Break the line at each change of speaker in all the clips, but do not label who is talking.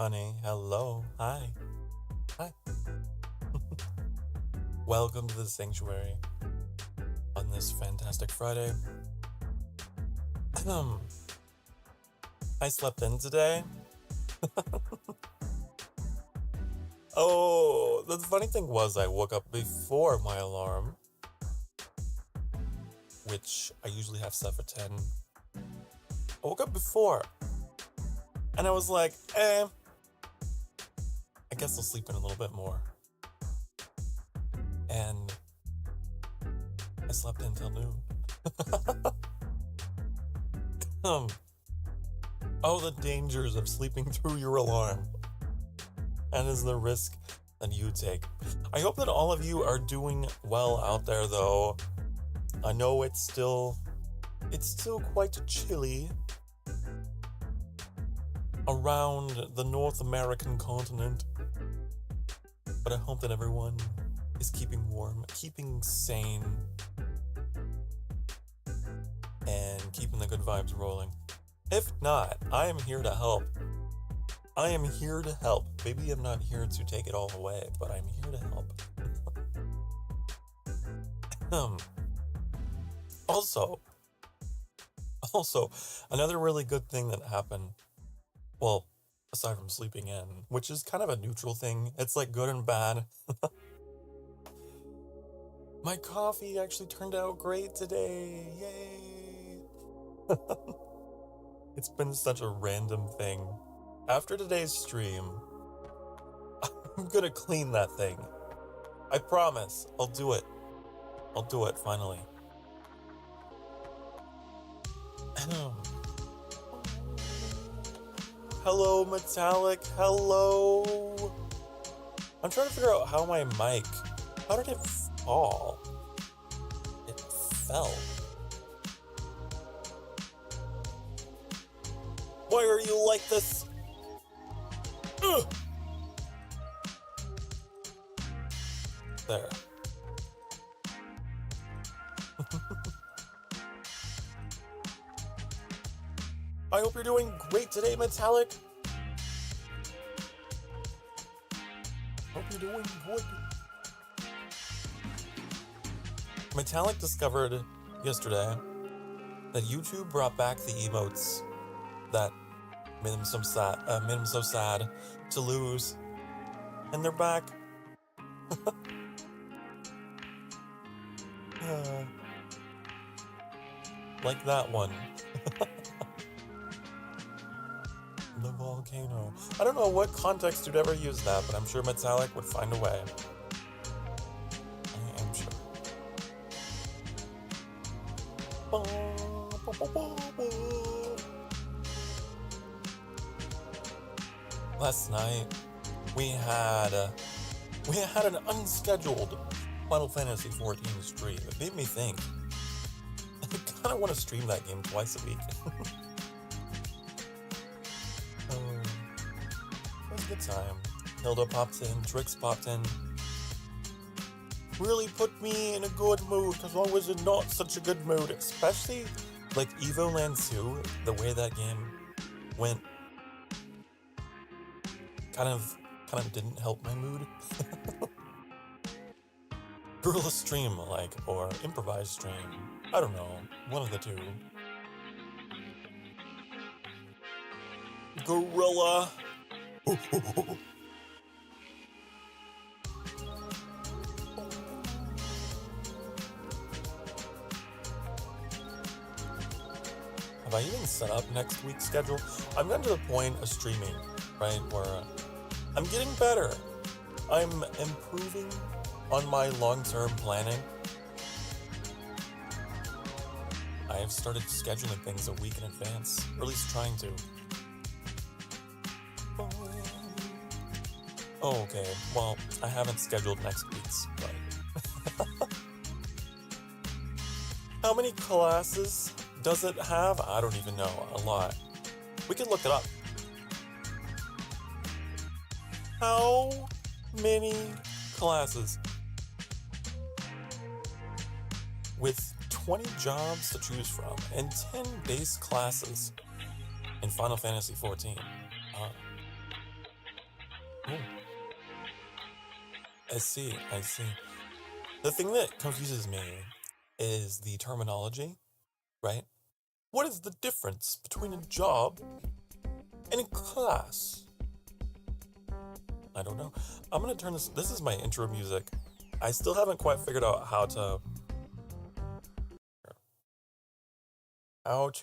Honey, hello, hi, hi. Welcome to the sanctuary on this fantastic Friday. I slept in today. Oh, the funny thing was I woke up before my alarm, which I usually have set for 10. I woke up before, and I was like, I guess I'll sleep in a little bit more. And I slept until noon. Oh, the dangers of sleeping through your alarm. And is the risk that you take. I hope that all of you are doing well out there, though. I know it's still quite chilly around the North American continent. But I hope that everyone is keeping warm, keeping sane, and keeping the good vibes rolling. If not, I am here to help. I am here to help. Maybe I'm not here to take it all away, but I'm here to help. Also, another really good thing that happened, well, aside from sleeping in, which is kind of a neutral thing. It's like good and bad. My coffee actually turned out great today. Yay! It's been such a random thing. After today's stream, I'm gonna clean that thing. I promise. I'll do it. I'll do it, finally. Hello, Metallic. Hello. I'm trying to figure out how my mic... How did it fall? It fell. Why are you like this? Ugh. There. I hope you're doing great today, Metallic. Hope you're doing good. Metallic discovered yesterday that YouTube brought back the emotes that made him so sad to lose, and they're back. Like that one. The volcano. I don't know what context you'd ever use that, but I'm sure Metallic would find a way. I am sure. Last night, we had an unscheduled Final Fantasy XIV stream. It made me think. I kind of want to stream that game twice a week. It was a good time. Hilda popped in, Trix popped in. Really put me in a good mood, because I was in not such a good mood. Especially, like, Evo Land 2, the way that game went kind of didn't help my mood. Guerrilla stream, or improvised stream. I don't know. One of the two. Gorilla. Have I even set up next week's schedule? I'm getting to the point of streaming, right, where I'm getting better. I'm improving on my long-term planning. I have started scheduling things a week in advance, or at least trying to. Oh, okay. Well, I haven't scheduled next week's, but... How many classes does it have? I don't even know. A lot. We can look it up. How many classes? With 20 jobs to choose from and 10 base classes in Final Fantasy XIV. Oh, I see. The thing that confuses me is the terminology, right? What is the difference between a job and a class? I don't know. I'm gonna turn this. This is my intro music. I still haven't quite figured out how to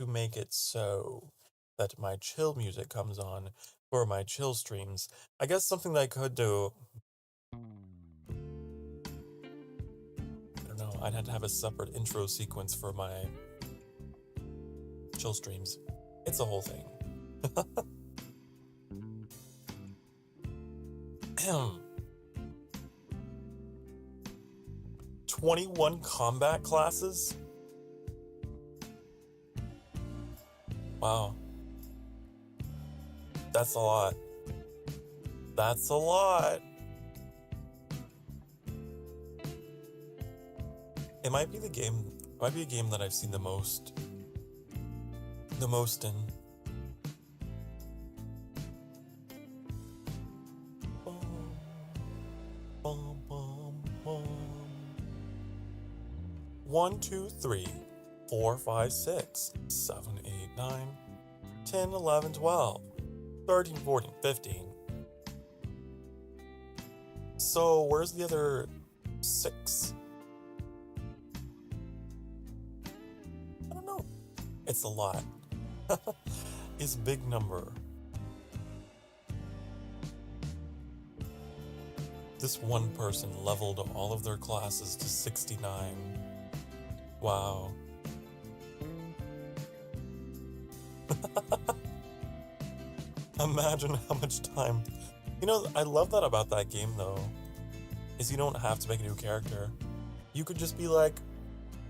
make it so that my chill music comes on for my chill streams. I guess something that I could do. I don't know. I'd have to have a separate intro sequence for my chill streams. It's a whole thing. 21 combat classes? Wow. That's a lot. That's a lot. It might be a game that I've seen the most in. Bum, bum, bum. 1, 2, 3, 4, 5, 6, 7, 8, 9, 10, 11, 12, 13, 14, 15. So where's the other 6? I don't know. It's a lot. It's a big number. This one person leveled all of their classes to 69. Wow. Imagine how much time. You know, I love that about that game though, is you don't have to make a new character. You could just be like,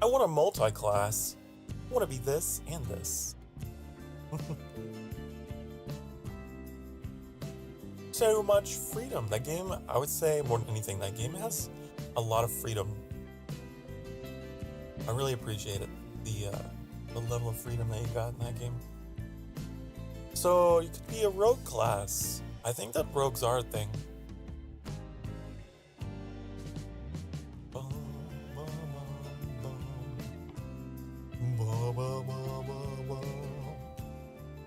I want a multi-class. I want to be this and this. So much freedom. That game, I would say more than anything, that game has a lot of freedom. I really appreciate it. The level of freedom that you got in that game. So you could be a rogue class. I think that rogues are a thing.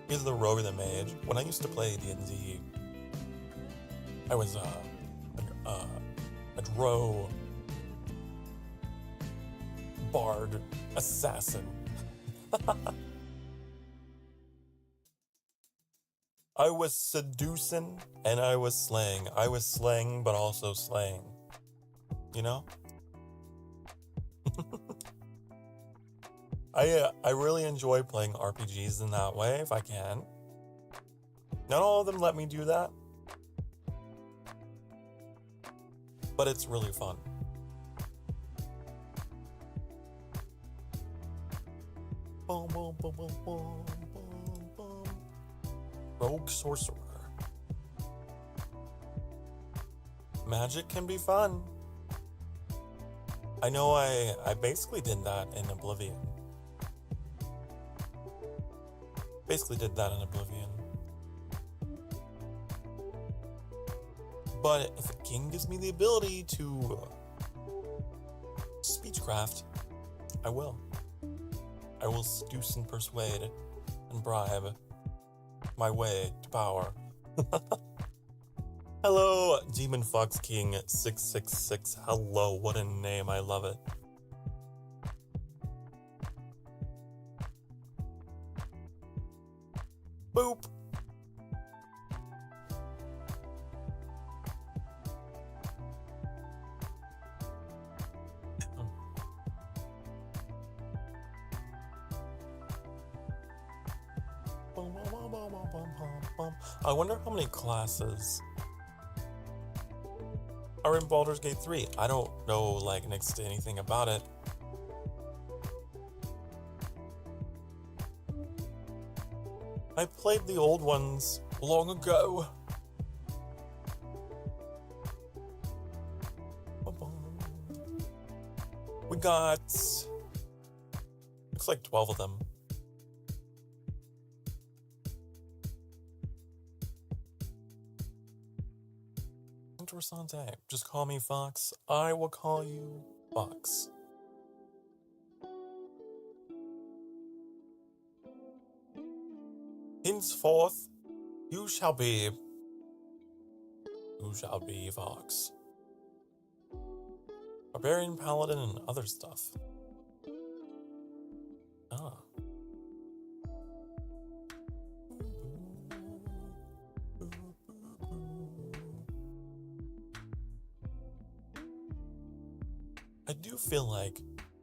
Either the rogue or the mage. When I used to play D&D, I was a drow, bard, assassin. I was seducing and I was slaying. I was slaying but also slaying. You know? I really enjoy playing RPGs in that way if I can. Not all of them let me do that, but it's really fun. Boom, boom, boom, boom, boom, boom, boom. Rogue sorcerer. Magic can be fun. I know I basically did that in Oblivion. But if a king gives me the ability to speechcraft, I will. I will seduce and persuade and bribe my way to power. Hello, Demon Fox King 666. Hello, what a name. I love it. Boop. I wonder how many classes are in Baldur's Gate 3. I don't know like next to anything about it. I played the old ones long ago. We got, looks like 12 of them. Interessante. Just call me Fox. I will call you Fox. Henceforth, you shall be Fox. Barbarian, Paladin, and other stuff. Ah. I do feel like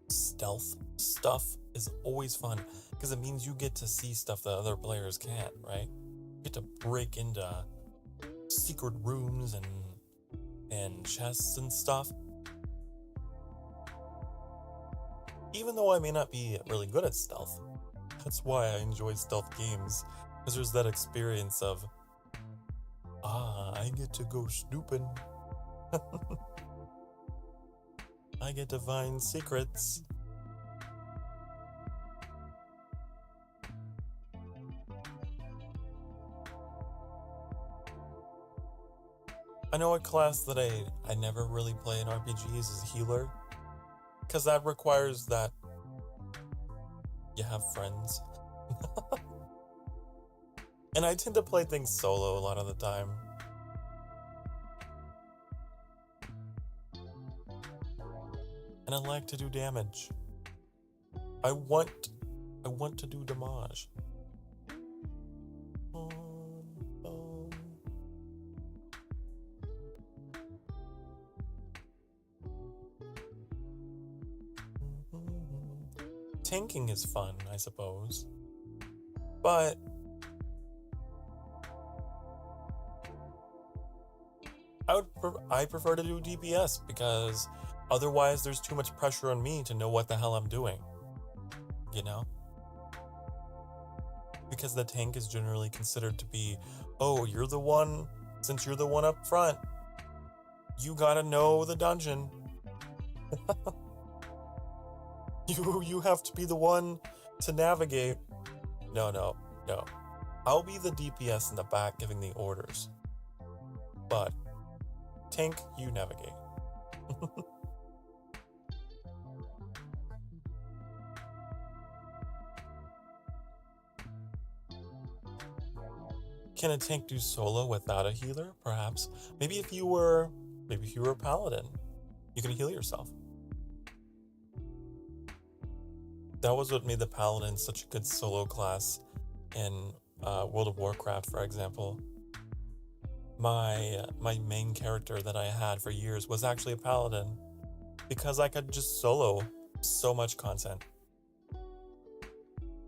stealth stuff is always fun because it means you get to see stuff that other players can't, right? You get to break into secret rooms and chests and stuff. Even though I may not be really good at stealth, that's why I enjoy stealth games, because there's that experience of, I get to go snooping. I get to find secrets. I know a class that I never really play in RPGs is healer, because that requires that you have friends. And I tend to play things solo a lot of the time. And I like to do damage. I want to do damage. Tanking is fun, I suppose. But I prefer to do DPS because otherwise there's too much pressure on me to know what the hell I'm doing. You know? Because the tank is generally considered to be, since you're the one up front, you gotta know the dungeon. You have to be the one to navigate. No. I'll be the DPS in the back giving the orders. But tank, you navigate. Can a tank do solo without a healer? Perhaps. Maybe if you were a paladin, you can heal yourself. That was what made the paladin such a good solo class in World of Warcraft, for example. My main character that I had for years was actually a paladin because I could just solo so much content.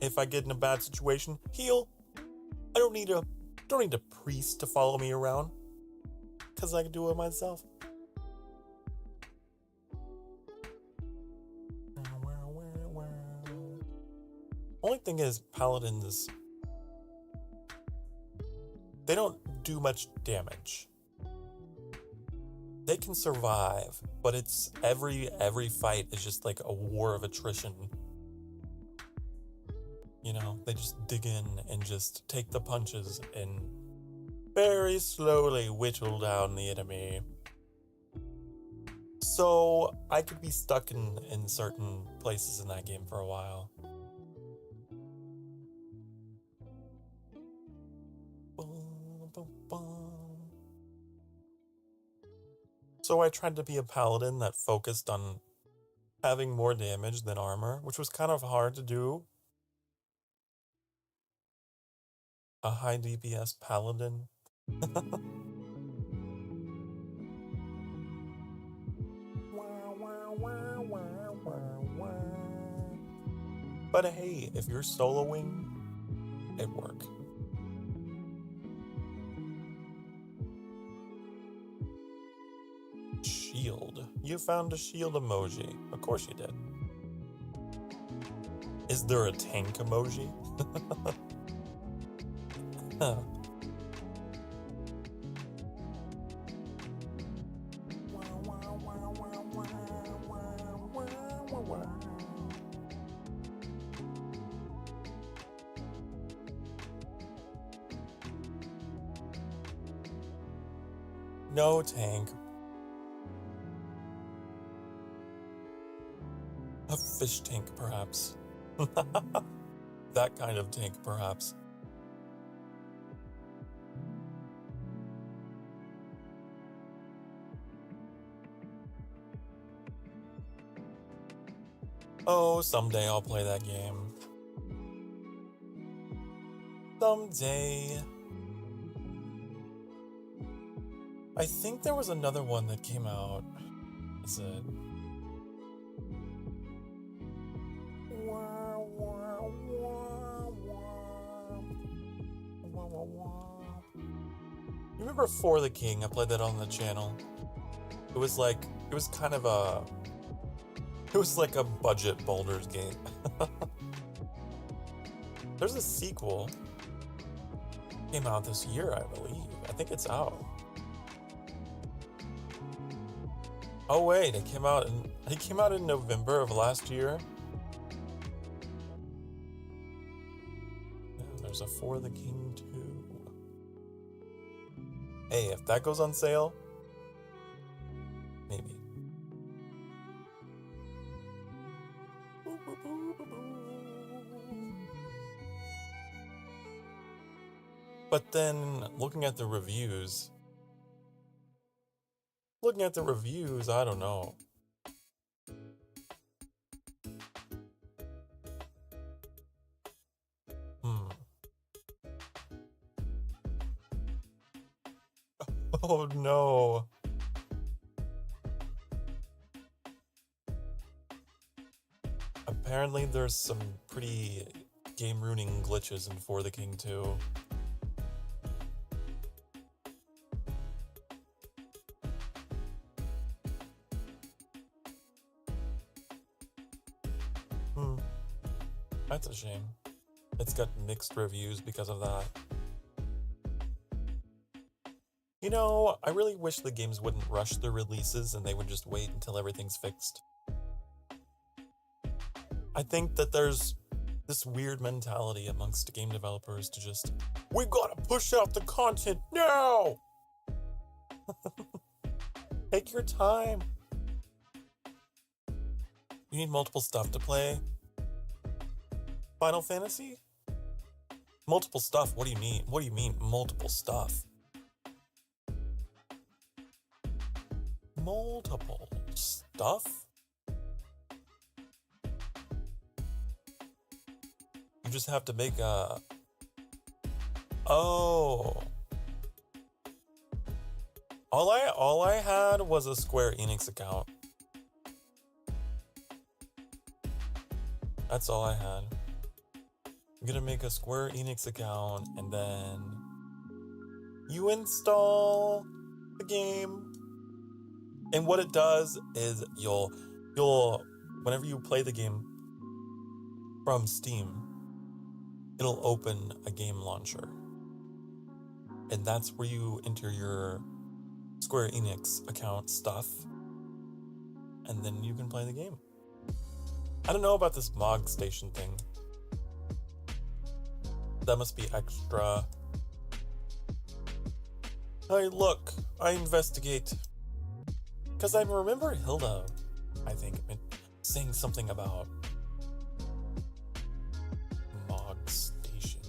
If I get in a bad situation, heal. I don't need a priest to follow me around because I can do it myself. Only thing is, paladins, they don't do much damage. They can survive, but it's every fight is just like a war of attrition. You know, they just dig in and just take the punches and very slowly whittle down the enemy. So I could be stuck in certain places in that game for a while. So I tried to be a paladin that focused on having more damage than armor, which was kind of hard to do. A high DPS paladin. But hey, if you're soloing, it works. Shield. You found a shield emoji. Of course you did. Is there a tank emoji? No tank. A fish tank, perhaps. That kind of tank, perhaps. Oh, someday I'll play that game. Someday. I think there was another one that came out. Is it? You remember For the King? I played that on the channel. It was like a budget Baldur's Gate. There's a sequel. Came out this year, I believe. I think it's out. Oh wait, it came out in November of last year. Yeah, there's a For the King 2. Hey, if that goes on sale, maybe. But then looking at the reviews, I don't know. Oh no. Apparently there's some pretty game-ruining glitches in For the King 2. That's a shame. It's got mixed reviews because of that. You know, I really wish the games wouldn't rush their releases and they would just wait until everything's fixed. I think that there's this weird mentality amongst game developers to just, we gotta push out the content now! Take your time. You need multiple stuff to play. Final Fantasy? Multiple stuff? What do you mean? What do you mean, multiple stuff? Multiple stuff? You just have to make a... Oh. All I had was a Square Enix account. That's all I had. I'm gonna make a Square Enix account and then you install the game. And what it does is you'll whenever you play the game from Steam, it'll open a game launcher. And that's where you enter your Square Enix account stuff. And then you can play the game. I don't know about this Mog Station thing. That must be extra. Hey, look, I investigate. Because I remember Hilda, I think, saying something about Mog Station.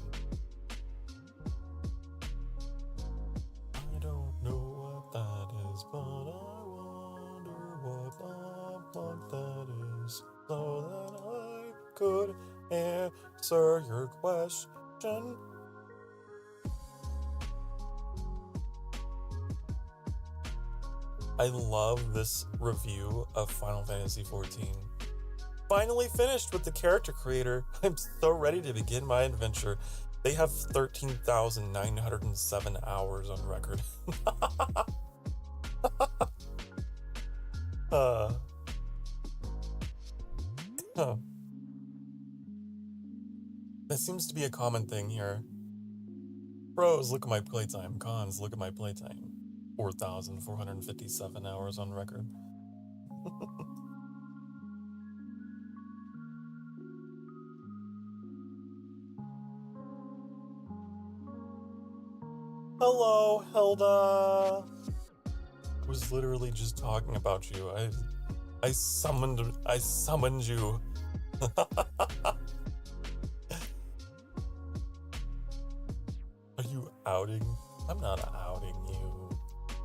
I don't know what that is, but I wonder what Mog that is, so that I could answer your question. I love this review of Final Fantasy XIV. Finally finished with the character creator. I'm so ready to begin my adventure. They have 13,907 hours on record. That seems to be a common thing here. Pros, look at my playtime. Cons, look at my playtime. 4,457 hours on record. Hello, Hilda. was literally just talking about you. I summoned you. Are you outing? I'm not outing you.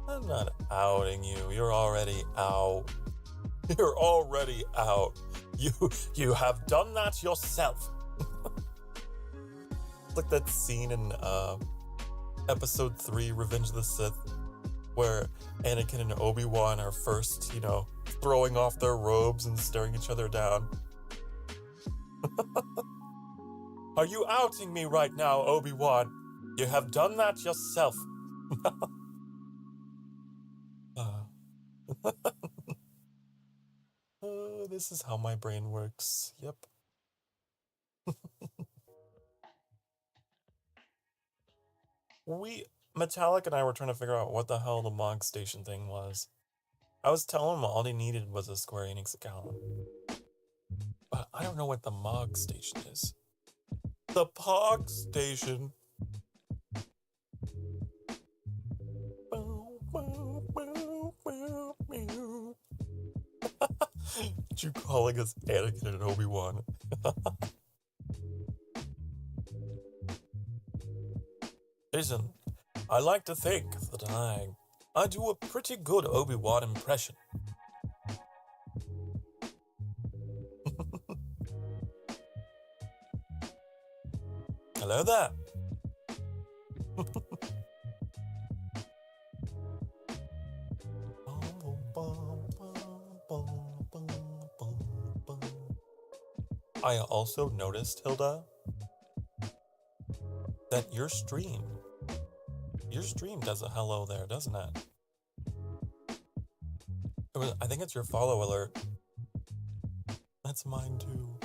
I'm not outing you. You're already out. You're already out. You have done that yourself. Like that scene in episode 3, Revenge of the Sith, where Anakin and Obi-Wan are first, throwing off their robes and staring each other down. Are you outing me right now, Obi-Wan? You have done that yourself. This is how my brain works. Yep. Metallic and I were trying to figure out what the hell the Mog Station thing was. I was telling him all he needed was a Square Enix account. But I don't know what the Mog Station is. The Pog Station. You calling us Anakin and Obi-Wan? Listen, I like to think that I do a pretty good Obi-Wan impression. Hello there. I also noticed, Hilda, that your stream does a hello there, doesn't it? I think it's your follow alert. That's mine too.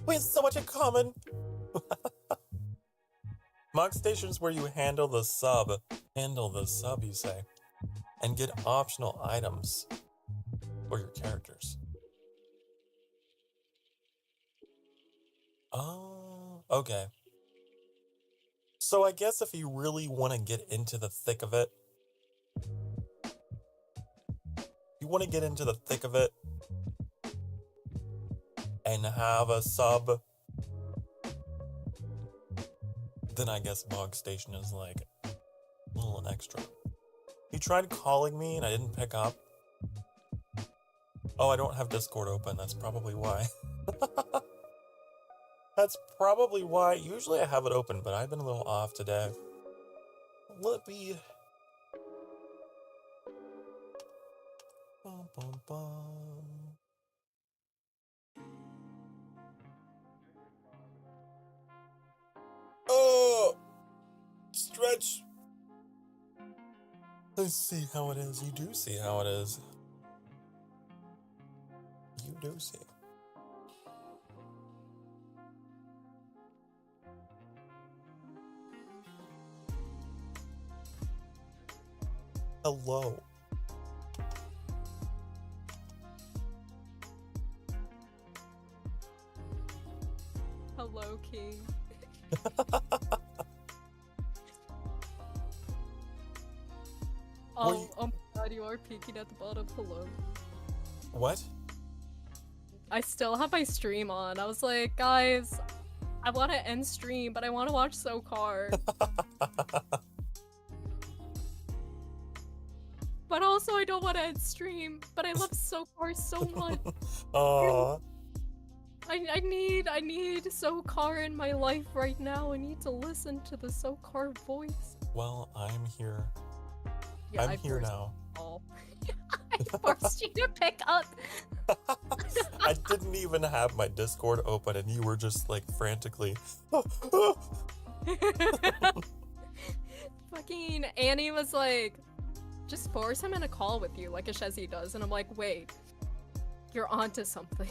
We have so much in common. Mog Station's where you handle the sub, you say, and get optional items for your characters. Oh, okay. So I guess if you really want to get into the thick of it, and have a sub, then I guess Mog Station is like a little extra. You tried calling me and I didn't pick up. Oh, I don't have Discord open. That's probably why. That's probably why. Usually I have it open, but I've been a little off today. Let me... Bum, bum, bum. Oh! Stretch! I see how it is. You do see how it is. You do see. Hello.
Hello, King. Oh my god, you are peeking at the bottom. Hello.
What?
I still have my stream on. I was like, guys, I want to end stream, but I want to watch Sokar. But also, I don't want to end stream, but I love Sokar so much.
Aww. I
need Sokar in my life right now. I need to listen to the Sokar voice.
Well, I'm here.
Yeah,
I'm here now.
I forced you to pick up.
I didn't even have my Discord open and you were just like frantically.
Fucking Annie was like, just force him in a call with you like a Shezzy does. And I'm like, wait, you're onto something.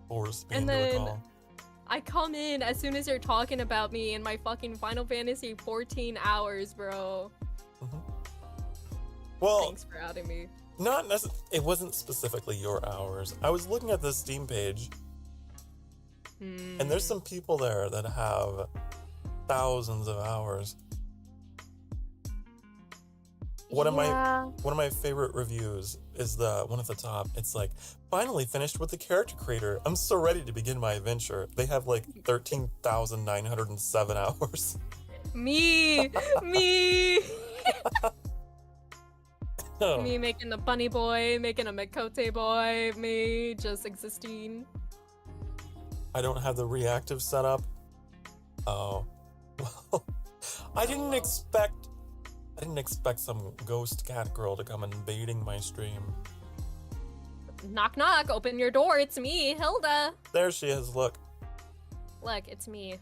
Force me
and
into a
then
call.
I come in as soon as you're talking about me in my fucking Final Fantasy 14 hours, bro.
Mm-hmm. Well,
thanks for outing me.
Not necessarily. It wasn't specifically your hours. I was looking at the Steam page, and there's some people there that have thousands of hours. One of
Yeah.
my favorite reviews is the one at the top. It's like, finally finished with the character creator. I'm so ready to begin my adventure. They have like 13,907 hours.
Me. Me.
Oh,
Me making the bunny boy, making a Mikote boy, me just existing.
I don't have the reactive setup. Oh, well, I didn't expect some ghost cat girl to come invading my stream.
Knock knock, open your door, it's me, Hilda.
There she is, look.
Look, it's me.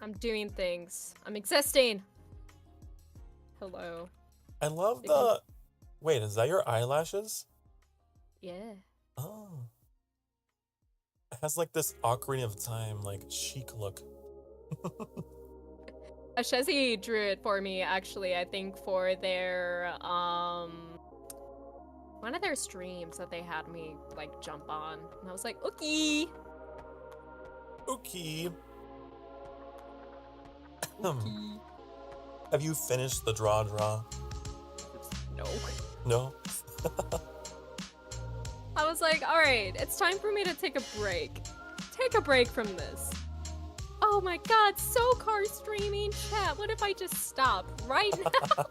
I'm doing things. I'm existing. Hello.
I love the... Wait, is that your eyelashes?
Yeah.
Oh. It has like this Ocarina of Time, like, chic look.
Ashezi drew it for me, actually, I think for their, one of their streams that they had me, like, jump on. And I was like, okay.
Okay.
Okay.
Have you finished the draw?
No.
No?
I was like, alright, it's time for me to take a break. Take a break from this. Oh my god, Sokar streaming chat. What if I just stop right now?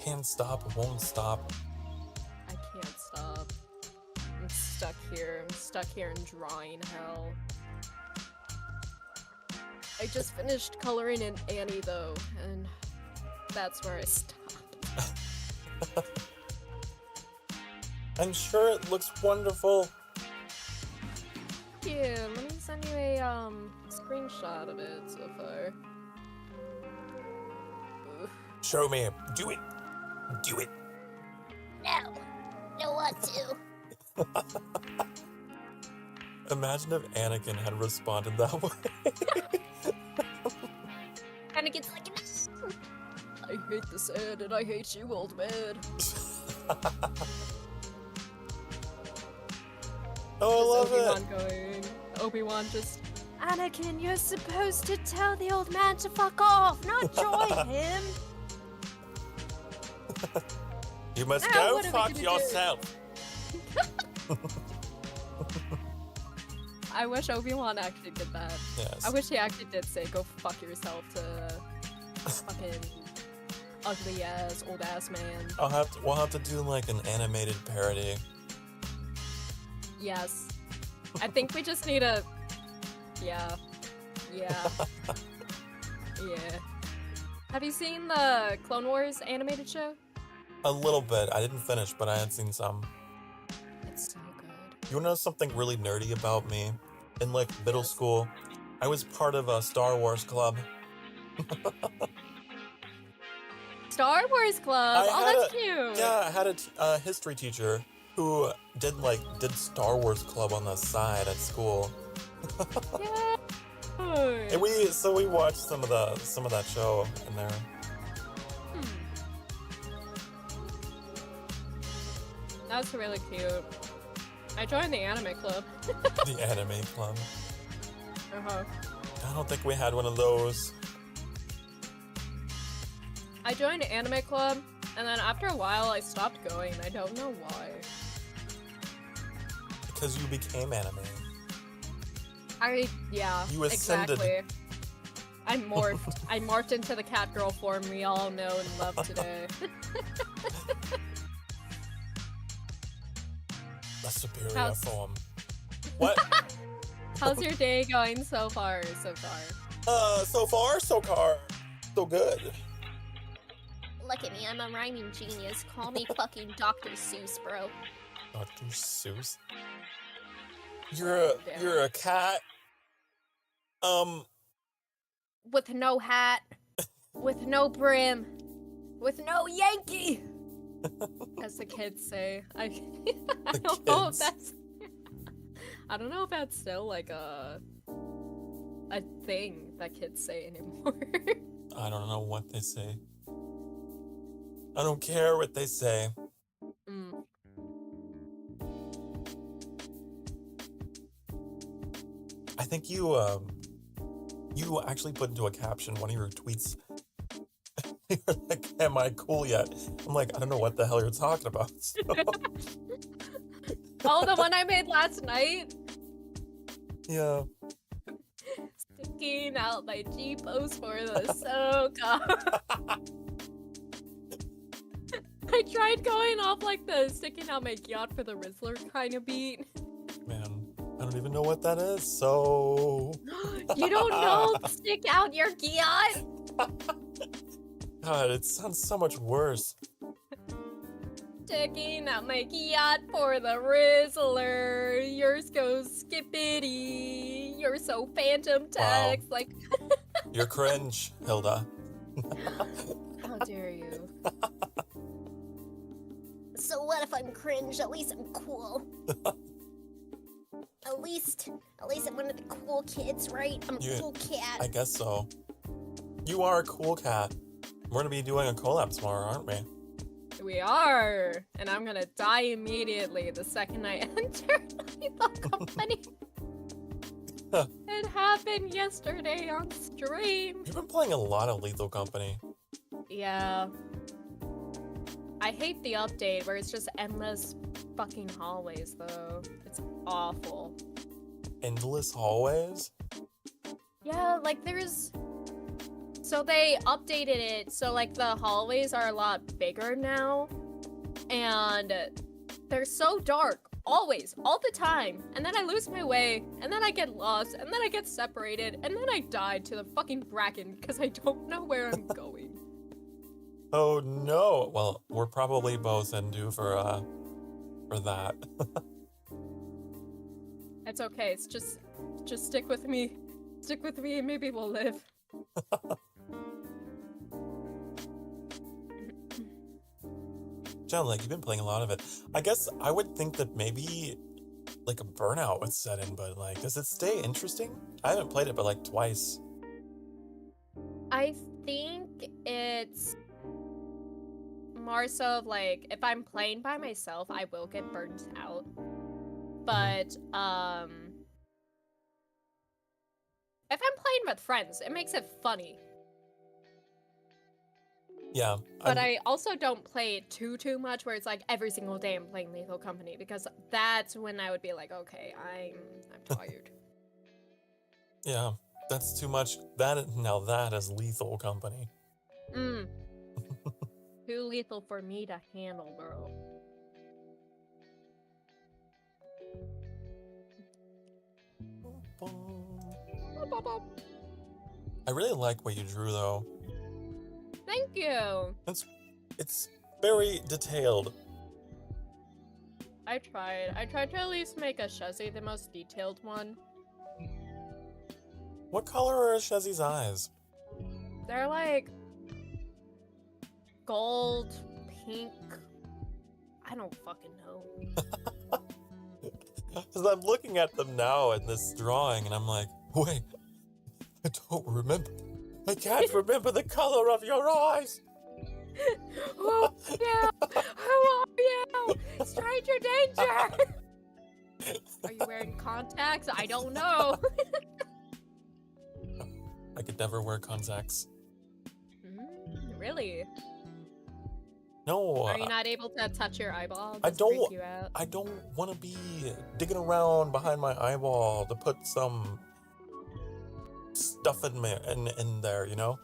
Can't stop, won't stop.
I can't stop. I'm stuck here. I'm stuck here in drawing hell. I just finished coloring in Annie though, and that's where I stopped.
I'm sure it looks wonderful.
Yeah, let me send you a screenshot of it so far.
Show me. Do it. Do it.
No. Don't want to.
Imagine if Anakin had responded that way.
Anakin's like, no! I hate this ad and I hate you, old man.
Oh, I love
Obi-Wan
it.
going. Obi-Wan just. Anakin, you're supposed to tell the old man to fuck off, not join him.
You must
Now,
go
what are we
fuck
gonna
yourself.
I wish Obi-Wan actually did that.
Yes.
I wish he actually did say, go fuck yourself to fucking ugly ass, old ass man.
We'll have to do like an animated parody.
Yes. I think we just need a... Yeah. Yeah. Yeah. Have you seen the Clone Wars animated show?
A little bit. I didn't finish, but I had seen some.
It's so good.
You wanna know something really nerdy about me? In like middle
Yes.
school, I was part of a Star Wars club.
Star Wars Club!
I
Oh,
had
that's cute!
Yeah, I had a history teacher who did Star Wars club on the side at school.
Yeah.
And we watched some of that show in there.
That's really cute. I joined the anime club.
The anime club.
Uh-huh.
I don't think we had one of those.
I joined an anime club, and then after a while I stopped going. I don't know why.
Because you became anime.
Yeah,
You ascended.
exactly. I morphed into the cat girl form we all know and love today.
A superior
How's-
form. What?
How's your day going so far, Sokar?
So far, Sokar. So good.
Look at me, I'm a rhyming genius. Call me fucking Dr. Seuss, bro.
Dr. Seuss. You're a cat.
With no hat, with no brim, with no Yankee, as the kids say. I don't know if
kids.
that's. I don't know if that's still like a thing that kids say anymore.
I don't know what they say. I don't care what they say.
Mm.
I think you actually put into a caption one of your tweets You're like, am I cool yet? I'm like, I don't know what the hell you're talking about. So,
Oh, the one I made last night?
yeah.
Sticking out my G-pose for the Sokar. I tried going off like the sticking out my yacht for the Rizzler kind of beat.
Man, I don't even know what that is, so...
You don't know stick out your yacht?
God, it sounds so much worse.
Sticking out my yacht for the Rizzler. Yours goes skippity. You're so phantom text. Like,
You're cringe, Hilda.
how dare you?
So what if I'm cringe? At least I'm cool. At least I'm one of the cool kids, right? I'm a cool cat.
I guess so. You are a cool cat. We're gonna be doing a collab tomorrow, aren't we?
We are, and I'm gonna die immediately the second I enter the company. It happened yesterday on stream.
You've been playing a lot of Lethal Company.
Yeah. I hate the update where it's just endless fucking hallways, though. It's awful.
Endless hallways?
Yeah, like there's... So they updated it, so like the hallways are a lot bigger now. And they're so dark, always, all the time. And then I lose my way, and then I get lost, and then I get separated, and then I die to the fucking bracken because I don't know where I'm going.
Oh no! Well, we're probably both in due for that.
It's okay, it's just stick with me. Stick with me and maybe we'll live.
John, like, you've been playing a lot of it. I guess I would think that maybe, like, a burnout would set in, but, like, does it stay interesting? I haven't played it but, like, twice.
I think it's more so of, like, if I'm playing by myself, I will get burnt out. But, if I'm playing with friends, it makes it funny.
Yeah.
But I also don't play it too much where it's like every single day I'm playing Lethal Company because that's when I would be like, okay, I'm tired.
Yeah, that's too much. Now that is Lethal Company.
Too lethal for me to handle, bro.
I really like what you drew, though.
Thank you.
It's very detailed.
I tried to at least make a Shezzy the most detailed one.
What color are Shezzy's eyes?
They're like gold, pink. I don't fucking know.
Because I'm looking at them now in this drawing, and I'm like, wait, I don't remember. I can't remember the color of your eyes.
Oh, yeah. Who are you? Stranger danger. Are you wearing contacts? I don't know.
I could never wear contacts.
Really?
No.
Are you not able to touch your eyeball?
I
Does it freak
don't.
you out?
I don't want to be digging around behind my eyeball to put some stuff in there, you know?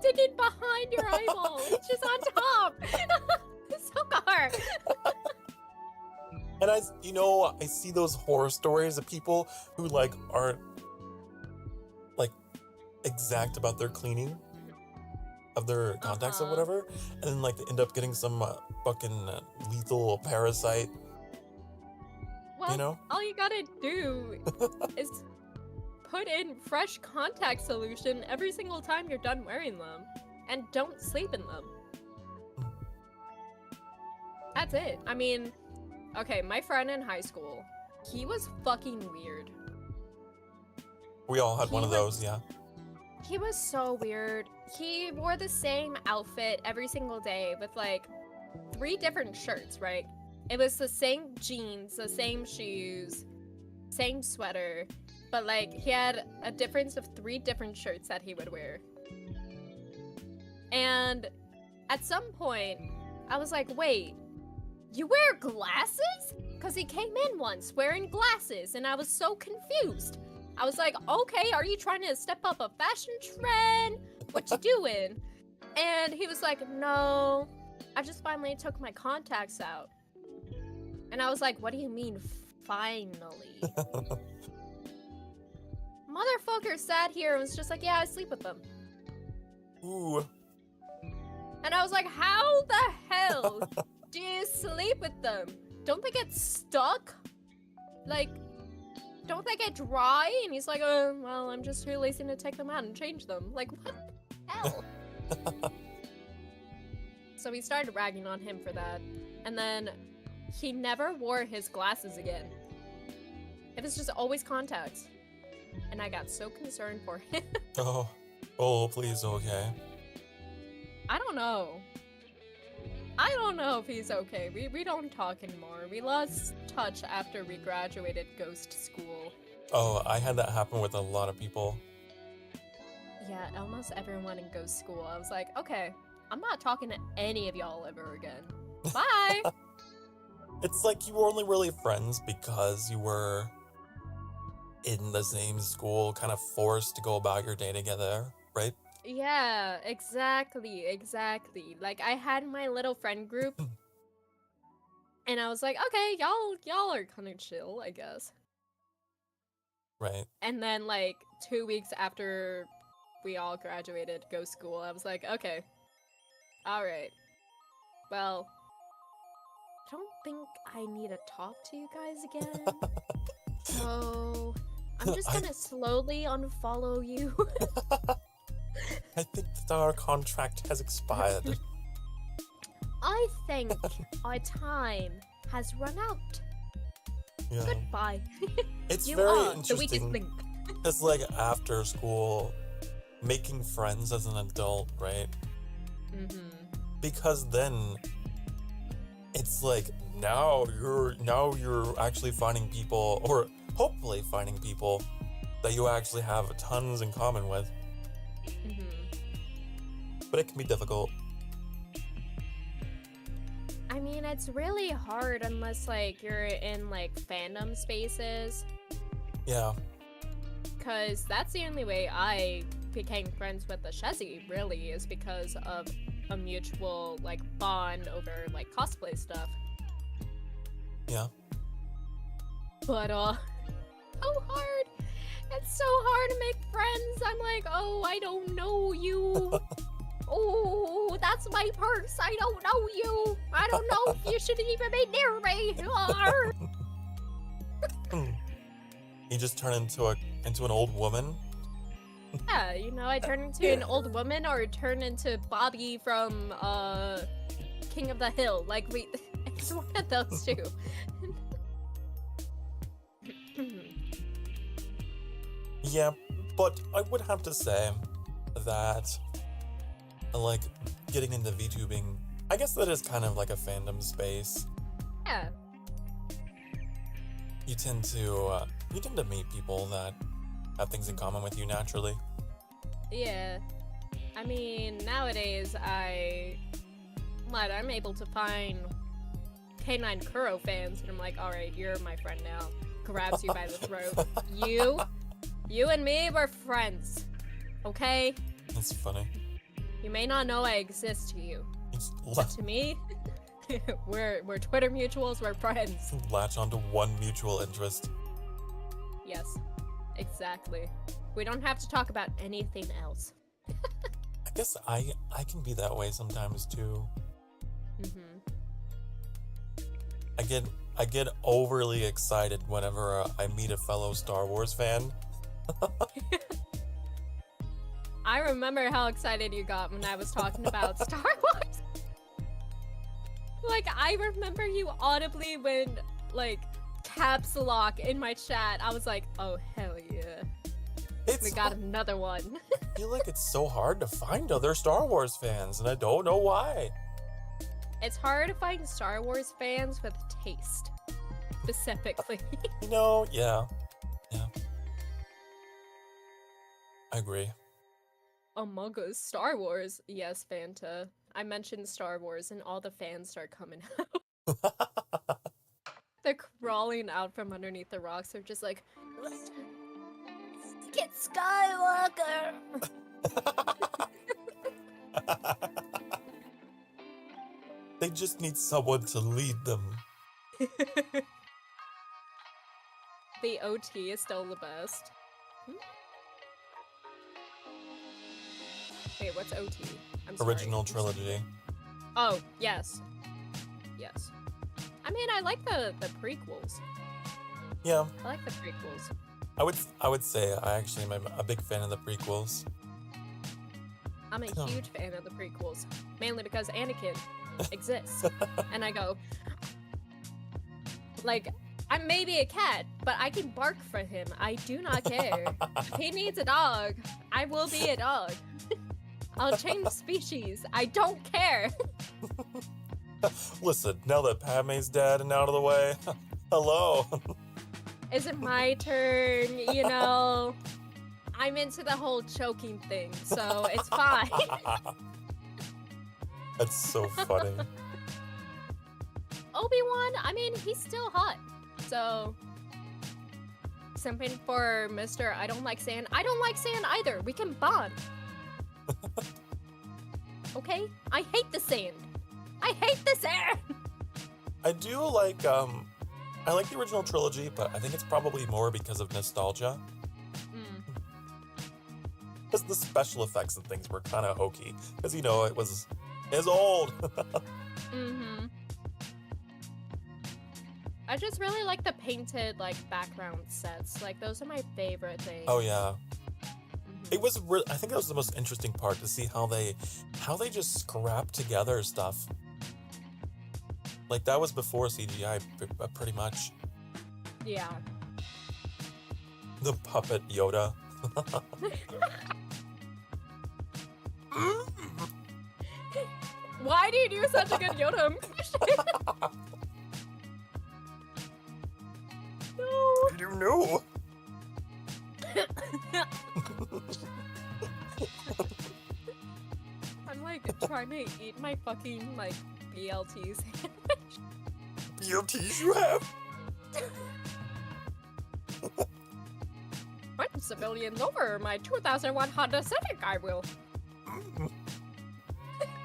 Digging behind your eyeball. It's just on top. Sokar.
And I see those horror stories of people who like aren't like exact about their cleaning of their contacts or whatever, and then like they end up getting some fucking lethal parasite.
Well,
you know?
all you gotta do is put in fresh contact solution every single time you're done wearing them, and don't sleep in them. That's it. I mean, okay, my friend in high school, he was fucking weird.
We all had one of those, yeah.
He was so weird. He wore the same outfit every single day with like 3 different shirts, right? It was the same jeans, the same shoes, same sweater, but like he had a difference of 3 different shirts that he would wear. And at some point, I was like, wait, you wear glasses? Because he came in once wearing glasses, and I was so confused. I was like, okay, are you trying to step up a fashion trend? What you doing? And he was like, no, I just finally took my contacts out. And I was like, what do you mean, finally? Motherfucker sat here and was just like, yeah, I sleep with them.
Ooh.
And I was like, how the hell do you sleep with them? Don't they get stuck? Like, don't they get dry? And he's like, oh, well, I'm just too lazy to take them out and change them. Like, what the hell? So we started ragging on him for that. And then he never wore his glasses again. It was just always contacts. And I got so concerned for him.
Oh, please, okay.
I don't know. I don't know if he's okay. We don't talk anymore. We lost touch after we graduated ghost school.
Oh, I had that happen with a lot of people.
Yeah, almost everyone in ghost school. I was like, okay, I'm not talking to any of y'all ever again. Bye!
It's like you were only really friends because you were in the same school, kind of forced to go about your day together, right?
Yeah, exactly. Like, I had my little friend group, and I was like, okay, y'all are kind of chill, I guess.
Right.
And then, like, 2 weeks after we all graduated ghost school, I was like, okay, alright. Well, I don't think I need to talk to you guys again. So, I'm just gonna slowly unfollow you.
I think that our contract has expired.
I think our time has run out.
Yeah.
Goodbye.
It's
You
very
are the weakest
interesting.
link.
It's like after school, making friends as an adult, right?
Mm-hmm.
Because then it's like now you're actually finding people, or hopefully finding people that you actually have tons in common with.
Mm-hmm.
But it can be difficult.
I mean, it's really hard unless, like, you're in, like, fandom spaces.
Yeah.
Because that's the only way I became friends with the Shezzy, really, is because of a mutual, like, bond over, like, cosplay stuff.
Yeah.
But, so hard. It's so hard to make friends. I'm like, oh, I don't know you. Oh, that's my purse. I don't know you. I don't know if you should even be near me.
You just turn into an old woman.
Yeah, you know, I turn into an old woman or turn into Bobby from King of the Hill. Like, it's one of those two.
Yeah, but I would have to say that, like, getting into VTubing, I guess that is kind of like a fandom space.
Yeah.
You tend to meet people that have things in common with you naturally.
Yeah. I mean, nowadays, I'm able to find K9 Kuro fans, and I'm like, alright, you're my friend now. Grabs you by the throat. You and me were friends. Okay?
That's funny.
You may not know I exist to you.
Just
But to me, we're Twitter mutuals, we're friends.
latch onto one mutual interest.
Yes, exactly. We don't have to talk about anything else.
I guess I can be that way sometimes too.
Mm-hmm.
I get overly excited whenever I meet a fellow Star Wars fan.
I remember how excited you got when I was talking about Star Wars. Like, I remember you audibly when, like, caps lock in my chat. I was like, oh, hell yeah. We got another one.
I feel like it's so hard to find other Star Wars fans, and I don't know why.
It's hard to find Star Wars fans with taste, specifically.
You know, yeah. I agree.
Among Us, Star Wars. Yes, Fanta. I mentioned Star Wars and all the fans start coming out. They're crawling out from underneath the rocks. They're just like,
Get Skywalker!
They just need someone to lead them.
the OT is still the best. Wait, what's OT? I'm sorry.
Original trilogy.
Oh, yes. Yes. I mean, I like the prequels.
Yeah.
I like the prequels.
I would say I actually am a big fan of the prequels.
I'm a huge fan of the prequels. Mainly because Anakin exists. And I go, like, I'm maybe a cat, but I can bark for him. I do not care. He needs a dog. I will be a dog. I'll change species. I don't care.
Listen, now that Padme's dead and out of the way, hello.
Is it my turn? You know, I'm into the whole choking thing, so it's fine.
That's so funny.
Obi-Wan, I mean, he's still hot. So, simping for Mr. I don't like sand. I don't like sand either. We can bond. Okay? I hate the sand. I hate the sand!
I do like, I like the original trilogy, but I think it's probably more because of nostalgia. Because the special effects and things were kind of hokey. Because, you know, it's old.
Mm-hmm. I just really like the painted, like, background sets. Like, those are my favorite things.
Oh, yeah. It was I think that was the most interesting part, to see how they just scrap together stuff. Like, that was before CGI, pretty much.
Yeah.
The puppet Yoda.
Why do you do such a good Yoda impression? No.
I don't know.
I'm like trying to eat my fucking like BLT sandwich.
BLTs you have?
Run civilians over my 2001 Honda Civic, I will.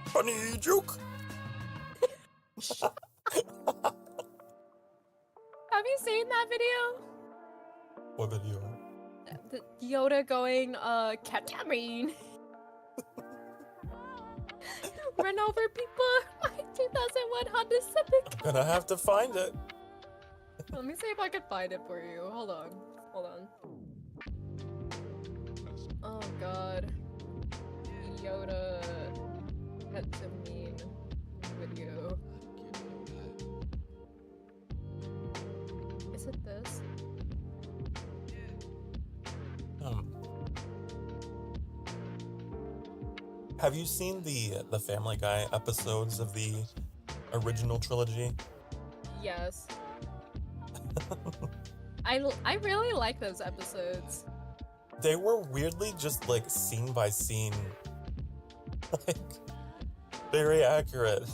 Funny joke.
Have you seen that video?
What video?
The Yoda going, ketamine. Run over people. My 2001 Honda Civic.
Gonna have to find it.
Let me see if I can find it for you. Hold on. Hold on. Oh god. Yoda ketamine video. Is it this?
Have you seen the Family Guy episodes of the original trilogy?
Yes. I really like those episodes.
They were weirdly just like scene by scene, like very accurate.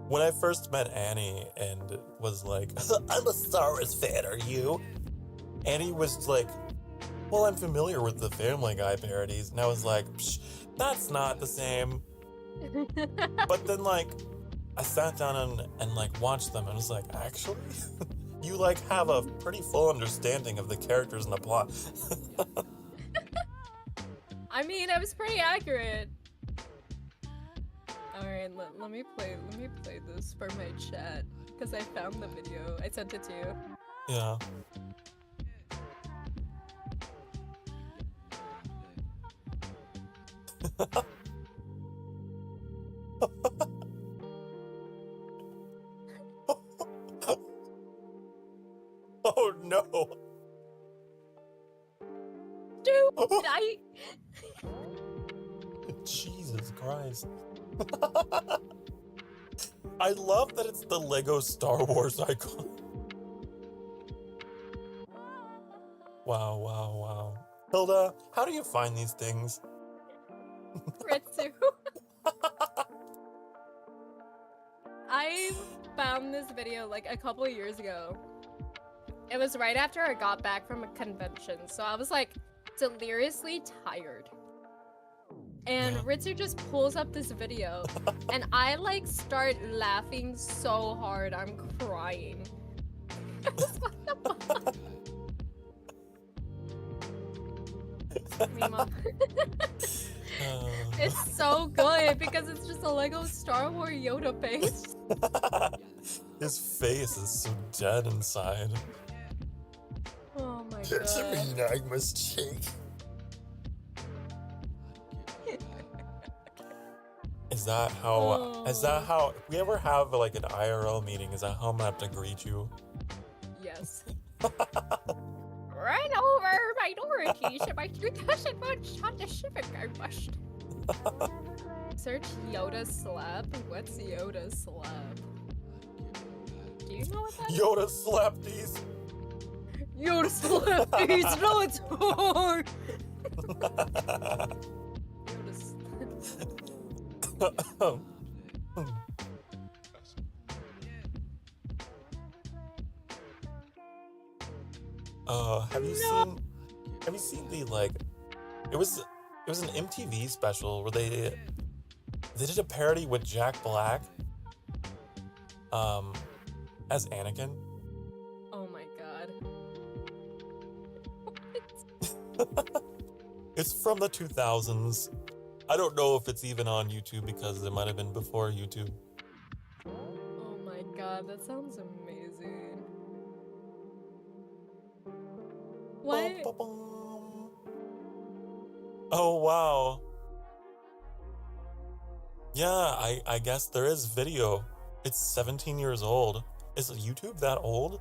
When I first met Annie and was like, I'm a Star Wars fan, are you? Annie was like, well, I'm familiar with the Family Guy parodies. And I was like, psh, that's not the same. But then, like, I sat down and like, watched them and I was like, actually? You, like, have a pretty full understanding of the characters and the plot.
I mean, it was pretty accurate. Alright, let me play this for my chat. Because I found the video. I sent it to you.
Yeah. Oh no!
Dude,
Jesus Christ. I love that it's the Lego Star Wars icon. Wow, wow, wow. Hilda, how do you find these things?
Ritsu. I found this video like a couple of years ago. It was right after I got back from a convention, so I was like deliriously tired. And Ritsu just pulls up this video, and I like start laughing so hard I'm crying. What the fuck? Mima. It's so good because it's just a Lego Star Wars Yoda face.
His face is so dead inside.
Oh my
There's a
god.
mean I must shake. Is that how, if we ever have like an IRL meeting, is that how I'm gonna have to greet you?
Yes. Run over minorities in my 2001 shot the civic I must. Search Yoda slap. What's Yoda slap? Do you know what that is?
Yoda slap these.
Yoda slap these. No, it's hard. Yoda slap. Have you seen the like it was an MTV special where they did a parody with Jack Black as Anakin. Oh my god.
It's from the 2000s. I don't know if it's even on YouTube because it might have been before YouTube.
Oh my god, that sounds amazing. What?
Ba-ba-bum. Oh wow. Yeah, I guess there is video. It's 17 years old. Is YouTube that old?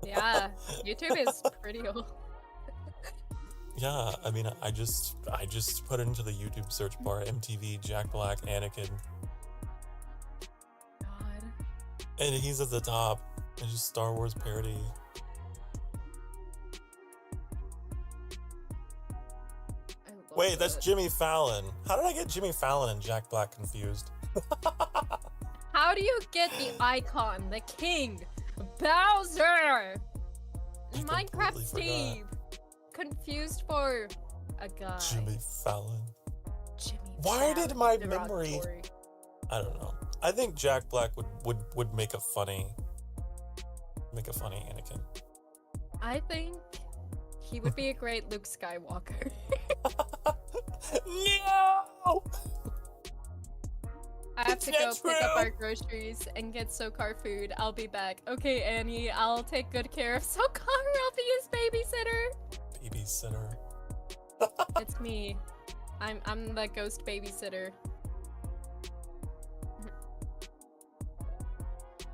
Yeah, YouTube is pretty old.
Yeah, I mean, I just put it into the YouTube search bar, MTV, Jack Black, Anakin,
God.
and he's at the top. It's just Star Wars parody.
I love
Wait, that's
it.
Jimmy Fallon. How did I get Jimmy Fallon and Jack Black confused?
How do you get the icon, the king, Bowser,
completely
Minecraft
forgot.
Steve, confused for a guy?
Jimmy Fallon.
Jimmy
Why
Fallon,
did my
the
memory-
Rocktory.
I don't know. I think Jack Black would make a funny Anakin.
I think he would be a great Luke Skywalker.
No!
I have
It's
to go
not
pick up
true.
our groceries and get Sokar food. I'll be back. Okay, Annie, I'll take good care of Sokar. I'll be his babysitter.
Babysitter.
It's me. I'm the ghost babysitter.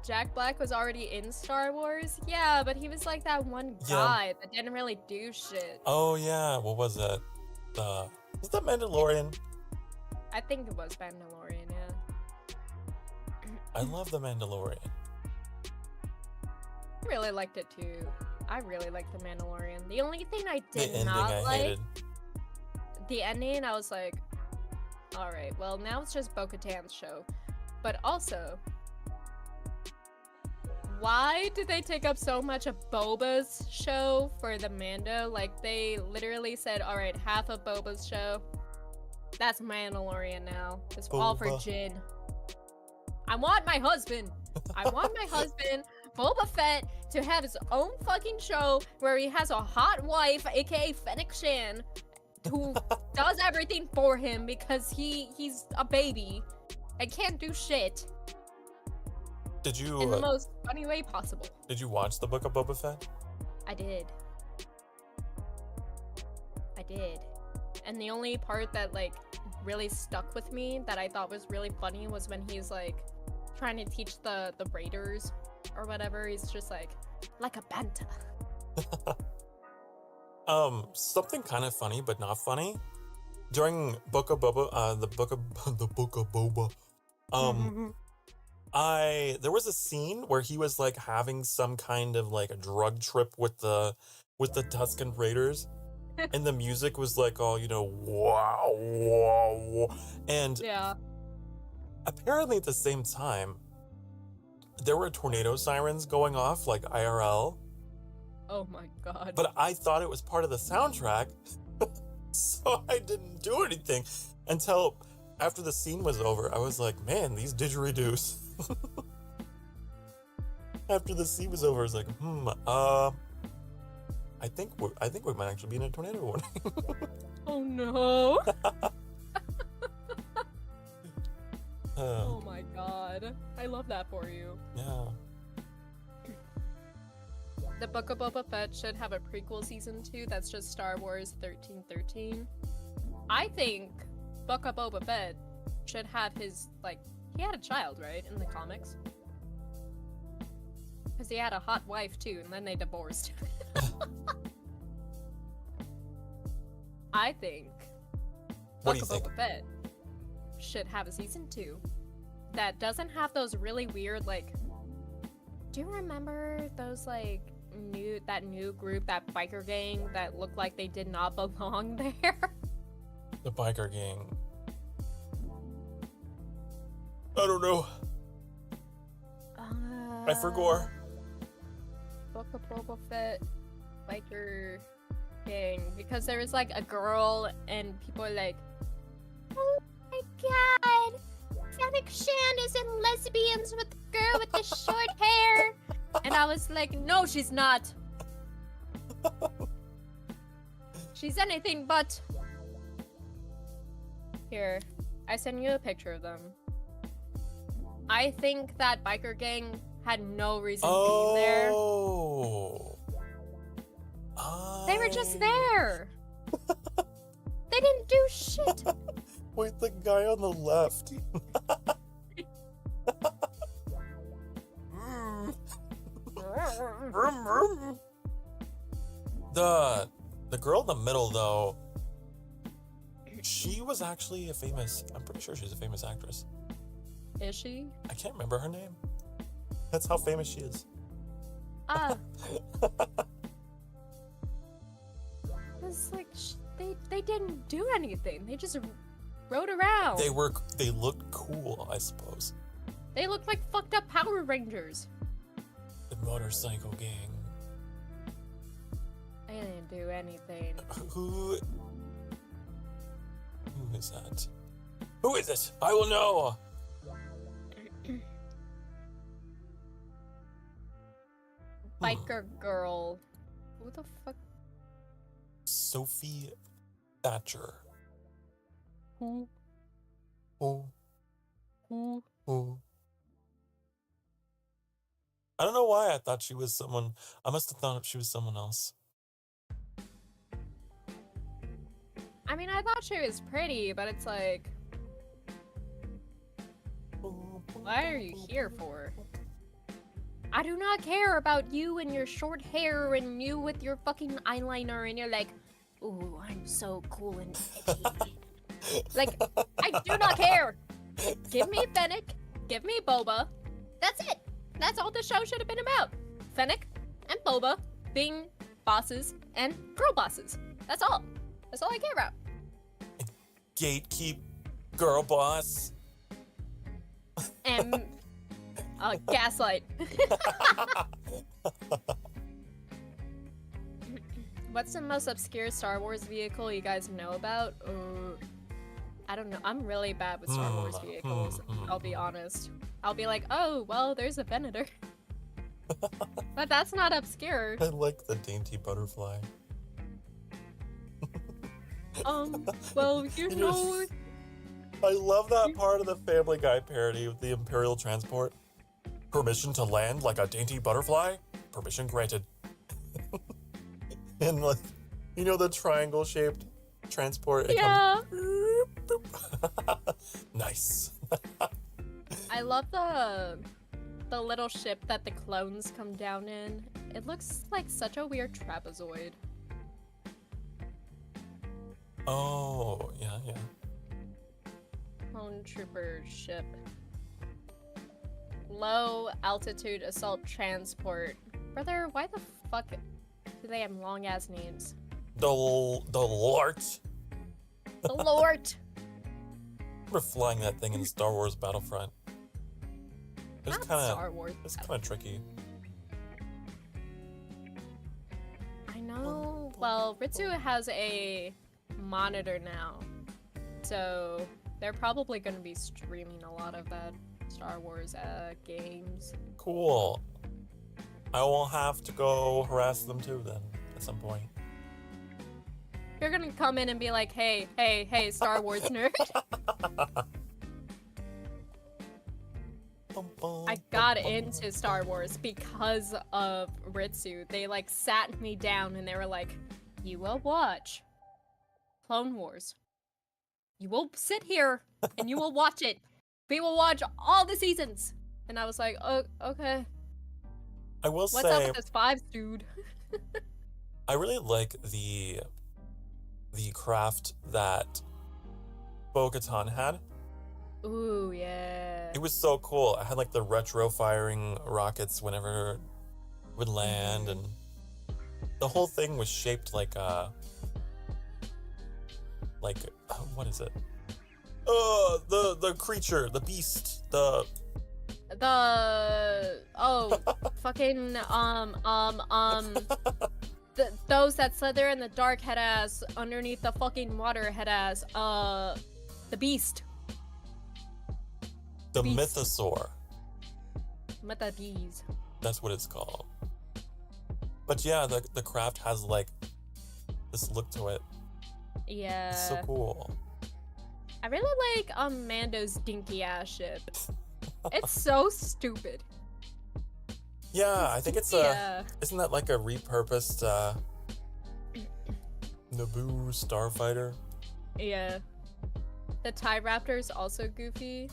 Jack Black was already in Star Wars? Yeah, but he was like that one
Yeah.
guy that didn't really do shit.
Oh yeah, what was it? Was that Mandalorian?
I think it was Mandalorian, yeah.
I love the Mandalorian.
I really liked it too. I really liked the Mandalorian. The only thing I
The
did
ending
not
I
like,
hated.
the ending, I was like, alright, well now it's just Bo-Katan's show. But also, why did they take up so much of Boba's show for the Mando? Like, they literally said, alright, half of Boba's show, that's Mandalorian now. It's all for
Boba.
Jin. I want my husband! I want my husband, Boba Fett, to have his own fucking show where he has a hot wife, aka Fennec Shan, who does everything for him because he's a baby and can't do shit
Did you
in the most funny way possible.
did you watch the Book of Boba Fett?
I did. And the only part that like really stuck with me that I thought was really funny was when he's like trying to teach the raiders or whatever. He's just like a banta.
Something kind of funny but not funny. During Book of Boba, the Book of Boba, there was a scene where he was like having some kind of like a drug trip with the Tusken Raiders, and the music was like all, wow, wow. And
Yeah.
apparently at the same time, there were tornado sirens going off, like IRL.
Oh my god.
But I thought it was part of the soundtrack, so I didn't do anything until after the scene was over. I was like, man, these didgeridoos. After the scene was over, I was like, I think we might actually be in a tornado warning.
Oh no. Oh my god. I love that for you.
Yeah.
The Book of Boba Fett should have a prequel season 2 that's just Star Wars 1313. I think Book of Boba Fett should have his, he had a child, right, in the comics? Because he had a hot wife too, and then they divorced. I think
What do
Book
you
of
think?
Boba Fett should have a season 2 that doesn't have those really weird, do you remember those, that new group, that biker gang that looked like they did not belong there?
The biker gang. I don't know. I forgot.
Book of Boba Fett biker gang, because there was a girl and people were like,
Oh my god! Fennec Shan is in lesbians with the girl with the short hair!
and I was like, no, she's not. She's anything but. Here, I sent you a picture of them. I think that biker gang had no reason being there.
Oh.
They were just there. They didn't do shit.
Wait, the guy on the left. The girl in the middle, though, she was actually I'm pretty sure she's a famous actress.
Is she?
I can't remember her name. That's how famous she is.
It's they didn't do anything. They just rode around.
They looked cool, I suppose.
They looked like fucked up Power Rangers.
The motorcycle gang.
They didn't do anything.
Who is that? Who is it? I will know.
Biker girl. Who the fuck?
Sophie Thatcher.
Who?
Who?
Who?
Who? I don't know why I thought she was someone. I must have thought she was someone else.
I mean, I thought she was pretty, but it's like, why are you here for? I do not care about you and your short hair and you with your fucking eyeliner and you're like, ooh, I'm so cool and edgy. I do not care. Give me Fennec, give me Boba. That's it. That's all the show should have been about. Fennec and Boba being bosses and girl bosses. That's all. That's all I care about.
Gatekeep, girl boss.
And gaslight. What's the most obscure Star Wars vehicle you guys know about? I don't know. I'm really bad with Star Wars vehicles. I'll be honest. I'll be like, oh, well, there's a Venator. But that's not obscure.
I like the dainty butterfly.
Well, you know...
I love that part of the Family Guy parody with the Imperial transport. Permission to land like a dainty butterfly? Permission granted. And the triangle-shaped transport.
Yeah.
Nice.
I love the little ship that the clones come down in. It looks like such a weird trapezoid.
Oh, yeah.
Clone trooper ship. Low altitude assault transport. Brother, why the fuck do they have long ass names?
The Lort.
The Lord.
We're flying that thing in Star Wars Battlefront. It's
Not
kind of
Star Wars.
It's kind of tricky.
I know. Well, Ritsu has a monitor now, so they're probably going to be streaming a lot of that Star Wars games.
Cool. I will have to go harass them too then at some point.
You're gonna come in and be like, hey, Star Wars nerd. I got into Star Wars because of Ritsu. They like sat me down and they were like, you will watch Clone Wars. You will sit here and you will watch it. We will watch all the seasons. And I was like, oh, okay.
I will
What's
say,
up with this 5s, dude?
I really like the craft that Bo-Katan had.
Ooh, yeah.
It was so cool. I had like the retro firing rockets whenever it would land, and the whole thing was shaped like what is it? The creature, the beast,
fucking those that slither in the dark head ass underneath the fucking water head ass the beast.
the
Beast.
mythosaur.
Meta bees.
That's what it's called. But yeah, the craft has like this look to it.
Yeah.
It's so cool.
I really like Mando's dinky ass ship. It's so stupid.
Yeah, I think it's
Yeah.
isn't that like a repurposed Naboo starfighter?
Yeah. The TIE Raptor's also goofy.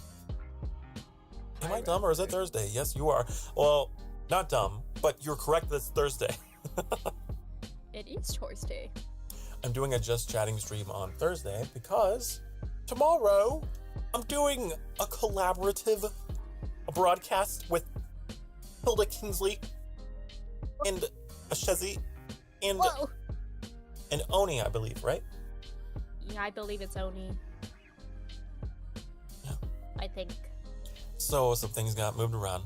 Am I dumb or is it Thursday? Yes, you are. Well, not dumb, but you're correct that it's Thursday.
It is Thursday.
I'm doing a Just Chatting stream on Thursday because tomorrow I'm doing a broadcast with Hilda, Kingsley, and Ashezi, and
Whoa!
Oni, I believe, right?
Yeah, I believe it's Oni.
Yeah.
I think.
So some things got moved around.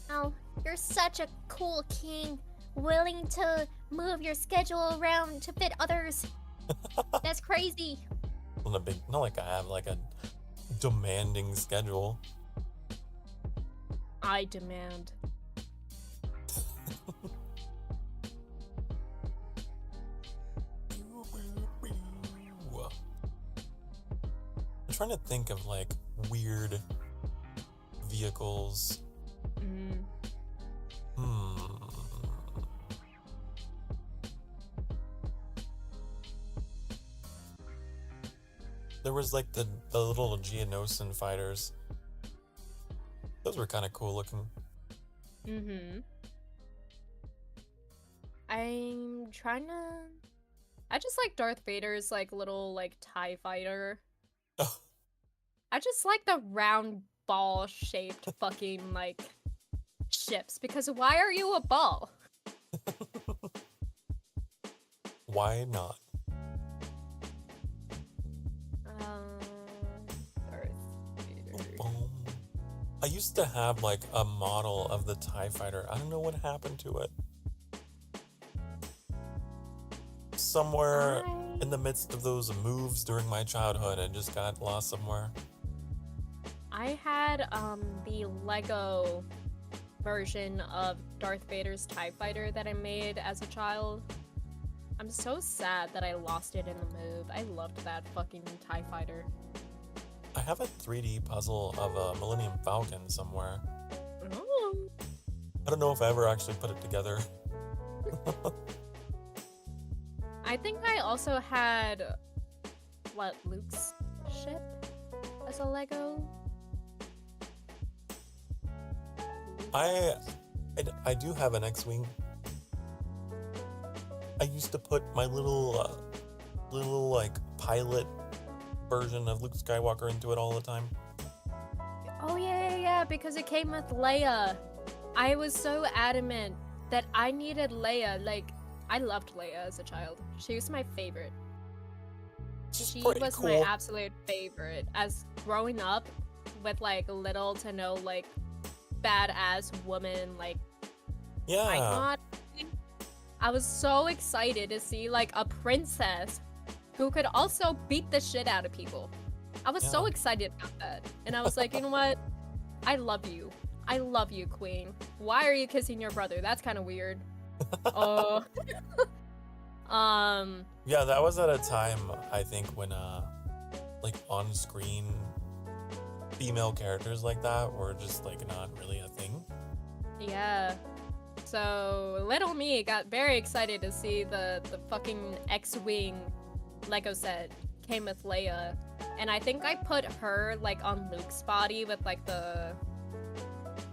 Oh, you're such a cool king, willing to move your schedule around to fit others. That's crazy.
Not like I have like a demanding schedule.
I demand.
I'm trying to think of like weird vehicles. There was like the little Geonosian fighters. Those were kind of cool looking.
I'm trying to... I just like Darth Vader's like little like TIE fighter.
Oh.
I just like the round ball shaped fucking like ships because why are you a ball?
Why not?
Darth Vader.
I used to have like a model of the TIE fighter. I don't know what happened to it. Somewhere in the midst of those moves during my childhood, it just got lost somewhere.
I had the Lego version of Darth Vader's TIE fighter that I made as a child. I'm so sad that I lost it in the move. I loved that fucking TIE fighter.
I have a 3D puzzle of a Millennium Falcon somewhere.
Oh.
I don't know if I ever actually put it together.
I think I also had Luke's ship as a Lego.
I do have an X-Wing. I used to put my little like pilot version of Luke Skywalker into it all the time.
Oh yeah, because it came with Leia. I was so adamant that I needed Leia. Like, I loved Leia as a child. She was my favorite.
She's
She
pretty
was
cool.
my absolute favorite. As growing up with like little to no like badass woman like
Yeah.
icon, I was so excited to see like a princess who could also beat the shit out of people. I was so
Yeah.
excited about that. And I was like, you know what? I love you. I love you, Queen. Why are you kissing your brother? That's kind of weird. Oh.
Yeah, that was at a time, I think, when, like, on-screen female characters like that were just, like, not really a thing.
Yeah. So, little me got very excited to see the fucking X-Wing Lego set came with Leia. And I think I put her, like, on Luke's body with, like, the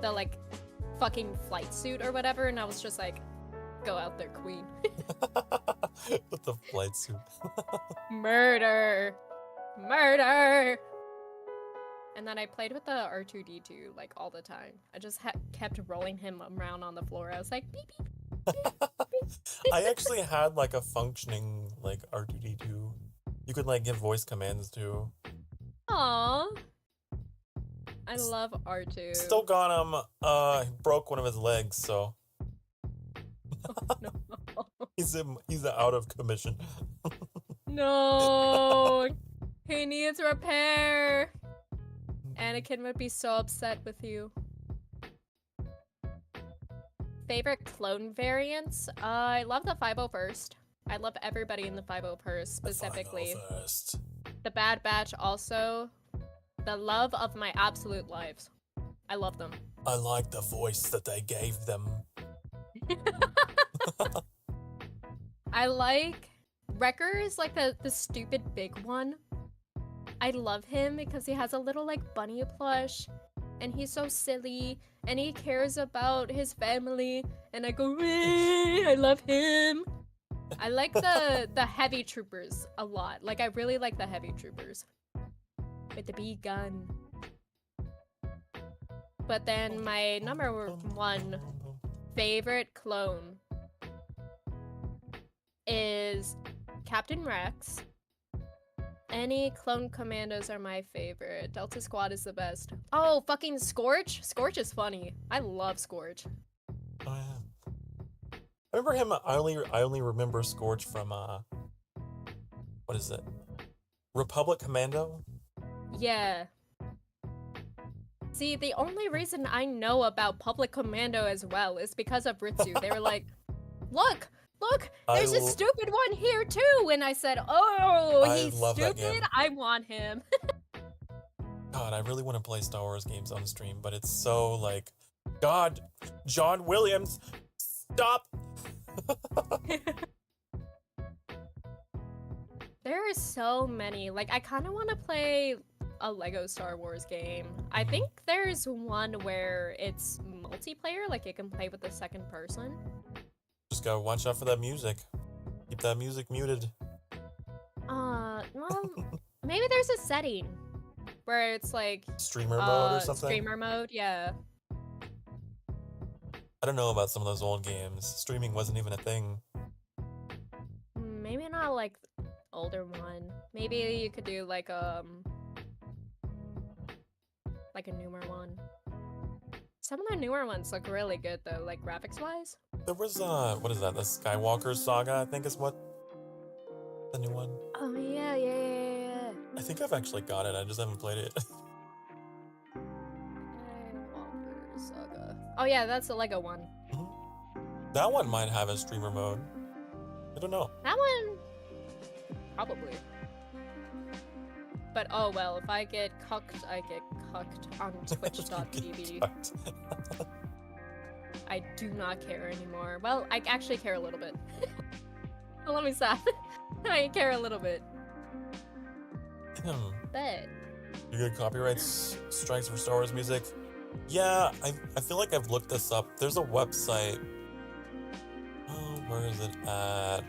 like, fucking flight suit or whatever. And I was just like, go out there, Queen.
With the flight suit.
Murder! Murder! And then I played with the R2-D2, like, all the time. I just kept rolling him around on the floor. I was like, beep, beep, beep.
I actually had, like, a functioning, like, R2-D2. You could, like, give voice commands to.
Aww. I love R2.
Still got him, he broke one of his legs, so
Oh, no.
he's out of commission.
No! He needs repair! Anakin would be so upset with you. Favorite clone variants? I love the 501st. I love everybody in the 501st specifically.
The 501st.
The Bad Batch also. The love of my absolute lives. I love them.
I like the voice that they gave them.
I like Wrecker is like the stupid big one. I love him because he has a little like bunny plush and he's so silly and he cares about his family and I go, I love him. I like the heavy troopers a lot. Like I really like the heavy troopers with the big gun. But then my number one favorite clone is Captain Rex. Any clone commandos are my favorite. Delta Squad is the best. Oh, fucking Scorch? Scorch is funny. I love Scorch.
Oh, yeah. I remember him. I only remember Scorch from what is it? Republic Commando.
Yeah. See, the only reason I know about Public Commando as well is because of Ritsu. They were like, look, there's a stupid one here too. And I said, oh, he's stupid. I want him.
God, I really want to play Star Wars games on stream, but it's so like, God, John Williams, stop.
There are so many. Like, I kind of want to play a Lego Star Wars game. I think there's one where it's multiplayer, like you can play with the second person.
Just gotta watch out for that music. Keep that music muted.
Well, maybe there's a setting where it's like
Streamer mode or something?
Streamer mode, yeah.
I don't know about some of those old games. Streaming wasn't even a thing.
Maybe not like older one. Maybe you could do like a newer one. Some of the newer ones look really good though, like graphics wise.
There was what is that? The Skywalker Saga, I think is what the new one.
Oh yeah.
I think I've actually got it. I just haven't played it.
Skywalker Saga. Oh yeah, that's the Lego one.
That one might have a streamer mode. I don't know.
That one, probably. But oh well, if I get cucked, I get cucked on twitch.tv. I do not care anymore. Well, I actually care a little bit. Let me stop. I care a little bit. But
You get copyright strikes for Star Wars music? Yeah, I feel like I've looked this up. There's a website. Oh, where is it at?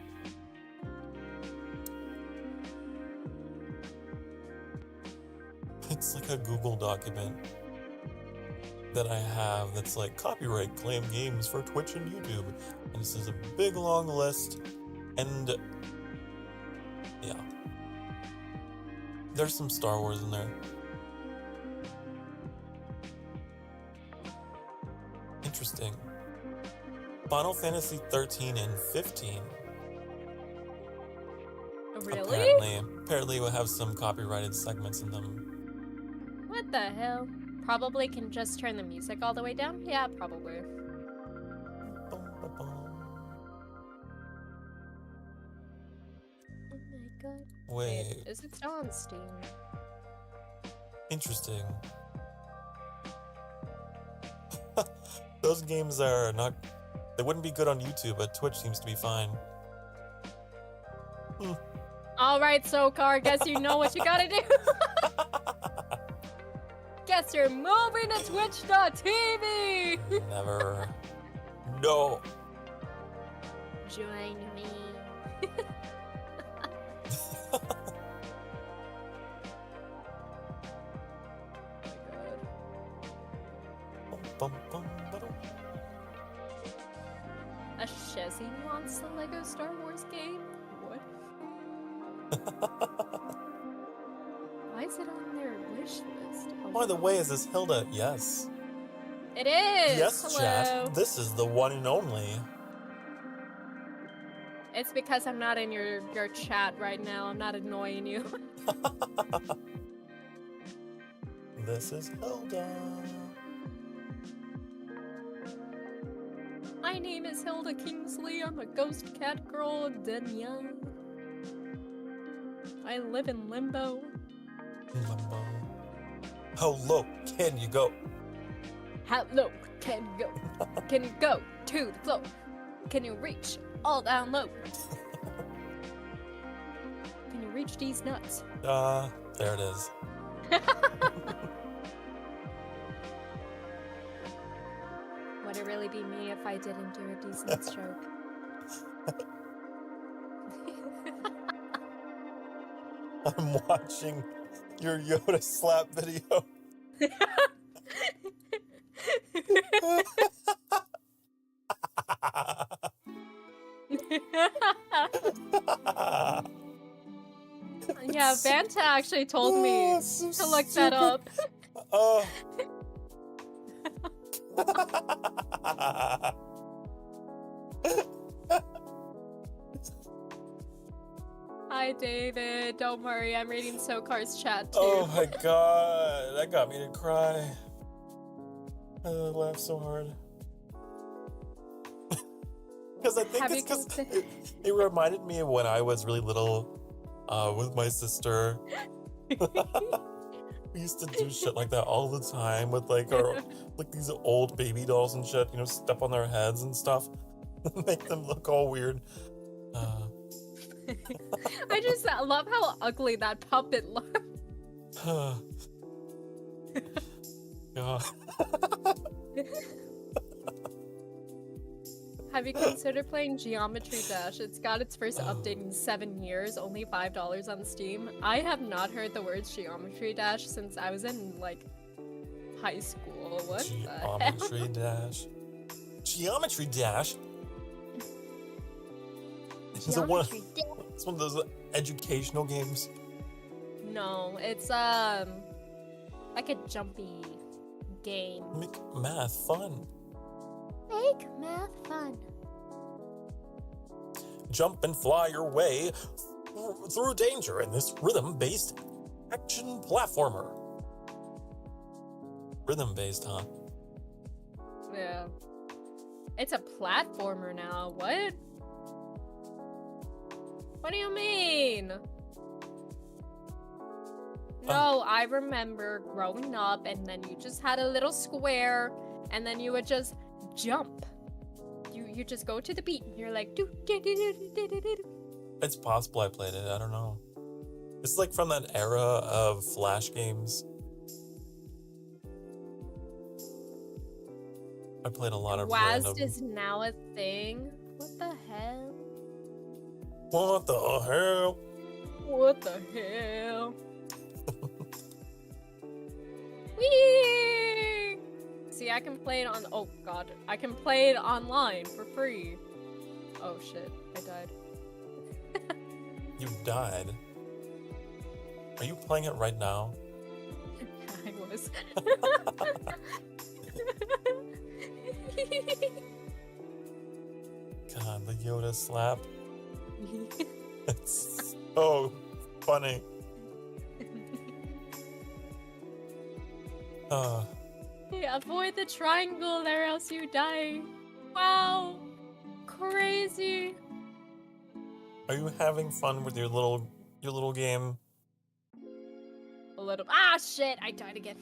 It's like a Google document. that I have that's like copyright claim games for Twitch and YouTube. And this is a big long list. And yeah. There's some Star Wars in there. Interesting. Final Fantasy 13 and 15.
Really?
Apparently we'll have some copyrighted segments in them.
What the hell? Probably can just turn the music all the way down? Yeah, probably.
Bum, bum, bum.
Oh my god.
Wait,
Is it still on Steam?
interesting. Those games are not... They wouldn't be good on YouTube, but Twitch seems to be fine.
Alright, Sokar, guess you know what you gotta do. Guess you're moving to Twitch.tv.
Never. No.
Join me.
Bum, bum, ba-dum.
A Shezzy wants the Lego Star Wars game? What? Why is it on their wish list? Oh,
By the way, is this Hilda? Yes.
it is!
Yes,
Hello.
chat. This is the one and only.
It's because I'm not in your chat right now. I'm not annoying you.
This is Hilda.
My name is Hilda Kingsley. I'm a ghost cat girl done young. I live in limbo.
Limbo. How low can you go?
How low can you go? Can you go to the floor? Can you reach all down low? Can you reach these nuts?
There it is.
Would it really be me if I didn't do a decent joke?
I'm watching your Yoda slap video.
Yeah, Vanta actually told me
Oh, so
to look that up.
Oh.
Hi, David. Don't worry, I'm reading Sokar's chat too.
Oh my god, that got me to cry. I laughed so hard. Because I think
Have
it's
you
because
considered-
it reminded me of when I was really little with my sister. We used to do shit like that all the time with like our like these old baby dolls and shit, you know, step on their heads and stuff. Make them look all weird.
I just love how ugly that puppet looks.
God.
Have you considered playing Geometry Dash? It's got its first update in 7 years, only $5 on Steam. I have not heard the words Geometry Dash since I was in, like, high school. What the hell?
Geometry Dash. Geometry Dash? Is it one,
Geometry Dash.
it's one of those educational games?
No, it's, like a jumpy game.
Make math fun.
Make math fun.
Jump and fly your way through danger in this rhythm-based action platformer. Rhythm-based, huh?
Yeah. It's a platformer now. What? What do you mean? No, I remember growing up and then you just had a little square and then you would just jump. You just go to the beat and you're like do do do do do do do.
It's possible I played it, I don't know. It's like from that era of Flash games. I played a lot of
WASD
random...
is now a thing. What the hell?
What the hell?
What the hell? Whee! See, I can play it on. Oh god, I can play it online for free. Oh shit, I died.
You died? Are you playing it right now?
I was.
God, the Yoda slap. It's so funny.
Yeah, avoid the triangle there, else you die. Wow, crazy.
Are you having fun with your little game?
A little. Ah, shit! I died again.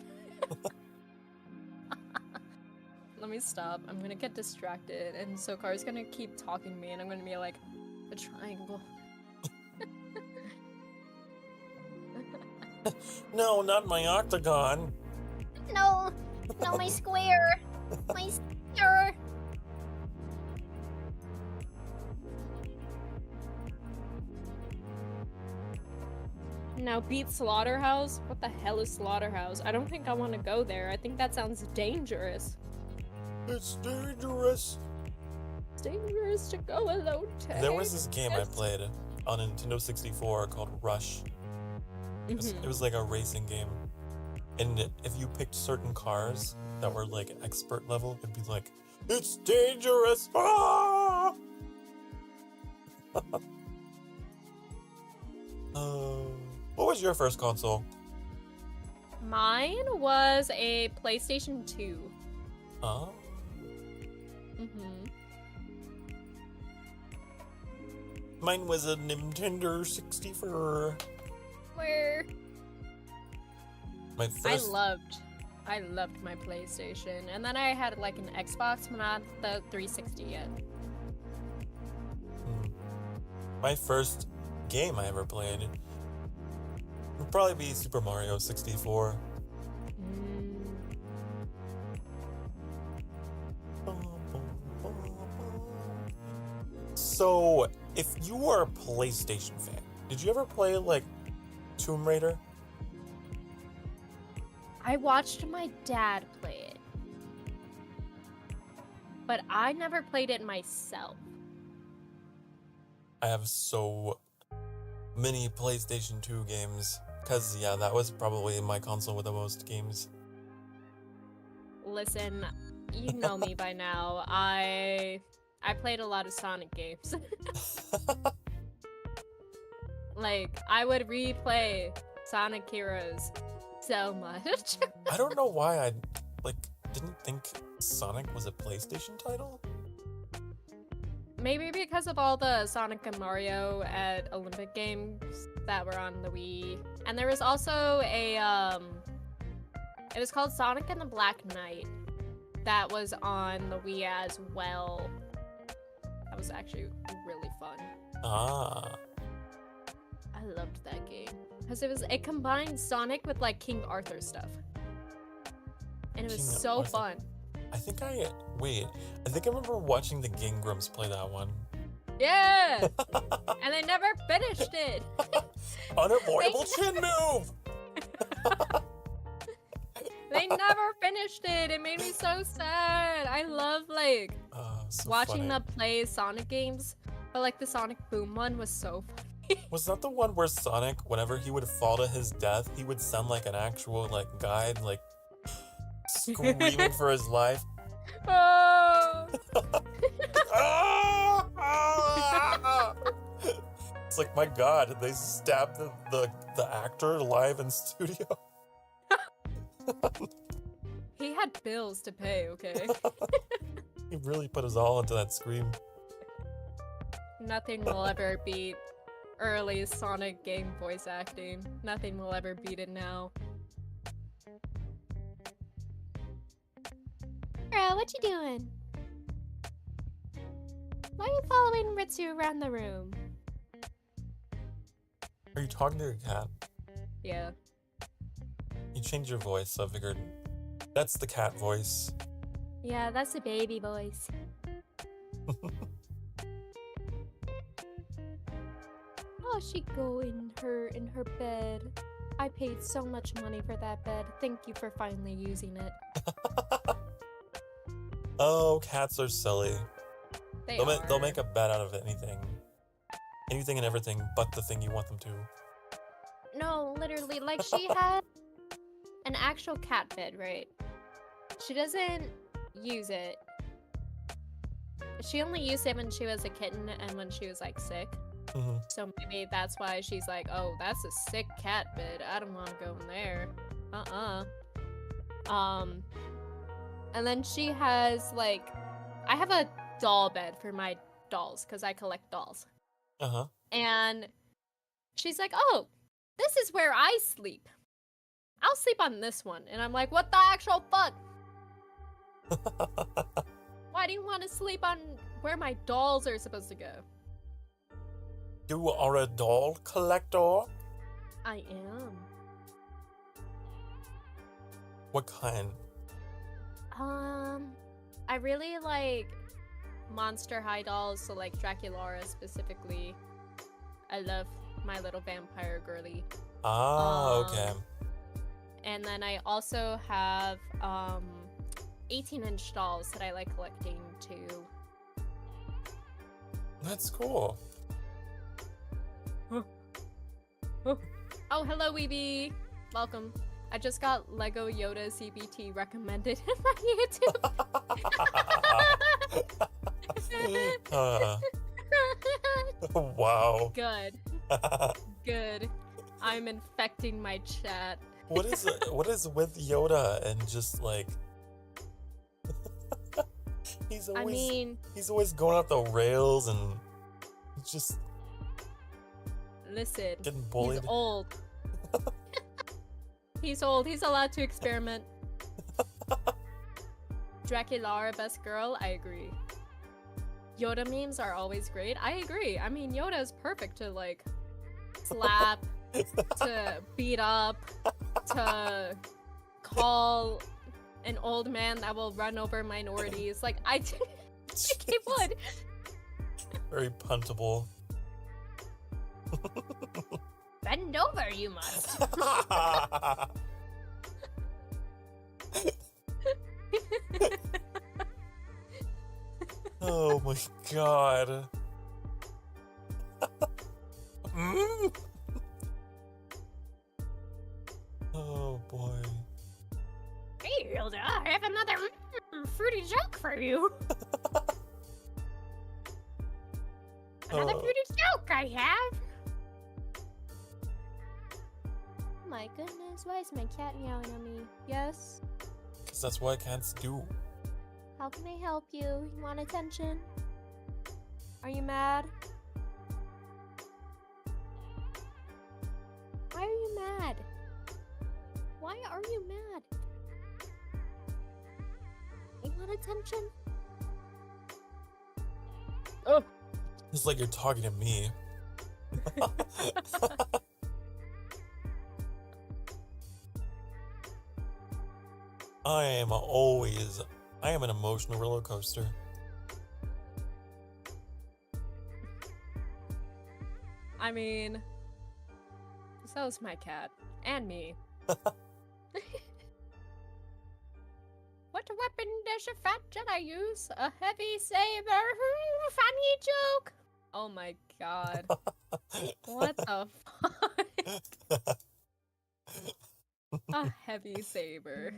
Let me stop. I'm gonna get distracted, and Sokar's gonna keep talking to me, and I'm gonna be like, the triangle.
No, not my octagon.
No, no, my square. My square.
Now beat Slaughterhouse? What the hell is Slaughterhouse? I don't think I want to go there. I think that sounds dangerous.
It's dangerous.
It's dangerous to go alone.
There was this game I played on Nintendo 64 called Rush. It was like a racing game. And if you picked certain cars that were like expert level, it'd be like, it's dangerous! Ah! What was your first console?
Mine was a PlayStation 2.
Oh. Mine was a Nintendo 64.
Where?
My first.
I loved my PlayStation, and then I had like an Xbox, but not the 360 yet.
My first game I ever played would probably be Super Mario 64. So, if you were a PlayStation fan, did you ever play like Tomb Raider?
I watched my dad play it, but I never played it myself.
I have so many PlayStation 2 games, because yeah, that was probably my console with the most games.
Listen, you know me by now. I played a lot of Sonic games. Like, I would replay Sonic Heroes so much.
I don't know why I didn't think Sonic was a PlayStation title.
Maybe because of all the Sonic and Mario at Olympic Games that were on the Wii. And there was also a, it was called Sonic and the Black Knight that was on the Wii as well. That was actually really fun.
Ah.
I loved that game. Because it combined Sonic with like King Arthur stuff. And it was
King
so
Arthur.
fun.
I think I remember watching the Gingrams play that one.
Yeah! And they never finished it!
Unavoidable chin move!
They never finished it! It made me so sad! I love, like,
So
watching
funny.
them play Sonic games, but, like, the Sonic Boom one was so funny.
Was that the one where Sonic, whenever he would fall to his death, he would sound like an actual, like, guide, like, screaming for his life?
Oh!
It's like, my god, they stabbed the actor live in studio.
He had bills to pay, okay?
He really put his all into that scream.
Nothing will ever beat early Sonic game voice acting. Nothing will ever beat it now.
Bro, what you doing? Why are you following Ritsu around the room?
Are you talking to your cat?
Yeah.
You changed your voice, so I figured that's the cat voice.
Yeah, that's a baby voice. Oh, she go in her bed. I paid so much money for that bed. Thank you for finally using it.
Oh, cats are silly. They'll make a bed out of anything. Anything and everything but the thing you want them to.
No, literally, like she had an actual cat bed, right? She doesn't use it. She only used it when she was a kitten and when she was like sick.
Mm-hmm.
So maybe that's why she's like, oh, that's a sick cat bed. I don't want to go in there. And then she has like, I have a doll bed for my dolls because I collect dolls.
Uh-huh.
And she's like, oh, this is where I sleep. I'll sleep on this one. And I'm like, what the actual fuck? Why do you want to sleep on where my dolls are supposed to go?
You are a doll collector?
I am.
What kind?
I really like Monster High dolls, so like Draculaura specifically. I love My Little Vampire Girly.
Ah, okay.
And then I also have 18-inch dolls that I like collecting too.
That's cool.
Oh, hello, Weeby. Welcome. I just got Lego Yoda CBT recommended in my YouTube.
Wow.
Good. Good. I'm infecting my chat.
What is with Yoda and just like he's always going off the rails and just
listen.
Getting bullied.
He's old. He's old. He's allowed to experiment. Draculaura, best girl. I agree. Yoda memes are always great. I agree. I mean, Yoda is perfect to like slap, to beat up, to call an old man that will run over minorities. Like I think he would.
Very puntable.
Bend over, you must.
Oh my god. Oh boy.
Hey, Hilda, I have another fruity joke for you. Another fruity joke I have. My goodness, why is my cat meowing at me? Yes?
Because that's what cats do.
How can I help you? You want attention? Are you mad? Why are you mad? Why are you mad? You want attention? Oh!
It's like you're talking to me. I am an emotional roller coaster.
I mean, so is my cat. And me. What weapon does a fat Jedi use? A heavy saber? Funny joke! Oh my god. What the fuck? A heavy saber.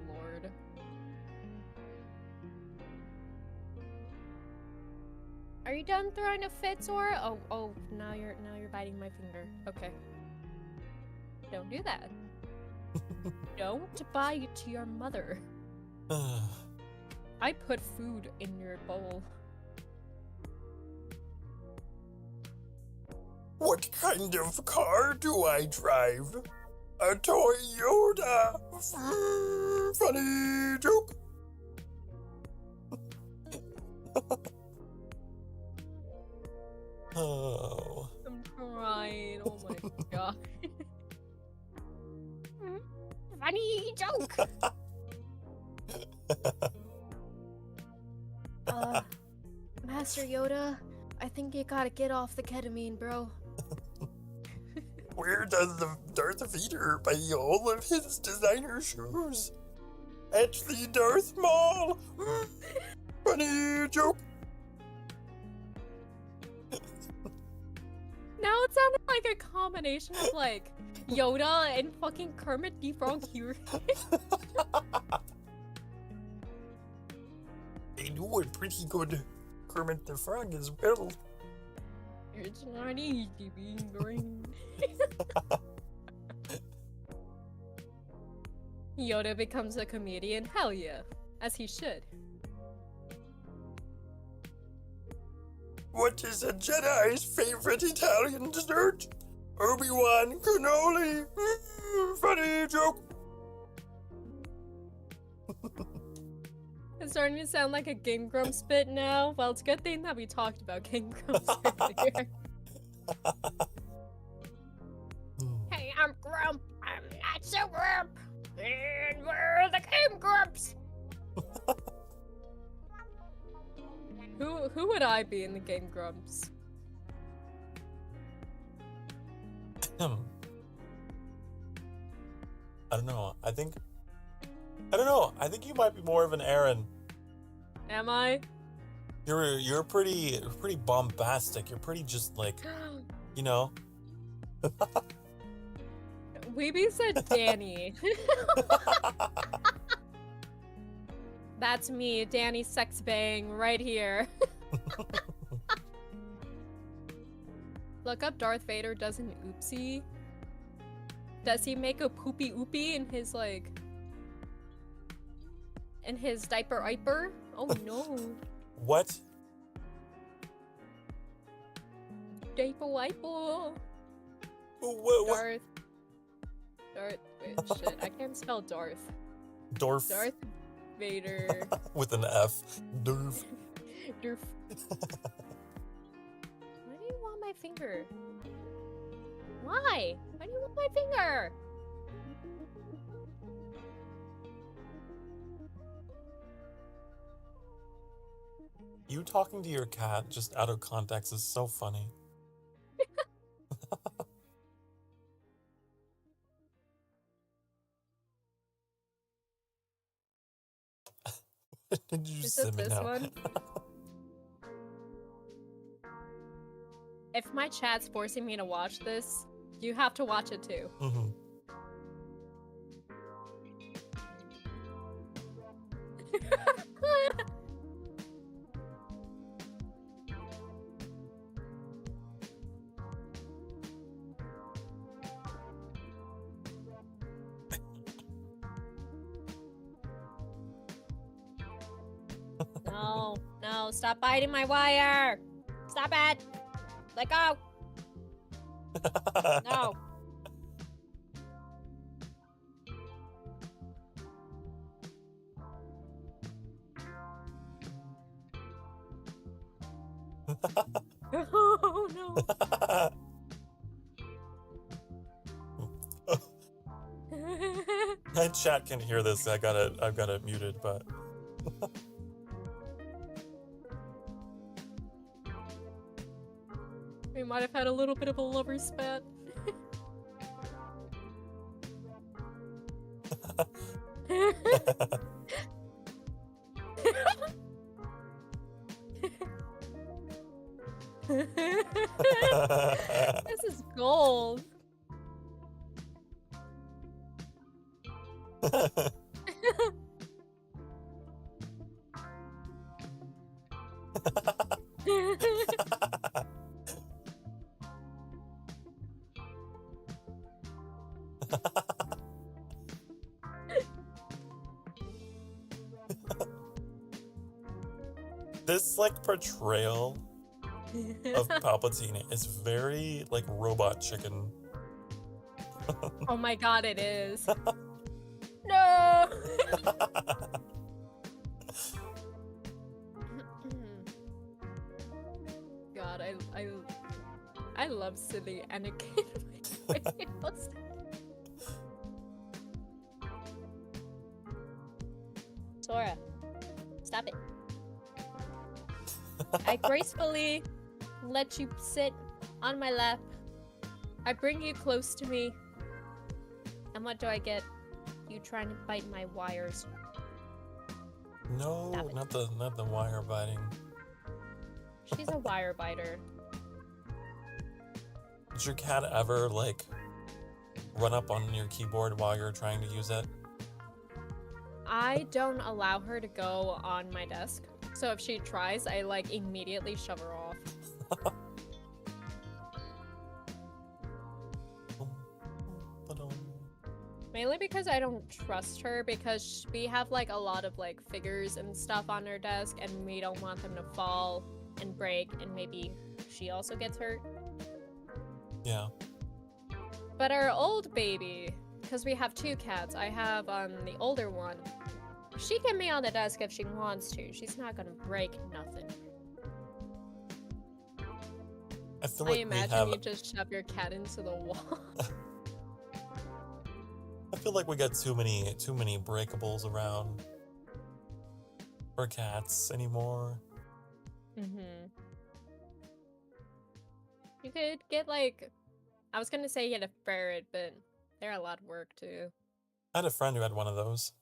Lord. Are you done throwing a fit, or oh, now you're biting my finger. Okay. Don't do that. Don't bite your mother. I put food in your bowl.
What kind of car do I drive? A Toyota. Funny joke. Oh.
I'm crying. Oh my god. Funny joke. Master Yoda, I think you gotta get off the ketamine, bro.
Where does the Darth Vader buy all of his designer shoes? It's the Darth Maul! Funny joke!
Now it sounded like a combination of like Yoda and fucking Kermit the Frog here.
They do it pretty good. Kermit the Frog as well.
It's not easy being green. Yoda becomes a comedian, hell yeah, as he should.
What is a Jedi's favorite Italian dessert? Obi-Wan cannoli. Funny joke.
It's starting to sound like a Game Grumps bit now. Well, it's a good thing that we talked about Game Grumps earlier. Hey, I'm Grump. I'm not so Grump. And we're the Game Grumps. Who would I be in the Game Grumps?
I don't know. I don't know. I think you might be more of an Aaron.
Am I?
You're pretty bombastic. You're pretty just like, you know.
Weeby said Danny. That's me, Danny Sexbang, right here. Look up Darth Vader does an oopsie. Does he make a poopy oopie in his, like... in his diaper-iper? Oh no.
What?
Diaper-wiper.
What?
Wait, shit, I can't spell Darth.
Dorf.
Darth Vader.
With an F. Dorf.
Durf. Why do you want my finger? Why? Why do you want my finger?
You talking to your cat just out of context is so funny. Did you
Is
send
it
me
this
now?
one? If my chat's forcing me to watch this, you have to watch it too.
Mm-hmm.
No, stop biting my wire! Stop it! Let go! No. Oh no.
My chat can hear this. I've got it muted, but
We might have had a little bit of a lover spat. This is gold.
this like portrayal of Palpatine is very like robot chicken.
Oh my god, it is. No! God, I love silly Anakin. Sora, stop it. I gracefully let you sit on my lap. I bring you close to me. And what do I get? You trying to bite my wires.
No,
Stop it.
not the wire biting.
She's a wire biter.
Did your cat ever, like, run up on your keyboard while you're trying to use it?
I don't allow her to go on my desk. So if she tries, I like immediately shove her off. Mainly because I don't trust her, because we have like a lot of like figures and stuff on her desk and we don't want them to fall and break and maybe she also gets hurt.
Yeah.
But our old baby, because we have 2 cats, I have the older one. She can be on the desk if she wants to. She's not gonna break nothing.
I feel
I
like
imagine you just shove your cat into the wall.
I feel like we got too many breakables around for cats anymore.
You could get like, I was gonna say get a ferret, but they're a lot of work too.
I had a friend who had one of those.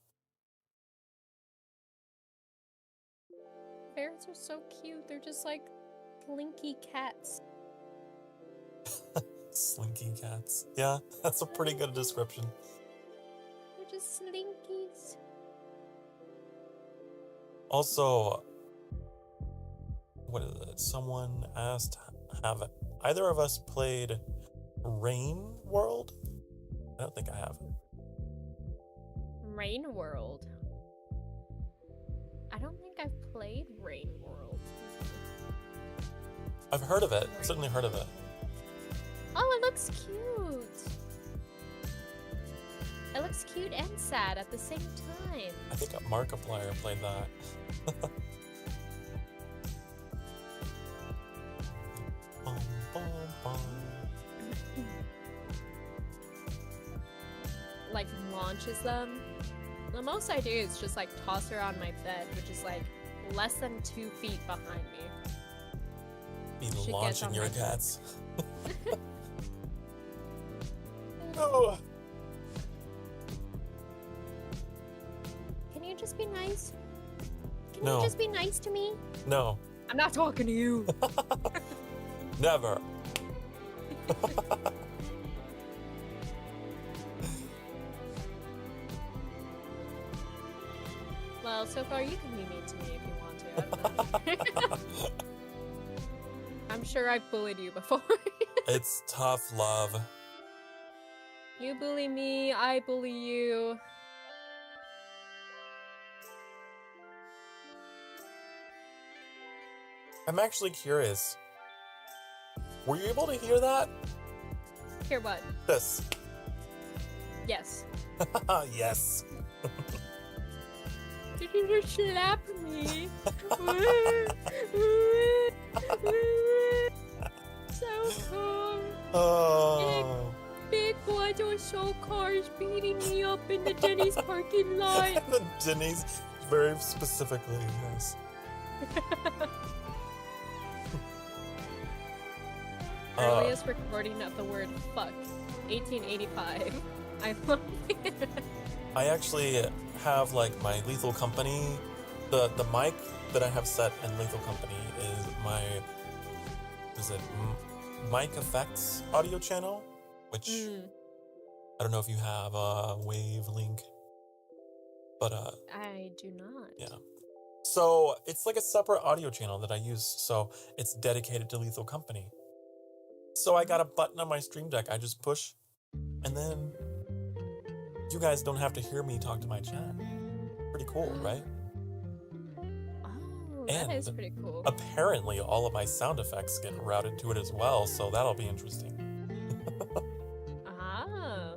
Ferrets are so cute. They're just like slinky cats.
Slinky cats. Yeah, that's a pretty good description.
They're just slinkies.
Also, what is it? Someone asked, have either of us played Rain World? I don't think I have.
Rain World. I don't think I've played Rain World.
I've heard of it. Certainly heard of it.
Oh, it looks cute. It looks cute and sad at the same time.
I think Markiplier played that. Bum, bum, bum.
Like launches them. The most I do is just like toss her on my bed, which is like less than 2 feet behind me.
Be
She gets
launching
on
your
my bed.
cats. No.
Can you just be nice? Can
No.
you just be nice to me?
No.
I'm not talking to you.
Never.
Well, so far you can be mean to me if you want to. I don't know. I'm sure I've bullied you before.
It's tough love.
You bully me, I bully you.
I'm actually curious. Were you able to hear that?
Here, what?
This.
Yes.
Yes.
Did you just slap me? So cool.
Oh.
Big boy Sokar is beating me up in the Denny's parking lot.
The Denny's, very specifically, yes.
Earliest recording of the word fuck, 1885. I love it.
I actually have like my Lethal Company. The mic that I have set in Lethal Company is my mic effects audio channel, which I don't know if you have a Wave link, but
I do not.
yeah. So it's like a separate audio channel that I use. So it's dedicated to Lethal Company. So I got a button on my Stream Deck. I just push, and then you guys don't have to hear me talk to my chat. Pretty cool, right?
Oh, that is pretty cool.
Apparently, all of my sound effects get routed to it as well, so that'll be interesting.
Ah.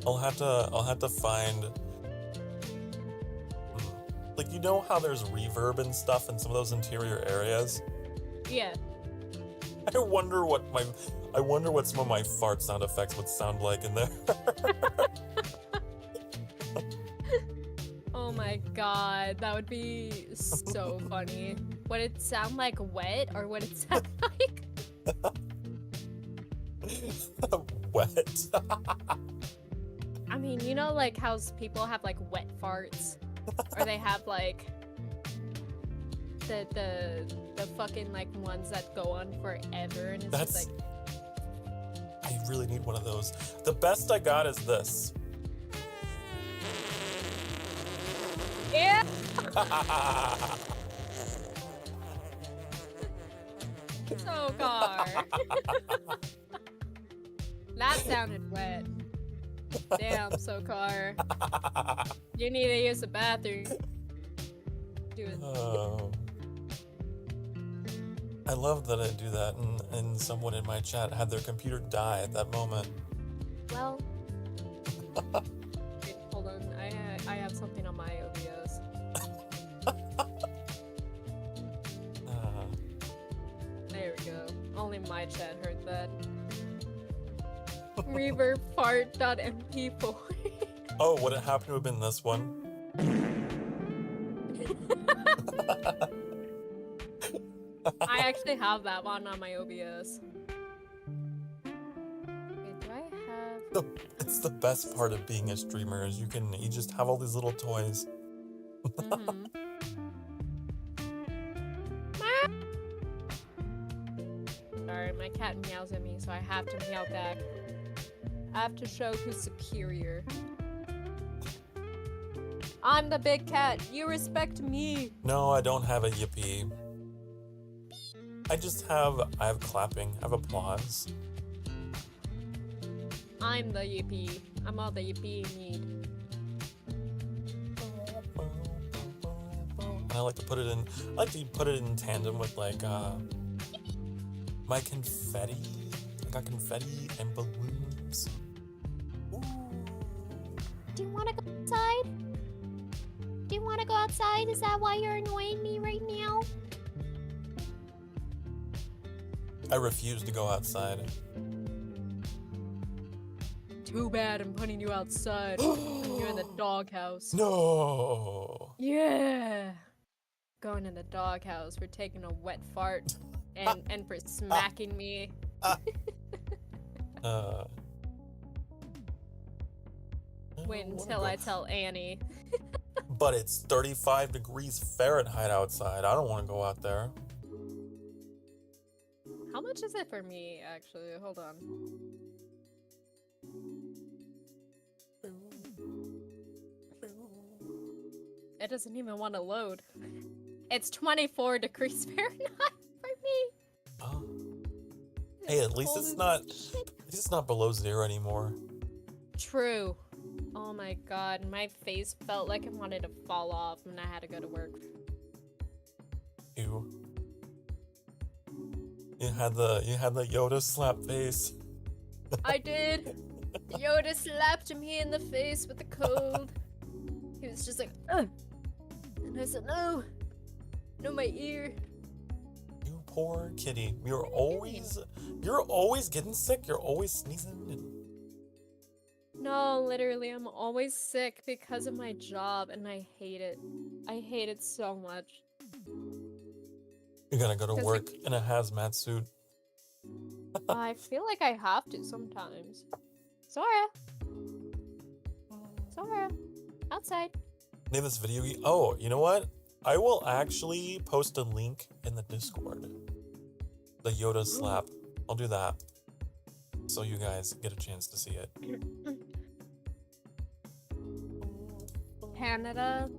I'll have to find. Like, you know how there's reverb and stuff in some of those interior areas?
Yeah.
I wonder what some of my fart sound effects would sound like in there.
Oh my god, that would be so funny. Would it sound like wet or would it sound like
Wet.
I mean, you know, like how people have like wet farts, or they have like the fucking like ones that go on forever, and it's just like.
I really need one of those. The best I got is this.
Yeah. Sokar. That sounded wet. Damn, Sokar. You need to use the bathroom. Do it.
Oh. I love that I do that, and someone in my chat had their computer die at that moment.
Well. Wait, hold on. I have something on my OBS. There we go. Only my chat heard that. Reverb.fart.mp4.
Oh, would it happen to have been this one?
I actually have that one on my OBS. Wait, do I have...
It's the best part of being a streamer is you just have all these little toys.
Mm-hmm. Sorry, my cat meows at me, so I have to meow back. I have to show who's superior. I'm the big cat. You respect me.
No, I don't have a yippee. I have clapping. I have applause.
I'm the yippee. I'm all the yippee you need.
And I like to put it in tandem with like my confetti. I got confetti and balloons. Ooh.
Do you want to go outside? Do you want to go outside? Is that why you're annoying me right now?
I refuse to go outside.
Too bad I'm putting you outside. Putting you in the doghouse.
No.
Yeah. Going in the doghouse for taking a wet fart and for smacking me. Wait until I tell Annie.
But it's 35 degrees Fahrenheit outside. I don't want to go out there.
How much is it for me, actually? Hold on. It doesn't even want to load. It's 24 degrees Fahrenheit for me.
Oh. Hey, at least it's not below zero anymore.
True. Oh my god, my face felt like it wanted to fall off when I had to go to work.
Ew. You had the Yoda slap face.
I did. Yoda slapped me in the face with the cold. He was just like, ugh. And I said, no, my ear.
You poor kitty. You're always getting sick. You're always sneezing.
No, literally, I'm always sick because of my job, and I hate it. I hate it so much.
You're gonna go to work in a hazmat suit.
I feel like I have to sometimes. Sora, outside.
Name this video. Oh, you know what? I will actually post a link in the Discord. The Yoda slap. I'll do that. So you guys get a chance to see it.
Canada?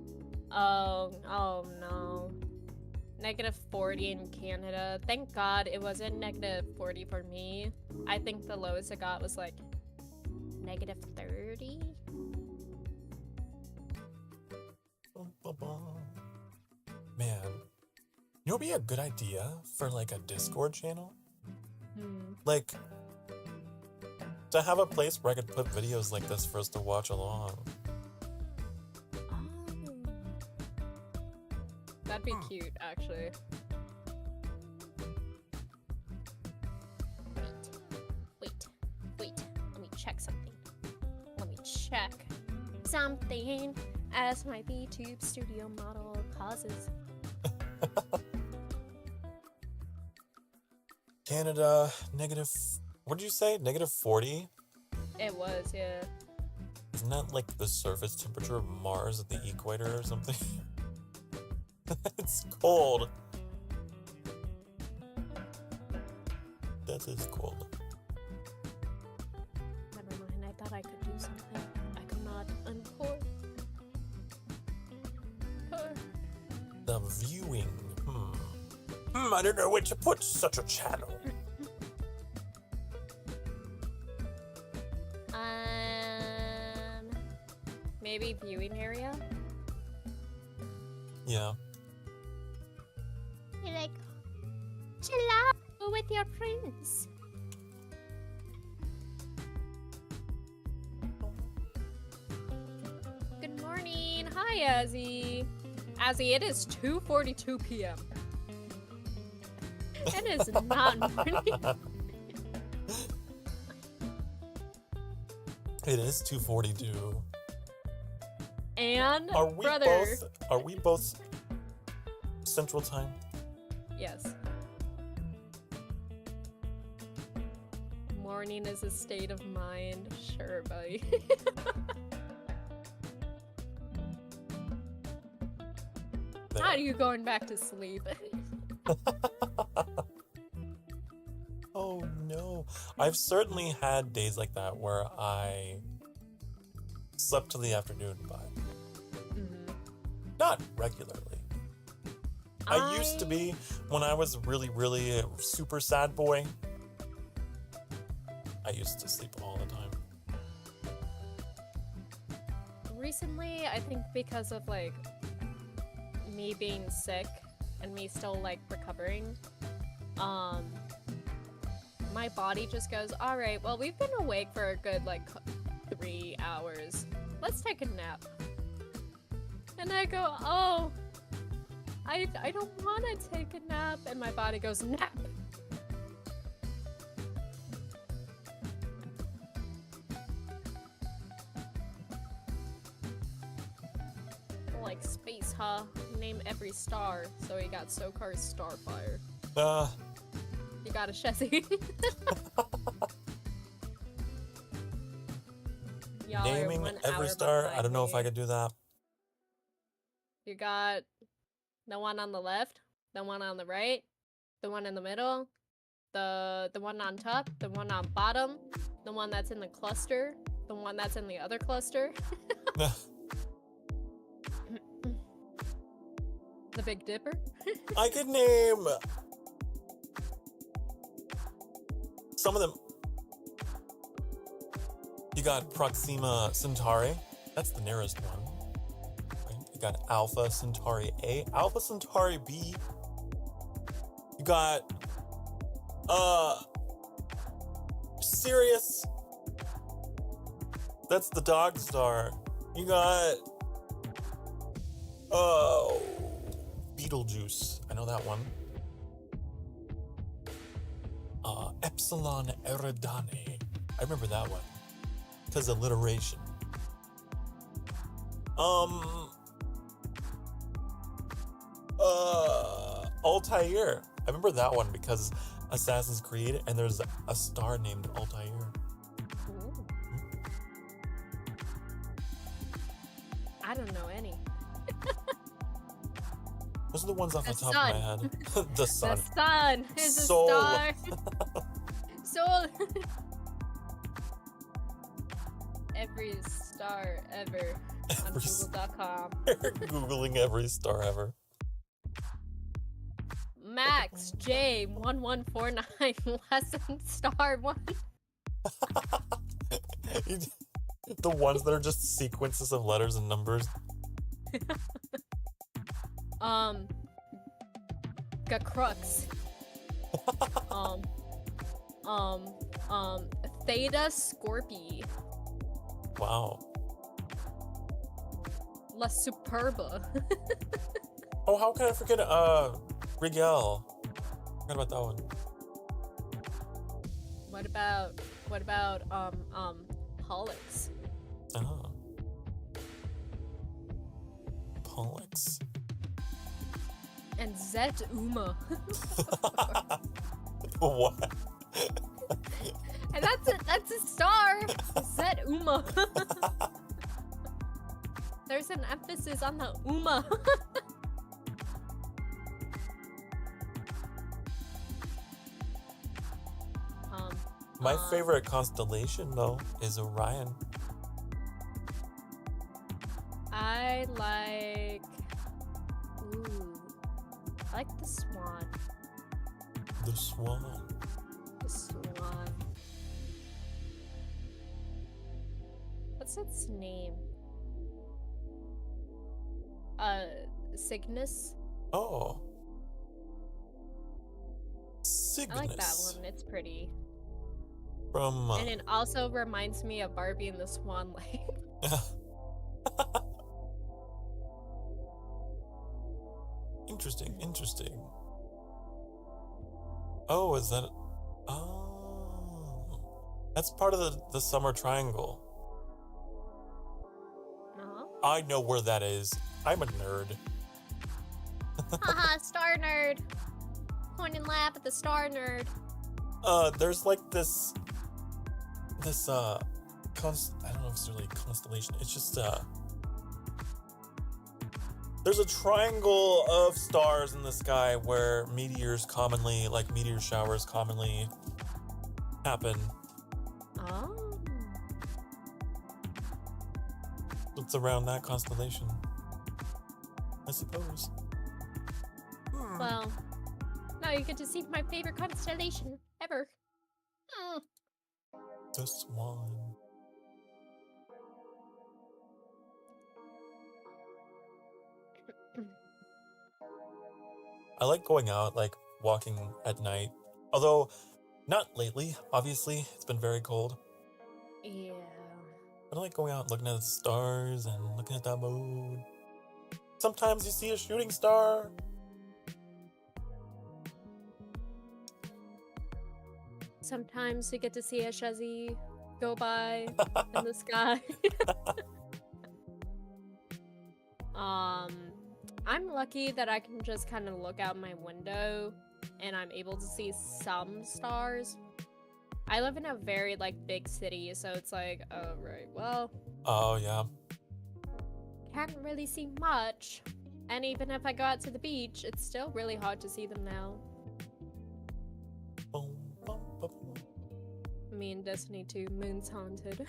Oh no. -40 in Canada. Thank God it wasn't -40 for me. I think the lowest I got was like -30.
Man, you know what would be a good idea for like a Discord channel? Like, to have a place where I could put videos like this for us to watch along.
That'd be cute, actually. Wait. Let me check something. As my VTube studio model pauses.
Canada, what did you say? -40?
It was, yeah.
Isn't that like the surface temperature of Mars at the equator or something? It's cold. That is cold.
Never mind, I thought I could do something. I could not uncore.
The viewing. I don't know where to put such a channel.
Maybe viewing area?
Yeah.
You're like, chill out with your friends.
Good morning. Hi, Azzy. Azzy, it is 2:42 p.m. It is not morning.
It is 2:42.
And
Are we
brother.
both Central Time?
Yes. Morning is a state of mind. Sure, buddy.
There.
How are you going back to sleep?
Oh no. I've certainly had days like that where I slept till the afternoon, but not regularly. I used to be, when I was really, really a super sad boy, I used to sleep all the time.
Recently, I think because of like me being sick and me still like recovering, my body just goes, all right, well, we've been awake for a good like 3 hours. Let's take a nap. And I go, oh, I don't want to take a nap. And my body goes, nap. Like space, huh? Name every star. So he got Sokar's Starfire. You got a Shezzy.
Naming every star? I don't know if I could do that.
You got the one on the left, the one on the right, the one in the middle, the one on top, the one on bottom, the one that's in the cluster, the one that's in the other cluster. The Big Dipper.
I could name some of them. You got Proxima Centauri. That's the nearest one. Right? You got Alpha Centauri A, Alpha Centauri B. You got Sirius. That's the dog star. You got Betelgeuse. I know that one. Epsilon Eridani. I remember that one. Because alliteration. Altair. I remember that one because Assassin's Creed, and there's a star named Altair.
Ooh. I don't know any.
Those are the ones off the top
sun.
of my head. The sun.
The sun is a
Soul.
star. Soul. Every star ever on Google.com.
Googling every star ever.
Max J1149 lesson star 1.
The ones that are just sequences of letters and numbers.
Crux. Theta Scorpii.
Wow.
La Superba.
Oh, how can I forget Rigel? Forgot about that one.
What about Pollux?
Oh. Pollux.
And Zet Uma.
What?
And that's a star. Zet Uma. There's an emphasis on the Uma.
My favorite constellation, though, is Orion.
I like... Ooh. I like the swan.
The Swan.
The swan. What's its name? Cygnus?
Oh. Cygnus.
I like that one. It's pretty.
From...
And it also reminds me of Barbie and the Swan Lake.
Interesting, interesting. Oh, is that... Oh. That's part of the Summer Triangle.
Uh-huh.
I know where that is. I'm a nerd.
Haha, star nerd. Point and laugh at the star nerd.
There's like this... I don't know if it's really a constellation. It's just, there's a triangle of stars in the sky where meteor showers commonly happen.
Oh.
It's around that constellation, I suppose.
Well, now you get to see my favorite constellation ever.
The Swan. I like going out, like walking at night. Although, not lately, obviously. It's been very cold.
Yeah.
But I like going out, looking at the stars and looking at that moon. Sometimes you see a shooting star.
Sometimes you get to see a Shezzy go by in the sky. I'm lucky that I can just kind of look out my window and I'm able to see some stars. I live in a very big city, so it's like, oh right, well.
Oh yeah.
Can't really see much. And even if I go out to the beach, it's still really hard to see them now. Me and Destiny 2, Moon's Haunted.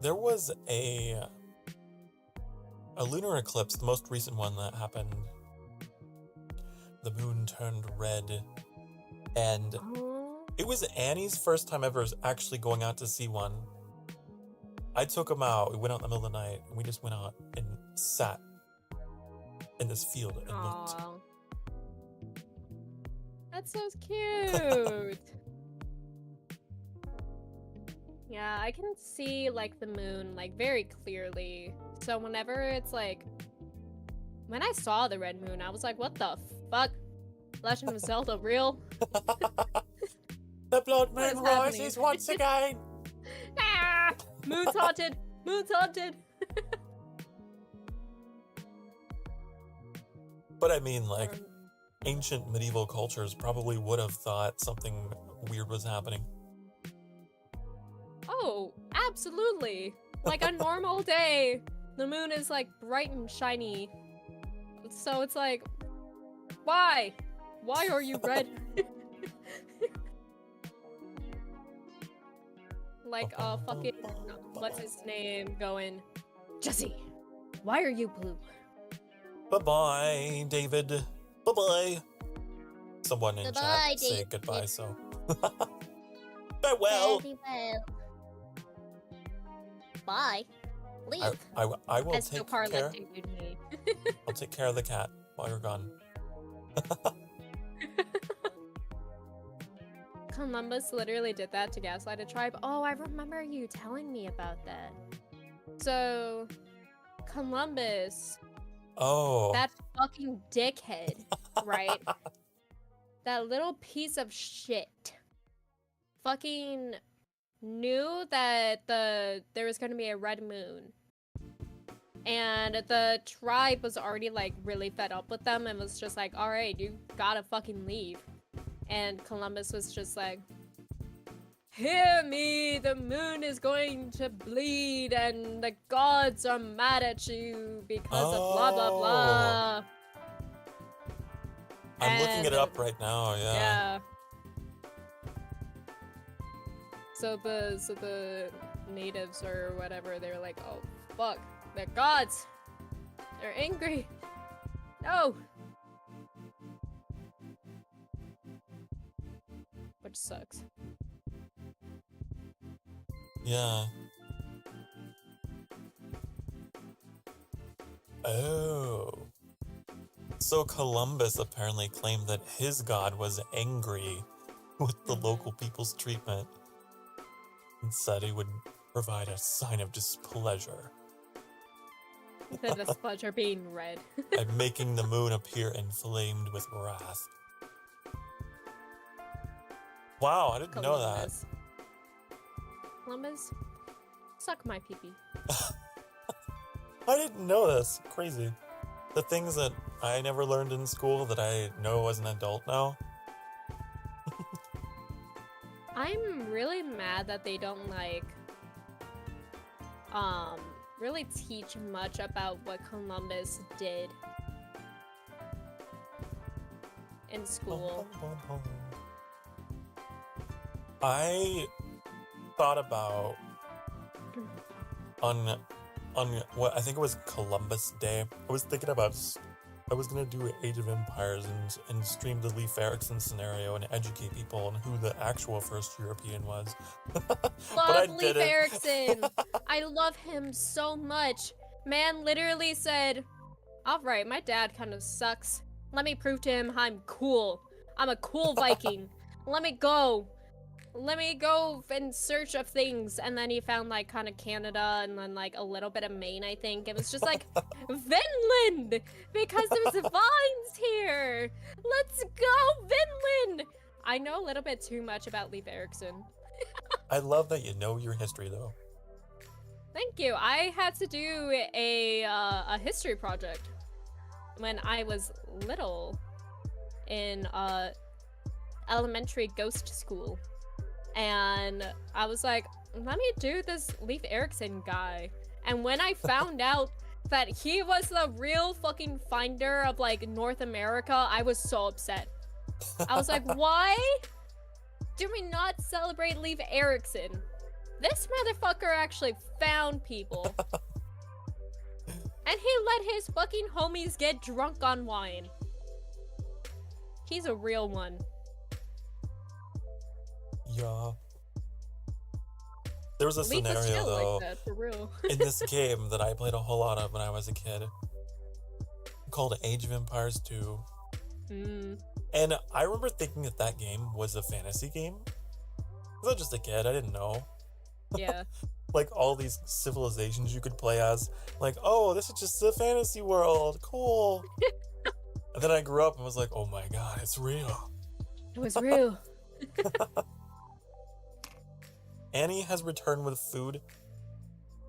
There was a lunar eclipse, the most recent one that happened. The moon turned red, and it was Annie's first time ever actually going out to see one. I took him out. We went out in the middle of the night, and we just went out and sat in this field and looked.
Aww. That's so cute. Yeah, I can see the moon very clearly. So whenever it's when I saw the red moon, I was like, what the fuck? Legend of Zelda real?
The blood moon rises once again.
Ah! Moon's haunted. Moon's haunted.
But I mean, ancient medieval cultures probably would have thought something weird was happening.
Oh, absolutely. A normal day, the moon is bright and shiny. So it's why? Why are you red? Fucking, what's his name going, Jesse, why are you blue?
Bye-bye, David. Bye-bye. Someone in
Goodbye,
chat say
David.
goodbye, so. Farewell.
Very well. Bye. Leave.
I will
As
take
Sokar
care.
electrocuted me.
I'll take care of the cat while you're gone.
Columbus literally did that to gaslight a tribe. Oh, I remember you telling me about that. So, Columbus,
Oh.
that fucking dickhead, right? That little piece of shit fucking knew that there was going to be a red moon. And the tribe was already really fed up with them and was just like, alright, you gotta fucking leave. And Columbus was just like, Hear me, the moon is going to bleed and the gods are mad at you because of blah blah blah.
I'm looking it
And,
up right now, yeah.
Yeah. So the natives or whatever, they're like, oh fuck, the gods, they're angry. No. Which sucks.
Yeah. Oh. So Columbus apparently claimed that his god was angry with the local people's treatment and said he would provide a sign of displeasure.
The displeasure being red.
By making the moon appear inflamed with wrath. Wow, I didn't know that.
Columbus, suck my pee-pee.
I didn't know this. Crazy. The things that I never learned in school that I know as an adult now.
I'm really mad that they don't really teach much about what Columbus did in school.
I thought about on what I think it was Columbus Day. I was thinking about I was gonna do Age of Empires and stream the Leif Erikson scenario and educate people on who the actual first European was.
Love Leif Erikson. I love him so much. Man literally said, "Alright, my dad kind of sucks. Let me prove to him I'm cool. I'm a cool Viking. Let me go in search of things." And then he found like kind of Canada and then like a little bit of Maine, I think. It was just like Vinland because there's vines here. Let's go Vinland. I know a little bit too much about Leif Erikson.
I love that you know your history though.
Thank you. I had to do a history project when I was little in elementary ghost school. And I was like, let me do this Leif Erikson guy. And when I found out that he was the real fucking finder of like North America, I was so upset. I was like, why do we not celebrate Leif Erikson? This motherfucker actually found people. And he let his fucking homies get drunk on wine. He's a real one.
Yeah. There was a
Leif was
scenario
chill
though
like that, for real.
in this game that I played a whole lot of when I was a kid called Age of Empires 2. And I remember thinking that game was a fantasy game. I was just a kid, I didn't know.
Yeah.
Like all these civilizations you could play as. Like, oh, this is just a fantasy world. Cool. And then I grew up and was like, oh my god, it's real.
It was real.
Annie has returned with food.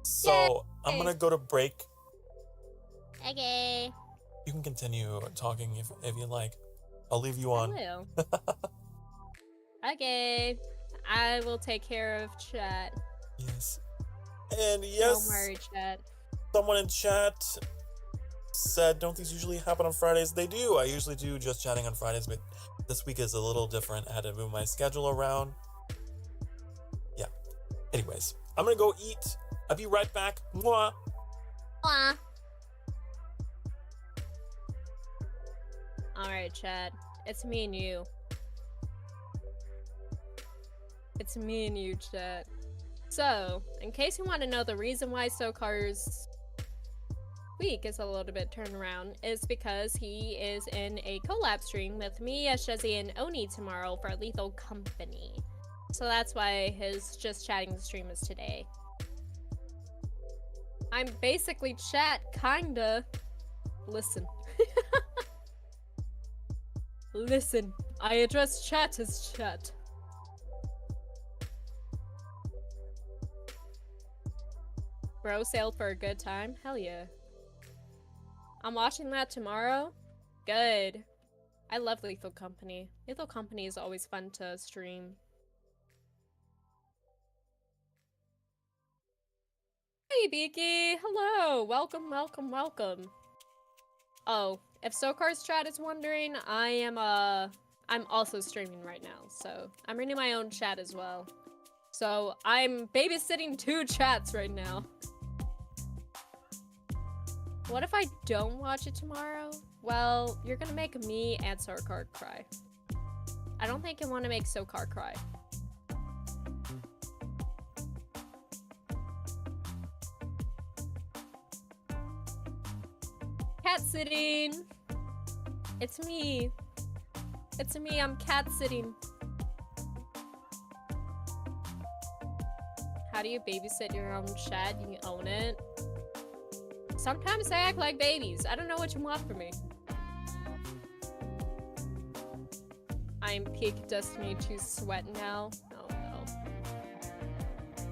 So I'm gonna go to break.
Okay.
You can continue talking if you like. I'll leave you on.
I will. Okay. I will take care of chat.
Yes. And yes,
Don't worry, chat.
someone in chat said, don't these usually happen on Fridays? They do. I usually do just chatting on Fridays, but this week is a little different. I had to move my schedule around. Yeah. Anyways, I'm gonna go eat. I'll be right back. Mwah.
Mwah.
Alright, chat. It's me and you. It's me and you, chat. So, in case you want to know the reason why Sokar's week is a little bit turned around, is because he is in a collab stream with me, Ashezi, and Oni tomorrow for Lethal Company. So that's why his just chatting stream is today. I'm basically chat, kinda. Listen. Listen, I address chat as chat. Bro sailed for a good time? Hell yeah. I'm watching that tomorrow? Good. I love Lethal Company. Lethal Company is always fun to stream. Hey, Beaky! Hello! Welcome, welcome, welcome. Oh, if Sokar's chat is wondering, I'm also streaming right now, so I'm reading my own chat as well. So I'm babysitting 2 chats right now. What if I don't watch it tomorrow? Well, you're gonna make me and Sokar cry. I don't think I want to make Sokar cry. Cat sitting! It's me. It's me, I'm cat sitting. How do you babysit your own chat? You own it. Sometimes they act like babies. I don't know what you want from me. I'm peak Destiny 2 sweat now. Oh no.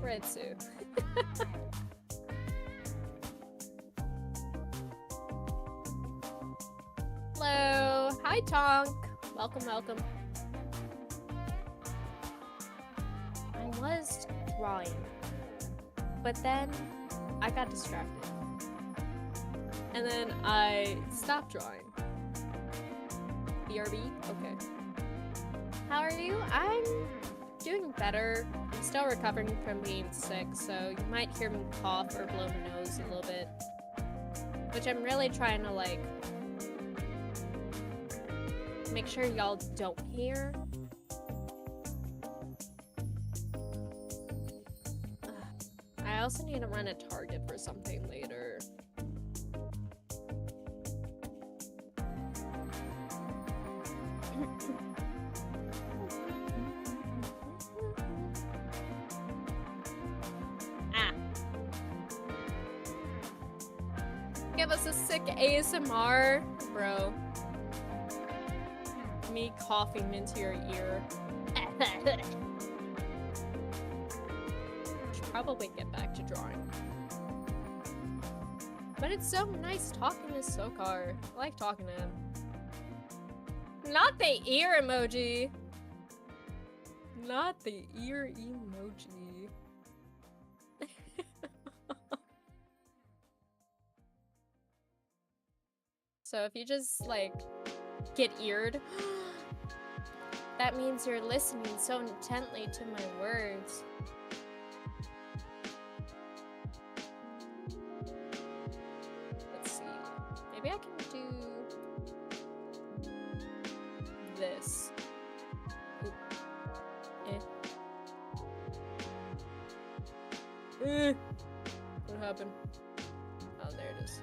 Redsu. Hello. Hi, Tonk. Welcome, welcome. I was drawing, but then I got distracted. And then I stopped drawing. BRB? Okay. How are you? I'm doing better. I'm still recovering from being sick, so you might hear me cough or blow my nose a little bit. Which I'm really trying to, like, make sure y'all don't hear. I also need to run a target for something later. Give us a sick ASMR, bro. Me coughing into your ear. Should probably get back to drawing. But it's so nice talking to Sokar. I like talking to him. Not the ear emoji. Not the ear emoji. So if you just, like, get eared, that means you're listening so intently to my words. Let's see. Maybe I can do this. Oop. What happened? Oh, there it is.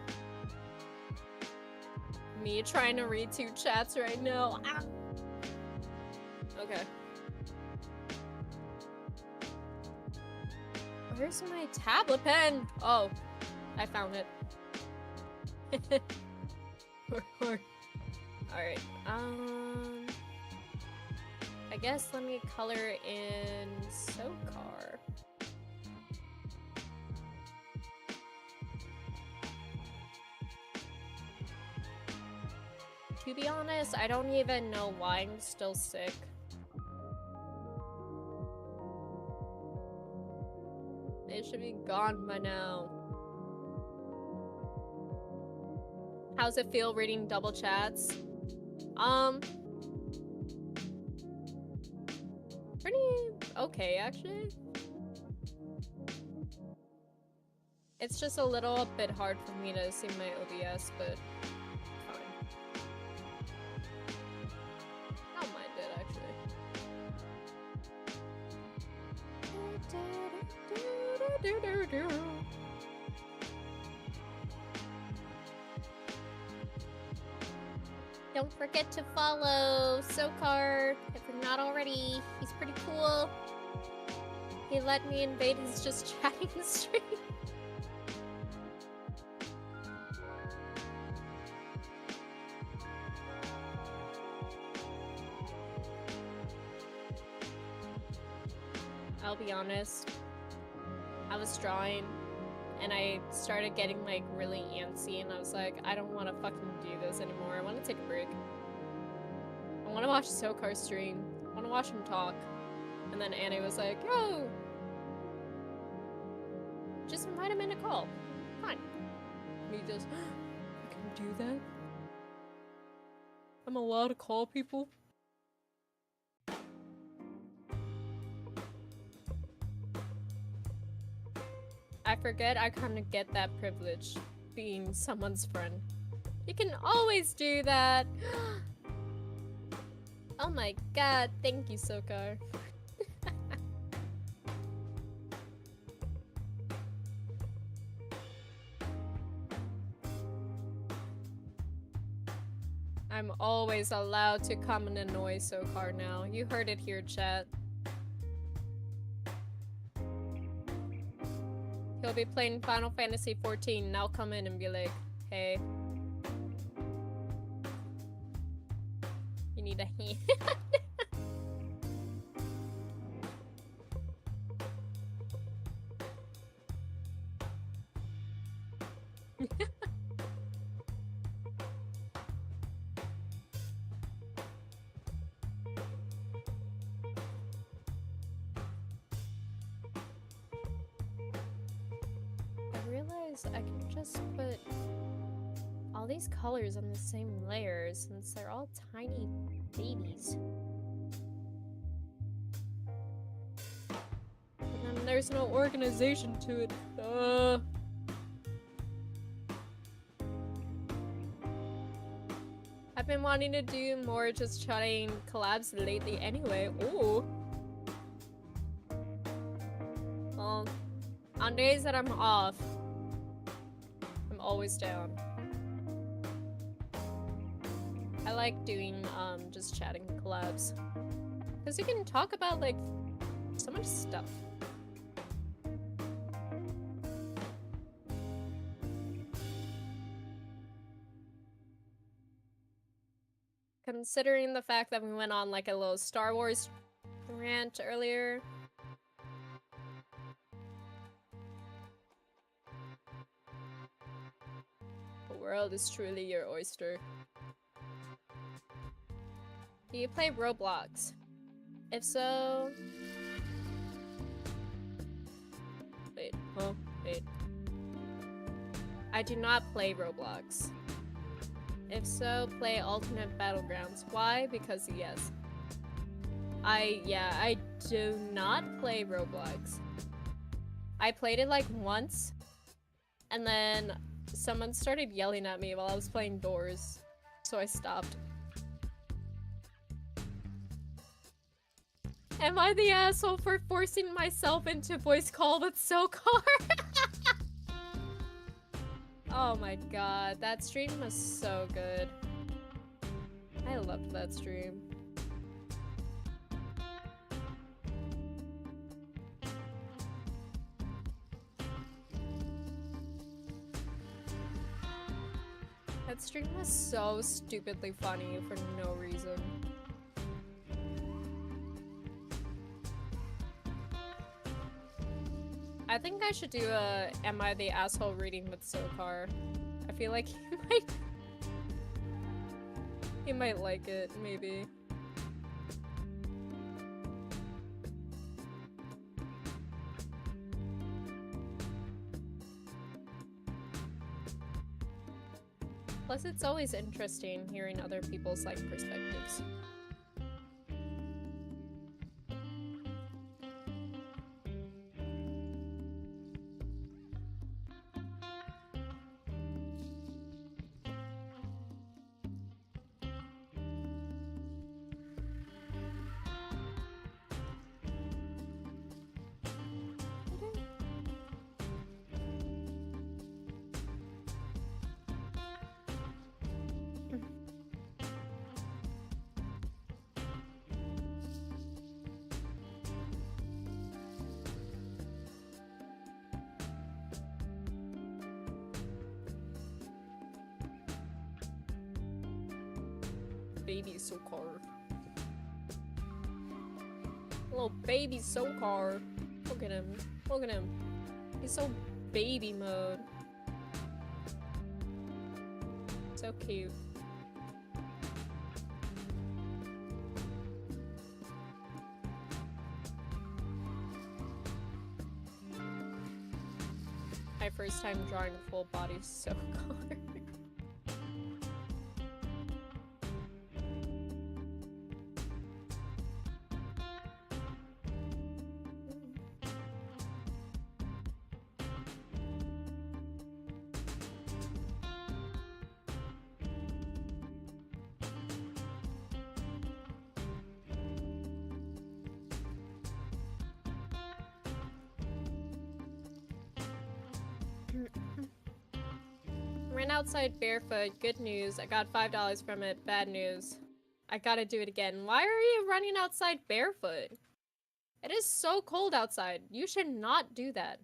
Me trying to read 2 chats right now. Ah. Okay. Where's my tablet pen? Oh, I found it. Alright, I guess let me color in Sokar. To be honest, I don't even know why I'm still sick. It should be gone by now. How's it feel reading double chats? Pretty okay, actually. It's just a little bit hard for me to see my OBS, but fine. I don't mind it, actually.
Don't forget to follow Sokar if you're not already. He's pretty cool.
He let me invade his just chatting stream. I'll be honest. I was drawing and I started getting like really antsy and I was like, I don't want to fucking do this anymore. I want to take a break. I want to watch Sokar stream. I want to watch him talk. And then Annie was like, yo, Just invite him in a call. Fine. And he just, I can do that? I'm allowed to call people? I forget I kind of get that privilege, being someone's friend. You can always do that! Oh my god, thank you, Sokar. I'm always allowed to come and annoy Sokar now. You heard it here, chat. He'll be playing Final Fantasy 14 and I'll come in and be like, hey. You need a hand. I realize I can just put all these colors on the same layer since they're all tiny babies. And then there's no organization to it. I've been wanting to do more just chatting collabs lately anyway. Ooh. Well, on days that I'm off, I'm always down. I like doing just chatting collabs. Because you can talk about like so much stuff. Considering the fact that we went on like a little Star Wars rant earlier. The world is truly your oyster. Do you play Roblox? If so... Wait, huh? Wait. I do not play Roblox. If so, play Alternate Battlegrounds. Why? Because yes. I do not play Roblox. I played it like once, and then someone started yelling at me while I was playing Doors, so I stopped. Am I the asshole for forcing myself into voice call with Sokar? Oh my god, that stream was so good. I loved that stream. That stream was so stupidly funny for no reason. I think I should do a Am I the Asshole reading with Sokar. I feel like he might like it, maybe. Plus, it's always interesting hearing other people's like perspectives. Baby Sokar. Little baby Sokar. Look at him. Look at him. He's so baby mode. So cute. My first time drawing full body Sokar. Ran outside barefoot. Good news. I got $5 from it. Bad news. I gotta do it again. Why are you running outside barefoot? It is so cold outside. You should not do that.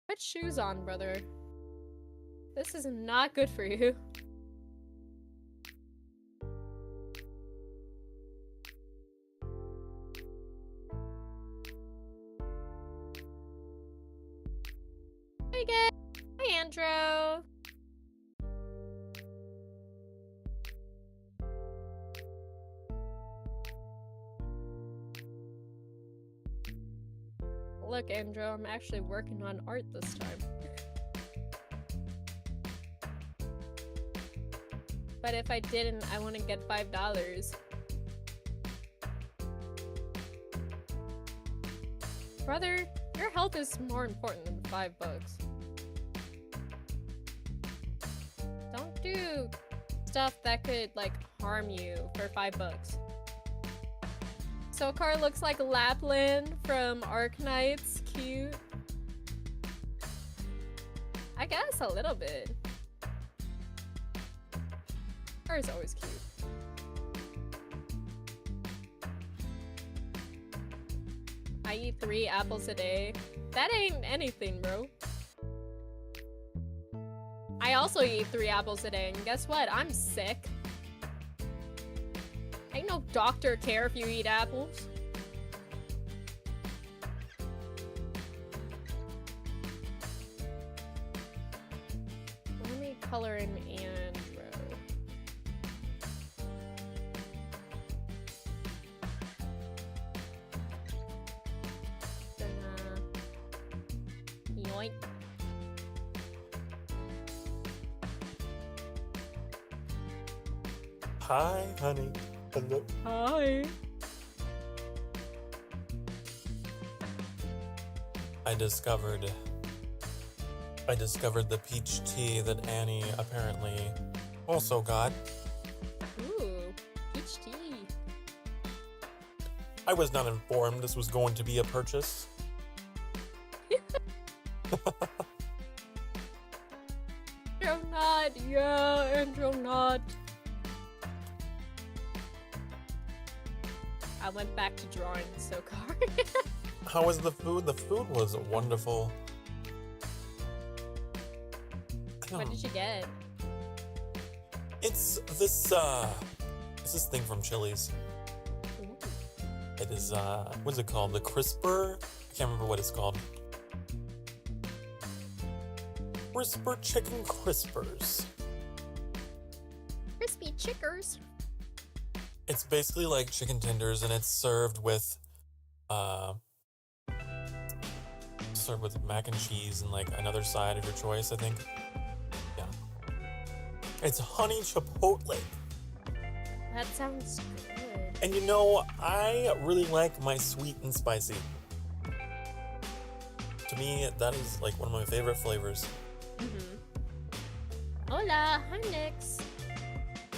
Put shoes on, brother. This is not good for you. Hey guys! Hi Andrew! Look, Andrew, I'm actually working on art this time. But if I didn't, I wouldn't get $5. Brother, your health is more important than $5. Don't do stuff that could, like, harm you for $5. Sokar looks like Lapland from Arknights. Cute. I guess a little bit. Sokar is always cute. I eat 3 apples a day. That ain't anything, bro. I also eat 3 apples a day, and guess what? I'm sick. Ain't no doctor care if you eat apples. Let me color in Andrew. Yoink.
Hi, honey. Hello.
Hi.
I discovered the peach tea that Annie apparently also got.
Ooh, peach tea.
I was not informed this was going to be a purchase.
Andrew not. Yeah, Andrew not. I went back to drawing Sokar.
How was the food? The food was wonderful.
What did you get?
It's this thing from Chili's.
Ooh.
It is what's it called? The crisper? I can't remember what it's called. Crisper chicken crispers.
Crispy chickers.
It's basically like chicken tenders, and it's served with mac and cheese and like another side of your choice, I think. Yeah. It's honey chipotle.
That sounds good.
And you know, I really like my sweet and spicy. To me, that is like one of my favorite flavors.
Hola, hi Nix.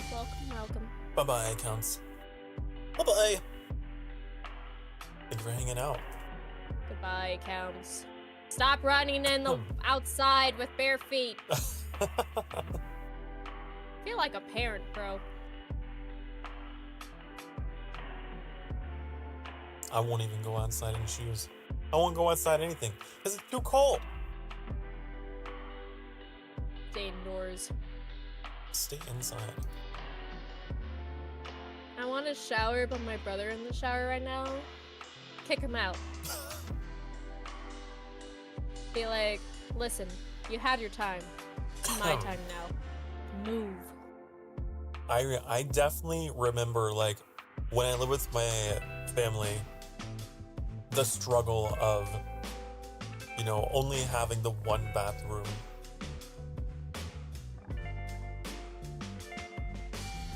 Welcome, welcome.
Bye-bye, accounts. Bye-bye. Thank you for hanging out.
Goodbye, counts. Stop running in the outside with bare feet. I feel like a parent, bro.
I won't even go outside in shoes. I won't go outside anything because it's too cold.
Stay indoors.
Stay inside.
I want to shower, but my brother in the shower right now. Kick him out. Be like, listen, you had your time. It's my time now. Move.
I definitely remember, like, when I lived with my family, the struggle of you know, only having the one bathroom.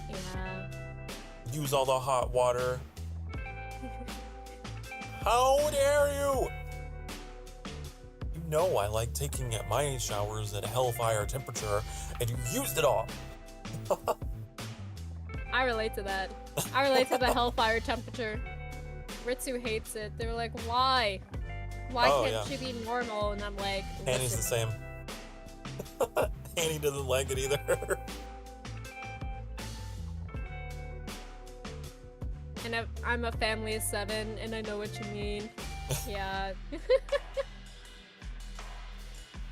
Yeah.
Use all the hot water. How dare you? You know I like taking my showers at hellfire temperature, and you used it all.
I relate to that. I relate to the hellfire temperature. Ritsu hates it. They're like, why? Why
Oh,
can't
yeah.
she be normal? And I'm like,
Annie's the
listen,
same. Annie doesn't like it either.
and I'm a family of 7, and I know what you mean. Yeah.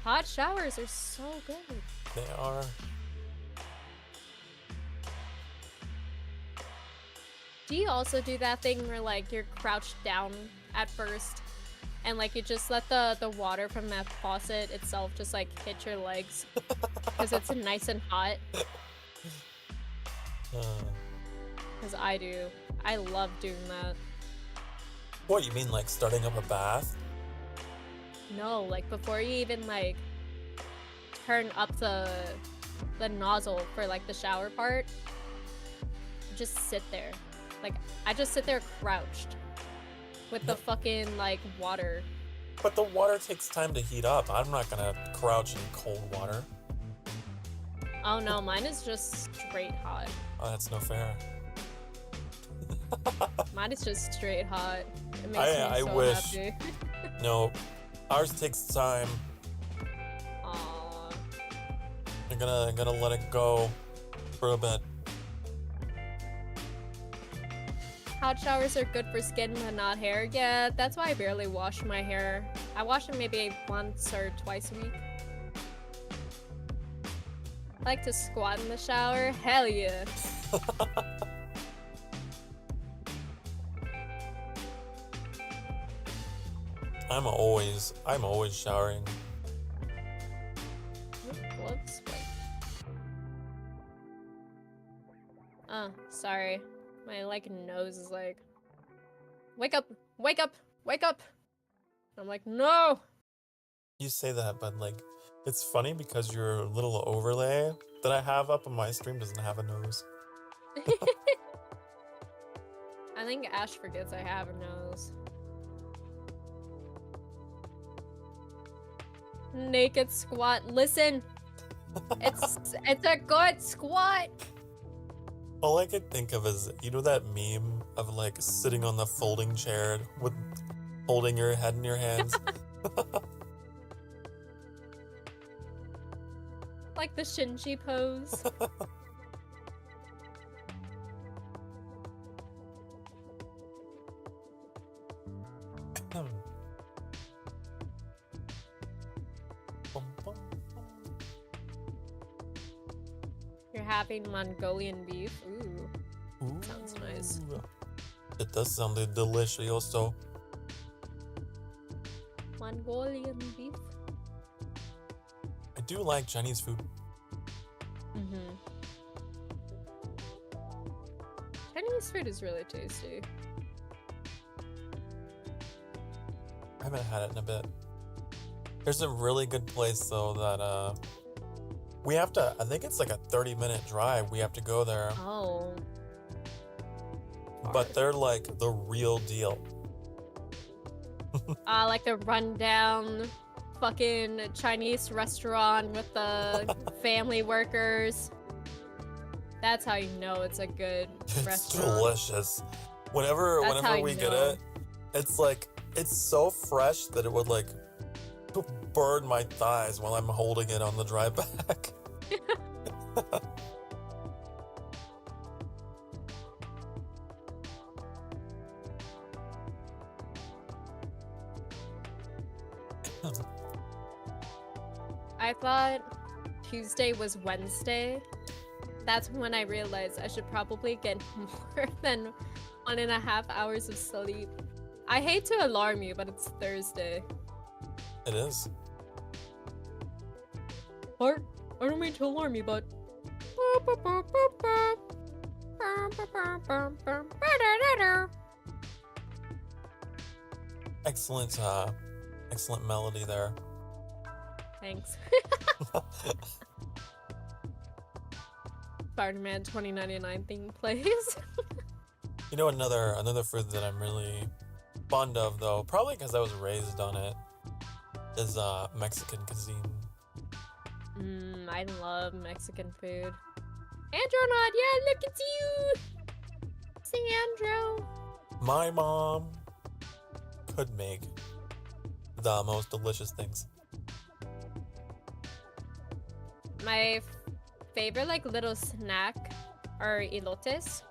Hot showers are so good.
They are.
Do you also do that thing where like you're crouched down at first and like you just let the water from that faucet itself just like hit your legs because it's nice and hot? Because I do. I love doing that.
What, you mean like starting up a bath?
No, like before you even like turn up the nozzle for like the shower part, just sit there. Like I just sit there crouched with the fucking like water.
But the water takes time to heat up. I'm not gonna crouch in cold water.
Oh no, mine is just straight hot.
Oh, that's no fair.
Mine is just straight hot. It makes
I
me so
wish.
happy.
No, ours takes time.
Aww.
I'm gonna let it go for a bit.
Hot showers are good for skin but not hair. Yeah, that's why I barely wash my hair. I wash it maybe once or twice a week. I like to squat in the shower. Hell yeah.
I'm always showering.
Whoops. Oh, sorry. My like nose is like, wake up, wake up, wake up. I'm like, no.
You say that, but like, it's funny because your little overlay that I have up on my stream doesn't have a nose.
I think Ash forgets I have a nose. Naked squat. Listen, it's a good squat.
All I could think of is, you know that meme of like sitting on the folding chair with holding your head in your hands?
Like the Shinji pose. You're having Mongolian beef. Ooh.
Ooh.
Sounds nice.
It does sound delicioso.
Mongolian beef?
I do like Chinese food.
Mm-hmm. Chinese food is really tasty.
I haven't had it in a bit. There's a really good place though that we have to, I think it's like a 30-minute drive. We have to go there.
Oh.
But they're like the real deal.
Like the rundown fucking Chinese restaurant with the family workers. That's how you know it's a good
It's
restaurant.
delicious. Whenever
That's how
we
you
get
know.
it, it's like, it's so fresh that it would like burn my thighs while I'm holding it on the drive back.
I thought Tuesday was Wednesday. That's when I realized I should probably get more than 1.5 hours of sleep. I hate to alarm you, but it's Thursday.
It is.
Or, I don't mean to alarm you, but...
Excellent Excellent melody there.
Thanks. Spider-Man 2099 theme plays.
You know, another food that I'm really fond of, though, probably because I was raised on it, is Mexican cuisine.
I love Mexican food. Andronaut, yeah, look at you! Sandro!
My mom could make the most delicious things.
My favorite, like, little snack are elotes.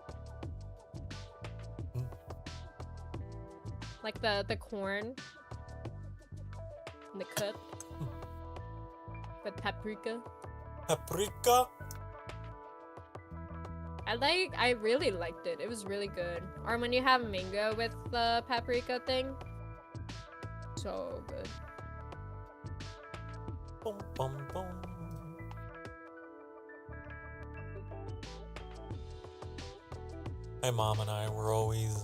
Like the corn in the cup with paprika.
Paprika?
I really liked it. It was really good. Or when you have mango with the paprika thing. So good.
Boom, boom, boom. My mom and I were always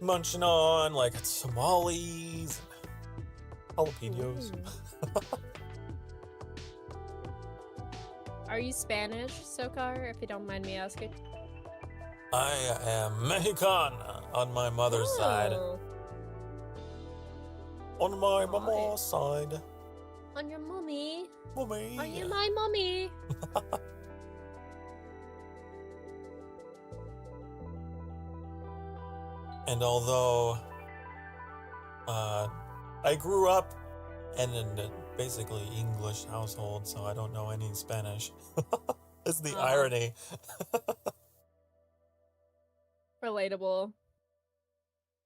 munching on like tamales, jalapenos.
Are you Spanish, Sokar, if you don't mind me asking?
I am Mexican on my mother's side.
Oh,
On my mama's side.
on your mommy.
Mommy.
Are you my mommy?
And although I grew up in a basically English household, so I don't know any Spanish. Is the irony.
Relatable.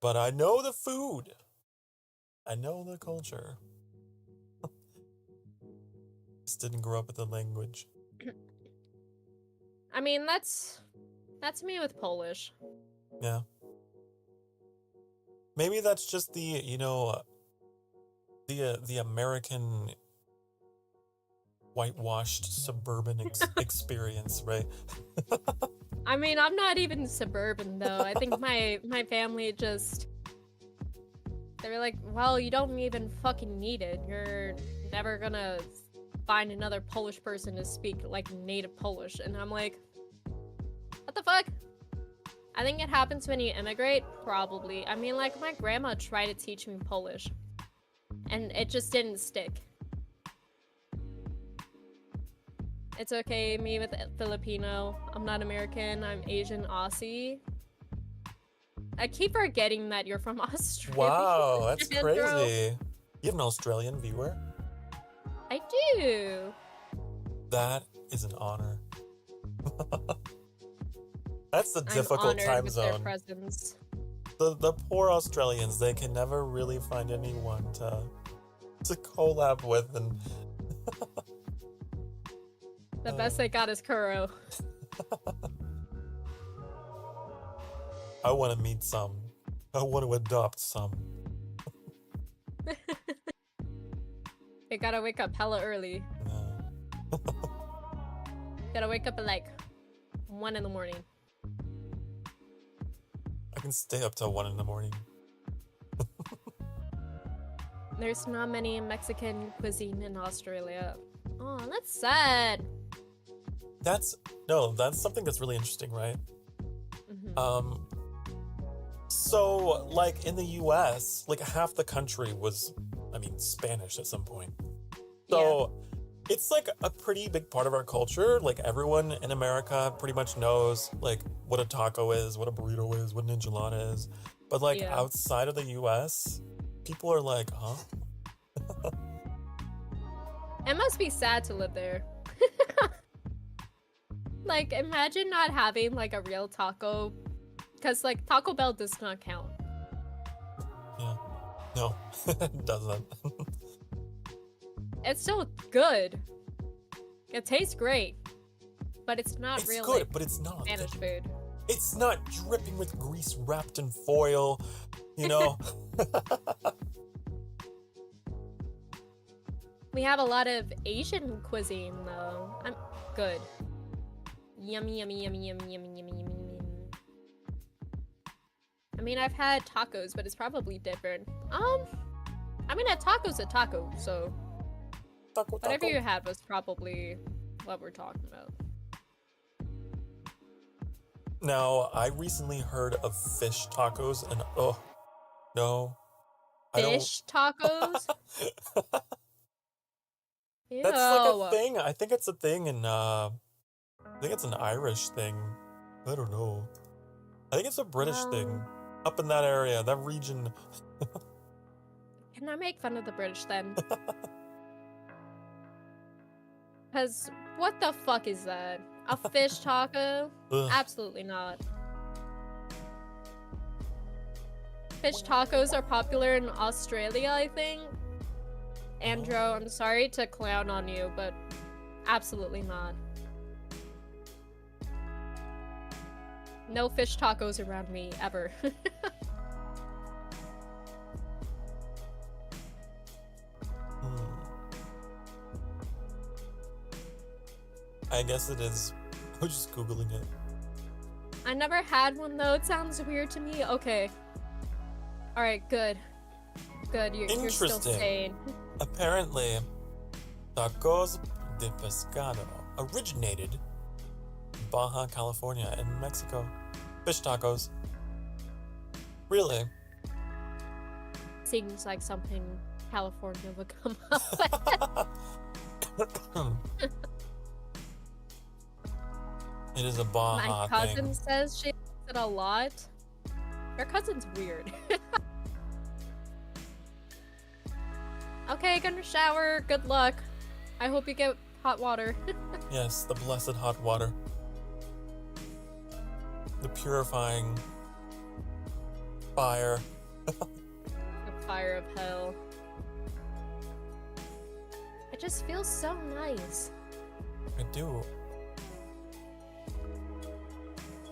But I know the food. I know the culture. Just didn't grow up with the language.
I mean, that's me with Polish.
Yeah. Maybe that's just the American whitewashed suburban experience, right?
I mean, I'm not even suburban though. I think my family just, they were like, well, you don't even fucking need it. You're never gonna find another Polish person to speak like native Polish. And I'm like, what the fuck? I think it happens when you immigrate, probably. I mean, like, my grandma tried to teach me Polish, and it just didn't stick. It's okay, me with Filipino. I'm not American, I'm Asian Aussie. I keep forgetting that you're from Australia.
Wow, that's
Andrew.
crazy. You have an Australian viewer?
I do.
That is an honor. That's the
I'm
difficult
honored
time
with their
zone.
presence.
The poor Australians, they can never really find anyone to collab with, and
The best they got is Kuro.
I want to meet some. I want to adopt some.
They gotta wake up hella early.
Yeah.
Gotta wake up at like 1 in the morning.
I can stay up till 1 in the morning.
There's not many Mexican cuisine in Australia. Oh, that's sad.
That's something that's really interesting, right?
Mhm.
So like in the US, like half the country was, Spanish at some point. So it's like a pretty big part of our culture. Like everyone in America pretty much knows like what a taco is, what a burrito is, what an enchilada is. But like outside of the US, people are like, huh?
It must be sad to live there. Like, imagine not having like a real taco, because like Taco Bell does not count.
Yeah. No, it doesn't.
It's still good. It tastes great, but it's not
It's
really
good, but it's not
Spanish food.
It's not dripping with grease wrapped in foil, you know?
We have a lot of Asian cuisine though. I'm good. Yummy, yummy, yummy, yummy, yummy, yummy, yummy, yummy. I mean, I've had tacos, but it's probably different. I mean, a taco's a taco, so
Taco,
whatever
taco.
you had was probably what we're talking about.
Now, I recently heard of fish tacos, and oh, no. I don't.
Fish tacos? Ew.
That's like a thing. I think it's a thing in, I think it's an Irish thing. I don't know. I think it's a British thing. Up in that area, that region.
Can I make fun of the British then? Because what the fuck is that? A fish taco?
Ugh.
Absolutely not. Fish tacos are popular in Australia, I think. Andro, I'm sorry to clown on you, but absolutely not. No fish tacos around me, ever.
I guess it is. I was just Googling it.
I never had one though, it sounds weird to me. Okay. Alright, good. Good, you're still
Interesting.
sane.
Apparently, tacos de pescado originated in Baja California in Mexico. Fish tacos. Really?
Seems like something California would come up with.
It is a Baja
My cousin
thing.
says she likes it a lot. Your cousin's weird. Okay, gonna shower. Good luck. I hope you get hot water.
Yes, the blessed hot water. The purifying fire.
The fire of hell. It just feels so nice.
I do.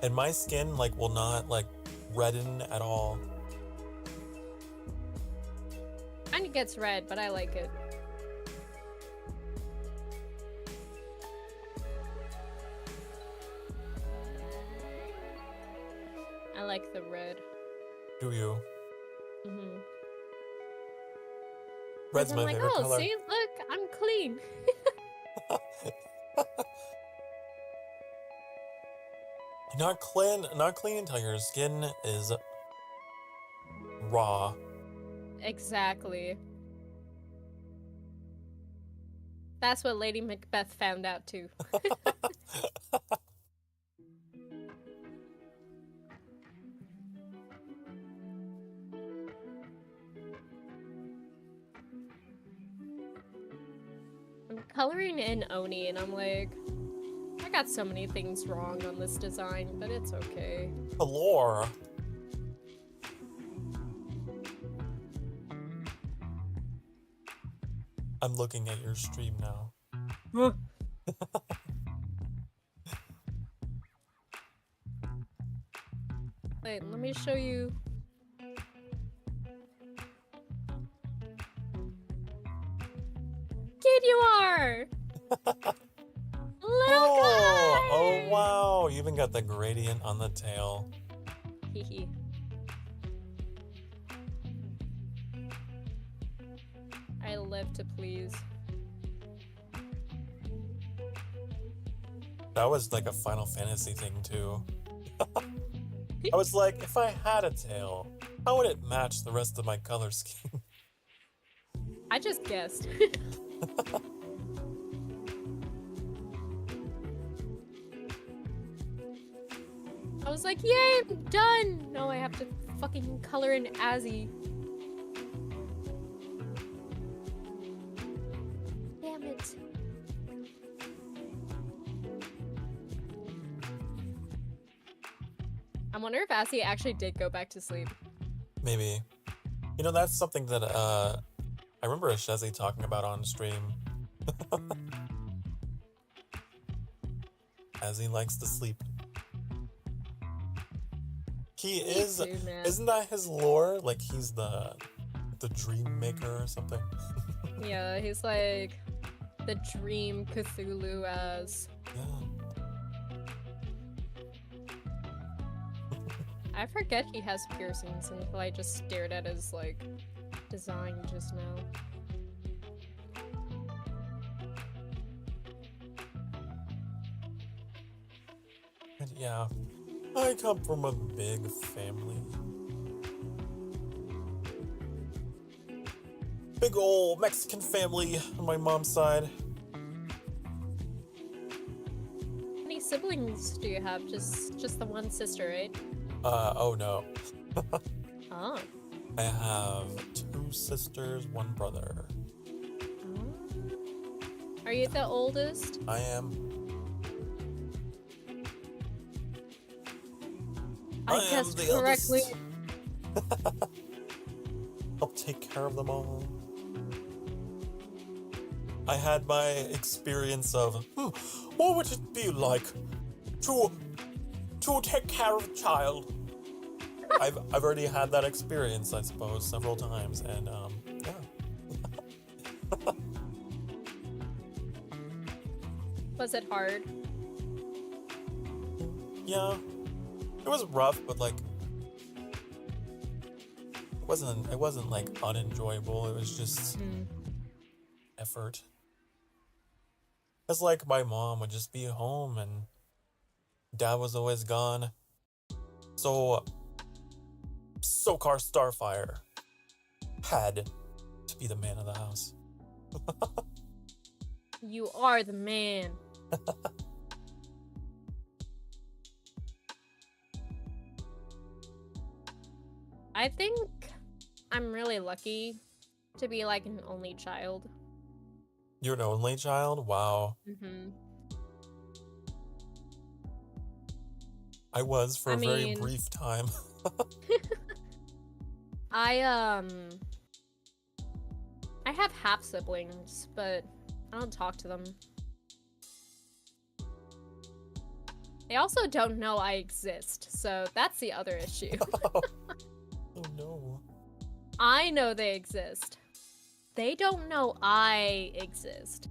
And my skin, like, will not, like, redden at all.
And it gets red, but I like it. I like the red.
Do you?
Mm-hmm.
Red's
I'm
my
like,
favorite
oh,
color.
see, look, I'm clean.
Not clean until your skin is raw.
Exactly. That's what Lady Macbeth found out too. I'm coloring in Oni and I'm like, I got so many things wrong on this design, but it's okay.
Allure. I'm looking at your stream now.
Wait, let me show you. Cute you are! Little guy!
Oh wow! You even got the gradient on the tail.
Hehe. I live to please.
That was like a Final Fantasy thing too. I was like, if I had a tail, how would it match the rest of my color scheme?
I just guessed. I was like, yay, I'm done! No, I have to fucking color in Azzy. Damn it. I wonder if Azzy actually did go back to sleep.
Maybe. You know, that's something that I remember Shezzy talking about on stream. As he likes to sleep. He
Me
is.
too, man.
Isn't that his lore? Like he's the dream maker or something.
Yeah, he's like the dream Cthulhu as.
Yeah.
I forget he has piercings until I just stared at his like design just now.
And yeah, I come from a big family. Big ol' Mexican family on my mom's side.
How many siblings do you have? Just the one sister, right?
Oh no.
Oh.
I have 2 sisters, 1 brother.
Are you the oldest?
I am.
I
am
guessed
the
correctly.
eldest. I'll take care of them all. I had my experience of, what would it be like to take care of a child? I've already had that experience, I suppose, several times, and yeah.
Was it hard?
Yeah, it was rough, but like, it wasn't like unenjoyable. It was just effort. It's like my mom would just be home and dad was always gone. So Sokar Starfire had to be the man of the house.
You are the man. I think I'm really lucky to be like an only child.
You're an only child? Wow.
Mm-hmm.
I was for
I
a very
mean-
brief time.
I have half siblings, but I don't talk to them. They also don't know I exist, so that's the other issue.
Oh no.
I know they exist. They don't know I exist.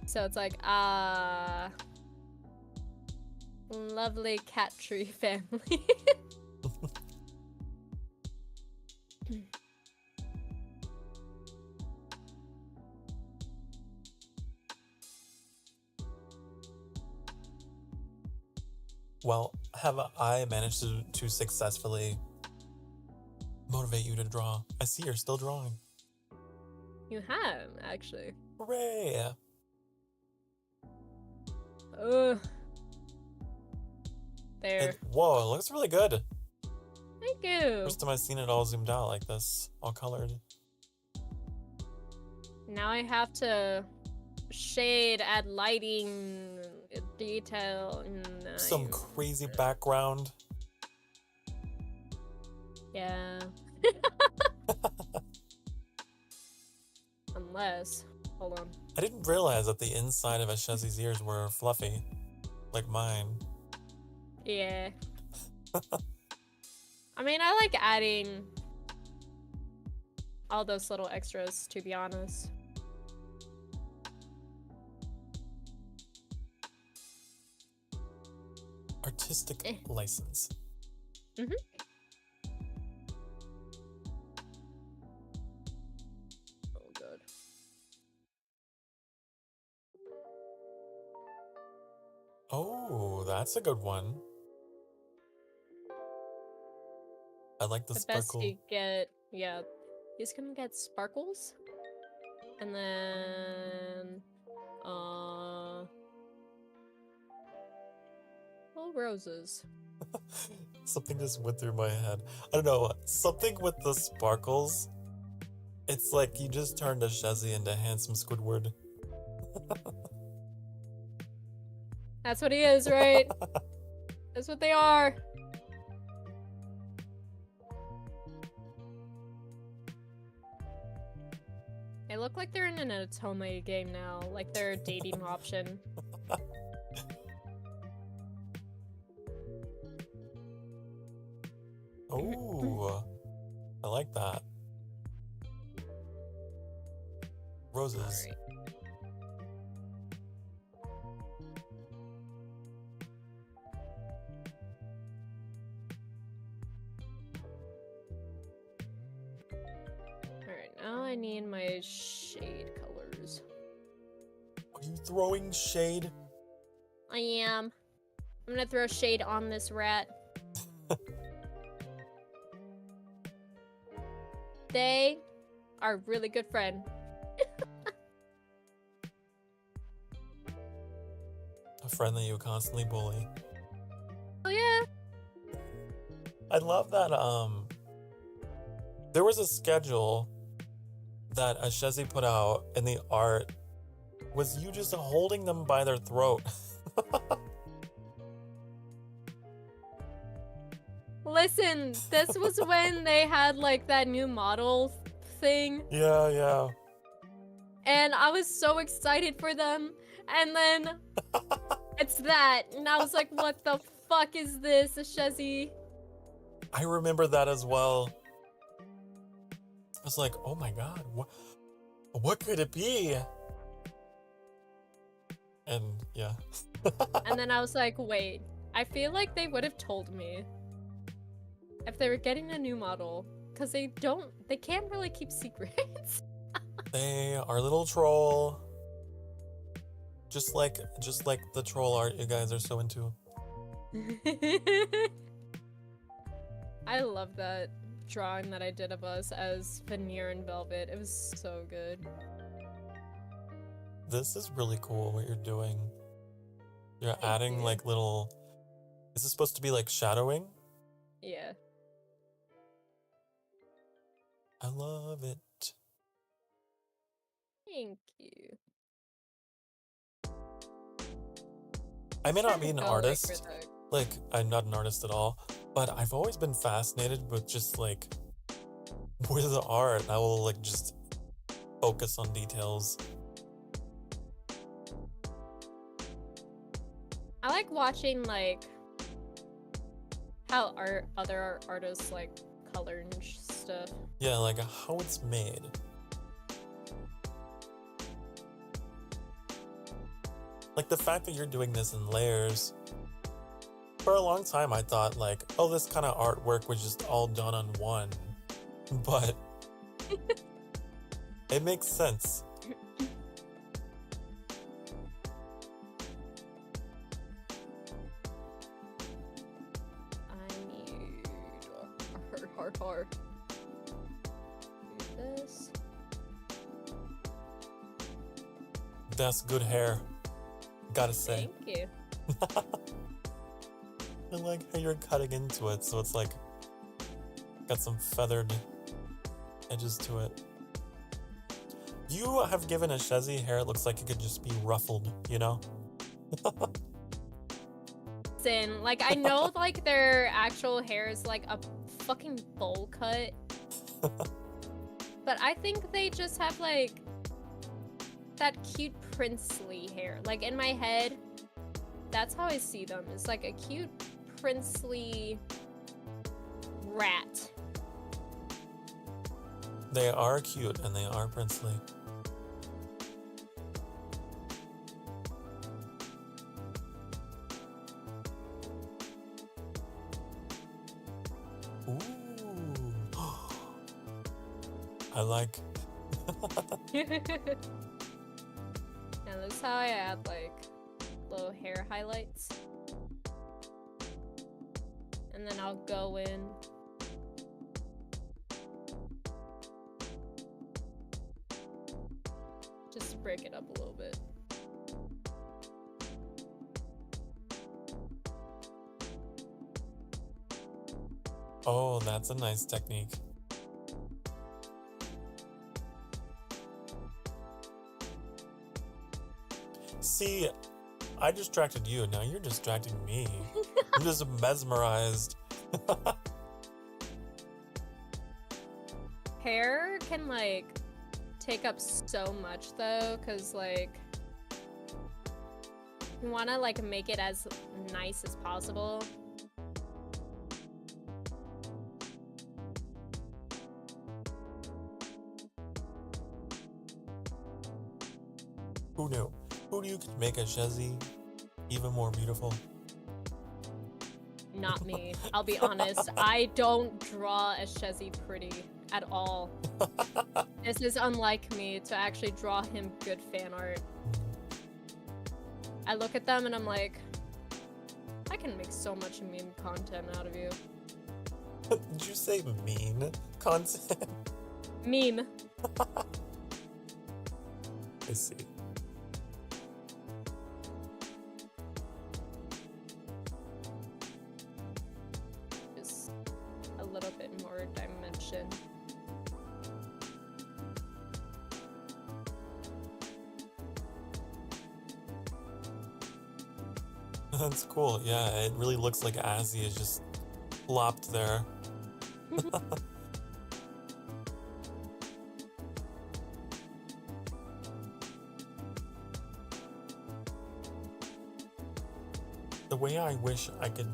So it's like, lovely cat tree family.
Well, have I managed to successfully motivate you to draw? I see you're still drawing.
You have, actually.
Hooray!
Ugh. There.
Whoa, it looks really good.
Thank you.
First time I've seen it all zoomed out like this, all colored.
Now I have to shade, add lighting, detail, and
Some crazy background.
yeah. Unless, hold on.
I didn't realize that the inside of a Shezzy's ears were fluffy, like mine.
Yeah. I mean, I like adding all those little extras, to be honest.
Artistic license.
Mm-hmm. Oh, good.
Oh, that's a good one. I like the
The best
sparkle.
you get, yeah. He's gonna get sparkles. And then, little roses.
Something just went through my head. I don't know. Something with the sparkles. It's like you just turned a Shezzy into handsome Squidward.
That's what he is, right? That's what they are. They look like they're in an Atome game now, like they're a dating option.
Oh, I like that. Roses.
Alright. I need my shade colors.
Are you throwing shade?
I am. I'm gonna throw shade on this rat. They are a really good friend.
A friend that you constantly bully.
Oh yeah.
I love that, there was a schedule that Ashezi put out, and the art was you just holding them by their throat.
Listen, this was when they had like that new model thing,
Yeah.
and I was so excited for them, and then it's that, and I was like, what the fuck is this, Ashezi?
I remember that as well. I was like, oh my god, what could it be? And yeah.
And then I was like, wait, I feel like they would have told me if they were getting a new model, because they can't really keep secrets.
They are a little troll. Just like the troll art you guys are so into.
I love that drawing that I did of us as Veneer and Velvet. It was so good.
This is really cool what you're doing. You're adding
you.
like little... Is this supposed to be like shadowing?
Yeah.
I love it.
Thank you.
I may not be an
Go,
artist.
like,
I'm not an artist at all. But I've always been fascinated with just like... with the art. I will like just focus on details.
I like watching like how other artists like color and stuff.
Yeah, like how it's made. Like the fact that you're doing this in layers. For a long time I thought like, oh, this kind of artwork was just all done on one. But it makes sense.
I need heart. Do this.
That's good hair. Gotta say.
Thank you.
I like how you're cutting into it, so it's like got some feathered edges to it. You have given Ashezi hair, it looks like it could just be ruffled, you know?
Listen, like I know like their actual hair is like a fucking bowl cut. But I think they just have like that cute princely hair. Like in my head, that's how I see them. It's like a cute princely rat.
They are cute and they are princely. Ooh. I like.
And this is how I add like little hair highlights. And then I'll go in. Just break it up a little bit.
Oh, that's a nice technique. See, I distracted you, now you're distracting me. I'm just mesmerized.
Hair can like take up so much though, cause like you wanna like make it as nice as possible.
Who knew? Who knew could make Ashezi even more beautiful?
Not me. I'll be honest. I don't draw Ashezi pretty. at all. This is unlike me to actually draw him good fan art. I look at them and I'm like, I can make so much meme content out of you.
Did you say mean content?
Meme.
I see.
Just a little bit more dimension.
That's cool. Yeah, it really looks like Azzy is just plopped there. The way I wish I could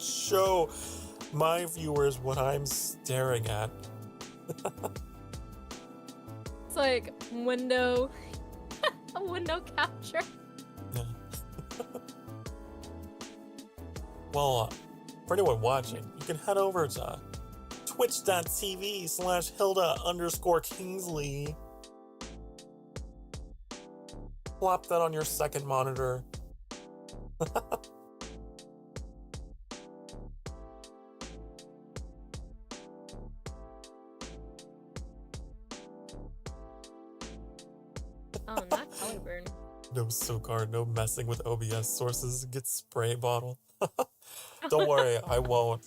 show my viewers what I'm staring at.
It's like window, a window capture.
Yeah. Well, for anyone watching, you can head over to twitch.tv/Hilda_Kingsley. Plop that on your second monitor.
Oh, not color burn.
No Sokar, no messing with OBS sources. Get spray bottle. Don't worry, I won't.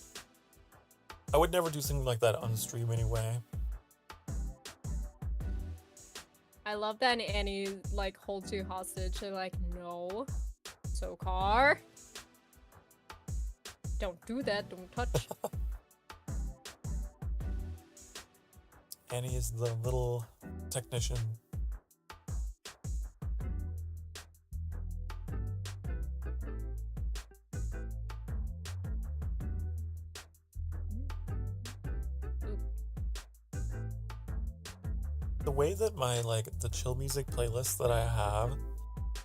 I would never do something like that on stream anyway.
I love that Annie like holds you hostage. They're like, no, Sokar, don't do that. Don't touch.
Annie is the little technician. The way that my the chill music playlist that I have,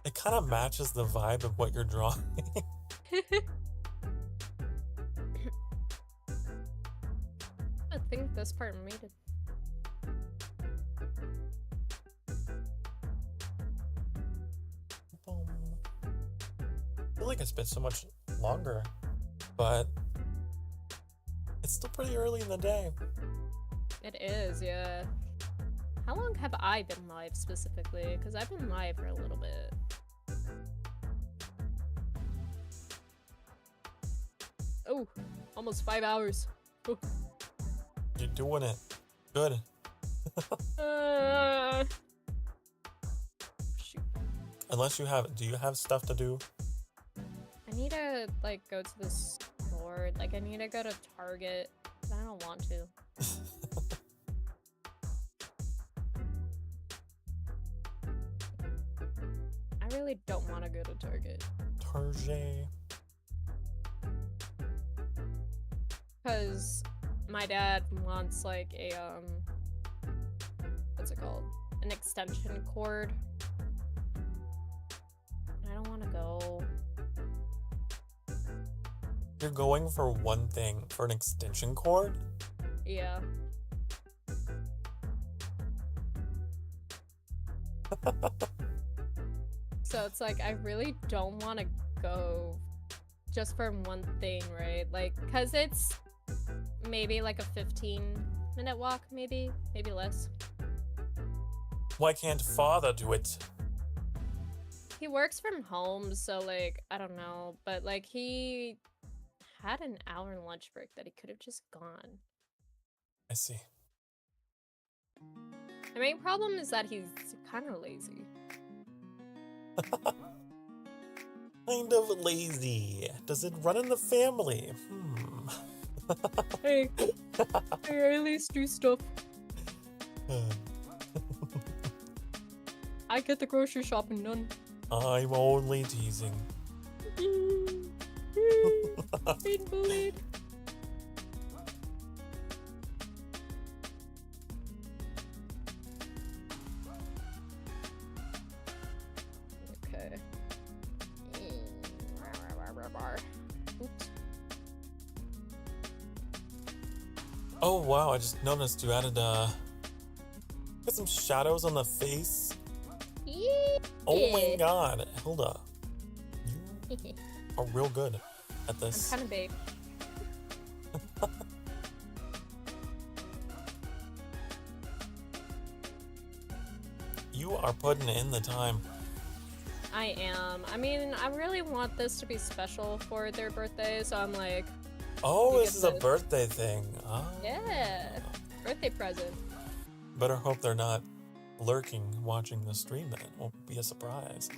it kind of matches the vibe of what you're drawing.
I think this part made it.
I feel like it's been so much longer, but it's still pretty early in the day.
It is, yeah. How long have I been live specifically? Because I've been live for a little bit. Oh, almost 5 hours. Oh.
You're doing it. Good.
Shoot.
Unless you have, do you have stuff to do?
I need to, go to the store. I need to go to Target. But I don't want to. I really don't want to go to Target.
Target.
Because my dad wants, a, what's it called? An extension cord. I don't want to go.
You're going for one thing, for an extension cord?
Yeah. So it's I really don't want to go just for one thing, right? Cause it's maybe a 15-minute walk, maybe less.
Why can't father do it?
He works from home, so I don't know, but he had an hour lunch break that he could have just gone.
I see.
The main problem is that he's kind of lazy.
Kind of lazy. Does it run in the family?
Hey, I at least do stuff. I get the grocery shopping done.
I'm only teasing.
Being bullied. Okay. Oops.
Oh wow, I just noticed you added got some shadows on the face.
Yeah.
Oh my god, Hilda. You are real good at
I'm
this.
kind of big.
You are putting in the time.
I am. I mean, I really want this to be special for their birthday, so I'm like,
Oh,
You
this
get
is a
this.
birthday thing. Oh.
yeah, birthday present.
Better hope they're not lurking watching the stream then. It won't be a surprise.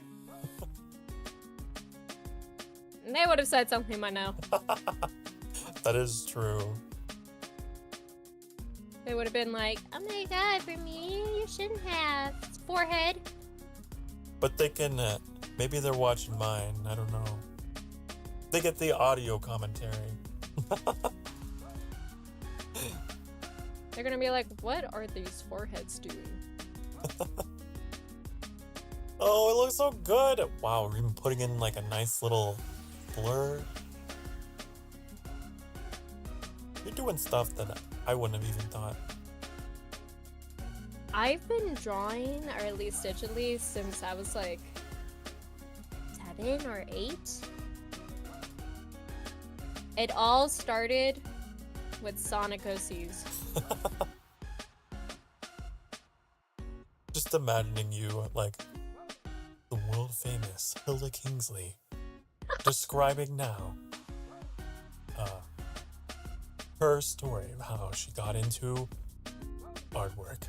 And they would have said something by now.
That is true.
They would have been like,
Oh my god, for me, you shouldn't have. It's forehead.
But they can, maybe they're watching mine. I don't know. They get the audio commentary.
they're gonna be like, what are these foreheads doing?
Oh, it looks so good. Wow, we're even putting in like a nice little blur. You're doing stuff that I wouldn't have even thought.
I've been drawing, or at least digitally, since I was like 7 or 8. It all started with Sonic OCs.
Just imagining you like the world famous Hilda Kingsley describing now her story of how she got into artwork.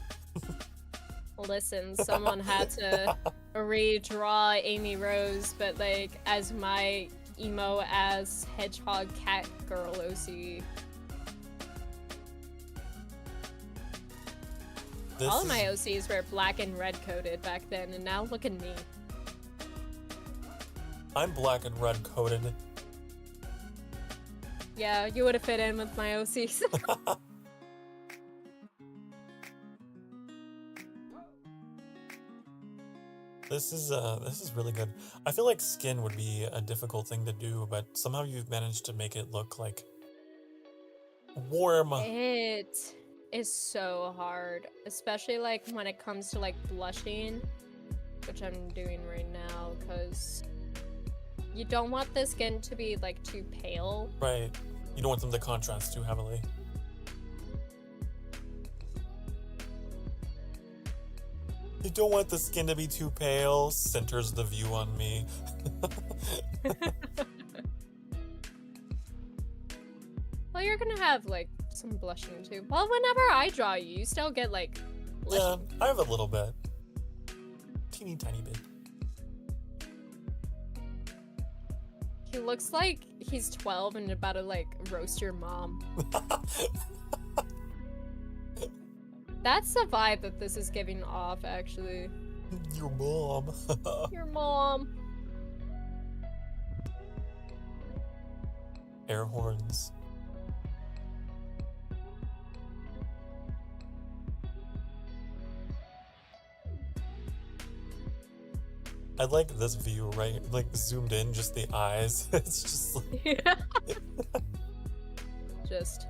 Listen, someone had to redraw Amy Rose, but like as my emo as hedgehog cat girl OC. All of my OCs were black and red coded back then, and now look at me.
I'm black and red coded.
Yeah, you would have fit in with my OCs.
This is really good. I feel like skin would be a difficult thing to do, but somehow you've managed to make it look like warm.
It is so hard, especially like when it comes to like blushing, which I'm doing right now, because you don't want the skin to be like too pale.
Right. You don't want them to contrast too heavily. You don't want the skin to be too pale, centers the view on me.
Well, you're gonna have like some blushing too. Well, whenever I draw you, you still get like
Yeah,
blushing.
I have a little bit. Teeny tiny bit.
He looks like he's 12 and about to like roast your mom. That's the vibe that this is giving off, actually.
Your mom.
Your mom.
Air horns. I like this view, right? Like zoomed in, just the eyes. It's just like...
Yeah. Just.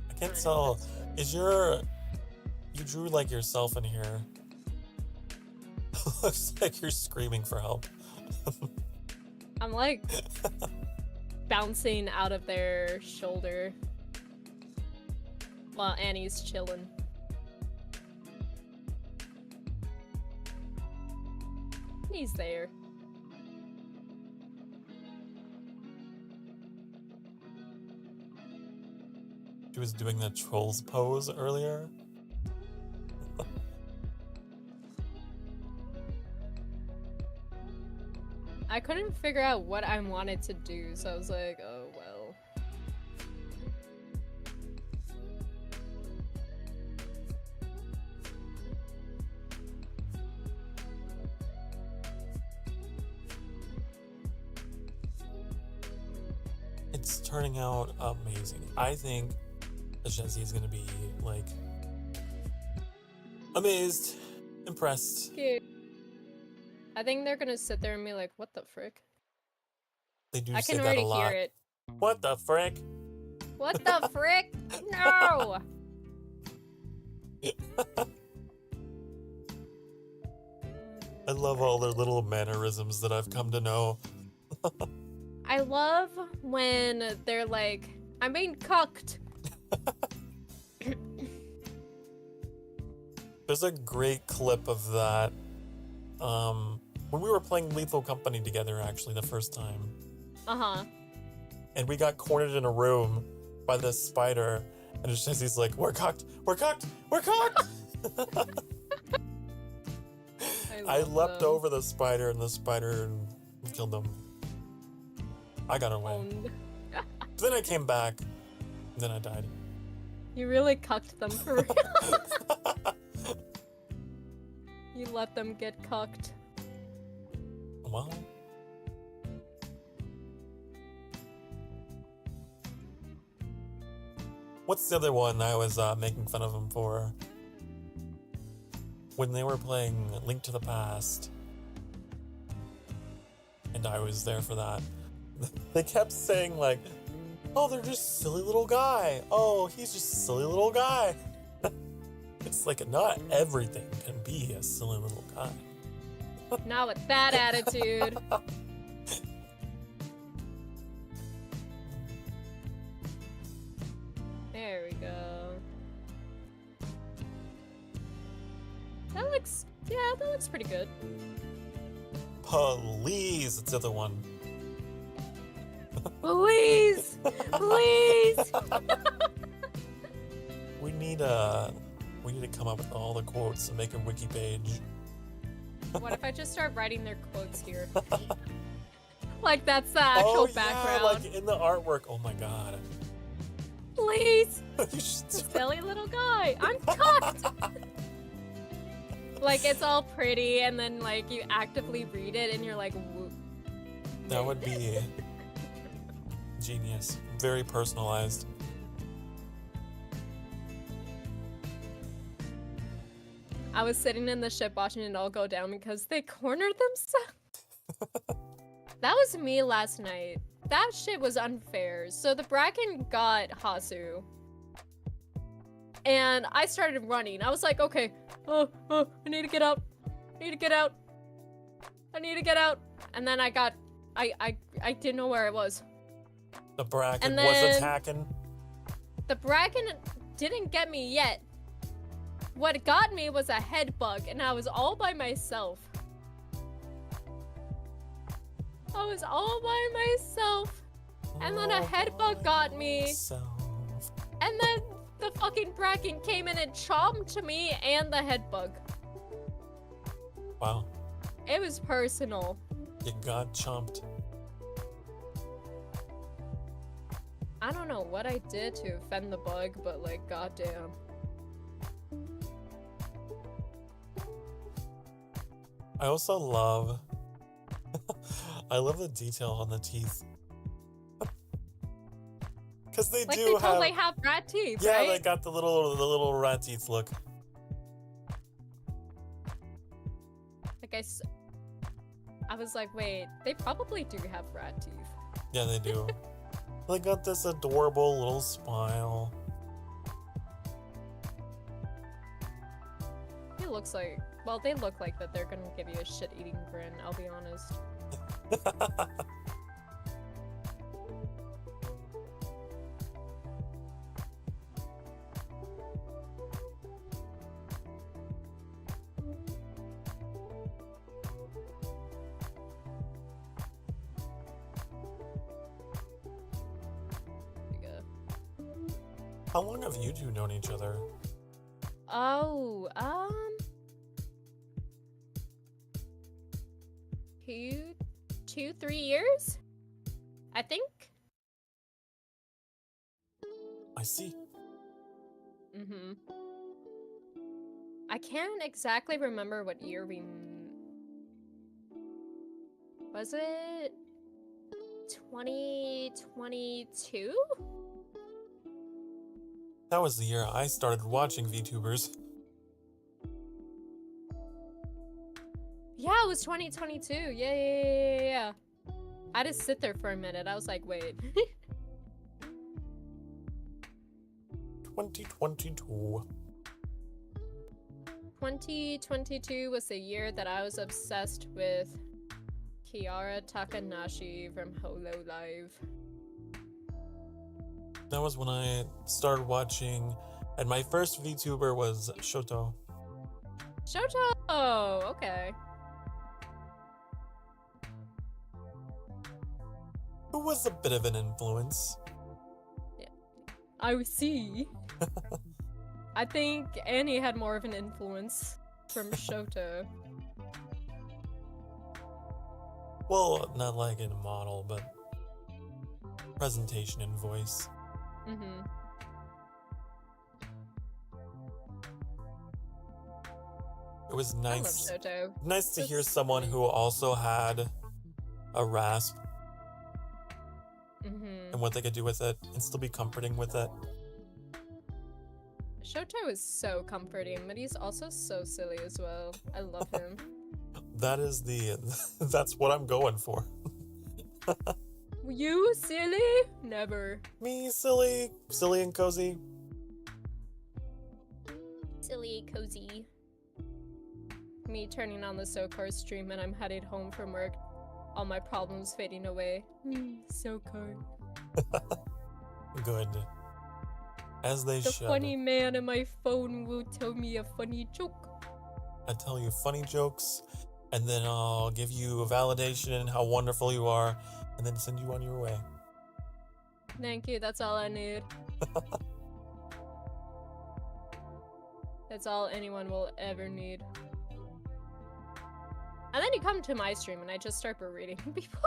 I can't tell. Is your... You drew like yourself in here. Looks like you're screaming for help.
I'm like bouncing out of their shoulder while Annie's chilling. He's there.
She was doing the trolls pose earlier.
I couldn't figure out what I wanted to do, so I was like, oh well.
It's turning out amazing. I think that Jesse is gonna be like amazed, impressed.
Cute. I think they're gonna sit there and be like, what the frick?
They do
I
say
can
that a
already
lot.
hear it.
What the frick?
What the frick? No!
I love all their little mannerisms that I've come to know.
I love when they're like, I'm being cucked.
There's a great clip of that. When we were playing Lethal Company together, actually, the first time.
Uh-huh.
And we got cornered in a room by this spider. And it's just, he's like, we're cocked, we're cocked, we're cocked! I leapt over the spider, and the spider killed him. I got away. Then I came back. Then I died.
You really cucked them for real. You let them get cucked.
Well. What's the other one I was making fun of them for? When they were playing Link to the Past. And I was there for that. They kept saying like, oh, they're just silly little guy. Oh, he's just a silly little guy. It's like not everything can be a silly little guy.
Not with that attitude. There we go. That looks, yeah, that looks pretty good.
Please, it's the other one.
Please! Please!
We need to come up with all the quotes and make a wiki page.
What if I just start writing their quotes here? Like that's the actual background.
Like in the artwork. Oh my god.
Please!
You should
Silly little guy! I'm cooked! Like it's all pretty and then like you actively read it and you're like, whoop.
That would be genius. Very personalized.
I was sitting in the ship watching it all go down because they cornered themselves. That was me last night. That shit was unfair. So the Bracken got Hasu. And I started running. I was like, okay, I need to get out. I need to get out. I need to get out. And then I didn't know where I was.
The Bracken
And
was
then-
attacking.
The Bracken didn't get me yet. What got me was a head bug, and I was all by myself. I was all by myself. And then a head bug got me. And then the fucking Bracken came in and chomped me and the head bug.
Wow.
It was personal.
You got chomped.
I don't know what I did to offend the bug, but like, goddamn.
I also love I love the detail on the teeth. Cause they
Like
do
they
have
totally have rat teeth,
yeah,
right?
they got the little rat teeth look.
Like I was like, wait, they probably do have rat teeth.
Yeah, they do. They got this adorable little smile.
He looks like, well, they look like that they're gonna give you a shit-eating grin, I'll be honest. There we go.
How long have you two known each other?
Oh, 3 years? I think?
I see.
Mm-hmm. I can't exactly remember what year we... Was it 2022?
That was the year I started watching VTubers.
Yeah, it was 2022. Yeah. I had to sit there for a minute. I was like, wait.
2022.
2022 was the year that I was obsessed with Kiara Takanashi from Hololive.
That was when I started watching, and my first VTuber was Shoto.
Shoto! Okay.
Who was a bit of an influence.
I see. I think Annie had more of an influence from Shoto.
Well, not like in a model, but presentation and voice.
Mm-hmm.
It was nice.
I love Shoto.
Nice to hear someone who also had a rasp
Mm-hmm.
and what they could do with it and still be comforting with it.
Shoto is so comforting, but he's also so silly as well. I love him.
That is that's what I'm going for.
You silly? Never.
Me, silly and cozy.
Silly, cozy.
Me turning on the Sokar stream and I'm headed home from work. All my problems fading away. Sokar.
Good. As they
The
should.
funny man in my phone will tell me a funny joke.
I tell you funny jokes, and then I'll give you a validation and how wonderful you are, and then send you on your way.
Thank you, that's all I need. That's all anyone will ever need. And then you come to my stream and I just start berating people.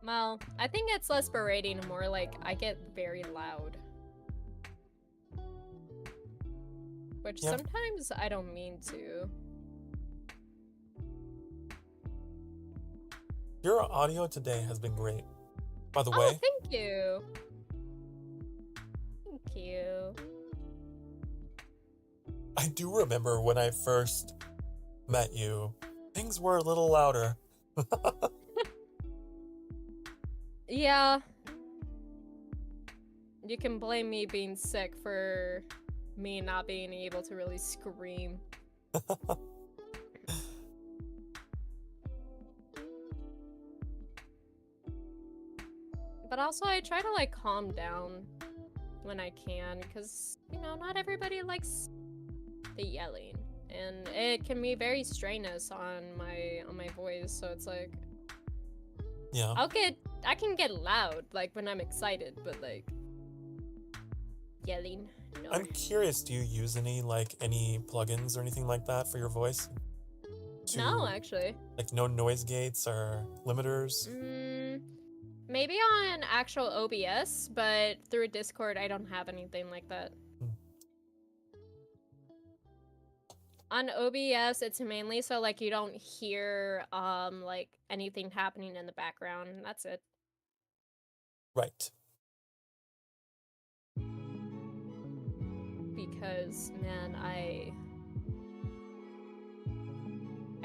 Well, I think it's less berating and more like I get very loud. Which
Yeah.
sometimes I don't mean to.
Your audio today has been great. By the
Oh,
way,
thank you. Thank you.
I do remember when I first met you, things were a little louder.
Yeah. You can blame me being sick for me not being able to really scream. But also I try to like calm down when I can because, you know, not everybody likes the yelling. And it can be very strenuous on my voice, so it's like
Yeah.
I can get loud like when I'm excited, but like yelling. No.
I'm curious, do you use any plugins or anything like that for your voice?
No, actually.
Like no noise gates or limiters?
Maybe on actual OBS, but through Discord I don't have anything like that. On OBS, it's mainly so like you don't hear like anything happening in the background. That's it.
Right.
Because man, I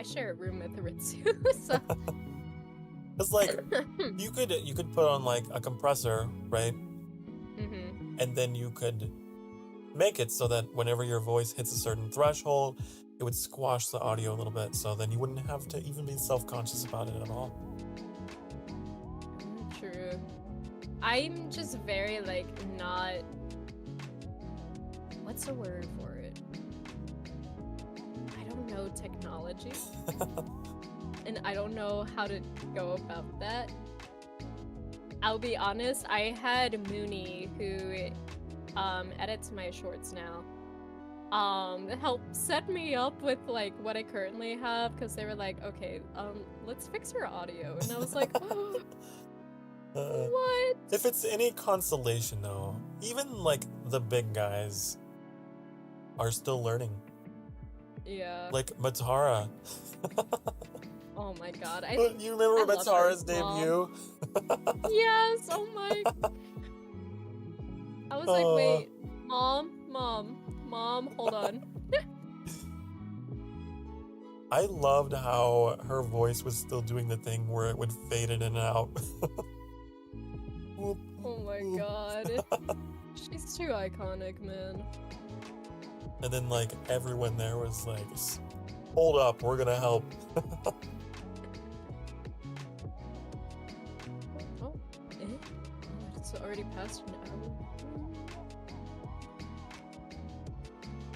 share a room with Ritsu, so
It's like you could put on like a compressor, right?
mm-hmm.
And then you could make it so that whenever your voice hits a certain threshold, it would squash the audio a little bit, so then you wouldn't have to even be self-conscious about it at all.
True. I'm just very like not. What's the word for it? I don't know technology. And I don't know how to go about that. I'll be honest, I had Mooney, who edits my shorts now, help set me up with like what I currently have, because they were like, okay, let's fix your audio. And I was like, what?
If it's any consolation though, even like the big guys are still learning.
Yeah.
Like Matara.
Oh my god.
You remember
I love her
Matara's
mom.
debut?
Yes, oh my. I was like, wait, mom, hold on.
I loved how her voice was still doing the thing where it would fade in and out.
Oh my god. She's too iconic, man.
And then, like, everyone there was like, hold up, we're gonna help.
Oh, it's already past an hour.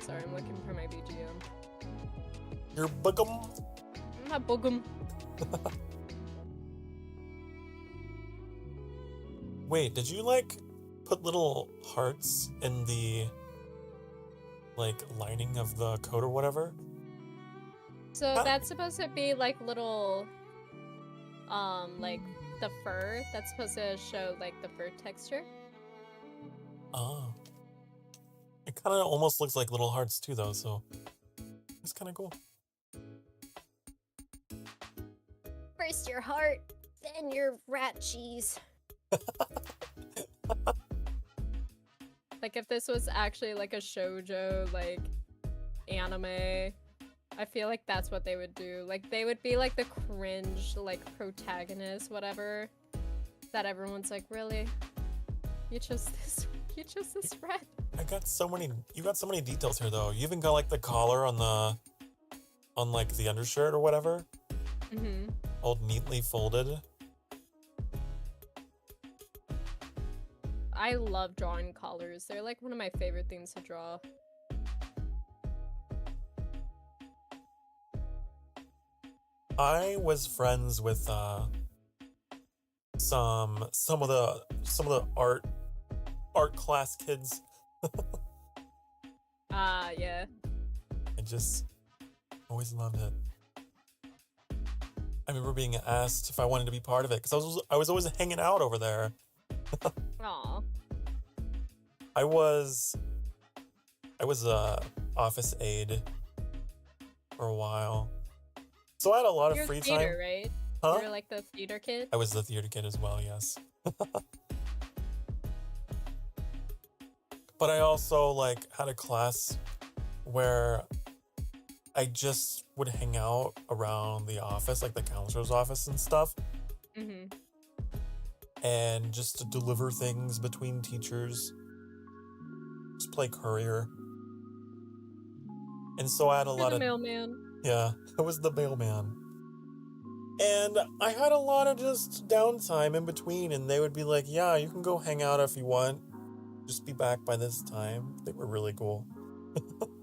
Sorry, I'm looking for my BGM.
You're bugum.
My boogum.
Wait, did you, like, put little hearts in the, like, lining of the coat or whatever?
So that's supposed to be like little, like the fur. That's supposed to show like the fur texture.
Oh. It kind of almost looks like little hearts too, though, so it's kind of cool.
First your heart, then your rat cheese.
Like if this was actually like a shoujo, like anime, I feel like that's what they would do. Like they would be like the cringe, like protagonist, whatever. That everyone's like, really? You chose this rat?
You got so many details here, though. You even got, like, the collar on like the undershirt or whatever.
Mm-hmm.
All neatly folded.
I love drawing collars. They're like one of my favorite things to draw.
I was friends with some of the art class kids.
Yeah.
I just always loved it. I remember being asked if I wanted to be part of it because I was always hanging out over there.
Aw.
I was a office aide for a while, so I had a lot of
You're
free
theater,
time.
right?
Huh?
You're like the theater kid?
I was the theater kid as well, yes. But I also, like, had a class where I just would hang out around the office, like the counselor's office and stuff,
Mm-hmm.
and just to deliver things between teachers, just play courier. And so I had a
You're
lot
the
of
mailman.
Yeah, I was the mailman. And I had a lot of just downtime in between, and they would be like, yeah, you can go hang out if you want. Just be back by this time. They were really cool.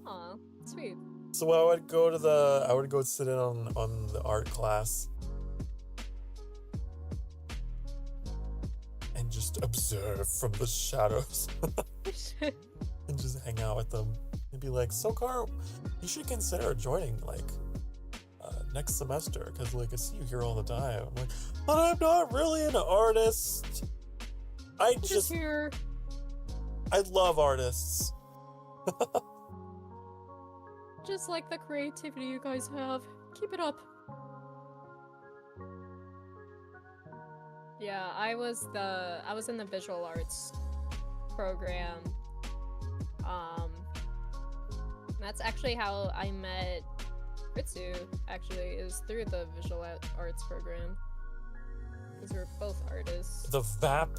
Aw, sweet.
So I would go sit in on the art class and just observe from the shadows and just hang out with them. And be like, Sokar, you should consider joining, like, next semester, because, like, I see you here all the time. I'm like, but I'm not really an artist.
I'm just here.
I love artists.
Just like the creativity you guys have. Keep it up. Yeah, I was in the visual arts program. That's actually how I met Ritsu, actually. It was through the visual arts program. Because we're both artists.
The VAP.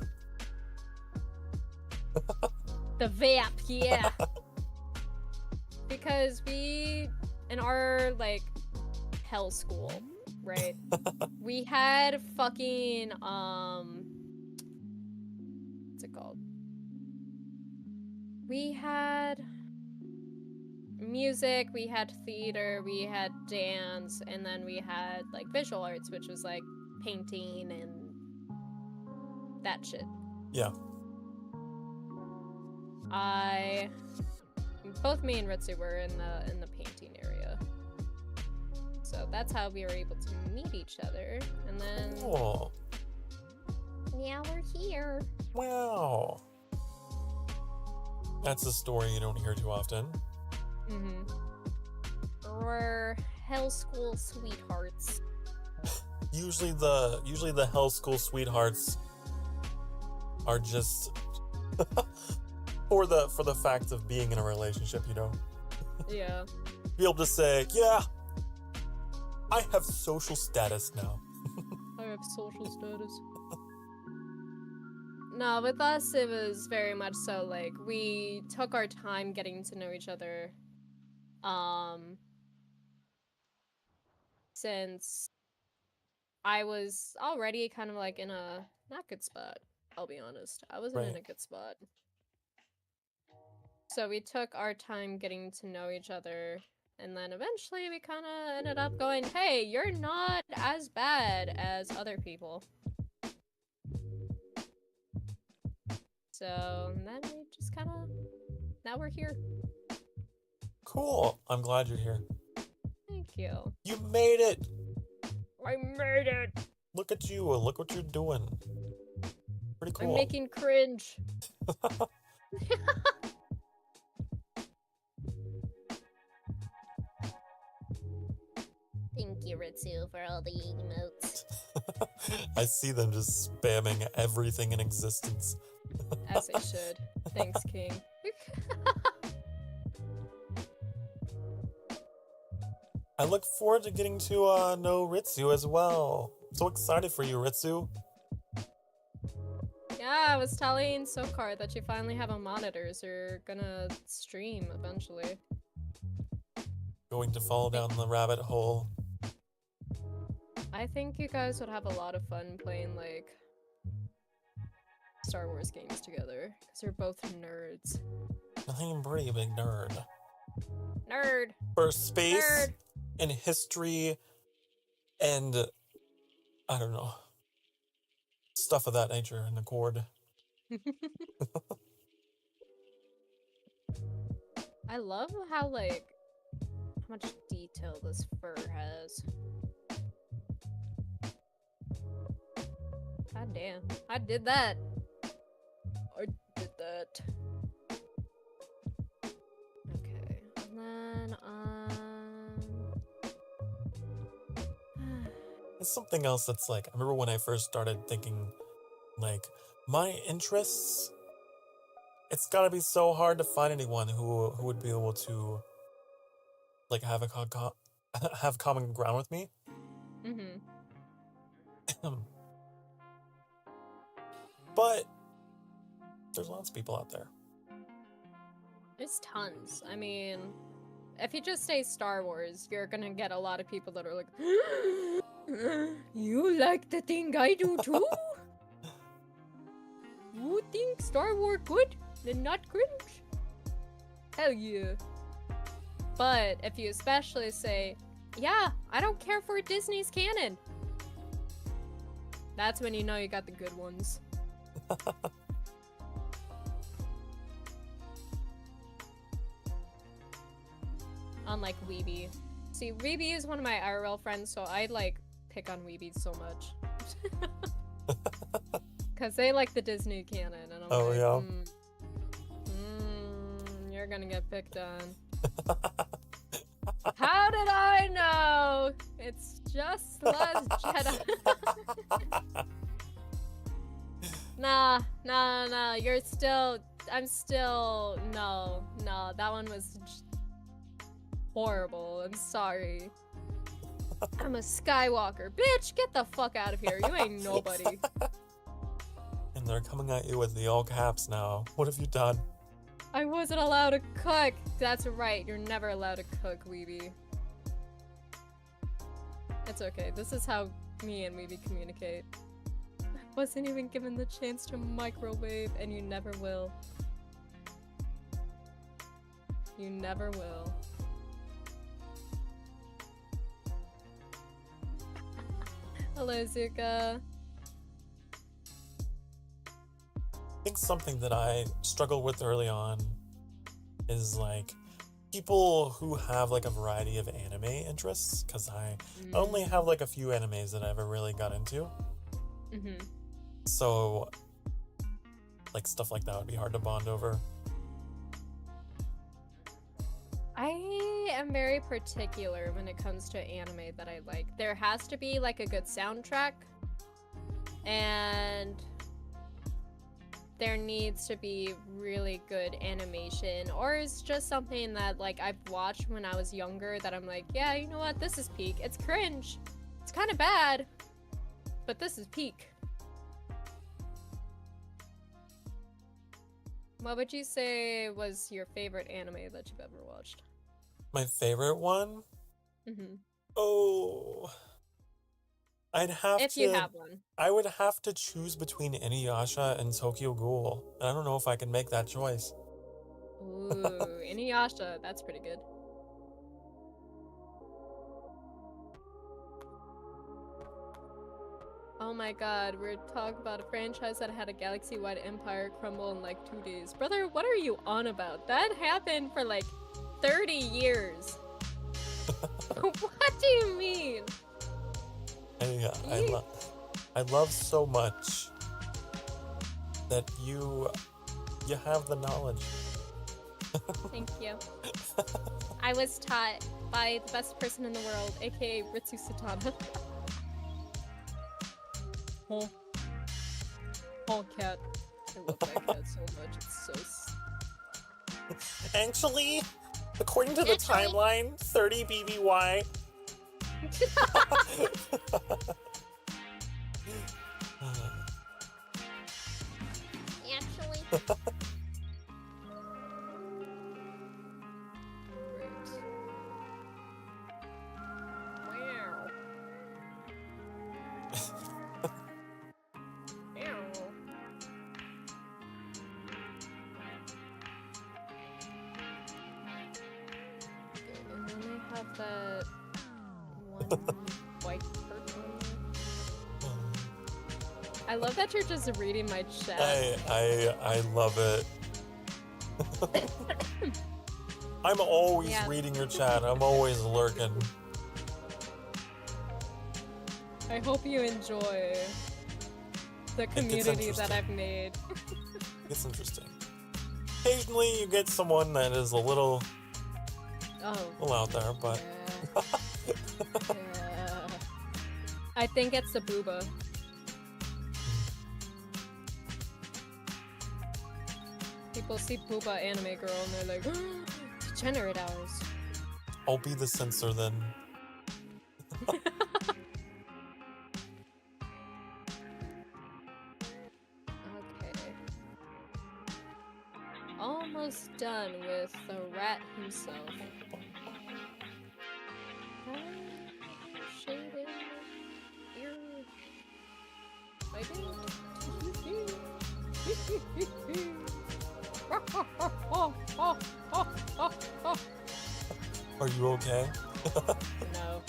The VAP, yeah. Because we, in our, like, hell school, right? We had fucking, what's it called? We had music, we had theater, we had dance, and then we had, like, visual arts, which was, like, painting and that shit.
Yeah.
Both me and Ritsu were in the painting area. So that's how we were able to meet each other. And then
Cool.
Now we're here.
Wow. That's a story you don't hear too often.
We're hell school sweethearts.
Usually the hell school sweethearts are just For the fact of being in a relationship, you know.
Yeah.
Be able to say, yeah, I have social status now.
I have social status. No, with us, it was very much so, like, we took our time getting to know each other. Since I was already kind of, like, in a not good spot, I'll be honest. I wasn't in
Right.
a good spot. So we took our time getting to know each other, and then eventually we kind of ended up going, hey, you're not as bad as other people. So then we just kind of, now we're here.
Cool. I'm glad you're here.
Thank you.
You made it.
I made it.
Look at you. Look what you're doing. Pretty cool.
I'm making cringe.
Thank you, Ritsu, for all the emotes.
I see them just spamming everything in existence.
As they should. Thanks, King.
I look forward to getting to know Ritsu as well. So excited for you, Ritsu.
Yeah, I was telling Sokar that you finally have a monitor, so you're gonna stream eventually.
Going to fall down the rabbit hole.
I think you guys would have a lot of fun playing, like, Star Wars games together, because you're both nerds.
I'm a pretty big nerd.
Nerd!
For space
Nerd!
and history and, I don't know, stuff of that nature and accord.
I love how, like, how much detail this fur has. God damn. I did that. I did that. Okay. And then,
It's something else that's like, I remember when I first started thinking, like, my interests, it's gotta be so hard to find anyone who would be able to, like, have have common ground with me. But there's lots of people out there.
There's tons. I mean, if you just say Star Wars, you're gonna get a lot of people that are like, you like the thing I do too? You think Star Wars good and not cringe? Hell yeah. But if you especially say, yeah, I don't care for Disney's canon, that's when you know you got the good ones. Unlike Weeby. See, Weeby is one of my IRL friends, so I like pick on Weeby so much. Cause they like the Disney canon, and I'm like,
yeah.
You're gonna get picked on. How did I know? It's just Last Jedi. Nah, you're still, I'm still, no, that one was horrible, I'm sorry. I'm a Skywalker. Bitch, get the fuck out of here, you ain't nobody.
And they're coming at you with the all caps now. What have you done?
I wasn't allowed to cook. That's right, you're never allowed to cook, Weeby. It's okay, this is how me and Weeby communicate. I wasn't even given the chance to microwave, and you never will. You never will. Hello, Zuka.
I think something that I struggled with early on is like people who have like a variety of anime interests, because I only have like a few animes that I ever really got into. So like stuff like that would be hard to bond over.
I am very particular when it comes to anime that I like. There has to be like a good soundtrack, and there needs to be really good animation, or it's just something that like I've watched when I was younger that I'm like, yeah, you know what, this is peak. It's cringe. It's kind of bad, but this is peak. What would you say was your favorite anime that you've ever watched?
My favorite one?
Mm-hmm.
Oh, I'd have
If
to.
you have one.
I would have to choose between Inuyasha and Tokyo Ghoul, and I don't know if I can make that choice.
Ooh, Inuyasha, that's pretty good. Oh my god, we're talking about a franchise that had a galaxy-wide empire crumble in like 2 days. Brother, what are you on about? That happened for like 30 years. What do you mean?
I love so much that you have the knowledge.
Thank you. I was taught by the best person in the world, aka Ritsu Satana. Oh. Oh, cat. I love that cat so much. It's so...
Actually, according to the timeline, 30 BBY.
Actually.
And then they have that one white person. I love that you're just reading my chat.
I love it. I'm always reading your chat. I'm always lurking.
I hope you enjoy the community that I've made.
It's interesting. Occasionally you get someone that is a little out there, but
yeah. I think it's the booba. People see booba anime girl and they're like, degenerate hours.
I'll be the censor then.
Okay. Almost done with the rat himself. Shaded ear. I
Are you okay?
No.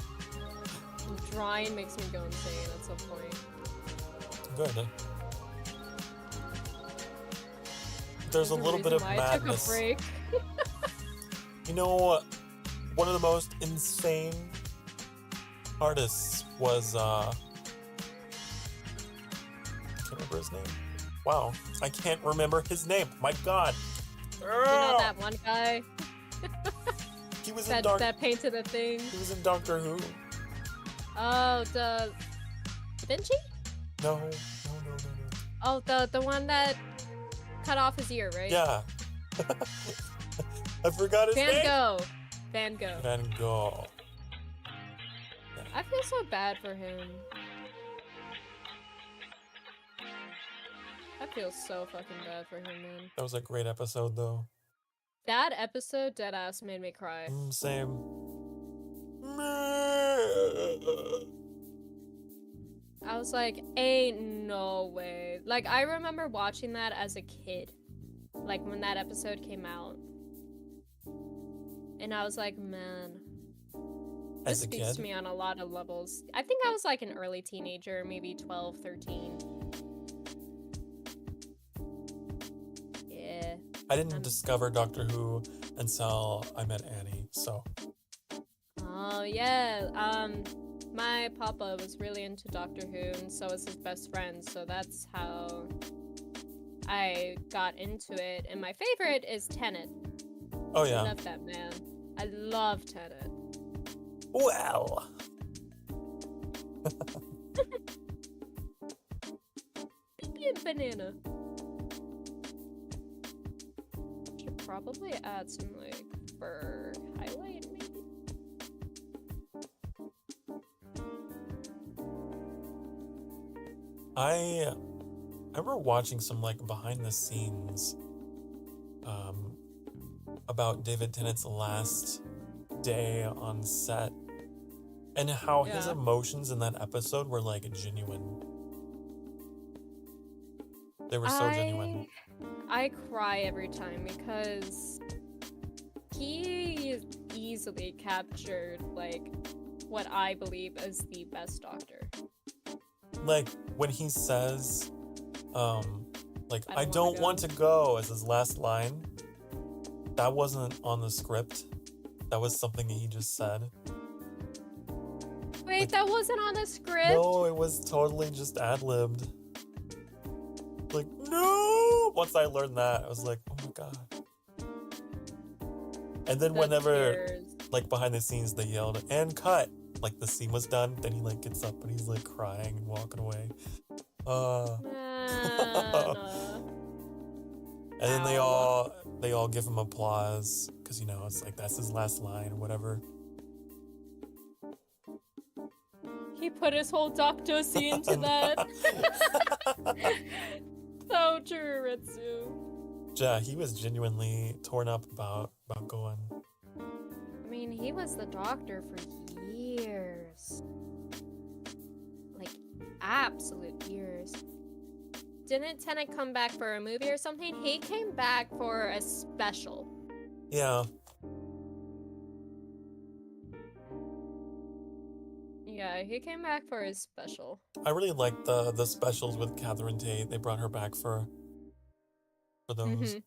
Drawing makes me go insane at some point.
Good. There's a little bit of madness.
I took a break.
You know, one of the most insane artists was I can't remember his name. Wow, I can't remember his name. My God.
You know that one guy?
He was
that painted a thing.
He was in Doctor Who.
Oh, the Vinci?
No.
Oh, the one that cut off his ear, right?
Yeah. I forgot his name.
Van Gogh.
Van Gogh. Yeah.
I feel so bad for him. I feel so fucking bad for him, man.
That was a great episode, though.
That episode, deadass, made me cry.
Same.
I was like, ain't no way. Like, I remember watching that as a kid. Like, when that episode came out. And I was like, man. This speaks to me on a lot of levels. I think I was like an early teenager, maybe 12, 13. Yeah.
I didn't discover Doctor Who until I met Annie, so.
Oh, yeah. My papa was really into Doctor Who, and so was his best friend, so that's how I got into it. And my favorite is Tenet.
Oh, yeah.
I love that, man. I love Tenet.
Wow.
Banana. probably add some like fur highlight maybe.
I remember watching some like behind the scenes about David Tennant's last day on set and how his
Yeah.
emotions in that episode were like genuine. They were so genuine.
I cry every time because he easily captured like what I believe is the best doctor.
Like when he says like I
I
don't
don't
want
wanna
to go as his last line. That wasn't on the script. That was something he just said.
Wait,
Like-
that wasn't on the script?
No, it was totally just ad-libbed. Like, no! Once I learned that, I was like, oh my god. And then
The
whenever,
tears.
like, behind the scenes, they yelled, and cut! Like, the scene was done, then he, like, gets up and he's, like, crying and walking away.
Man.
And then they
Ow.
all give him applause, because, you know, it's like, that's his last line or whatever.
He put his whole doctocy into that. So true, Ritsu.
Yeah, he was genuinely torn up about going.
I mean, he was the doctor for years. Like, absolute years. Didn't Tennant come back for a movie or something? He came back for a special.
Yeah.
Yeah, he came back for his special.
I really liked the specials with Catherine Tate. They brought her back for those.
Mhm.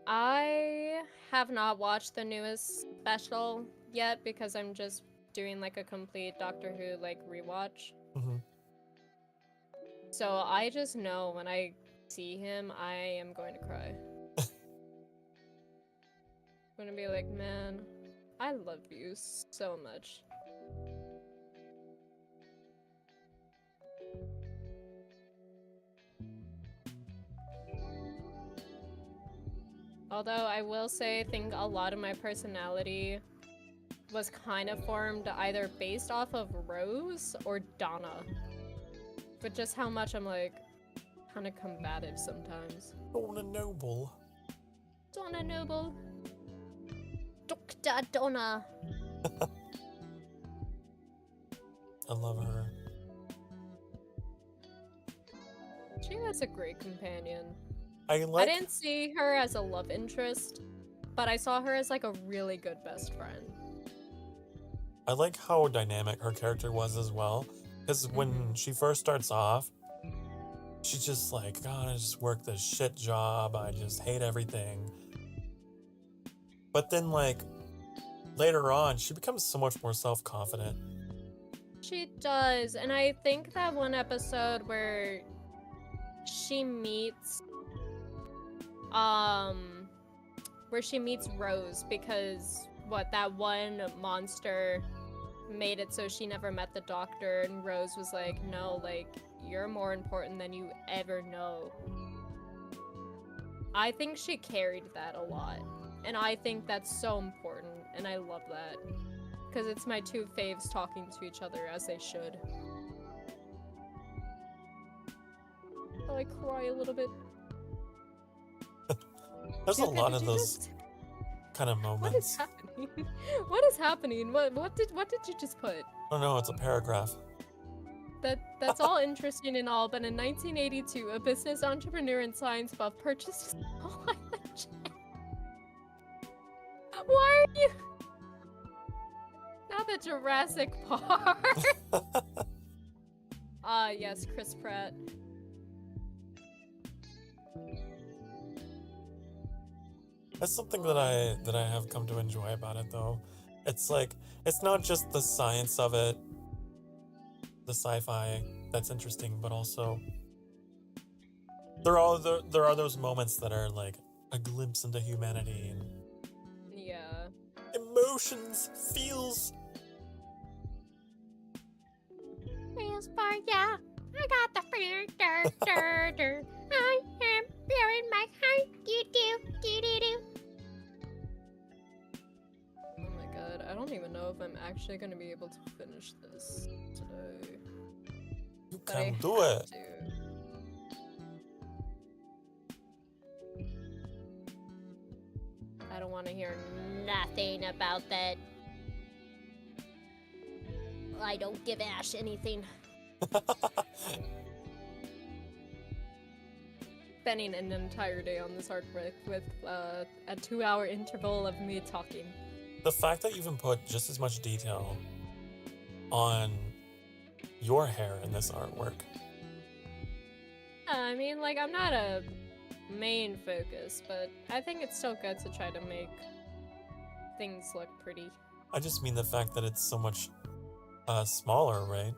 I have not watched the newest special yet because I'm just doing like a complete Doctor Who like rewatch.
Hmm.
So I just know when I see him, I am going to cry. I'm gonna be like, man, I love you so much. Although I will say, I think a lot of my personality was kind of formed either based off of Rose or Donna. But just how much I'm like, kind of combative sometimes.
Donna Noble.
Donna Noble.
Dr. Donna.
I love her.
She was a great companion.
I
I didn't see her as a love interest, but I saw her as like a really good best friend.
I like how dynamic her character was as well. Because when she first starts off, she's just like, God, I just work this shit job. I just hate everything. But then, like, later on, she becomes so much more self-confident.
She does, and I think that one episode where she meets Rose because that one monster made it so she never met the doctor, and Rose was like, no, like, you're more important than you ever know. I think she carried that a lot, and I think that's so important, and I love that because it's my two faves talking to each other as they should. I cry a little bit.
There's a
Yuka,
lot
did
of
you
those
just-
kind of
What is
moments.
happening? What is happening? What did you just put?
Oh no, it's a paragraph.
That's all interesting and all, but in 1982, a business entrepreneur and science buff purchased a small island jet. Why are you? Not the Jurassic Park. Ah, yes, Chris Pratt.
That's something that I have come to enjoy about it, though. It's like, it's not just the science of it, the sci-fi that's interesting, but also there are those moments that are like a glimpse into humanity and
Yeah.
emotions, feels.
Feels for ya. I got the fear. I am You're in my heart. You do. Do do do.
Oh my god, I don't even know if I'm actually gonna be able to finish this today.
You
But I
can do
have
it.
to.
I don't want to hear nothing about that. I don't give Ash anything.
Spending an entire day on this artwork with a 2-hour interval of me talking.
The fact that you even put just as much detail on your hair in this artwork.
I mean, like, I'm not a main focus, but I think it's still good to try to make things look pretty.
I just mean the fact that it's so much smaller, right?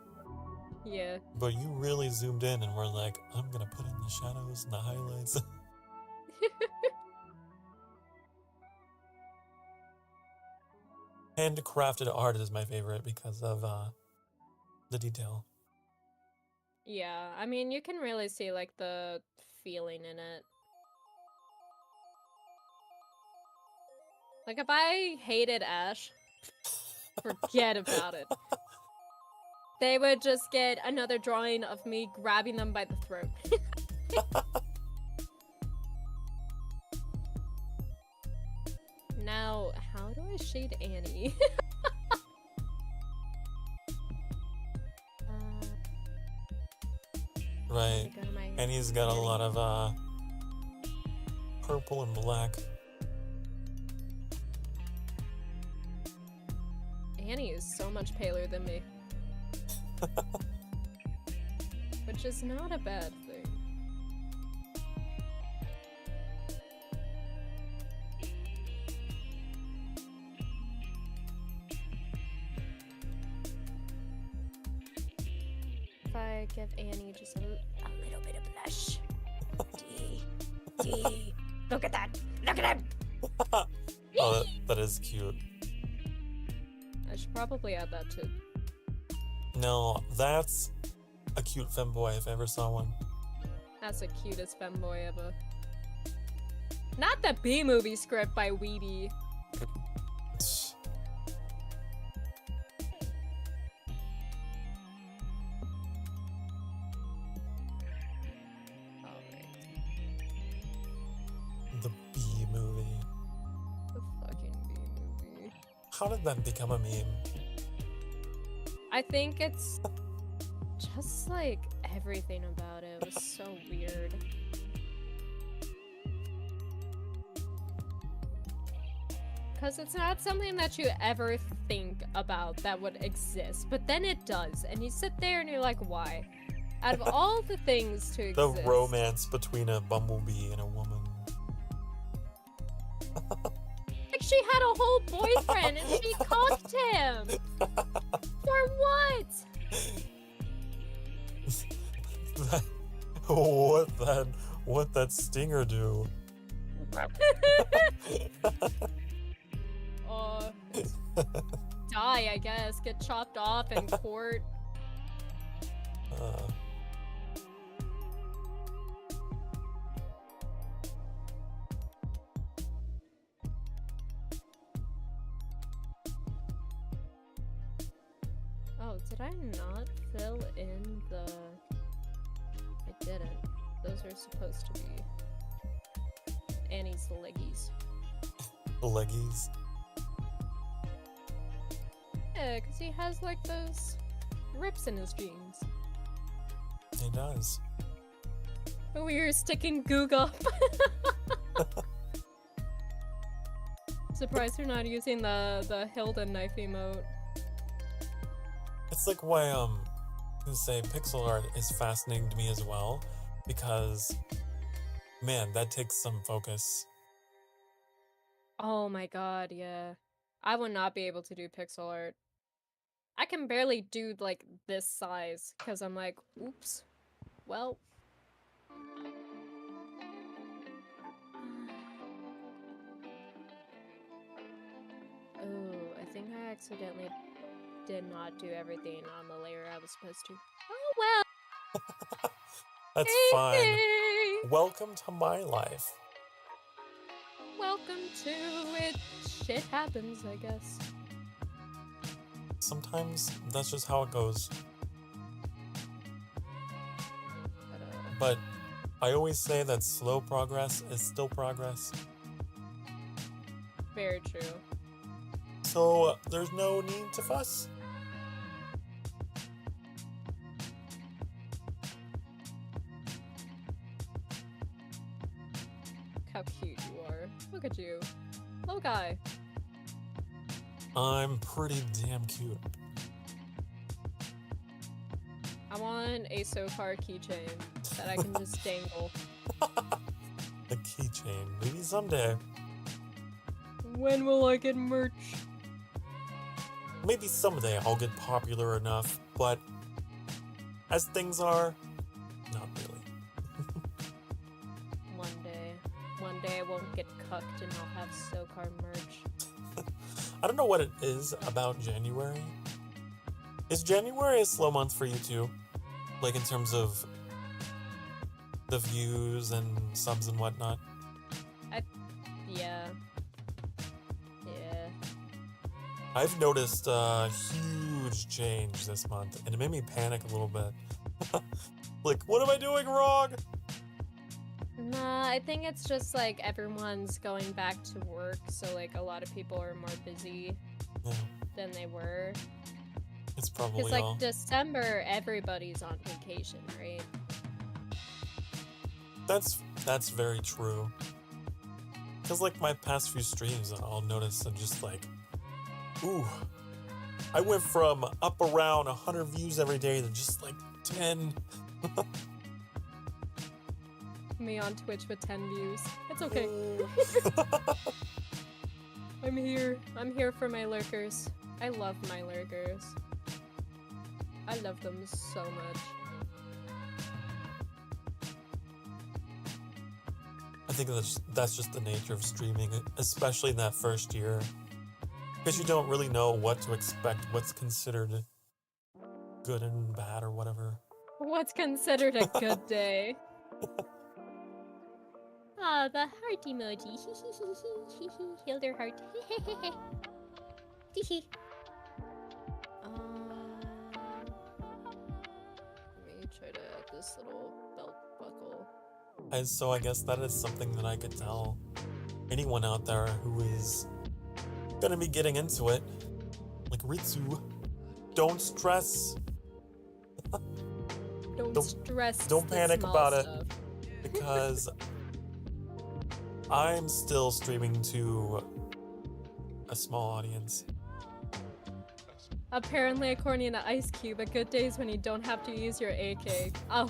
Yeah.
But you really zoomed in and were like, I'm gonna put in the shadows and the highlights. Handcrafted art is my favorite because of the detail.
Yeah, I mean, you can really see, like, the feeling in it. Like, if I hated Ash, forget about it. They would just get another drawing of me grabbing them by the throat. Now, how do I shade Annie?
Right.
Go to my-
And he's got a lot of purple and black.
Annie is so much paler than me. Which is not a bad thing. If I give Annie just a little bit of blush. D. Look at that! Look at him!
Oh, that is cute.
I should probably add that too.
No, that's a cute femboy if I ever saw one.
That's the cutest femboy ever. Not the B-movie script by Weeby.
The B movie.
The fucking B-movie.
How did that become a meme?
I think it's just like everything about it was so weird. Because it's not something that you ever think about that would exist, but then it does, and you sit there and you're like, why? Out of all the things to
The
exist.
romance between a bumblebee and a woman.
Like, she had a whole boyfriend and she cocked him! For what?
What that stinger do?
Die, I guess. Get chopped off in court. Oh, did I not fill in the... I didn't. Those are supposed to be Annie's leggies.
Leggies.
Yeah, because he has, like, those rips in his jeans.
He does.
We were sticking Goog up. Surprised you're not using the Hilda knife emote.
It's like why say pixel art is fascinating to me as well, because man, that takes some focus.
Oh my god, yeah. I would not be able to do pixel art. I can barely do, like, this size, because I'm like, oops. Well. Oh, I think I accidentally did not do everything on the layer I was supposed to. Oh well!
That's
Hey,
fine.
hey.
welcome to my life.
Welcome to it. Shit happens, I guess.
Sometimes that's just how it goes.
But,
But I always say that slow progress is still progress.
very true.
So there's no need to fuss.
Look how cute you are. Look at you. Little guy.
I'm pretty damn cute.
I want a Sokar keychain that I can just dangle.
A keychain. Maybe someday.
When will I get merch?
Maybe someday I'll get popular enough, but as things are, not really.
One day I won't get cucked and I'll have Sokar merch.
I don't know what it is about January. Is January a slow month for you too? Like in terms of the views and subs and whatnot?
Yeah. Yeah.
I've noticed a huge change this month, and it made me panic a little bit. Like, what am I doing wrong?
Nah, I think it's just like everyone's going back to work, so like a lot of people are more busy
Yeah,
than they were.
it's probably
Because like
all.
December, everybody's on vacation, right?
That's very true. Cause like my past few streams, I'll notice I'm just like, ooh, I went from up around 100 views every day to just like 10.
Me on Twitch with 10 views. It's okay. I'm here. I'm here for my lurkers. I love my lurkers. I love them so much.
I think that's just the nature of streaming, especially in that first year. Because you don't really know what to expect, what's considered good and bad or whatever.
What's considered a good day?
Ah, the heart emoji. Hilda heart.
Let me try to add this little belt buckle.
So I guess that is something that I could tell anyone out there who is gonna be getting into it. Like Ritsu, don't stress.
Don't stress.
don't
the
panic
small
about it.
stuff.
Because I'm still streaming to a small audience.
Apparently, according to Ice Cube, a good day is when you don't have to use your AK. Oh,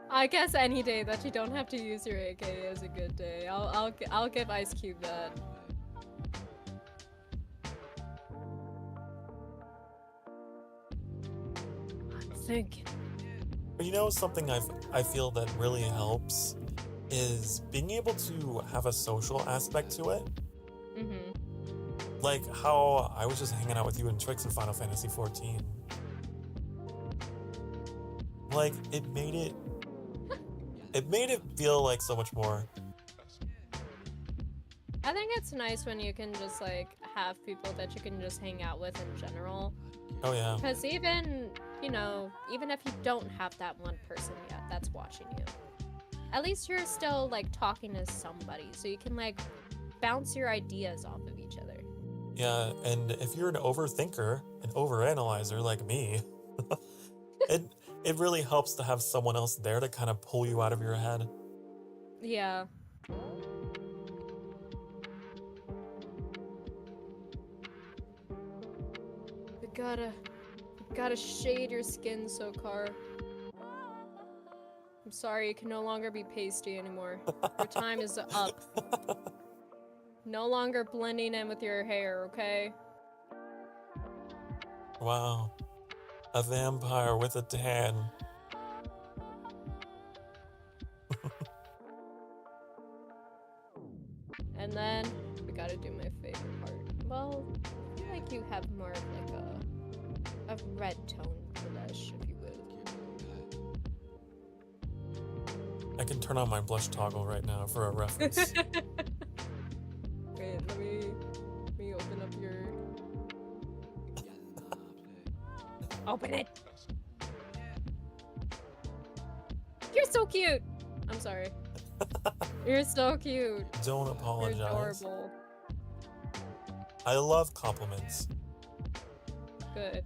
I guess any day that you don't have to use your AK is a good day. I'll give Ice Cube that. I'm thinking.
But you know, something I feel that really helps is being able to have a social aspect to it.
Mm-hmm.
Like how I was just hanging out with you and Trix in Final Fantasy XIV. Like it made it feel like so much more.
I think it's nice when you can just like have people that you can just hang out with in general.
Oh yeah.
Because even, you know, even if you don't have that one person yet that's watching you, at least you're still like talking to somebody, so you can like bounce your ideas off of each other.
Yeah, and if you're an overthinker, an overanalyzer like me, it really helps to have someone else there to kind of pull you out of your head.
Yeah. You gotta shade your skin, Sokar. I'm sorry, you can no longer be pasty anymore. Your time is up. No longer blending in with your hair, okay?
Wow. A vampire with a tan.
And then, we gotta do my favorite part. Well, I feel like you have more of like a red tone flesh, if you will.
I can turn on my blush toggle right now for a reference.
Wait, let me open up your... Open it! You're so cute! I'm sorry. You're so cute.
Don't
You're
apologize.
adorable.
I love compliments.
Good.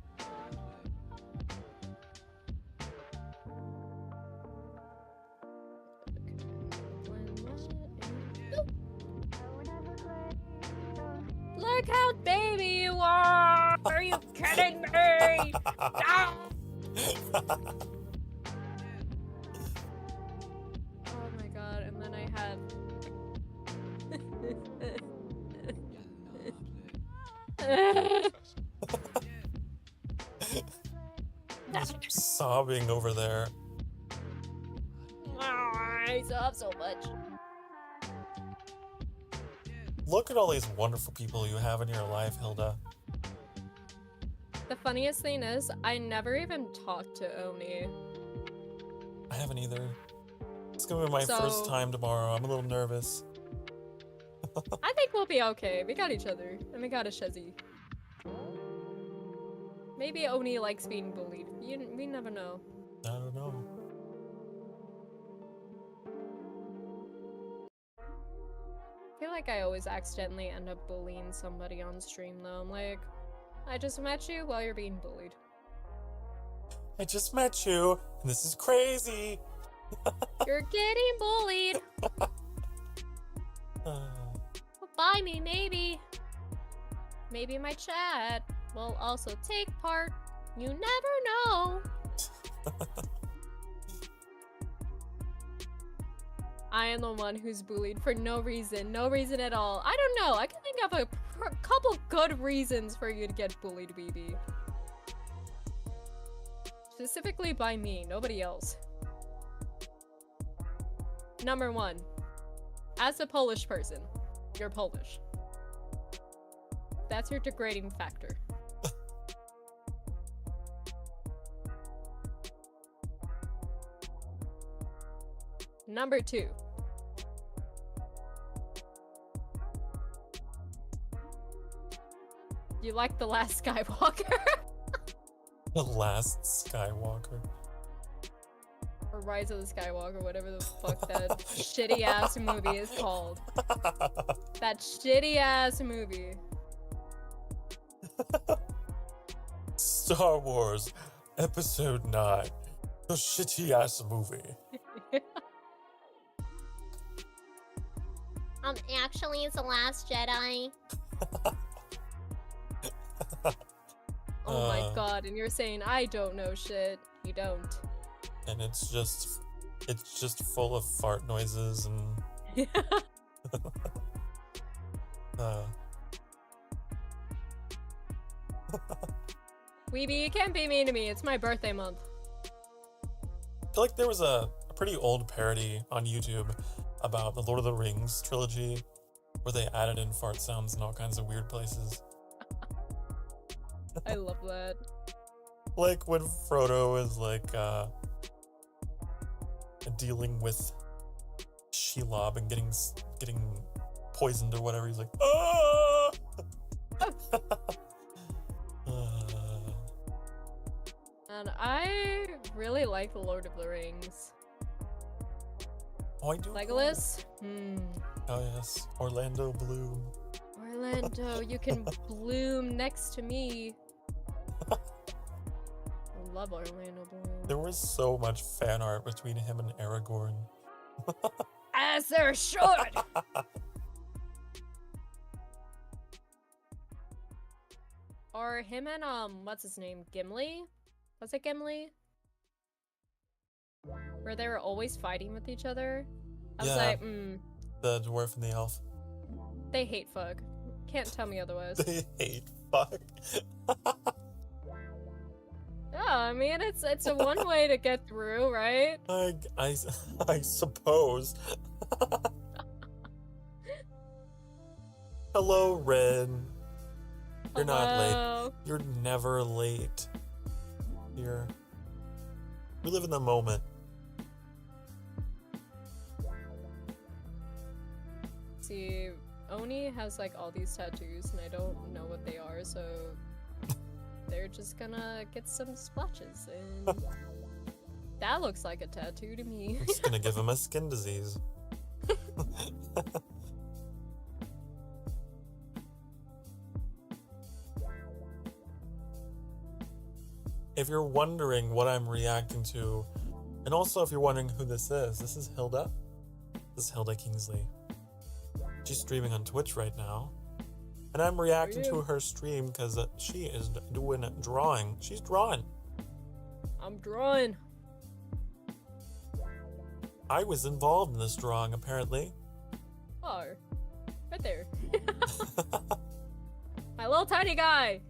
Look how baby you are! Are you kidding me? No! Oh my god, and then I have...
Just sobbing over there.
I sob so much.
Look at all these wonderful people you have in your life, Hilda.
The funniest thing is, I never even talked to Oni.
I haven't either. It's gonna be my first time tomorrow. I'm a little nervous.
I think we'll be okay. We got each other. And we got a Shezzy. Maybe Oni likes being bullied. We never know.
I don't know.
I feel like I always accidentally end up bullying somebody on stream though. I'm like, I just met you while you're being bullied.
I just met you, and this is crazy.
You're getting bullied. Buy me, maybe. Maybe my chat will also take part. You never know. I am the one who's bullied for no reason. No reason at all. I don't know. I can think of a couple good reasons for you to get bullied, BB. Specifically by me, nobody else. Number 1. As a Polish person, you're Polish. That's your degrading factor. Number 2. You like The Last Skywalker?
The Last Skywalker.
Or Rise of the Skywalker, whatever the fuck that shitty ass movie is called. That shitty ass movie.
Star Wars Episode 9. The shitty ass movie.
Actually, it's The Last Jedi.
Oh my god, and you're saying I don't know shit. You don't.
And it's just full of fart noises and
Weeby, you can't be mean to me. It's my birthday month.
I feel like there was a pretty old parody on YouTube about the Lord of the Rings trilogy where they added in fart sounds in all kinds of weird places.
I love that.
Like when Frodo is like dealing with Shelob and getting poisoned or whatever, he's like, ah!
And I really like The Lord of the Rings.
Oh, I do.
Legolas?
Oh yes, Orlando Bloom.
Orlando, you can bloom next to me. I love Orlando Bloom.
There was so much fan art between him and Aragorn.
As there should! Or him and, what's his name? Gimli? Was it Gimli? Where they were always fighting with each other? I was like,
The dwarf and the elf.
They hate fuck. Can't tell me otherwise.
They hate fuck.
Yeah, I mean, it's a one way to get through, right?
I suppose. Hello, Ren. You're not late. You're never late. Here. We live in the moment.
See, Oni has like all these tattoos and I don't know what they are, so they're just gonna get some splotches and that looks like a tattoo to me.
It's gonna give him a skin disease. If you're wondering what I'm reacting to, and also if you're wondering who this is Hilda. This is Hilda Kingsley. She's streaming on Twitch right now. And I'm reacting to her stream because she is doing drawing. She's drawing.
I'm drawing.
I was involved in this drawing, apparently.
Oh, right there. My little tiny guy.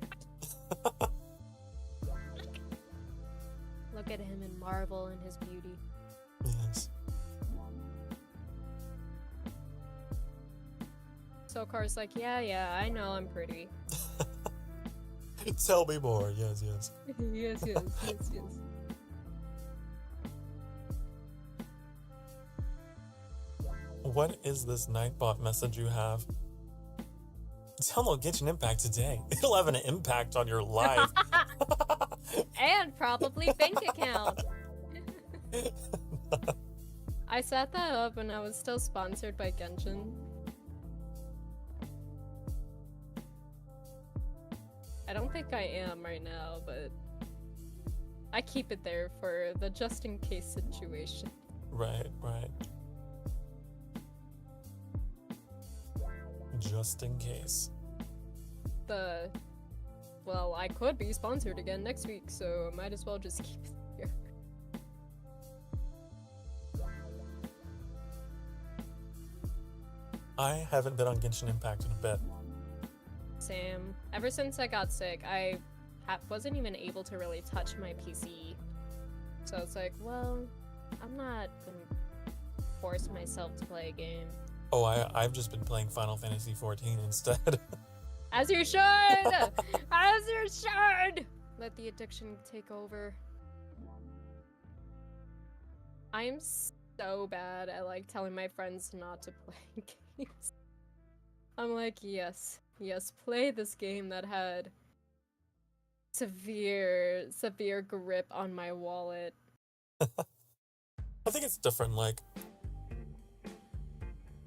Look at him and marvel in his beauty.
Yes.
Sokar's like, yeah, I know I'm pretty.
Tell me more. Yes, yes.
yes.
What is this Nightbot message you have? Download Genshin Impact today. It'll have an impact on your life.
And probably bank account. I set that up and I was still sponsored by Genshin. I don't think I am right now, but I keep it there for the just in case situation.
Right. Just in case.
Well, I could be sponsored again next week, so I might as well just keep it here.
I haven't been on Genshin Impact in a bit.
Same. Ever since I got sick, I wasn't even able to really touch my PC. So it's like, well, I'm not gonna force myself to play a game.
Oh, I've just been playing Final Fantasy XIV instead.
As you should! As you should! Let the addiction take over. I am so bad at like telling my friends not to play games. I'm like, yes, play this game that had severe grip on my wallet.
I think it's different, like,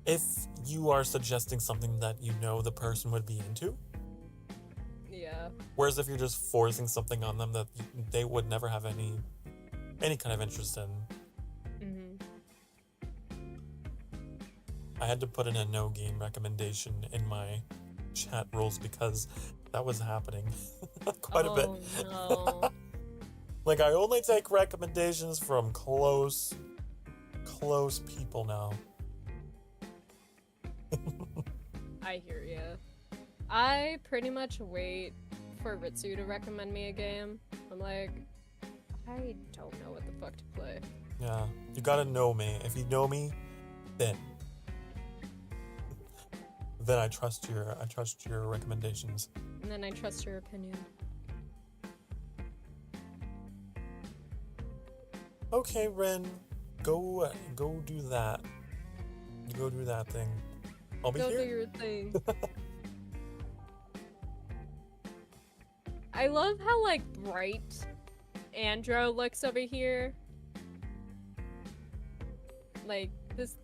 if you are suggesting something that you know the person would be into.
Yeah.
Whereas if you're just forcing something on them that they would never have any kind of interest in. I had to put in a no game recommendation in my chat rules because that was happening quite a bit.
No.
Like, I only take recommendations from close people now.
I hear ya. I pretty much wait for Ritsu to recommend me a game. I'm like, I don't know what the fuck to play.
Yeah, you gotta know me. If you know me, then I trust your recommendations.
And then I trust your opinion.
Okay, Ren, go do that. Go do that thing. I'll be
Go
here.
do your thing. I love how like bright Andro looks over here. Like this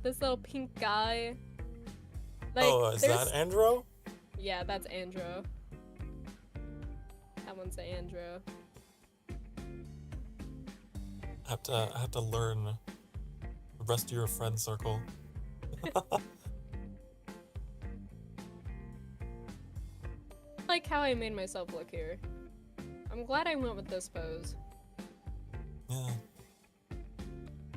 little pink guy. Like,
oh, is that Andro?
Yeah, that's Andro. That one's Andro.
I have to learn the rest of your friend circle.
Like how I made myself look here. I'm glad I went with this pose.
Yeah.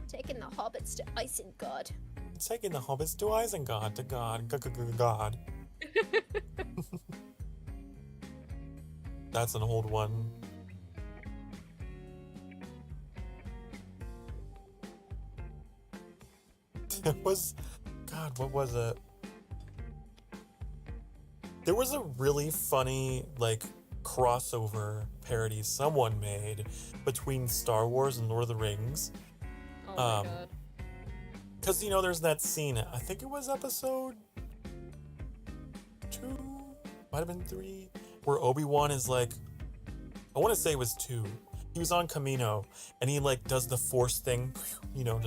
Taking the hobbits to Isengard.
Taking the hobbits to Isengard, to God. That's an old one. It was, God, what was it? There was a really funny, like, crossover parody someone made between Star Wars and Lord of the Rings.
Oh my god.
Because, you know, there's that scene, I think it was episode 2, might have been 3, where Obi-Wan is like, I want to say it was 2. He was on Camino, and he like does the force thing, you know,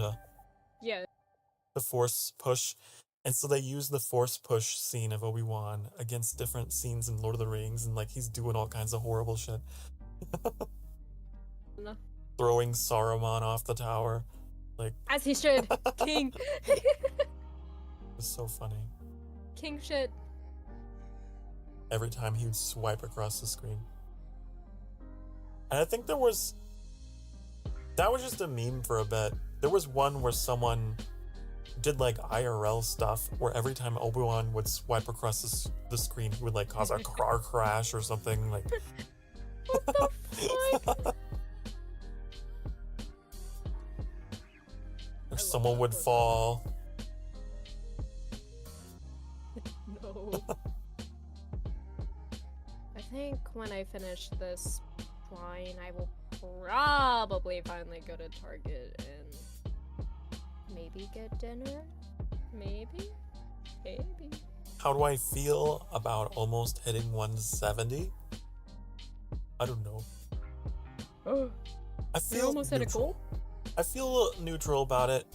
the force push. And so they use the force push scene of Obi-Wan against different scenes in Lord of the Rings, and like he's doing all kinds of horrible shit.
No.
Throwing Saruman off the tower.
As he should. King.
It was so funny.
King shit.
Every time he would swipe across the screen. And I think that was just a meme for a bit. There was one where someone did like IRL stuff where every time Obi-Wan would swipe across the screen, he would like cause a car crash or something like.
What the fuck?
Or someone would fall.
No. I think when I finish this line, I will probably finally go to Target and maybe get dinner. Maybe.
How do I feel about almost hitting 170? I don't know.
Oh,
I feel
you almost hit a
neutral.
goal?
I feel neutral about it.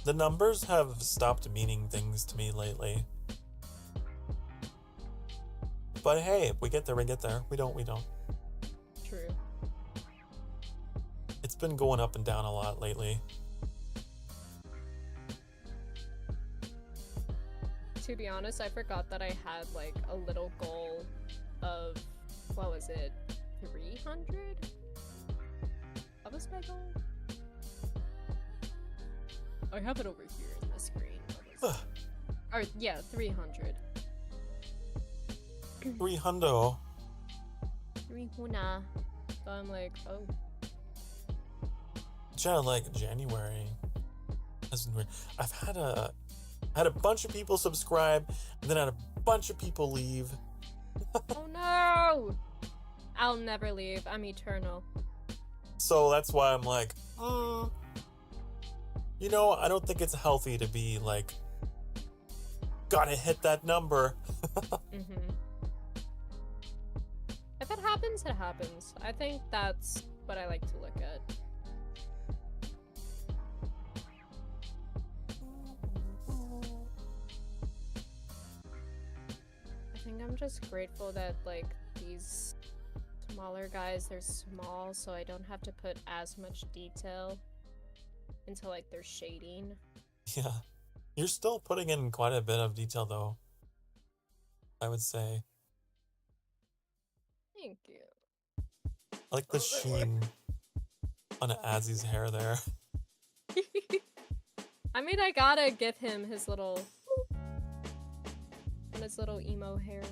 The numbers have stopped meaning things to me lately. But hey, if we get there, we get there. We don't.
True.
It's been going up and down a lot lately.
To be honest, I forgot that I had like a little goal of, what was it, 300? What was my goal? I have it over here in the screen. Or yeah, 300.
300.
300. So I'm like, oh.
Like January. That's weird. I've had a bunch of people subscribe, and then had a bunch of people leave.
Oh no! I'll never leave. I'm eternal.
So that's why I'm like, you know, I don't think it's healthy to be like, gotta hit that number.
If it happens, it happens. I think that's what I like to look at. I think I'm just grateful that, like, these smaller guys, they're small, so I don't have to put as much detail into, like, their shading.
Yeah. You're still putting in quite a bit of detail, though. I would say.
Thank you.
I like the sheen on Azzy's hair there.
I mean, I gotta give him his little emo hair.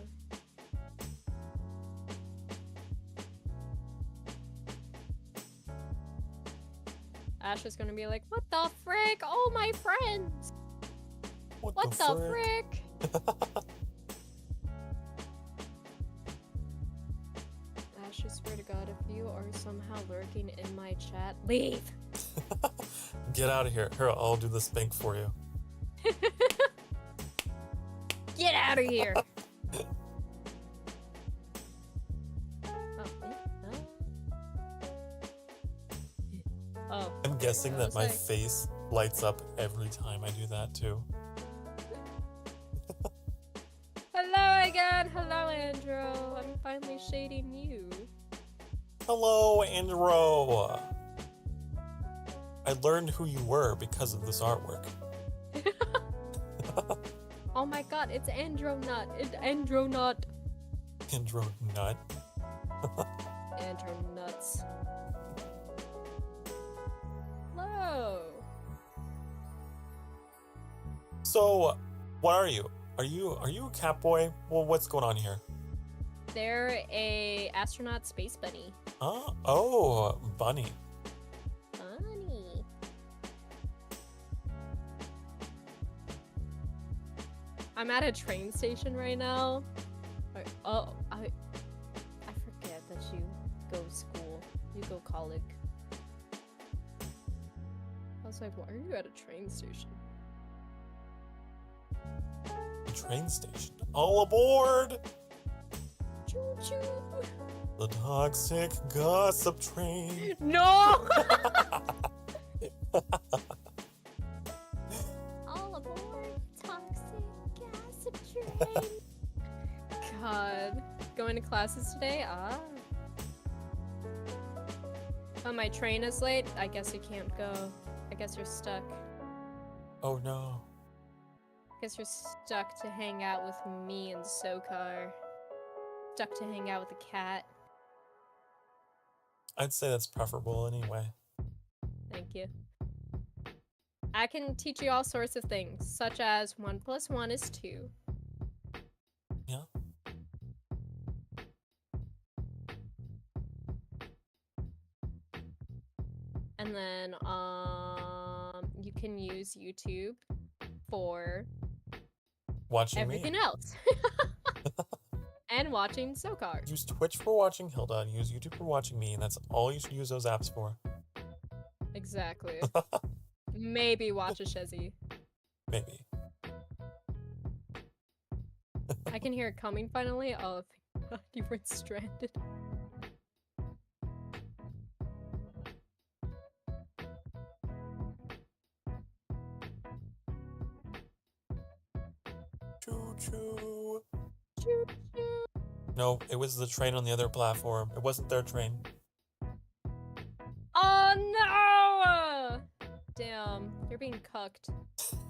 Ash is gonna be like, what the frick? Oh, my friends! What the frick? Ash, I swear to God, if you are somehow lurking in my chat, leave!
Get out of here. Here, I'll do the spank for you.
Get out of here! Oh.
I'm guessing
I
that
was
my
like-
face lights up every time I do that, too.
Hello again! Hello, Andrew! I'm finally shading you.
Hello, Andro! I learned who you were because of this artwork.
Oh my god, it's Andronut! It's Andronut!
Andro nut.
Andronuts. Hello!
So, what are you? Are you a cat boy? Well, what's going on here?
They're a astronaut space bunny.
Huh? Oh, bunny.
Bunny. I'm at a train station right now. Oh, I forget that you go school. You go college. was like, why are you at a train station?
The train station. All aboard!
Choo choo.
The toxic gossip train.
No!
All aboard, toxic gossip train.
God. Going to classes today? Ah. Oh, my train is late? I guess you can't go. I guess you're stuck.
Oh no.
Guess you're stuck to hang out with me and Sokar. Stuck to hang out with the cat.
I'd say that's preferable anyway.
Thank you. I can teach you all sorts of things, such as 1 + 1 is 2.
Yeah.
And then, you can use YouTube for
Watching
everything
me.
else. And watching Sokar.
Use Twitch for watching Hilda and use YouTube for watching me, and that's all you should use those apps for.
Exactly. Maybe watch a Shezzy.
Maybe.
I can hear it coming finally. Oh, thank God you weren't stranded.
Choo choo.
Choo choo.
No, it was the train on the other platform. It wasn't their train.
Oh no! Damn, you're being cucked.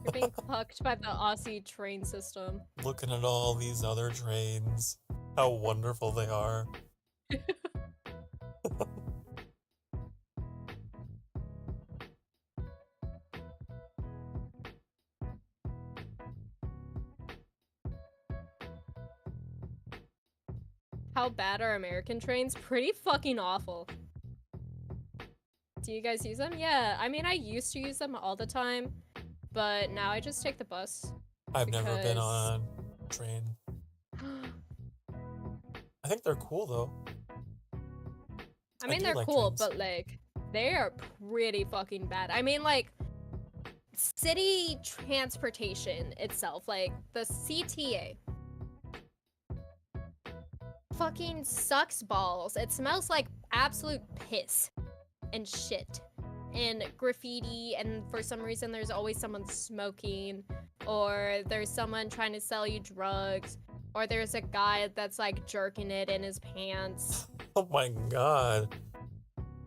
You're being cucked by the Aussie train system.
Looking at all these other trains. How wonderful they are.
How bad are American trains? Pretty fucking awful. Do you guys use them? Yeah, I mean, I used to use them all the time, but now I just take the bus.
I've never been
Because-
on a train. I think they're cool though.
I mean,
do
they're
like
cool,
trains.
but like, they are pretty fucking bad. I mean, like, city transportation itself, like the CTA, fucking sucks balls. It smells like absolute piss and shit and graffiti, and for some reason there's always someone smoking, or there's someone trying to sell you drugs, or there's a guy that's like jerking it in his pants.
Oh my god.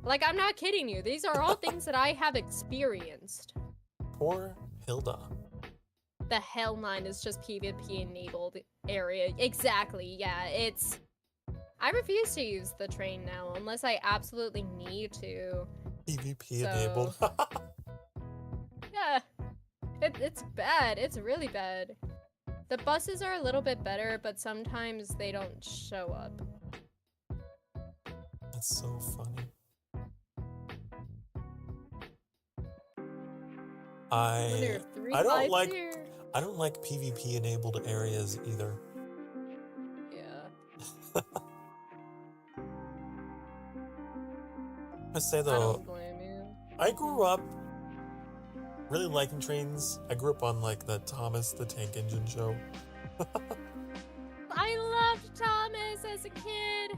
Like, I'm not kidding you. These are all things that I have experienced.
Poor Hilda.
The hell line is just PvP enabled area. Exactly, yeah, it's... I refuse to use the train now unless I absolutely need to.
PvP
So-
enabled.
Yeah, it's bad. It's really bad. The buses are a little bit better, but sometimes they don't show up.
That's so funny.
When there are three
I don't
lights
like-
here.
I don't like PvP enabled areas either.
Yeah,
I say
I
though,
don't blame you.
I grew up really liking trains. I grew up on like the Thomas the Tank Engine show.
I loved Thomas as a kid.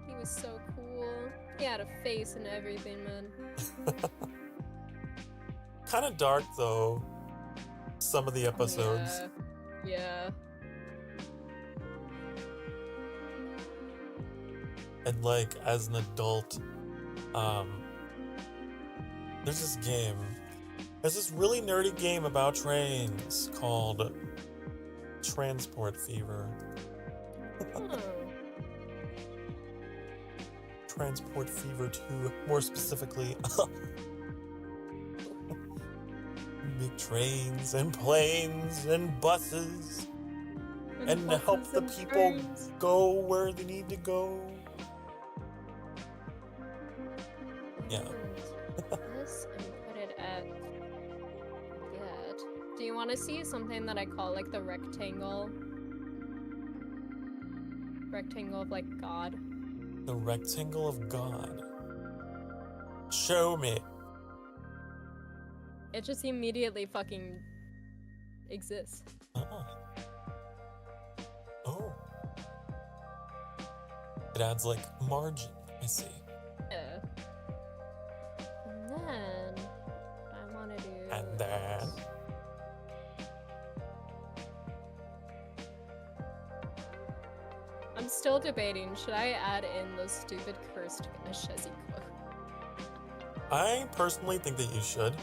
He was so cool. He had a face and everything, man.
Kind of dark though. Some of the episodes.
Yeah.
And like as an adult, there's this game. There's this really nerdy game about trains called Transport Fever.
Oh.
Transport Fever 2, more specifically. Big trains and planes and buses and help
buses
the
and
people
trains.
go where they need to go. Yeah.
This and put it at that. Do you want to see something that I call like the rectangle? Rectangle of like God.
The Rectangle of God. Show me.
It just immediately fucking exists.
Oh. It adds like margin. I see.
Yeah. And then I want to do.
And then.
I'm still debating. Should I add in the stupid cursed Ashesi quote?
I personally think that you should.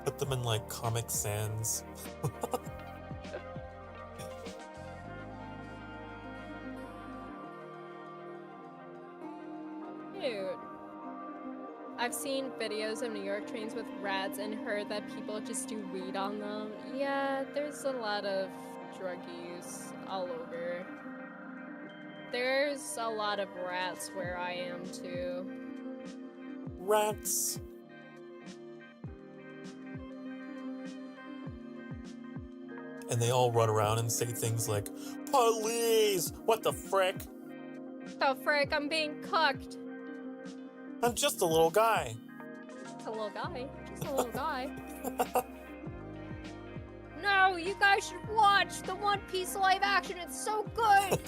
Put them in like Comic Sans.
Dude. I've seen videos of New York trains with rats and heard that people just do weed on them. Yeah, there's a lot of drug use all over. There's a lot of rats where I am too.
Rats. And they all run around and say things like, "Police! What the frick?
The frick, I'm being cucked.
I'm just a little guy."
Just a little guy. Just a little guy. No, you guys should watch the One Piece live action. It's so good.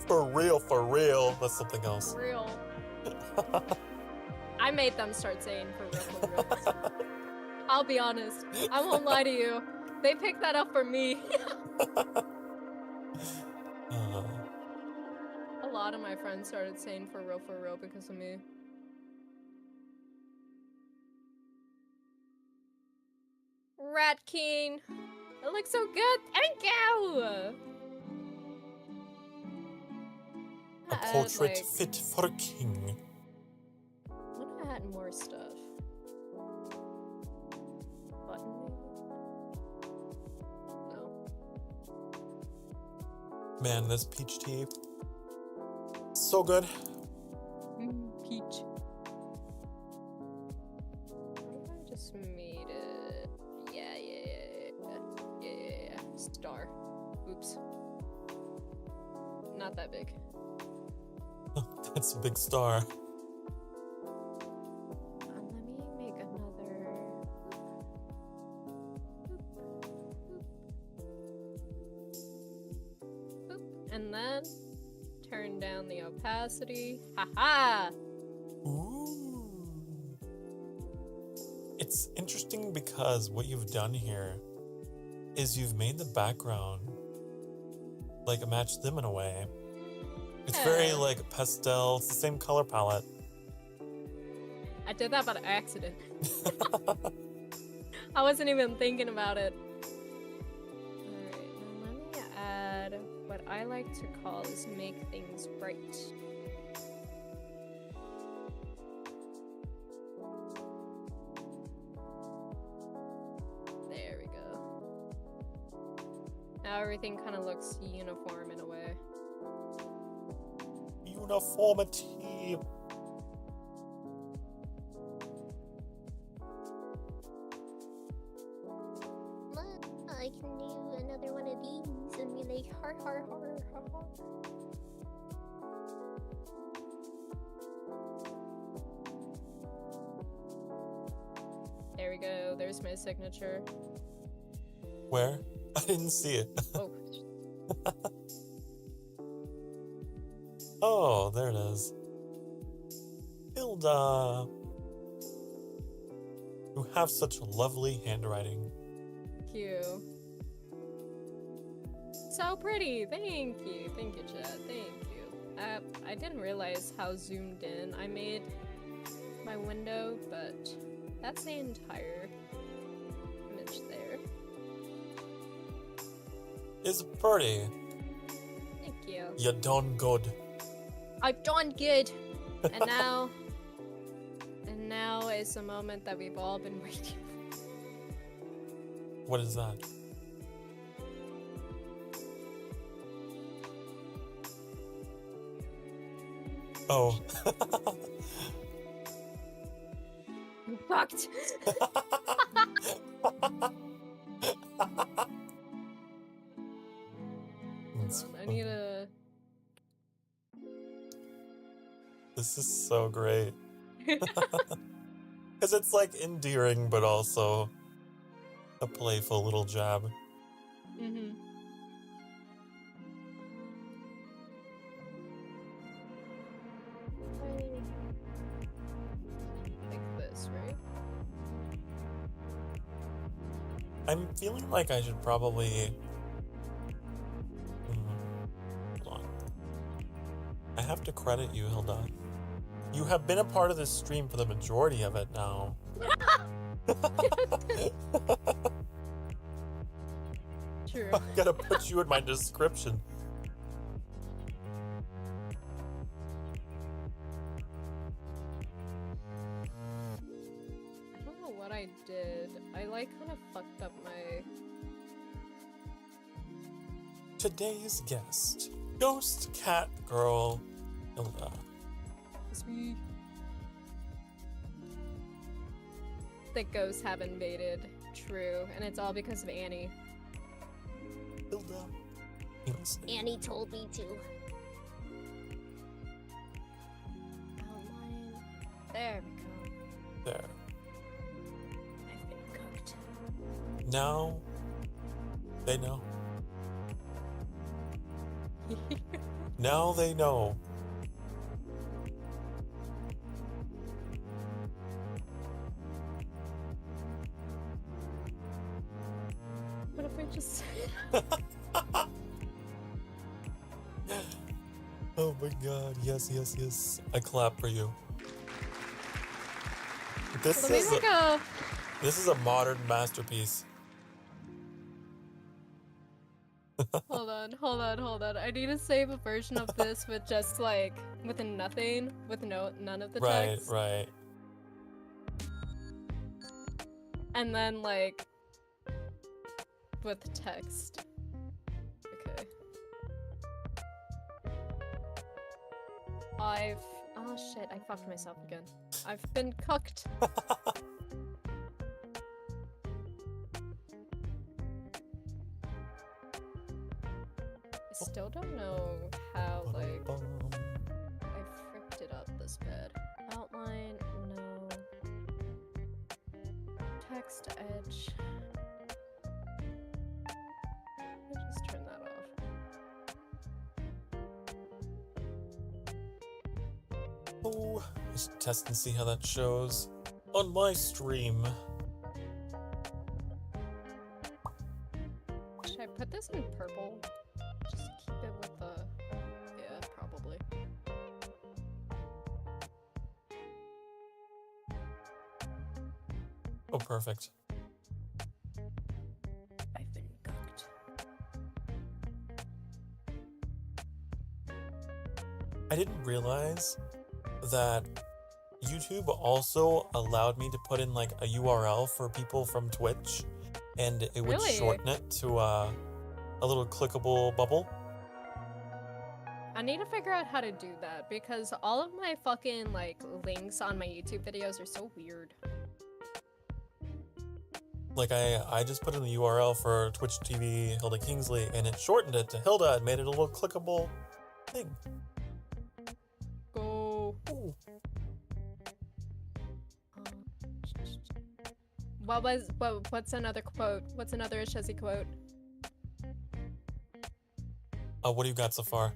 For real, for real. That's something else.
For real. I made them start saying for real, for real. I'll be honest. I won't lie to you. They picked that up for me. A lot of my friends started saying for real because of me. Rat King. It looks so good. Thank you.
A portrait fit for a king.
I'm gonna add more stuff. Button maybe? No.
Man, this peach tea. So good.
Peach. What if I just made it? Yeah. Star. Oops. Not that big.
That's a big star.
Let me make another. Boop. And then turn down the opacity. Haha!
Ooh. It's interesting because what you've done here is you've made the background like match them in a way. It's very like pastel, it's the same color palette.
I did that by accident. I wasn't even thinking about it. Alright, now let me add what I like to call is make things bright. There we go. Now everything kind of looks uniform in a way.
Uniformity.
Look, I can do another one of these and be like, har har har har har.
There we go. There's my signature.
Where? I didn't see it.
Oh.
Oh, there it is. Hilda. You have such lovely handwriting.
Thank you. So pretty. Thank you. Thank you, Chad. Thank you. I didn't realize how zoomed in I made my window, but that's the entire image there.
It's pretty.
Thank you.
You done good.
I've done good. And now is the moment that we've all been waiting for.
What is that? Oh.
You fucked.
That's
Hold on, I need to.
This is so great. Because it's like endearing, but also a playful little jab.
Mm-hmm. Like this, right?
I'm feeling like I should probably... Hold on. I have to credit you, Hilda. You have been a part of this stream for the majority of it now.
True.
I gotta put you in my description.
I don't know what I did. I like kind of fucked up my.
Today's guest, Ghost Cat Girl Hilda.
Sweet. The ghosts have invaded. True, and it's all because of Annie.
Hilda. Kingsley.
Annie told me to. Outline. There we go.
There.
I've been cooked.
Now they know. Now they know.
What if we just?
Oh my god, yes, yes, yes. I clap for you. This is a modern masterpiece.
Hold on. I need to save a version of this with just like with nothing, with none of the text.
Right.
And then like with text. Okay. Oh shit, I fucked myself again. I've been cooked. I still don't know how, like, I fricked it up this bad. Outline, no. Text edge. Let me just turn that off.
Oh, just test and see how that shows on my stream.
Should I put this in purple? Just keep it with the... Yeah, probably.
Oh, perfect.
I've been cooked.
I didn't realize that YouTube also allowed me to put in like a URL for people from Twitch, and it would
Really?
shorten it to a little clickable bubble.
I need to figure out how to do that because all of my fucking like links on my YouTube videos are so weird.
Like I just put in the URL for Twitch TV Hilda Kingsley, and it shortened it to Hilda and made it a little clickable thing.
Go.
Ooh.
What's another quote? What's another Ishezi quote?
What do you got so far?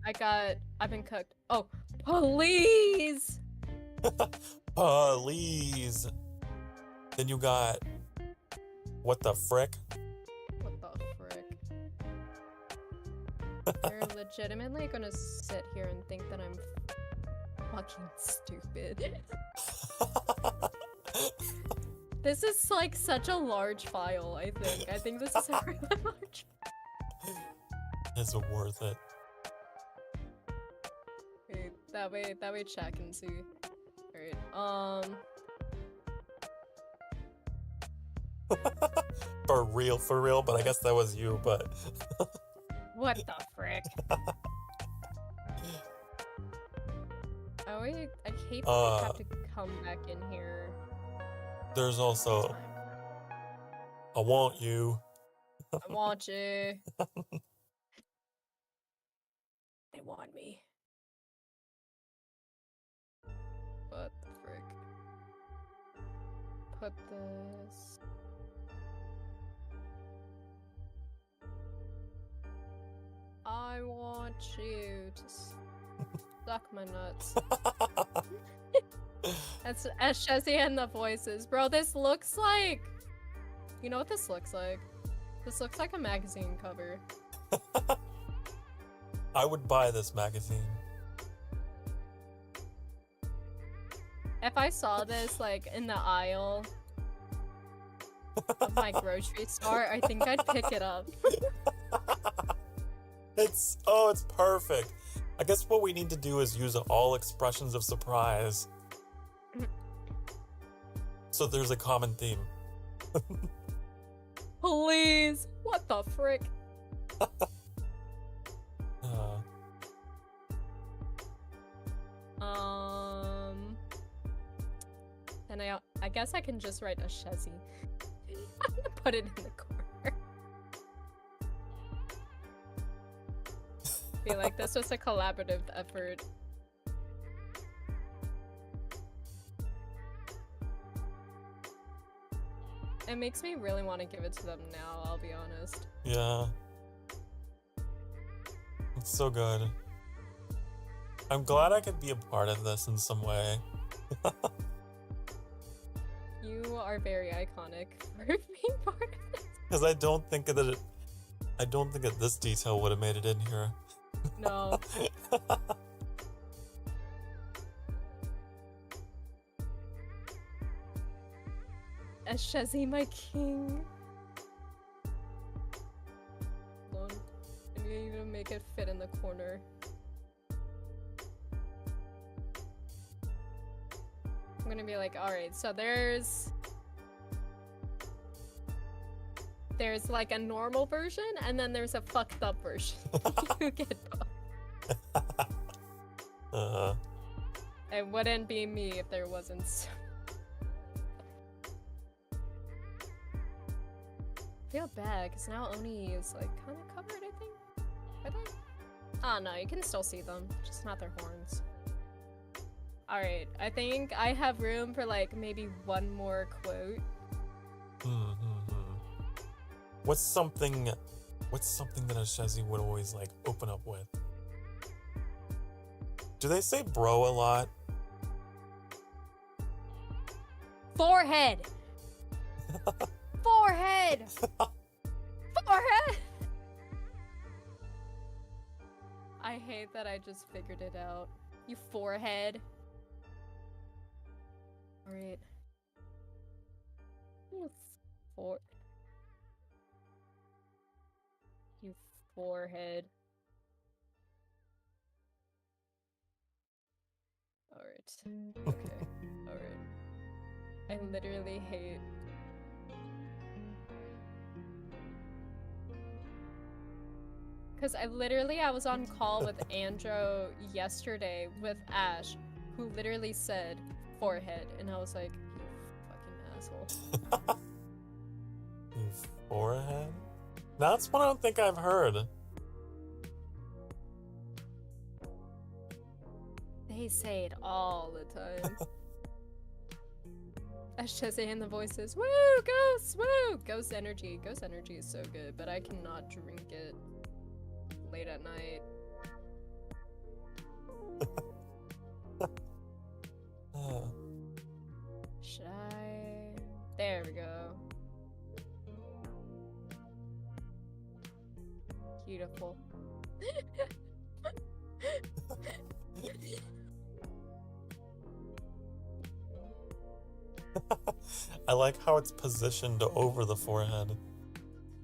I've been cooked. Oh, please!
Please. Then you got, what the frick?
What the frick? You're legitimately gonna sit here and think that I'm fucking stupid. This is like such a large file, I think. I think this is a really large.
Is it worth it?
Wait, that way chat can see. Alright,
For real, but I guess that was you, but...
what the frick? Oh wait, I hate that I have to come back in here.
There's also... I want you.
I want you. me. What the frick? Put this. I want you to suck my nuts. That's as Shezzy and the voices. Bro, this looks like... You know what this looks like? This looks like a magazine cover.
I would buy this magazine.
If I saw this, like, in the aisle of my grocery store, I think I'd pick it up.
It's perfect. I guess what we need to do is use all expressions of surprise. So there's a common theme.
Please! What the frick? And I guess I can just write a Shezzy. I'm gonna put it in the corner. Be like, this was a collaborative effort. It makes me really want to give it to them now, I'll be honest.
Yeah. It's so good. I'm glad I could be a part of this in some way.
You are very iconic for being part of this.
Because I don't think that this detail would have made it in here.
No. A Shezzy, my king. Hold on. I need to make it fit in the corner. I'm gonna be like, alright, so there's like a normal version, and then there's a fucked up version. You get both. It wouldn't be me if there wasn't. I feel bad, because now Oni is like kind of covered, I think? Oh no, you can still see them, just not their horns. Alright, I think I have room for like maybe one more quote.
What's something that a Shezzy would always like open up with? Do they say bro a lot?
Forehead! Forehead! Forehead! I hate that I just figured it out. You forehead. Alright. You forehead. Alright. Okay. Alright. I literally hate... Because I was on call with Andro yesterday with Ash, who literally said forehead, and I was like, you fucking asshole.
You forehead? That's what I don't think I've heard.
They say it all the time. Ash Shezzy and the voices, woo, ghosts, woo! Ghost energy. Ghost energy is so good, but I cannot drink it late at night. Should I? There we go. Beautiful.
I like how it's positioned over the forehead.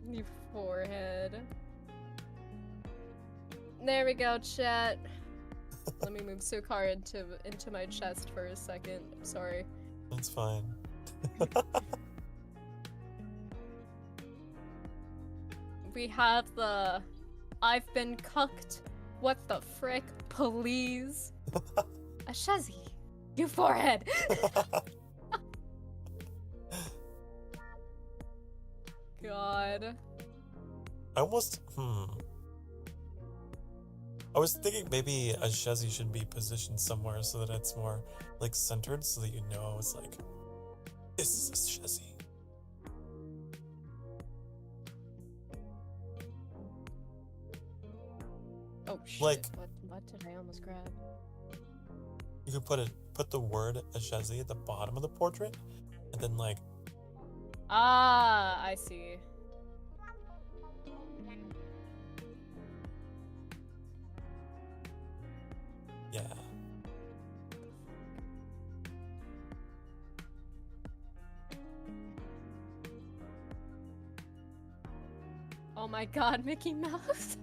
You forehead. There we go, chat. Let me move Sokar into my chest for a second. I'm sorry.
That's fine.
We have the I've been cucked. What the frick? Please. A Shezzy. You forehead. God.
I almost I was thinking maybe a Shezzy should be positioned somewhere so that it's more like centered so that you know it's like, this is a Shezzy.
Oh shit!
Like-
what did I almost grab?
You could put the word a Shezzy at the bottom of the portrait and then like,
Ah, I see.
yeah.
Oh my god, Mickey Mouse.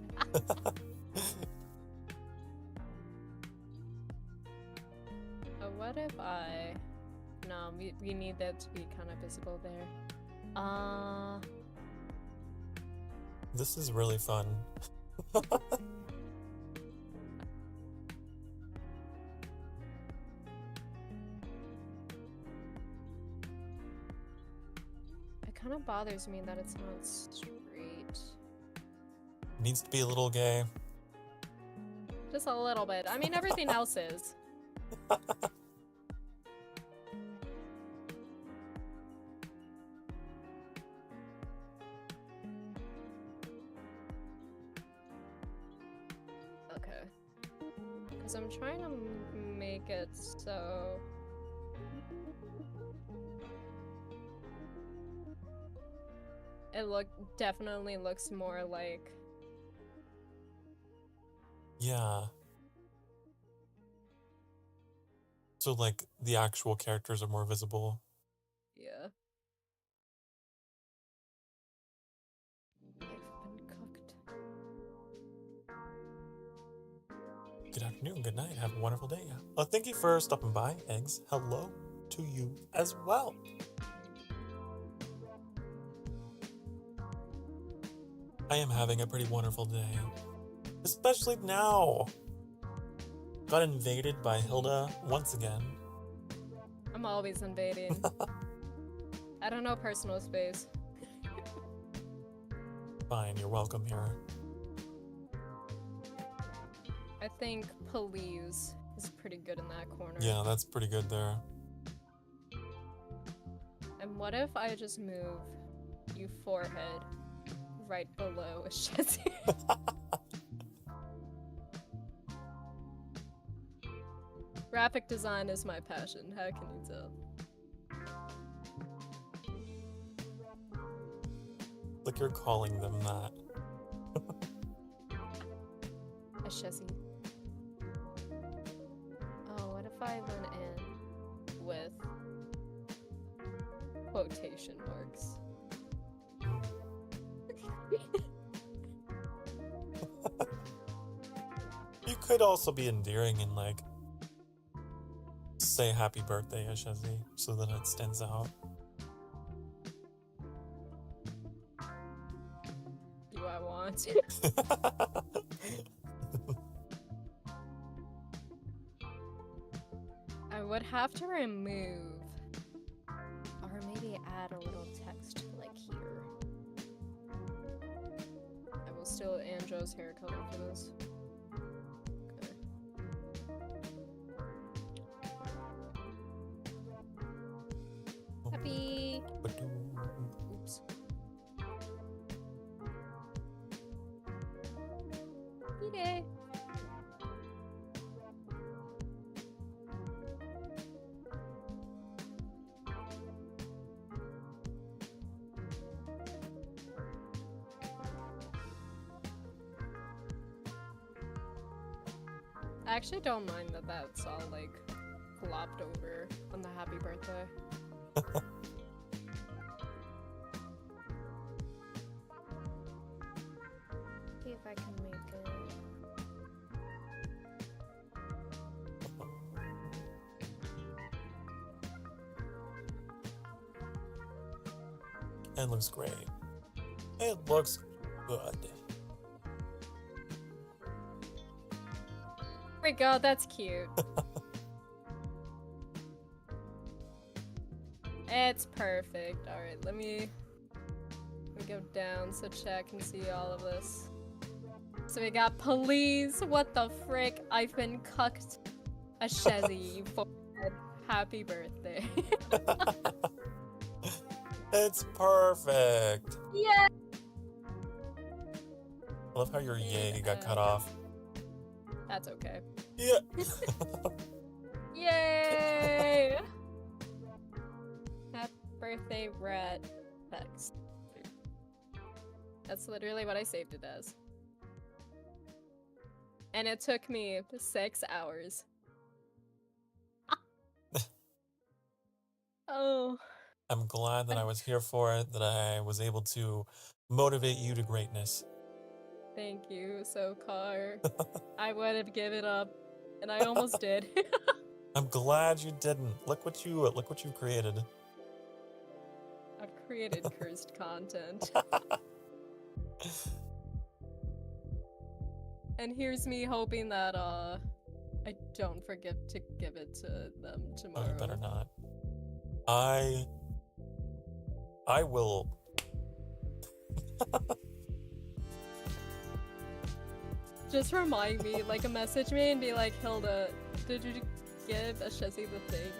What if I... No, we need that to be kind of visible there.
This is really fun.
It kind of bothers me that it's not straight.
Needs to be a little gay.
Just a little bit. I mean, everything else is. Okay. Because I'm trying to make it so... It definitely looks more like...
Yeah. So like the actual characters are more visible.
Yeah. I've been cooked.
Good afternoon, good night, have a wonderful day. Thank you for stopping by, Eggs. Hello to you as well. I am having a pretty wonderful day. Especially now. Got invaded by Hilda once again.
I'm always invading. I don't know personal space.
Fine, you're welcome here.
I think please is pretty good in that corner.
Yeah, that's pretty good there.
And what if I just move you forehead right below a Shezzy? Graphic design is my passion, how can you tell?
Like you're calling them that.
A Shezzy. Oh, what if I went in with quotation marks?
You could also be endearing and like say happy birthday, Ashezi, so that it stands out.
Do I want to? I would have to remove, or maybe add a little text like here. I will steal Andrew's hair color for this. Okay. Happy. Oops. Happy day. I actually don't mind that that's all like flopped over on the happy birthday. See if I can make it.
It looks great. It looks good.
There we go, that's cute. It's perfect. Alright, let me go down so chat can see all of this. So we got police. What the frick? I've been cucked. A Shezzy for happy birthday.
It's perfect.
Yeah.
I love how your yay got cut off.
That's okay.
Yeah.
Yay! Happy birthday, Rat. Text. That's literally what I saved it as. And it took me 6 hours. Oh.
I'm glad that I was here for it, that I was able to motivate you to greatness.
Thank you, Sokar. I would have given up, and I almost did.
I'm glad you didn't. Look what you created.
I've created cursed content. And here's me hoping that I don't forget to give it to them tomorrow.
Oh, you better not. I will.
Just remind me, like, message me and be like, Hilda, did you give a Shezzy the thing?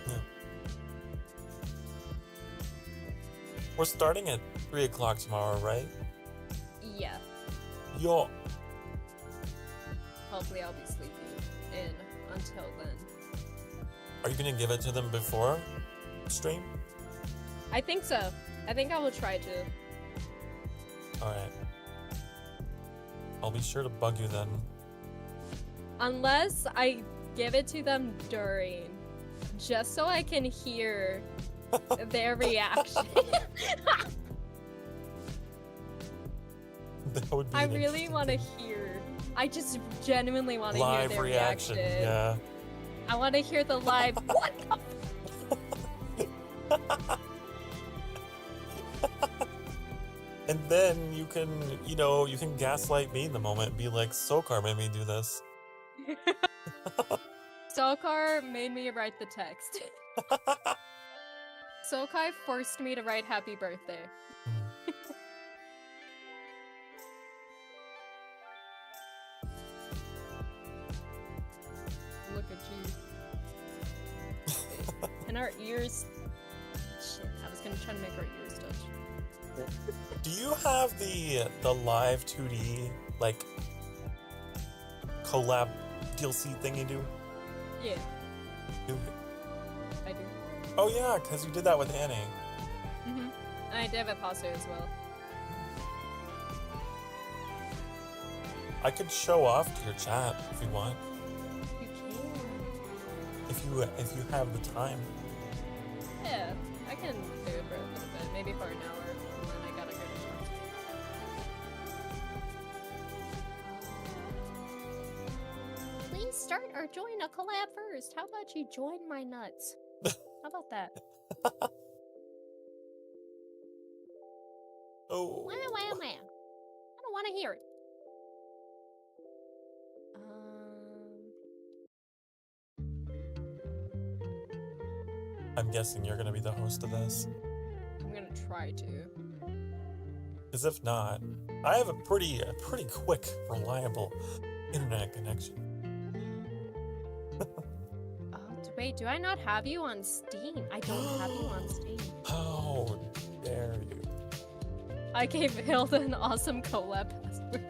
Yeah. We're starting at 3 o'clock tomorrow, right?
Yeah.
Yo.
Hopefully I'll be sleeping in until then.
Are you gonna give it to them before stream?
I think so. I think I will try to.
Alright. I'll be sure to bug you then.
Unless I give it to them during, just so I can hear their reaction.
That would be
I
an
really
interesting
want to
thing.
hear. I just genuinely want to hear
Live
their
reaction. Yeah.
I want to hear the live. What the?
And then you can, you can gaslight me in the moment and be like, Sokar made me do this.
Sokar made me write the text. Sokar forced me to write happy birthday. Look at you. And our ears. Shit, I was gonna try to make our ears touch.
Do you have the live 2D like collab DLC thing you do?
Yeah,
Do you?
I do.
Oh yeah, because you did that with Annie.
And I did with Hasu as well.
I could show off to your chat if you want.
You can.
If you have the time.
Yeah, I can do it for a little bit, maybe for an hour, and then I gotta go to church.
Please start or join a collab first. How about you join my nuts? How about that?
Oh.
Wow, wow, wow. I don't want to hear it.
I'm guessing you're gonna be the host of this.
I'm gonna try to.
Because if not, I have a pretty quick, reliable internet connection.
Wait, do I not have you on Steam? I don't have you on Steam.
How dare you?
I gave Hilda an awesome collab password.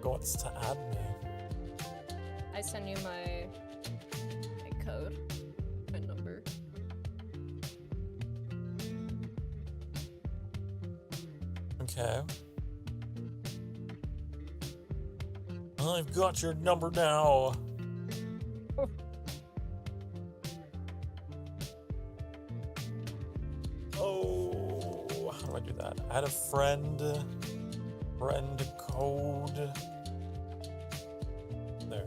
Wants to add me.
I send you my code, my number.
Okay. I've got your number now. Oh, how do I do that? Add a friend code. There.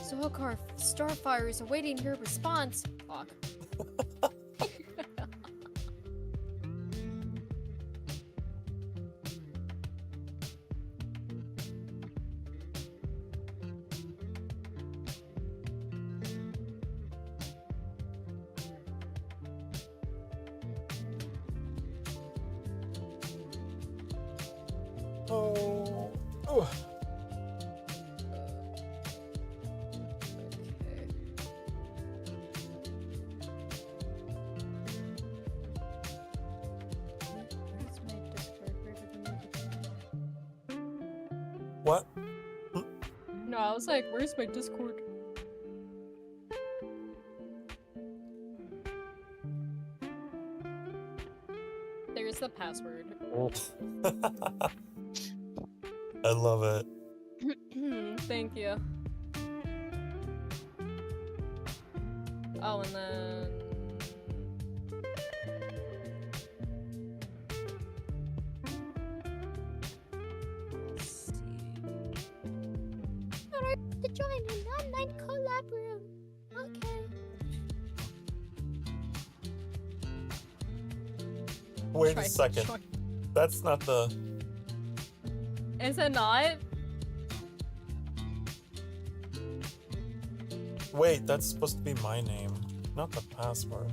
Sokar, Starfire is awaiting your response. Fuck.
Oh. Ooh. What?
No, I was like, where's my Discord? There's the password.
I love it.
Thank you. Oh, and then... Let's see.
Alright, to join an online collab room. Okay.
Wait
Try
a
to
second.
join.
That's not the...
Is it not?
Wait, that's supposed to be my name, not the password.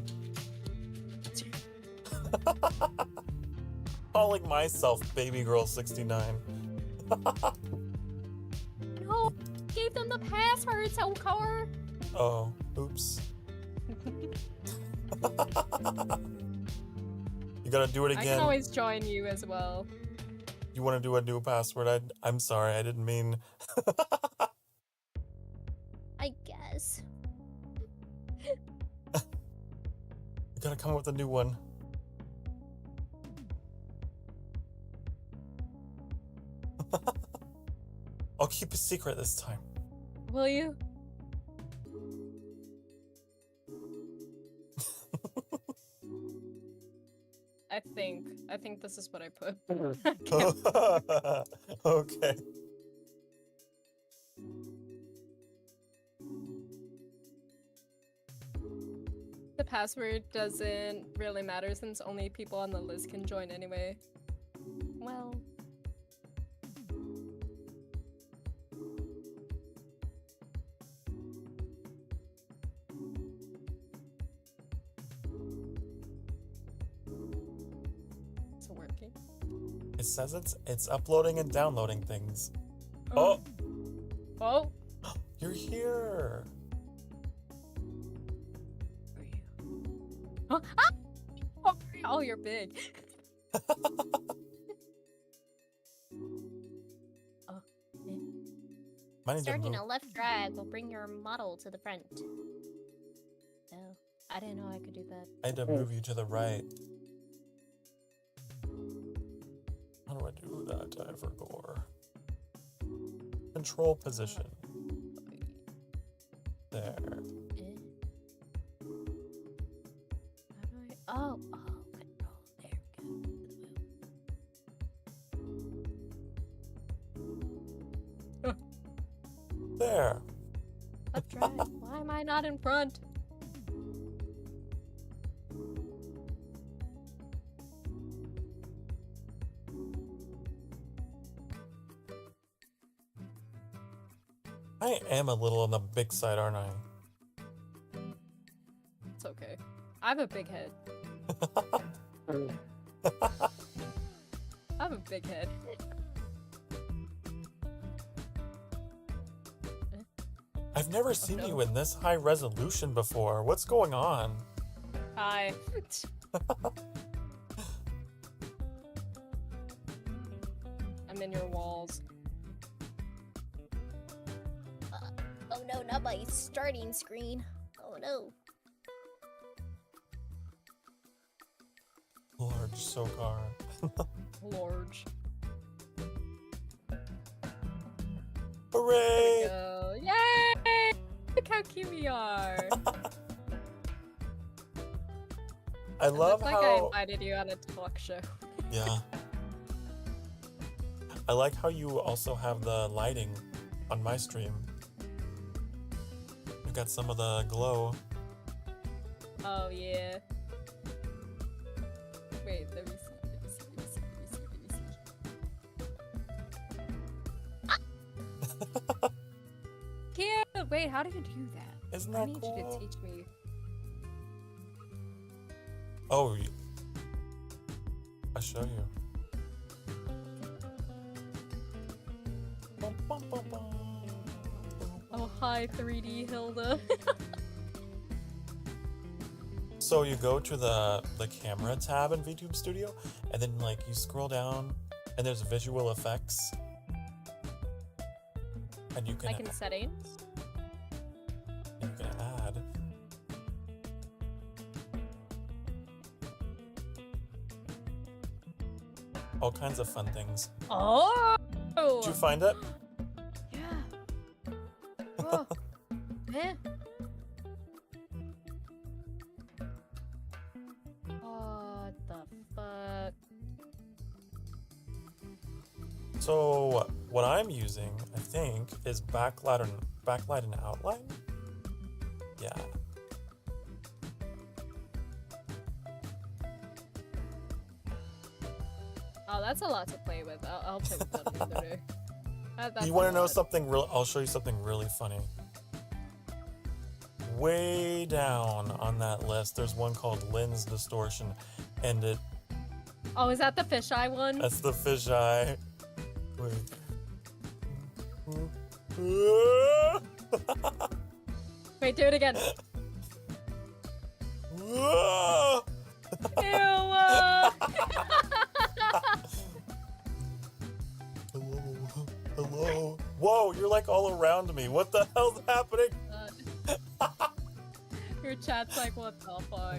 Calling myself babygirl69.
No! Gave them the password, Sokar!
Oh, oops. You gotta do it
I can
again.
always join you as well.
You want to do a new password? I'm sorry, I didn't mean.
I guess.
You gotta come up with a new one. I'll keep a secret this time.
Will you? I think this is what I put.
Okay.
The password doesn't really matter since only people on the list can join anyway. Well... Is it working?
It says it's uploading and downloading things. Oh,
Oh!
you're here.
Are you? Huh? Ah! Oh, you're big.
Might need to
Starting
move.
a left drag will bring your model to the front. Oh, I didn't know I could do that.
I had to move you to the right. How do I do that? I forgot. Control position. There.
Eh. How do I... Oh, control. There we go.
There.
Left drag. Why am I not in front?
I am a little on the big side, aren't I?
It's okay. I have a big head. I have a big head.
I've never seen
no.
you in this high resolution before. What's going on?
Hi. I'm in your walls.
Oh no, not my starting screen. Oh no.
Large Sokar.
Large.
Hooray!
Go. Yay! Look how cute we are.
I love
It's like I
how...
invited you on a talk show.
Yeah. I like how you also have the lighting on my stream. You got some of the glow.
Oh yeah. Wait, let me see. Let me see. Let me see. Let me see. Let me see. Cute. Wait, how do you do that?
Isn't
I
that
need
cool?
you to teach me.
Oh, I'll show you.
Hi 3D Hilda.
So you go to the camera tab in VTube Studio, and then like you scroll down, and there's visual effects, and you can
Like in settings?
add. All kinds of fun things.
Oh!
Did you find it?
Yeah. Oh. Eh. What the fuck?
So what I'm using, I think, is backlight and outline. Yeah.
Oh, that's a lot to play with. I'll play with that another day. That's
You want to
a
know
lot.
something real? I'll show you something really funny. Way down on that list, there's one called lens distortion, and
Oh, is that the fisheye one?
that's the fisheye. Wait.
Wait, do it again. Ew.
Hello. Whoa, you're like all around me. What the hell's happening?
Your chat's like, what the fuck?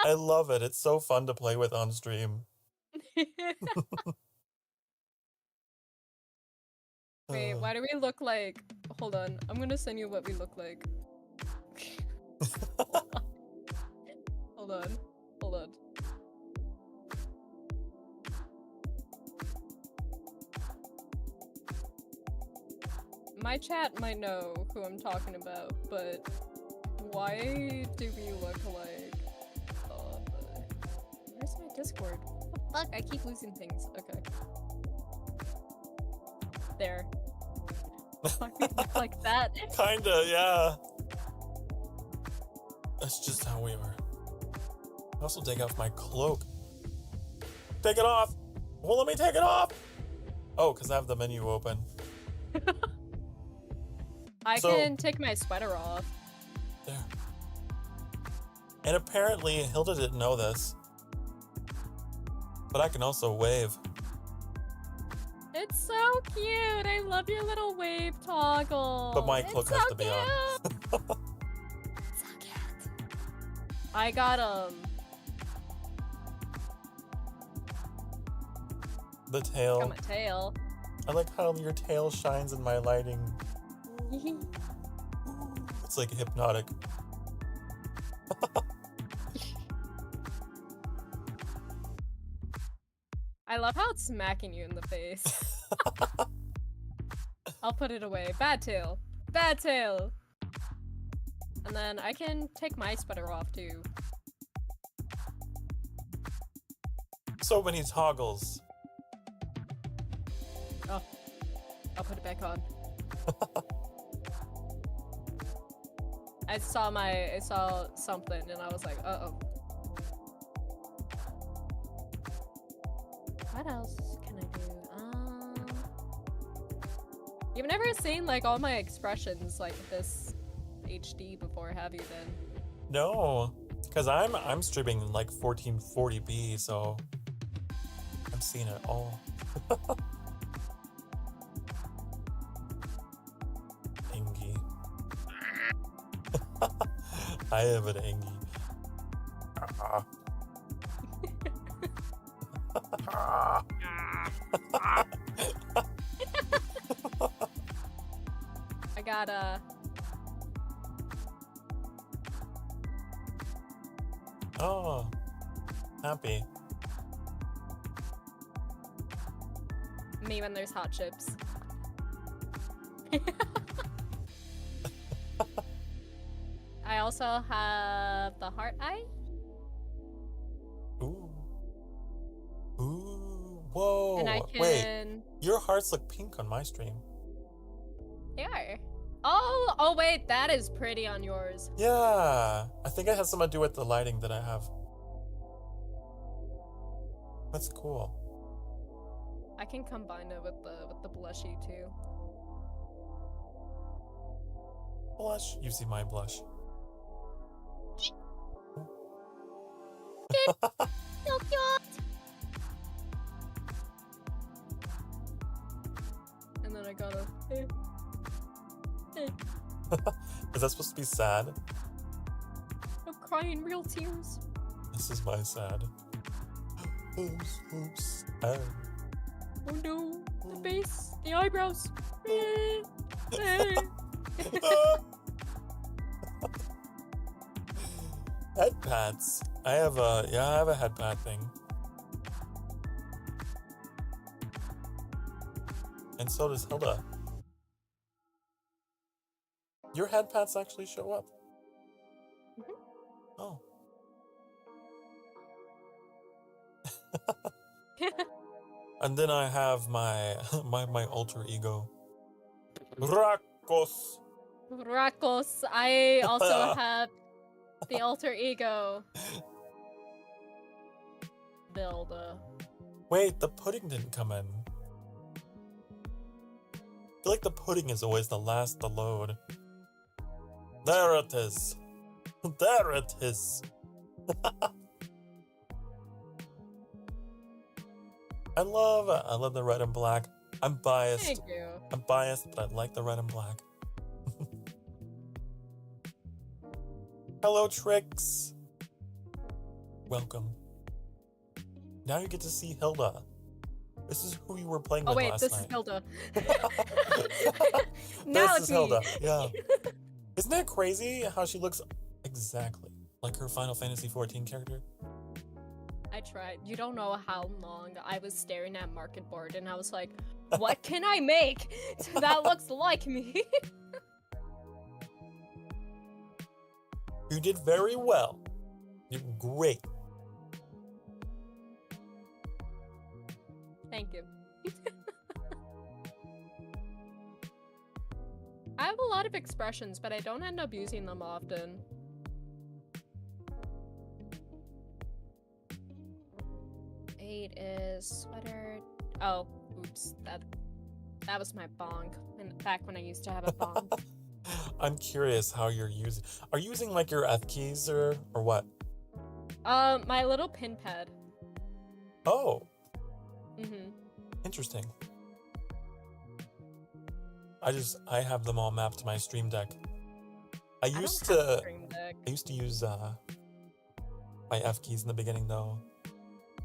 I love it. It's so fun to play with on stream.
Wait, why do we look like... Hold on, I'm gonna send you what we look like. Hold on. Hold on. My chat might know who I'm talking about, but why do we look like... where's my Discord? What the fuck? I keep losing things. Okay. There. Why we look like that?
Kinda, yeah. That's just how we are. I also take off my cloak. Take it off! Well, let me take it off! Oh, because I have the menu open.
I
So-
can take my sweater off.
There. And apparently, Hilda didn't know this. But I can also wave.
It's so cute. I love your little wave toggle.
But my
It's
cloak
so
has to be on.
cute.
So cute.
I got
The
got
tail.
my tail.
I like how your tail shines in my lighting. It's like hypnotic.
I love how it's smacking you in the face. I'll put it away. Bad tail. Bad tail. And then I can take my sweater off too.
So many toggles.
Oh, I'll put it back on. I saw something and I was like, uh-oh. What else can I do? You've never seen like all my expressions like this HD before, have you then?
No, because I'm streaming in like 1440p, so I'm seeing it all. Engie. I have an Engie.
I got
Oh, happy.
me when there's hot chips. I also have the heart eye.
Ooh. Ooh. Whoa.
And I
Wait,
can...
your hearts look pink on my stream.
They are. Oh, wait, that is pretty on yours.
Yeah. I think it has something to do with the lighting that I have. That's cool.
can combine it with the blushy too.
Blush. You see my blush.
So cute.
And then I got a.
Is that supposed to be sad?
I'm crying real tears.
This is my sad. Oh, so sad.
Oh no, the face, the eyebrows.
Head pats. I have a head pad thing. And so does Hilda. Your head pats actually show up. Oh. And then I have my my alter ego. Rakos.
Rakos. I also have the alter ego. Hilda.
Wait, the pudding didn't come in. I feel like the pudding is always the last to load. There it is. There it is. I love the red and black. I'm biased.
Thank you.
I'm biased, but I like the red and black. Hello, Trix. Welcome. Now you get to see Hilda. This is who you were playing with last
This
night.
is Hilda.
This
Now it's
is
me.
Hilda. Yeah. Isn't that crazy how she looks exactly like her Final Fantasy XIV character?
I tried. You don't know how long I was staring at Market Board and I was like, what can I make that looks like me?
You did very well. You're great.
Thank you. I have a lot of expressions, but I don't end up using them often. Eight is sweater. Oh, oops. That was my bong. Back when I used to have a bong.
I'm curious how you're using. Are you using like your F keys or what?
My little pin pad.
Oh,
Mm-hmm.
interesting. I have them all mapped to my Stream Deck. I used to use my F keys in the beginning though.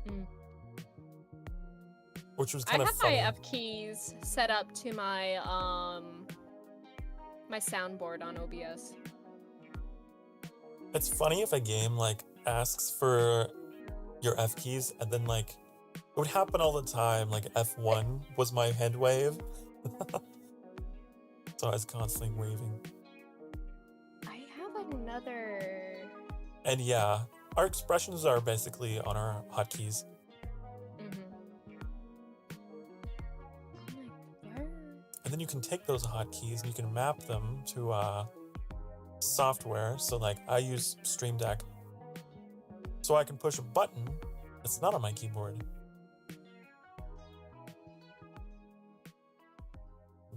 Mm.
Which was
I
kind
have
of funny.
my F keys set up to my my soundboard on OBS.
It's funny if a game like asks for your F keys and then like it would happen all the time. Like F1 was my hand wave. So I was constantly waving.
I have another.
And yeah, our expressions are basically on our hotkeys. And then you can take those hotkeys and you can map them to software. So like I use Stream Deck. So I can push a button that's not on my keyboard.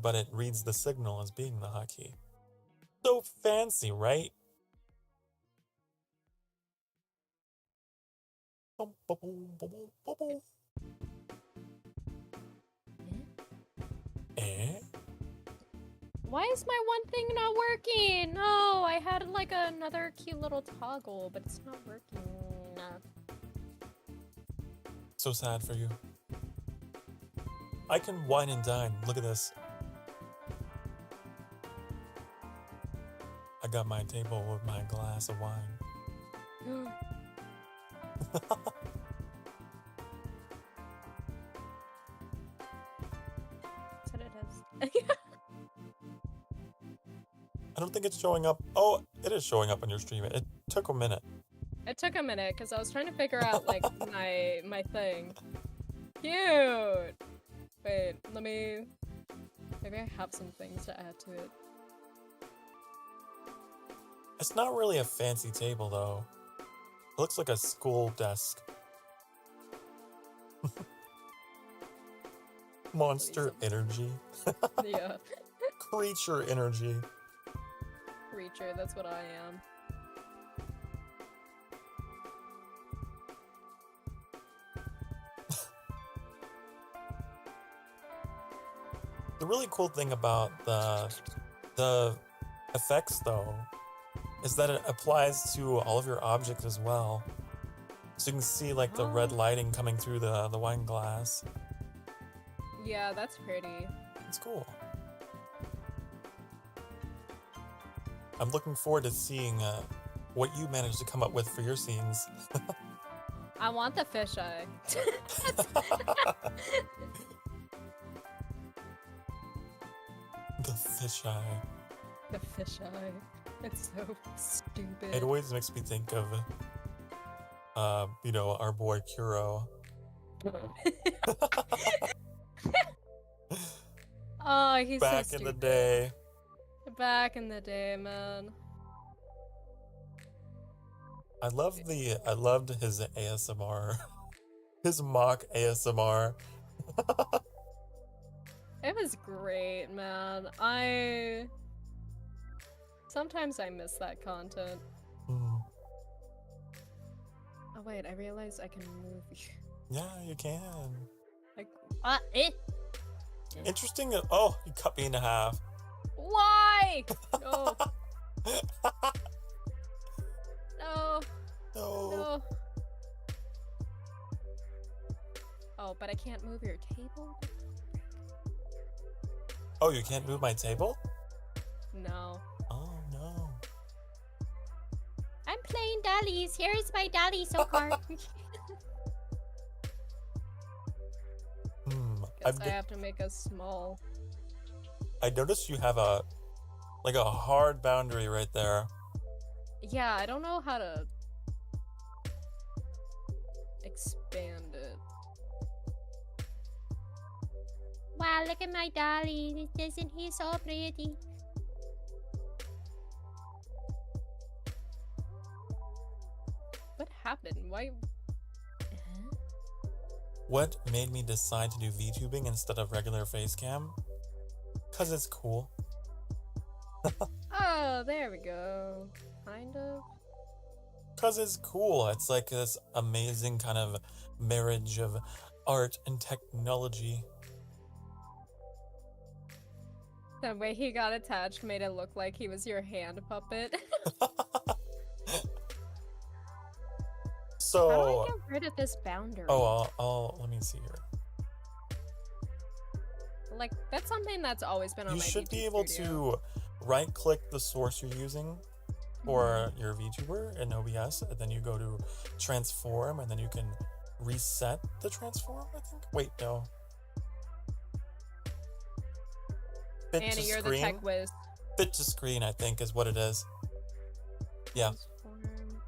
But it reads the signal as being the hotkey. So fancy, right? Eh?
Why is my one thing not working? No, I had like another cute little toggle, but it's not working.
So sad for you. I can wine and dine. Look at this. I got my table with my glass of wine.
That's what it is.
I don't think it's showing up. Oh, it is showing up on your stream. It took a minute.
It took a minute because I was trying to figure out like my thing. Cute. Wait, maybe I have some things to add to it.
It's not really a fancy table though. It looks like a school desk. Monster energy.
Yeah.
Creature energy.
Creature, that's what I am.
The really cool thing about the effects, though, is that it applies to all of your objects as well. So you can see like the red lighting coming through the wine glass.
Yeah, that's pretty.
It's cool. I'm looking forward to seeing what you managed to come up with for your scenes.
I want the fisheye.
The fisheye.
The fisheye. It's so stupid.
It always makes me think of, our boy Kuro.
Oh, he's so
Back
stupid.
in the day.
Back in the day, man.
I loved his ASMR. His mock ASMR.
It was great, man. Sometimes I miss that content.
Mm.
Oh wait, I realized I can move you.
Yeah, you can.
Like,
Interesting. Oh, you cut me in half.
why? No. No.
No.
No. Oh, but I can't move your table?
Oh, you can't move my table?
No.
Oh, no.
I'm playing dollies. Here's my dolly, Sokar.
Guess I have to make a small.
I noticed you have a hard boundary right there.
Yeah, I don't know how to expand it.
Wow, look at my dolly. Isn't he so pretty?
What happened? Why?
What made me decide to do VTubing instead of regular face cam? 'Cause it's cool.
Oh, there we go. Kind of.
'Cause it's cool. It's like this amazing kind of marriage of art and technology.
The way he got attached made it look like he was your hand puppet.
So.
How do I get rid of this boundary?
Oh, let me see here.
Like, that's something that's always been on
You
my
should be
YouTube
able
studio.
to right-click the source you're using for your VTuber in OBS, and then you go to transform, and then you can reset the transform, I think. Wait, no. Fit to
Annie, you're the
screen?
tech whiz.
Fit to screen, I think, is what it is. Yeah.
Transform.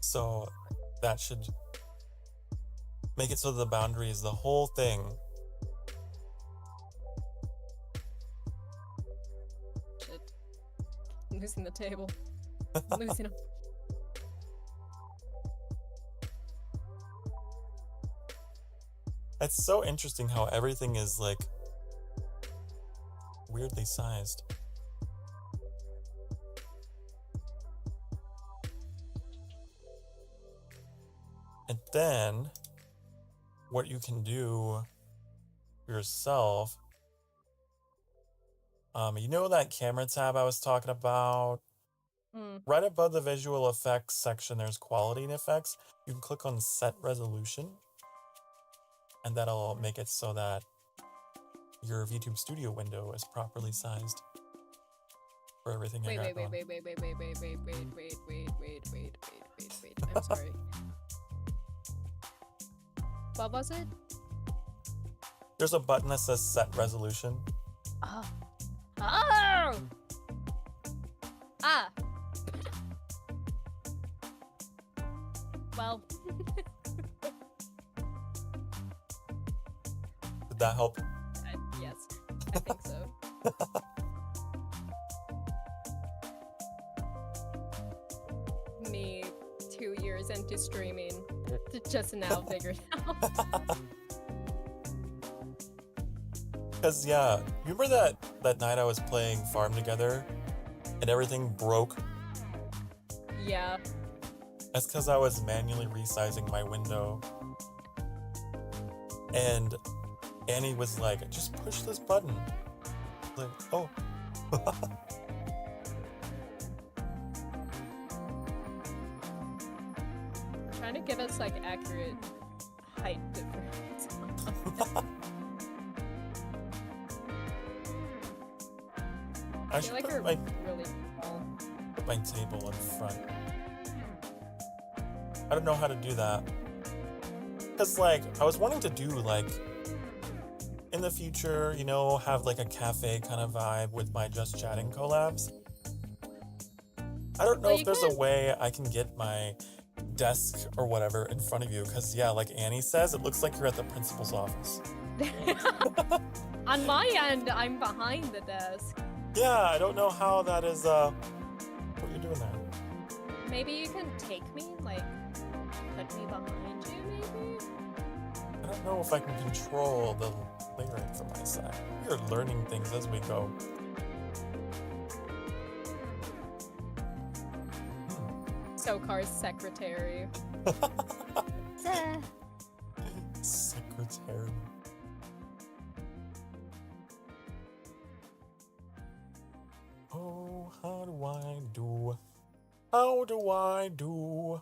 So that should make it so the boundary is the whole thing.
Shit. I'm losing the table. I'm losing him.
It's so interesting how everything is like weirdly sized. And then what you can do yourself, you know that camera tab I was talking about? Right above the visual effects section, there's quality and effects. You can click on set resolution, and that'll make it so that your VTube Studio window is properly sized for everything you got going.
Wait. I'm sorry. What was it?
There's a button that says set resolution.
Oh. Oh! Ah. Well.
Did that help?
Yes, I think so. Me, 2 years into streaming, Just now figured out.
Because, yeah, remember that night I was playing Farm together and everything broke?
Yeah.
That's because I was manually resizing my window. And Annie was like, just push this button. Like, oh.
Trying to give us like accurate height difference.
I
I
should
feel like
put
we're
my,
really small.
put my table in front. I don't know how to do that. Because, like, I was wanting to do, like, in the future, you know, have, like, a cafe kind of vibe with my Just Chatting collabs. I don't know
Well,
if
you
there's
could-
a way I can get my desk or whatever in front of you. Because, yeah, like Annie says, it looks like you're at the principal's office.
On my end, I'm behind the desk.
Yeah, I don't know how that is, what you're doing there.
Maybe you can take me, like, put me behind you, maybe?
I don't know if I can control the layering from my side. We are learning things as we go.
Sokar's secretary.
Secretary. Oh, how do I do? How do I do?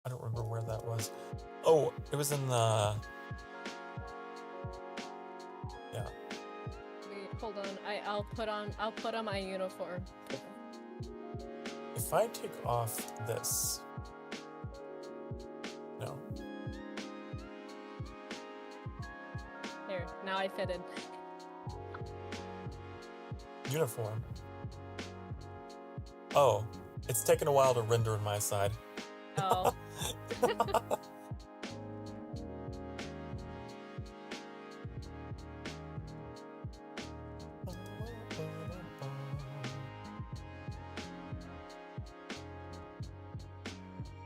I don't remember where that was. Oh, it was in the... Yeah.
Wait, hold on. I'll put on my uniform.
If I take off this... No.
There, now I fit in.
Uniform. Oh, it's taken a while to render on my side.
Oh.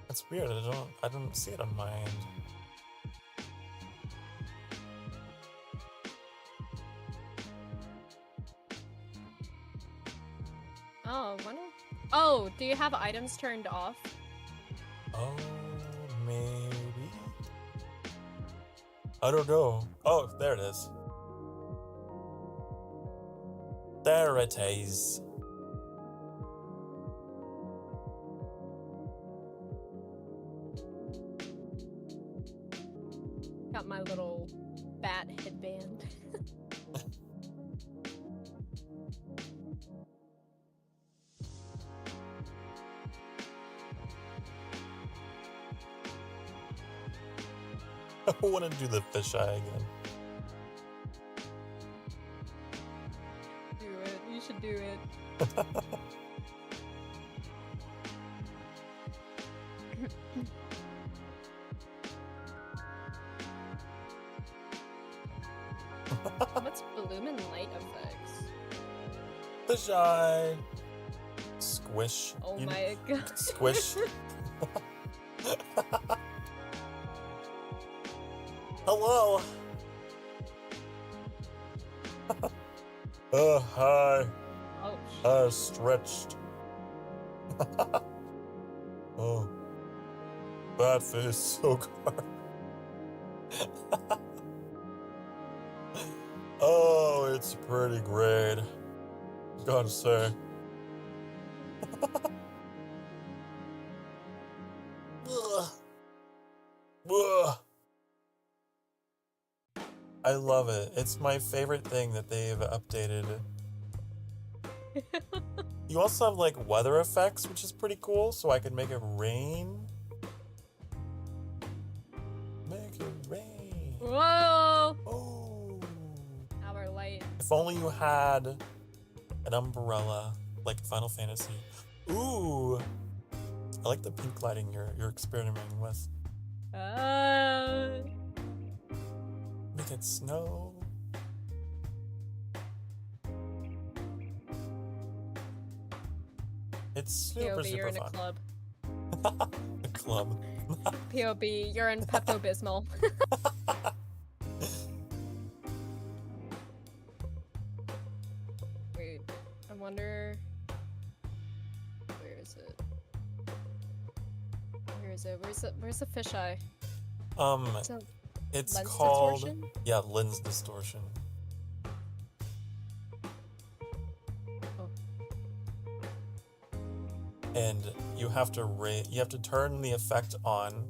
That's weird. I don't see it on my end.
Oh, wonder. Oh, do you have items turned off?
Oh, maybe. I don't know. Oh, there it is. There it is.
Got my little bat headband.
I want to do the fisheye again.
Do it. You should do it. What's bloom and light effects?
Fisheye. Squish.
Oh
You-
my god.
Squish. Hello. Hi.
Oh,
Stretched. Oh. That face, Sokar. Oh, it's pretty great. Gotta say. Ugh. Ugh. I love it. It's my favorite thing that they've updated. You also have like weather effects, which is pretty cool, so I can make it rain. Make it rain.
whoa!
Oh.
Our light.
If only you had an umbrella like Final Fantasy. Ooh. I like the pink lighting you're experimenting with. Make it snow. It's super,
POV, you're
super
in a
fun.
club.
The club.
POB, you're in Pepto-Bismol. Wait, I wonder... Where is it? Where is it? Where's the fisheye?
It's
lens
called...
distortion?
Yeah, lens distortion.
Oh.
And you have to turn the effect on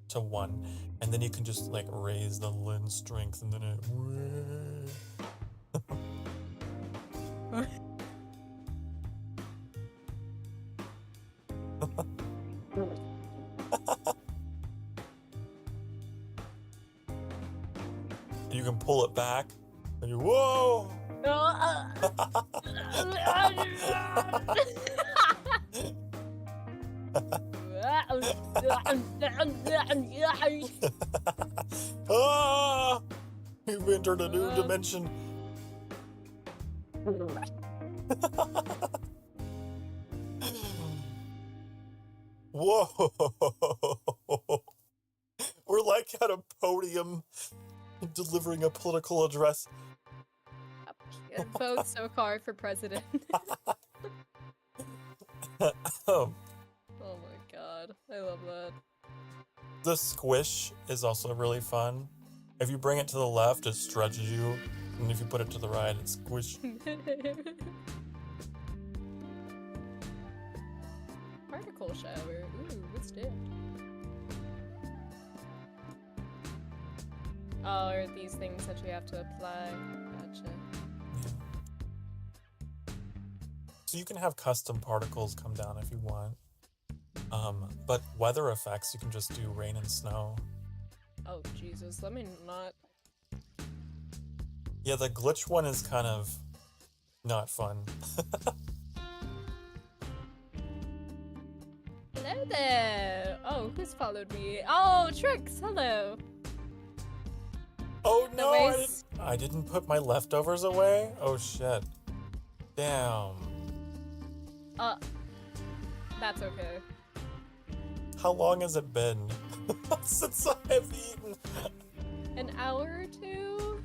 to 1, and then you can just like raise the lens strength, and then it. You can pull it back, and you whoa. Ah! You've entered a new dimension. Whoa! We're like at a podium delivering a political address.
Vote Sokar for president.
Oh
my god, I love that.
The squish is also really fun. If you bring it to the left, it stretches you, and if you put it to the right, it squish.
Particle shower. Ooh, what's that? Oh, are these things that you have to apply? Gotcha.
So you can have custom particles come down if you want. But weather effects, you can just do rain and snow.
Oh, Jesus, let me not.
Yeah, the glitch one is kind of not fun.
Hello there! Oh, who's followed me? Oh, Trix, hello!
Oh no,
Anyways.
I didn't put my leftovers away? Oh shit. Damn.
That's okay.
How long has it been since I have eaten?
An hour or two?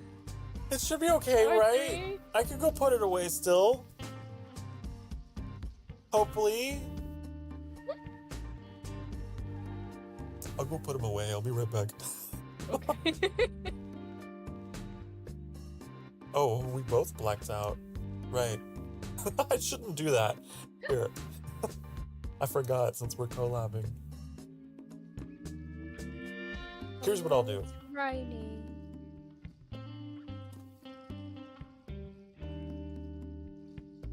It should be okay,
Or
right?
3?
I could go put it away still. Hopefully. I'll go put them away. I'll be right back.
Okay.
Oh, we both blacked out. Right. I shouldn't do that. Here. I forgot since we're collabing. Here's what I'll do.
Raining.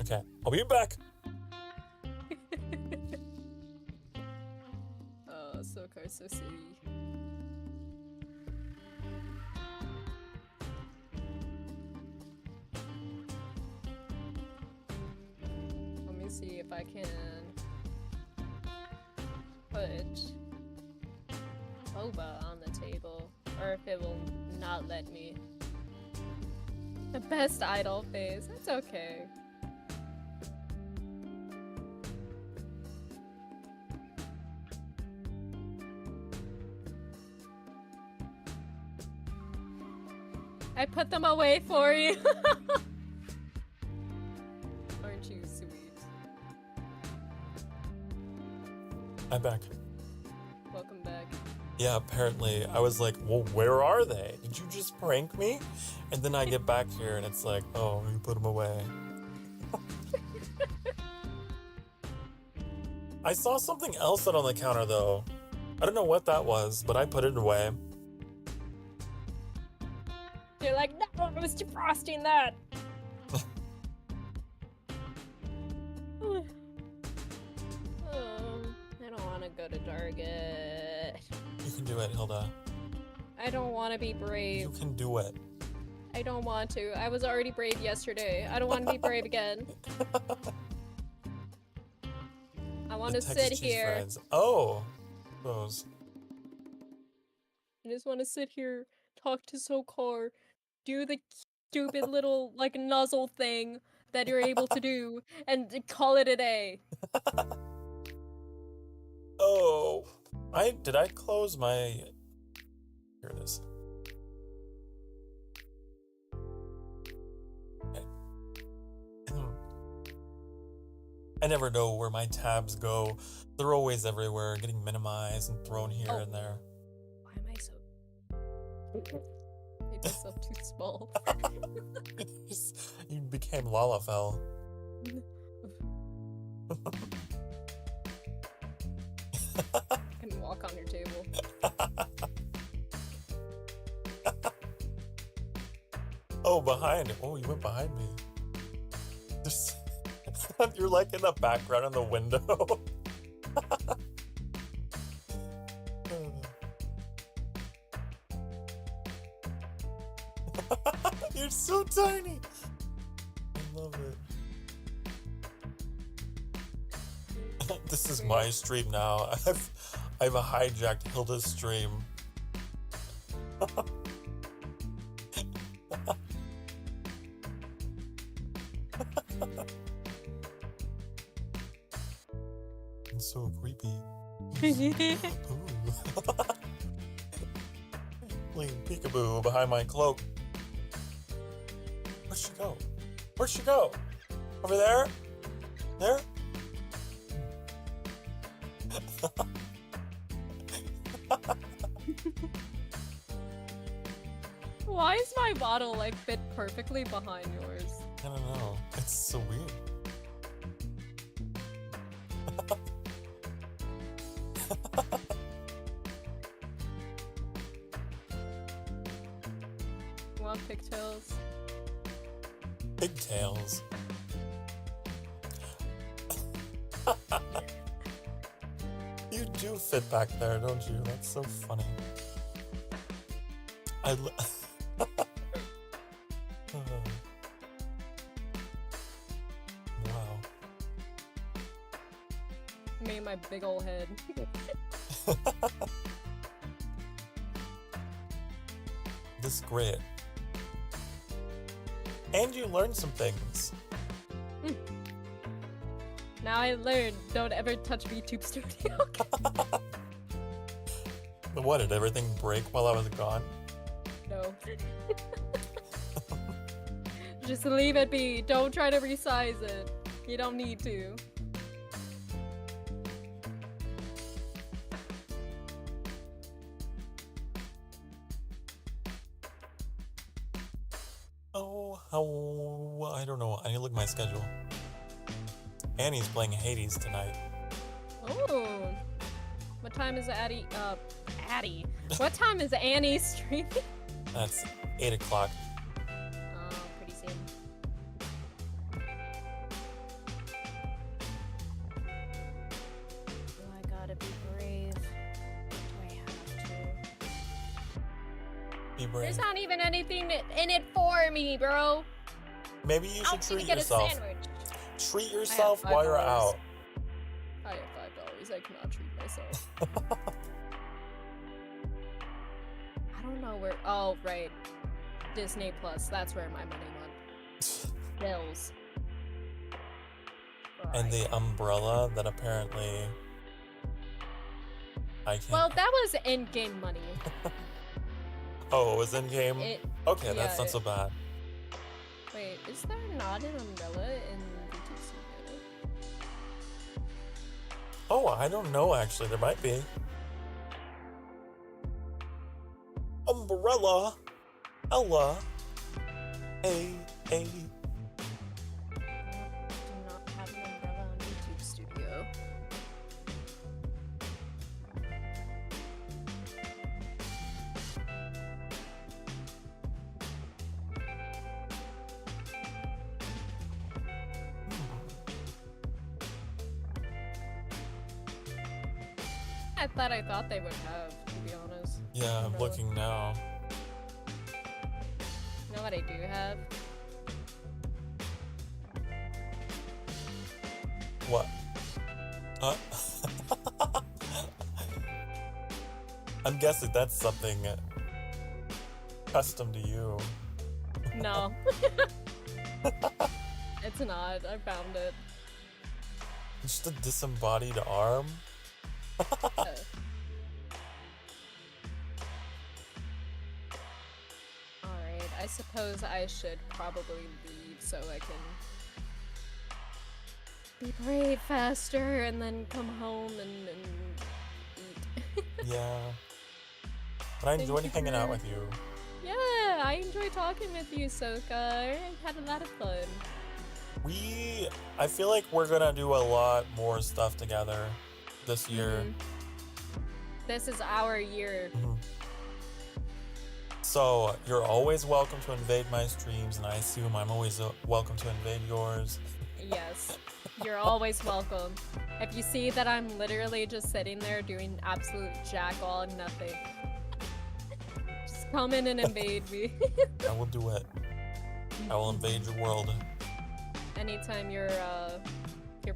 Okay, I'll be back.
Oh, Sokar, so silly. Let me see if I can put boba on the table, or if it will not let me. The best idol face. That's okay. I put them away for you. Aren't you sweet?
I'm back.
Welcome back.
Yeah, apparently I was like, well, where are they? Did you just prank me? And then I get back here and it's like, oh, you put them away. I saw something else out on the counter though. I don't know what that was, but I put it away.
You're like, no, I was defrosting that. I don't want to go to Target.
You can do it, Hilda.
I don't want to be brave.
You can do it.
I don't want to. I was already brave yesterday. I don't want to be brave again. I want to sit here.
Friends. Oh, those.
I just want to sit here, talk to Sokar, do the stupid little, like, nuzzle thing that you're able to do, and call it a day.
Oh, did I close my? Here it is. Okay. I never know where my tabs go. They're always everywhere, getting minimized and thrown here and there.
Why am I so... Made myself too small.
You became Lalafell.
I can walk on your table.
Oh, behind. Oh, you went behind me. You're like in the background in the window. You're so tiny. I love it. This is my stream now. I've hijacked Hilda's stream. It's so creepy. Playing peekaboo behind my cloak. Where'd she go? Where'd she go? Over there? There?
Why is my bottle like fit perfectly behind yours?
I don't know. It's so weird.
You want pigtails?
Pigtails. You do fit back there, don't you? That's so funny. Wow.
Me and my big ol' head.
This is great. And you learned some things.
Now I learned, don't ever touch VTube Studio.
What, did everything break while I was gone?
No. Just leave it be. Don't try to resize it. You don't need to.
I don't know. I need to look at my schedule. Annie's playing Hades tonight.
Oh. What time is Addie? Addie. What time is Annie streaming?
That's 8 o'clock.
Oh, pretty soon. Oh, I gotta be brave. Do I have to?
Be brave.
There's not even anything in it for me, bro.
Maybe you should treat
get
yourself.
a sandwich.
Treat yourself while you're
$5.
out.
I have $5. I cannot treat myself. I don't know where. Oh, right. Disney Plus. That's where my money went. Bills.
And the umbrella that apparently I can't.
Well, that was in-game money.
Oh, it was in game. Okay, that's not so bad.
Wait, is there not an umbrella in VTube Studio?
Oh, I don't know actually. There might be. Umbrella. Ella. Hey.
I do not have an umbrella on VTube Studio. I thought they would have, to be honest.
Yeah, I'm looking now.
You know what I do have?
What? I'm guessing that's something custom to you.
No. It's not. I found it.
Just a disembodied arm?
Alright, I suppose I should probably leave so I can be brave faster and then come home and eat.
Yeah. But I enjoyed hanging out with you.
Yeah, I enjoy talking with you, Sokar. I had a lot of fun.
I feel like we're gonna do a lot more stuff together this year.
This is our year.
So you're always welcome to invade my streams, and I assume I'm always welcome to invade yours.
Yes, you're always welcome. If you see that I'm literally just sitting there doing absolute jack all nothing, just come in and invade me.
I will do it. I will invade your world.
Anytime you're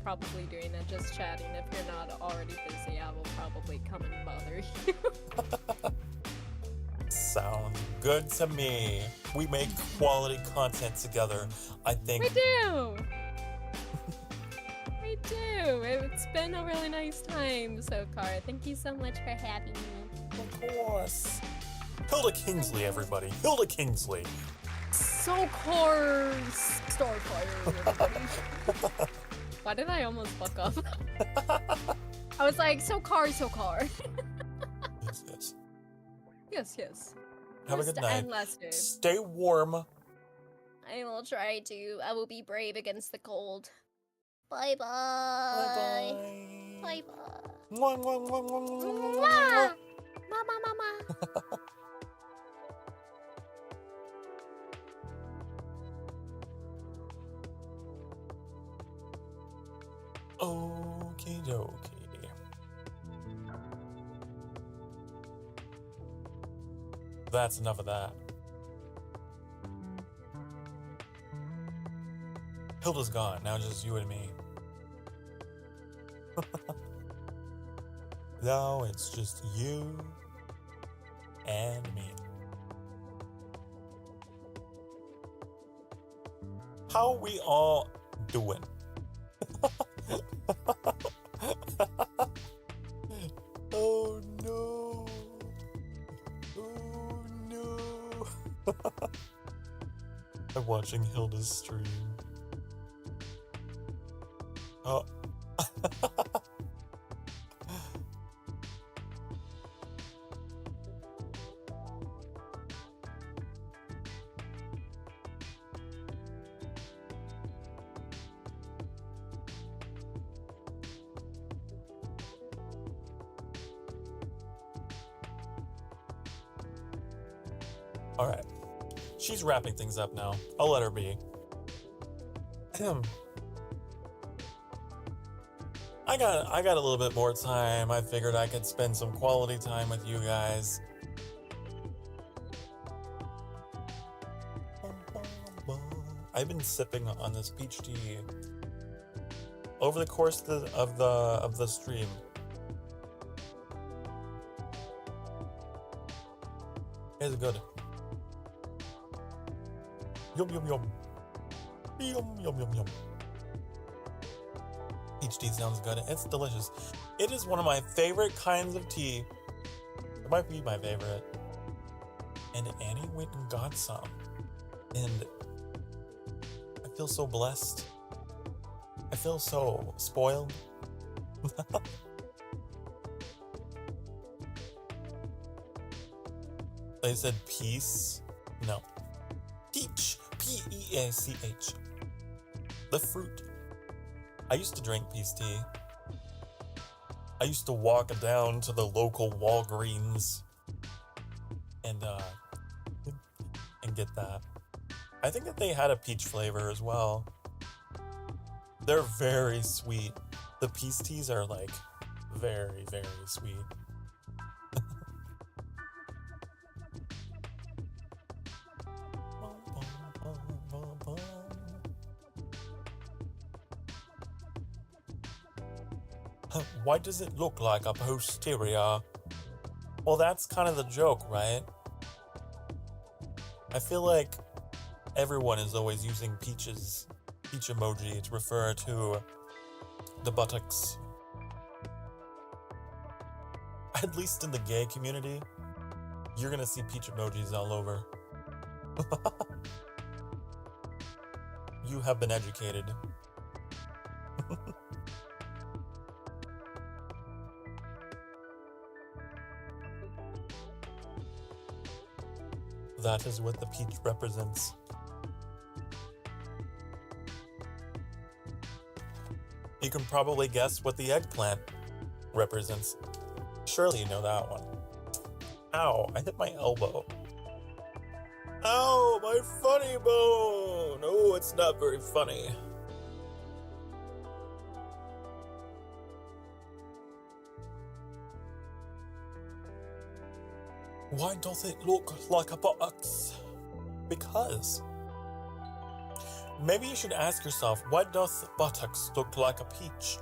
probably doing it, just chatting. If you're not already busy, I will probably come and bother you.
Sounds good to me. We make quality content together, I think.
We do! We do! It's been a really nice time, Sokar. Thank you so much for having me.
Of course. Hilda Kingsley, everybody. Hilda Kingsley.
Sokar Starfire, everybody. Why did I almost fuck up? I was like, Sokar.
Yes, yes.
Yes.
Have a good night.
And last name.
Stay warm.
I will try to. I will be brave against the cold. Bye bye.
Bye-bye.
Bye bye.
Mwah, mwah, mwah, mwah, mwah, mwah, mwah.
Mwah! Mama.
Okie dokie. That's enough of that. Hilda's gone. Now just you and me. Now it's just you and me. How we all doing? Oh no. Oh no. I'm watching Hilda's stream. Oh. All right. She's wrapping things up now. I'll let her be. I got a little bit more time. I figured I could spend some quality time with you guys. I've been sipping on this peach tea over the course of the stream. It's good. Yum yum yum. Yum yum yum yum. Peach tea sounds good. It's delicious. It is one of my favorite kinds of tea. It might be my favorite. And Annie went and got some. And I feel so blessed. I feel so spoiled. They said peace. No. Peach. P-E-A-C-H. The fruit. I used to drink peace tea. I used to walk down to the local Walgreens and get that. I think that they had a peach flavor as well. They're very sweet. The peace teas are like very, very sweet. Why does it look like a posterior? Well, that's kind of the joke, right? I feel like everyone is always using peach emoji to refer to the buttocks. at least in the gay community, you're gonna see peach emojis all over. You have been educated. That is what the peach represents. You can probably guess what the eggplant represents. Surely you know that one. Ow, I hit my elbow. Ow, my funny bone! Oh, it's not very funny. Why does it look like a box? Because. Maybe you should ask yourself, why does buttocks look like a peach?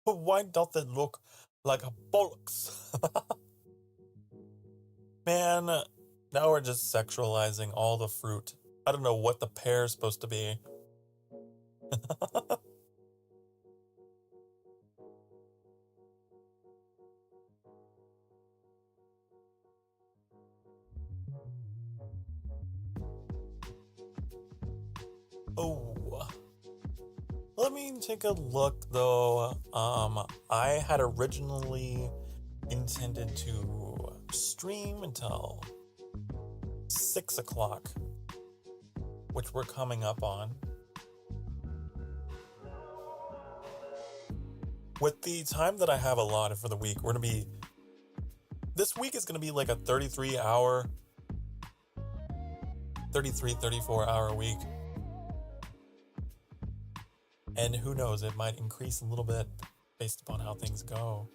But why does it look like a bollocks? Man, now we're just sexualizing all the fruit. I don't know what the pear is supposed to be. Oh, let me take a look though. I had originally intended to stream until 6 o'clock, which we're coming up on. With the time that I have allotted for the week, this week is gonna be like a 34 hour week. And who knows, it might increase a little bit based upon how things go.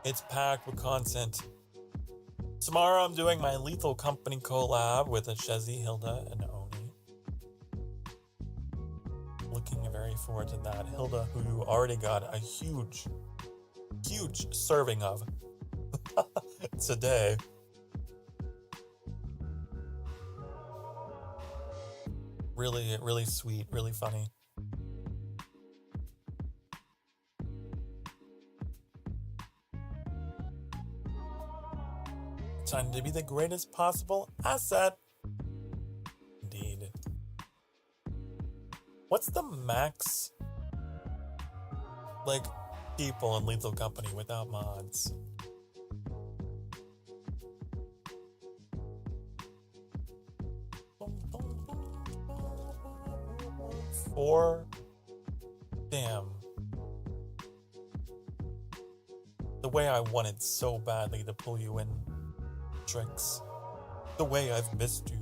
It's packed with content. Tomorrow I'm doing my Lethal Company collab with Shezzy, Hilda, and Oni. Looking very forward to that. Hilda, who you already got a huge serving of today. Really, really sweet, really funny. Trying to be the greatest possible asset. Indeed. What's the max, like, people in Lethal Company without mods? Four? Damn. The way I wanted so badly to pull you in, Tricks. The way I've missed you.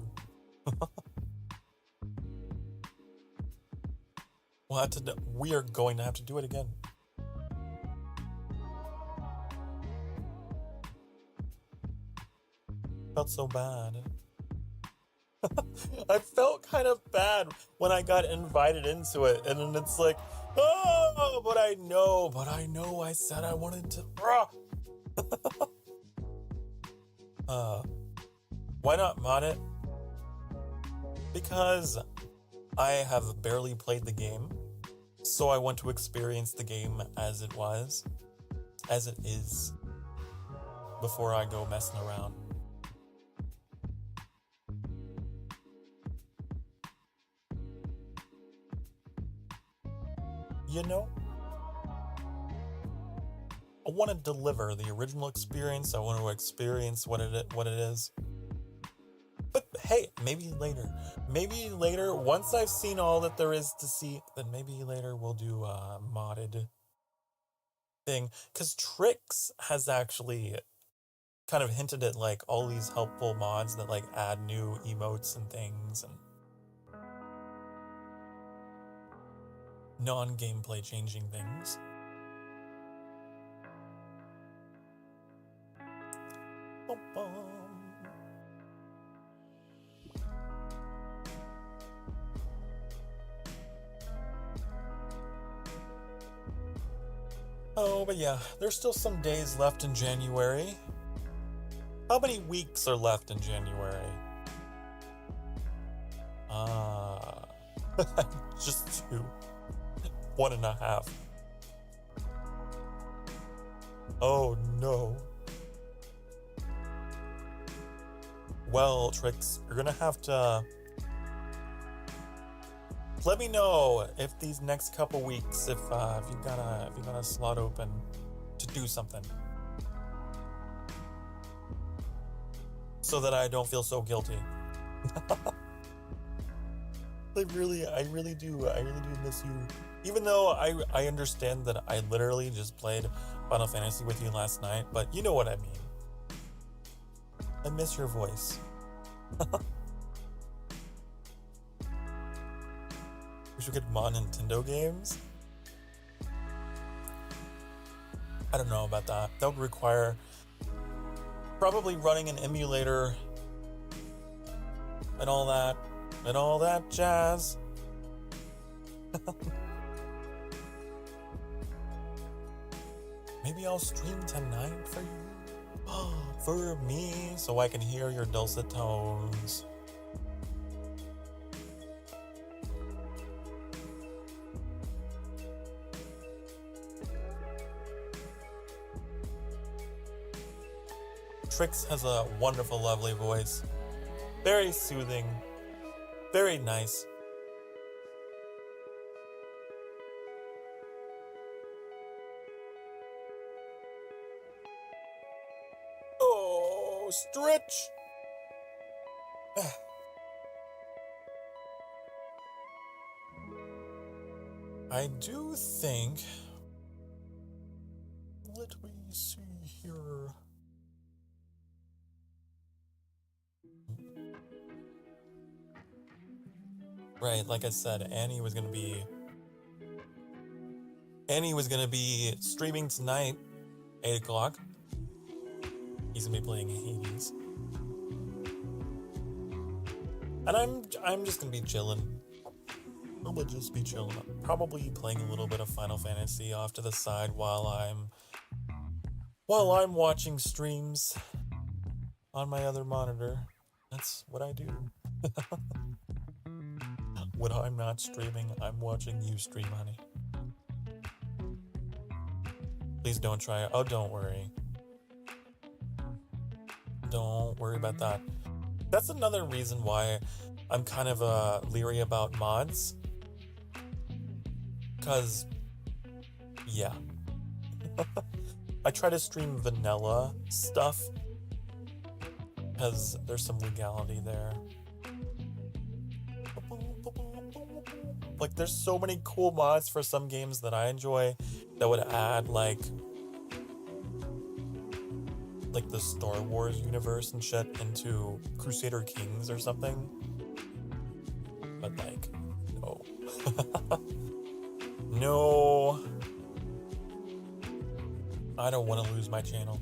We are going to have to do it again. Felt so bad. I felt kind of bad when I got invited into it, and then it's like, oh, but I know I said I wanted to. Why not mod it? Because I have barely played the game, so I want to experience the game as it is, before I go messing around. You know, I want to deliver the original experience. I want to experience what it is. But hey, maybe later, once I've seen all that there is to see, then maybe later we'll do a modded thing. Because Trix has actually kind of hinted at like all these helpful mods that like add new emotes and things and non-gameplay changing things. Oh, but yeah, there's still some days left in January. How many weeks are left in January? Just 2. 1.5. Oh no. Well, Trix, you're gonna have to let me know if these next couple weeks, if you got a slot open to do something, so that I don't feel so guilty. I really do miss you. Even though I understand that I literally just played Final Fantasy with you last night, but you know what I mean. I miss your voice. Wish we could mod Nintendo games. I don't know about that. That would require probably running an emulator and all that jazz. Maybe I'll stream tonight for you. For me, so I can hear your dulcet tones. Trix has a wonderful, lovely voice. Very soothing. Very nice. Oh, stretch. I do think. Let me see here. Right, like I said, Annie was gonna be streaming tonight, 8 o'clock. He's gonna be playing Hades. And I'm just gonna be chilling. I'm probably playing a little bit of Final Fantasy off to the side while I'm watching streams on my other monitor. That's what I do. When I'm not streaming, I'm watching you stream, honey. Please don't try it. Oh, don't worry. Don't worry about that. That's another reason why I'm kind of leery about mods. Because, yeah. I try to stream vanilla stuff because there's some legality there. Like, there's so many cool mods for some games that I enjoy that would add like the Star Wars universe and shit into Crusader Kings or something. But like, no. No. I don't want to lose my channel.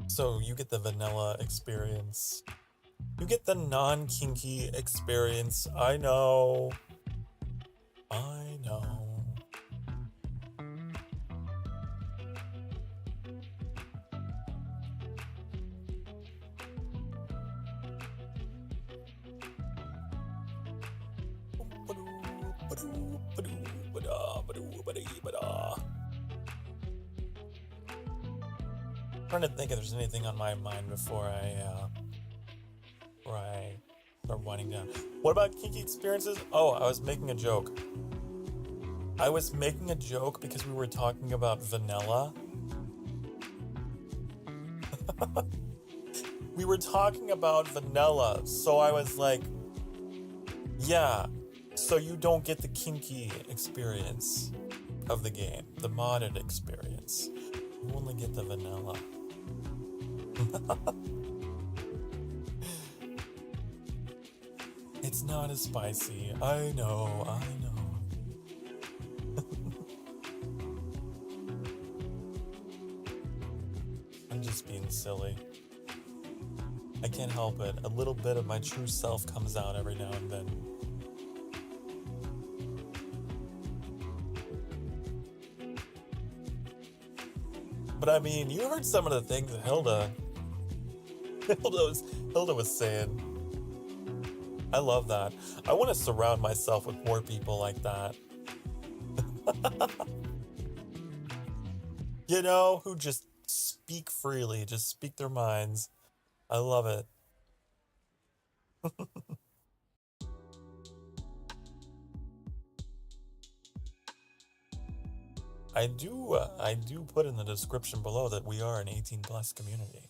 So you get the vanilla experience. You get the non-kinky experience. I know. I know. Trying to think if there's anything on my mind before I start winding down. What about kinky experiences? Oh, I was making a joke. I was making a joke because we were talking about vanilla. We were talking about vanilla, so I was like, yeah, so you don't get the kinky experience of the game, the modded experience. You only get the vanilla. It's not as spicy. I know. I'm just being silly. I can't help it. A little bit of my true self comes out every now and then. But I mean, you heard some of the things that Hilda was saying. I love that. I want to surround myself with more people like that. You know, who just speak freely, just speak their minds. I love it. I do put in the description below that we are an 18 plus community.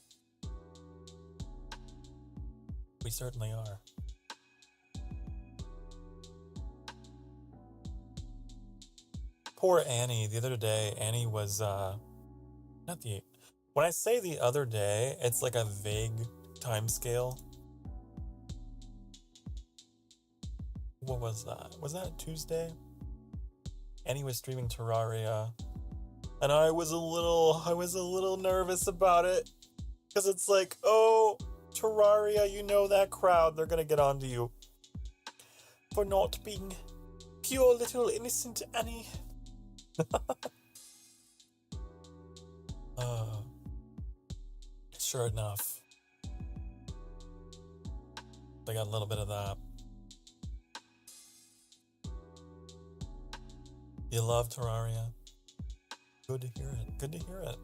We certainly are. Poor Annie. The other day, Annie was, when I say the other day, it's like a vague time scale. What was that? Was that Tuesday? Annie was streaming Terraria, and I was a little nervous about it, because it's like, oh, Terraria, you know that crowd, they're gonna get onto you for not being pure little innocent Annie. Sure enough, they got a little bit of that. You love Terraria? Good to hear it. Good to hear it.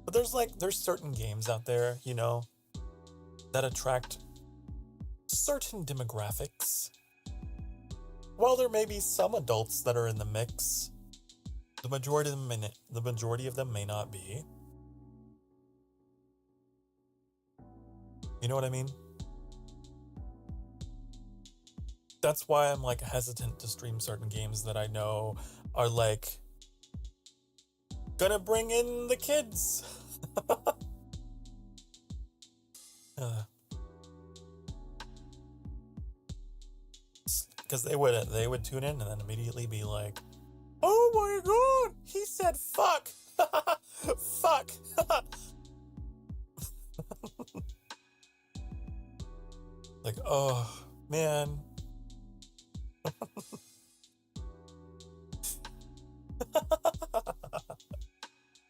But there's certain games out there, you know, that attract certain demographics. While there may be some adults that are in the mix, the majority of them may not be. You know what I mean? That's why I'm like hesitant to stream certain games that I know are like gonna bring in the kids. Because they would tune in and then immediately be like, oh my god, he said fuck. Fuck. Like, oh man.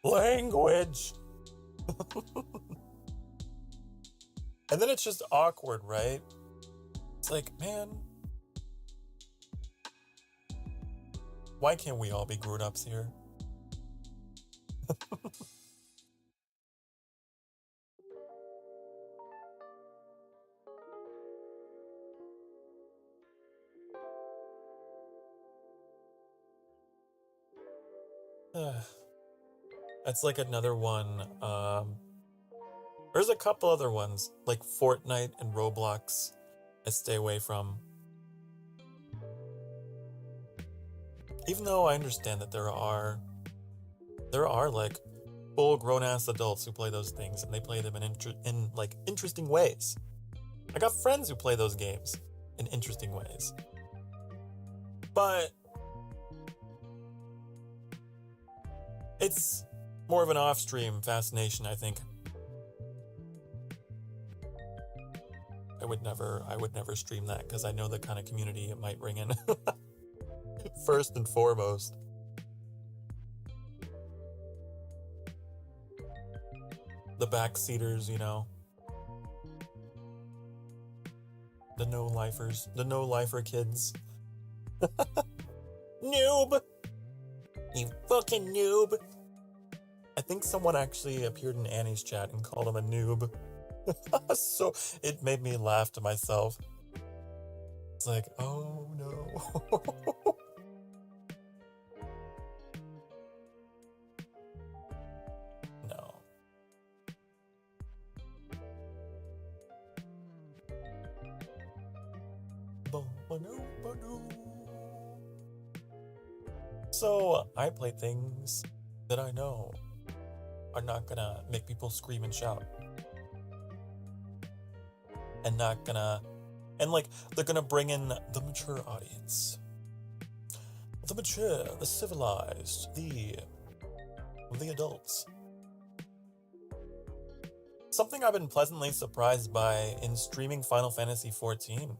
Language. And then it's just awkward, right? It's like, man, why can't we all be grown-ups here? That's like another one. There's a couple other ones, like Fortnite and Roblox, I stay away from. Even though I understand that there are like full grown-ass adults who play those things, and they play them in like interesting ways. I got friends who play those games in interesting ways. But it's more of an off-stream fascination, I think. I would never stream that because I know the kind of community it might bring in. First and foremost. The backseaters, you know. The no-lifers. The no-lifer kids. Noob! You fucking noob! I think someone actually appeared in Annie's chat and called him a noob. So it made me laugh to myself. It's like, oh no. No. So I play things that I know are not gonna make people scream and shout. And they're gonna bring in the mature audience. The mature, the civilized, the adults. something I've been pleasantly surprised by in streaming Final Fantasy XIV.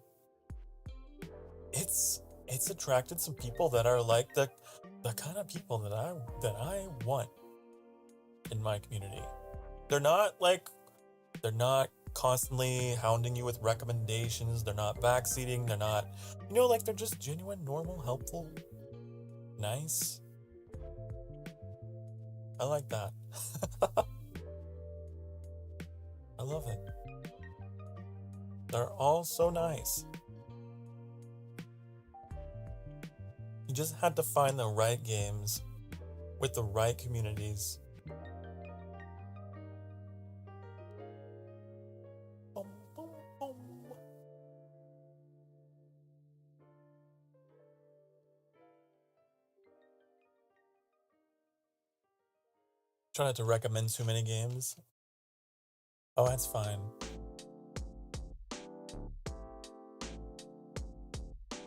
It's attracted some people that are like the kind of people that I want in my community. They're not constantly hounding you with recommendations. They're not backseating. They're not, like they're just genuine, normal, helpful, nice. I like that. I love it. They're all so nice. You just had to find the right games with the right communities. Boom, boom, boom. Try not to recommend too many games. Oh, that's fine.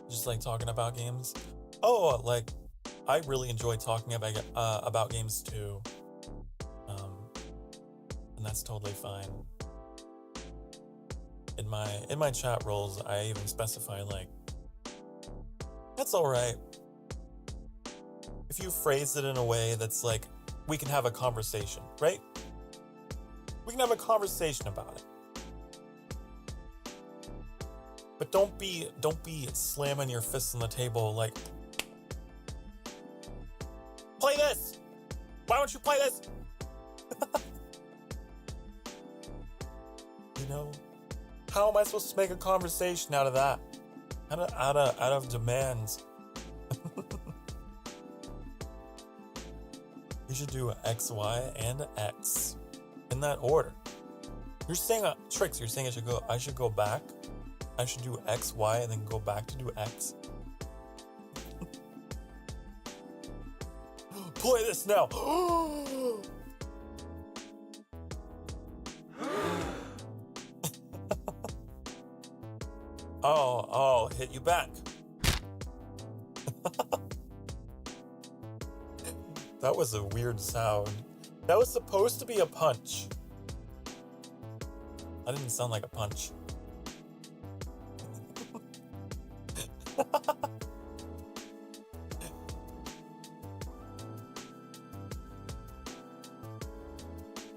Just like talking about games. Oh, like I really enjoy talking about games too. And that's totally fine. In my chat roles, I even specify like, that's all right. If you phrase it in a way that's like, we can have a conversation, right? We can have a conversation about it. But don't be slamming your fists on the table like, play this! Why don't you play this? How am I supposed to make a conversation out of that? Out of demands. You should do X, Y, and X in that order. You're saying tricks. You're saying I should go back. I should do X, Y, and then go back to do X. Play this now. I'll hit you back. That was a weird sound. That was supposed to be a punch. That didn't sound like a punch.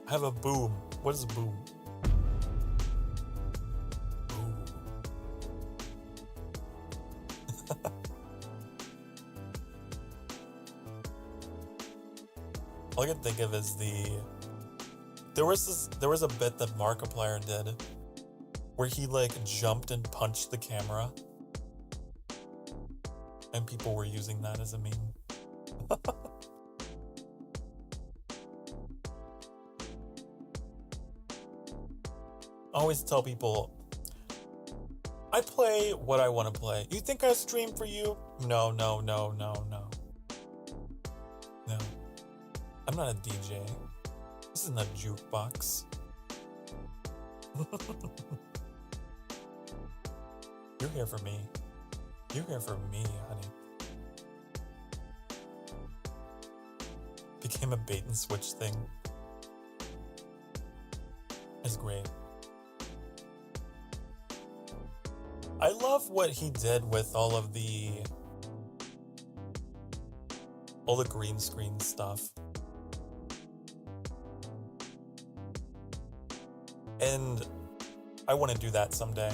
I have a boom. What is a boom? Boom. All I can think of is there was a bit that Markiplier did where he like jumped and punched the camera, and people were using that as a meme. I always tell people, I play what I want to play. You think I stream for you? No. I'm not a DJ. This isn't a jukebox. You're here for me. You're here for me, honey. Became a bait and switch thing. It's great. I love what he did with all the green screen stuff. And I want to do that someday.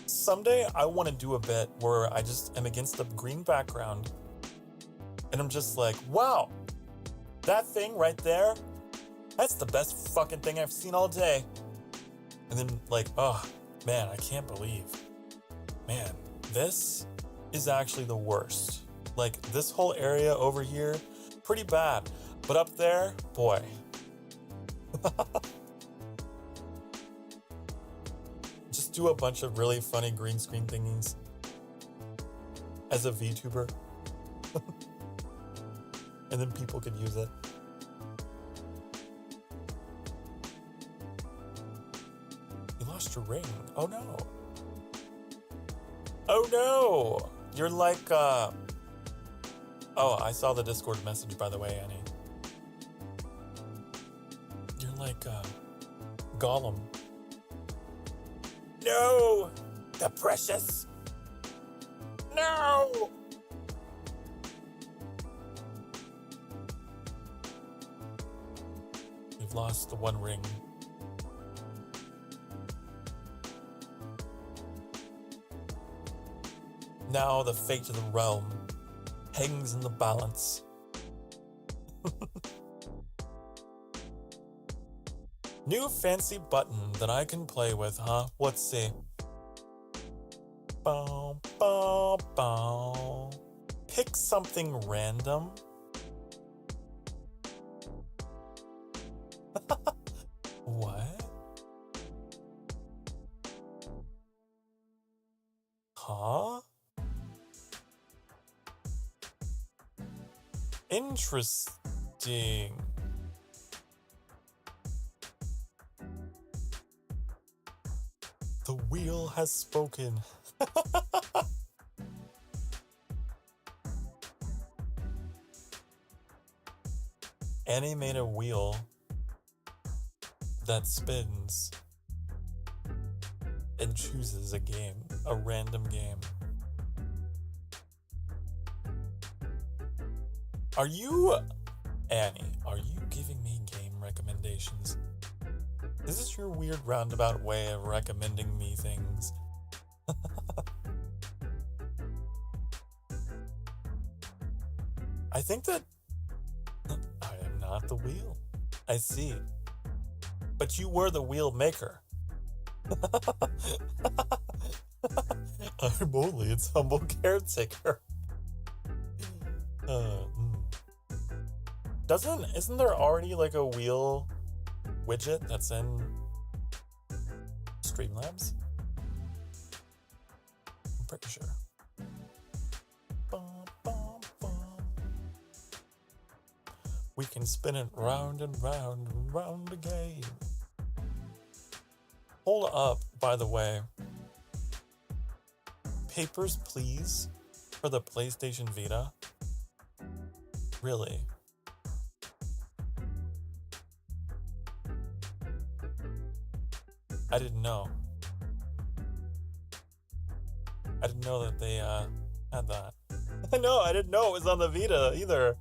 Someday I want to do a bit where I just am against the green background and I'm just like, wow, that thing right there, that's the best fucking thing I've seen all day. And then like, oh man, I can't believe, man, this is actually the worst. Like this whole area over here, pretty bad. But up there, boy. Just do a bunch of really funny green screen thingies as a VTuber. And then people could use it. You lost your ring. Oh no. Oh no. You're like, oh, I saw the Discord message, by the way, Annie. You're like, Gollum. No! The precious! No! We've lost the one ring. Now the fate of the realm hangs in the balance. New fancy button that I can play with, huh? Let's see. Bow, bow, bow. Pick something random. What? Huh? Interesting. The wheel has spoken. Annie made a wheel that spins and chooses a game, a random game. Are you, Annie, are you giving me game recommendations? Is this your weird roundabout way of recommending me things? I think that I am not the wheel. I see. But you were the wheel maker. I'm only its humble caretaker. Isn't there already like a wheel widget that's in Streamlabs? I'm pretty sure. Bum, bum, bum. We can spin it round and round and round again. Hold up, by the way. Papers, please, for the PlayStation Vita? Really? I didn't know. I didn't know that they had that. No, I didn't know it was on the Vita either.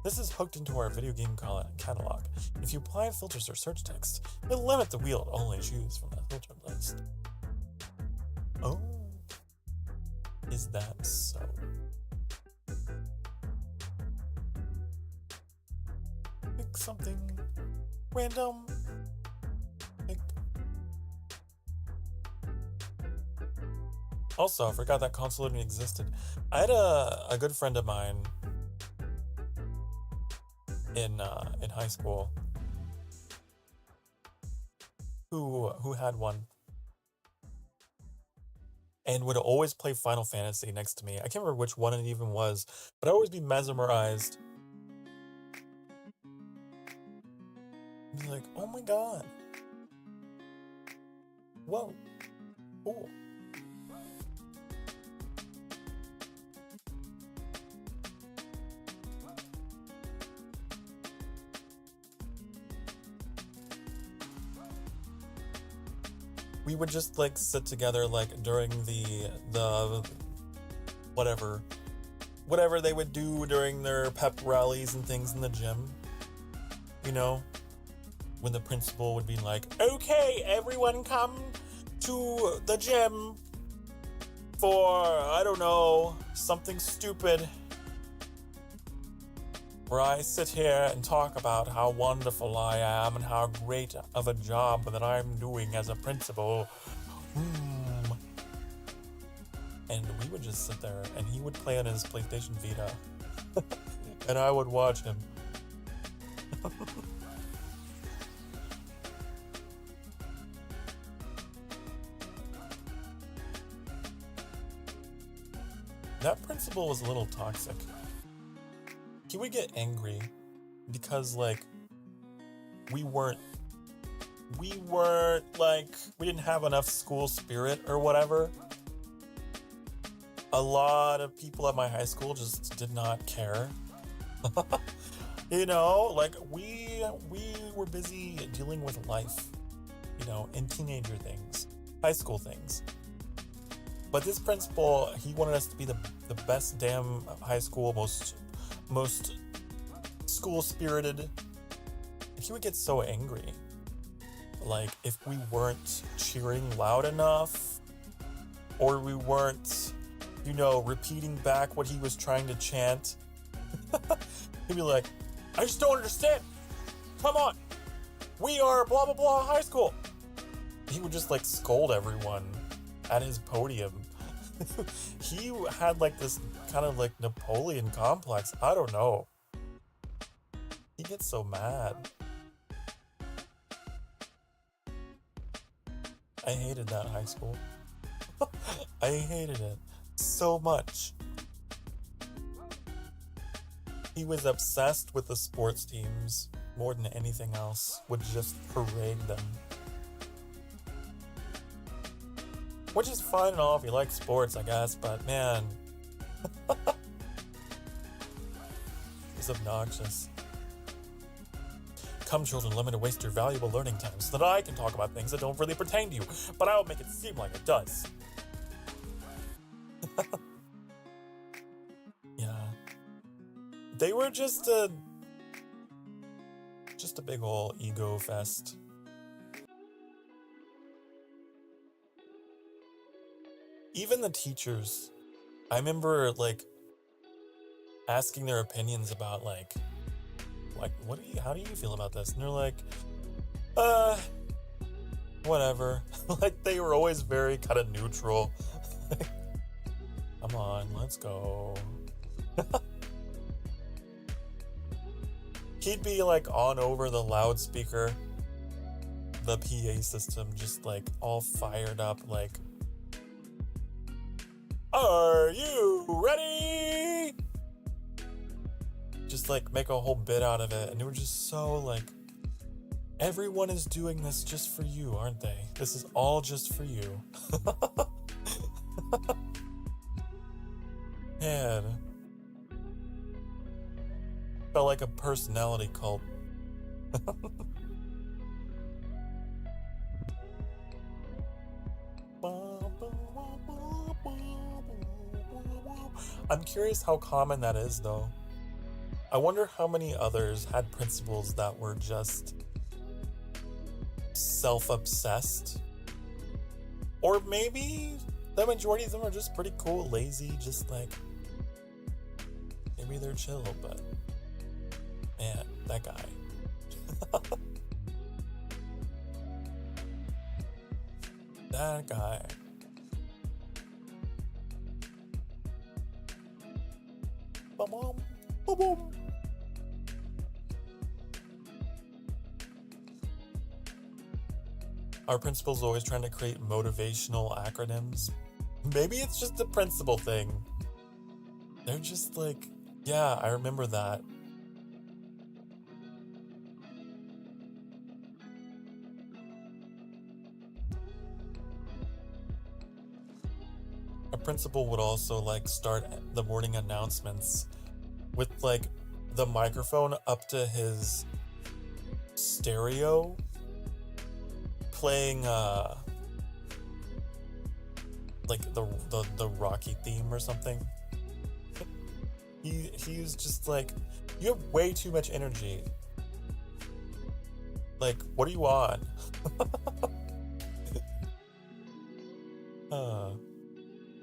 This is hooked into our video game catalog. If you apply filters or search text, it'll limit the wheel to only choose from that filter list. Oh, is that so? Pick something random. Pick. Also, I forgot that console even existed. I had a good friend of mine in high school who had one and would always play Final Fantasy next to me. I can't remember which one it even was, but I'd always be mesmerized. I'd be like, oh my god. Whoa. Cool. We would just like sit together like during the whatever they would do during their pep rallies and things in the gym. You know, when the principal would be like, okay, everyone come to the gym for, I don't know, something stupid. Where I sit here and talk about how wonderful I am and how great of a job that I'm doing as a principal. And we would just sit there and he would play on his PlayStation Vita. And I would watch him. That principal was a little toxic. He would get angry because, like, we didn't have enough school spirit or whatever. A lot of people at my high school just did not care. You know, like we were busy dealing with life, you know, and teenager things, high school things. But this principal, he wanted us to be the best damn high school, most school spirited. He would get so angry. Like if we weren't cheering loud enough, or we weren't, you know, repeating back what he was trying to chant. He'd be like, I just don't understand. Come on. We are blah, blah, blah high school. He would just like scold everyone at his podium. He had like this kind of like Napoleon complex. I don't know. He gets so mad. I hated that high school. I hated it so much. He was obsessed with the sports teams more than anything else, would just parade them. Which is fine and all if you like sports, I guess, but man. It's obnoxious. Come, children, let me to waste your valuable learning time so that I can talk about things that don't really pertain to you, but I will make it seem like it does. Yeah. They were just a big ol' ego fest. Even the teachers, I remember like asking their opinions about like how do you feel about this? And they're like, whatever. Like they were always very kind of neutral. Come on, let's go. He'd be like on over the loudspeaker, the PA system, just like all fired up, like, are you ready? Just like make a whole bit out of it. And they were just so like, everyone is doing this just for you, aren't they? This is all just for you. Man. Felt like a personality cult. I'm curious how common that is, though. I wonder how many others had principals that were just self-obsessed. Or maybe the majority of them are just pretty cool, lazy, just like, maybe they're chill, but man, that guy. That guy. Ba-boom, ba-boom. Our principal's always trying to create motivational acronyms. Maybe it's just a principal thing. They're just like, yeah, I remember that. A principal would also like start the morning announcements with like the microphone up to his stereo, playing like the Rocky theme or something. He was just like, you have way too much energy. Like, what are you on?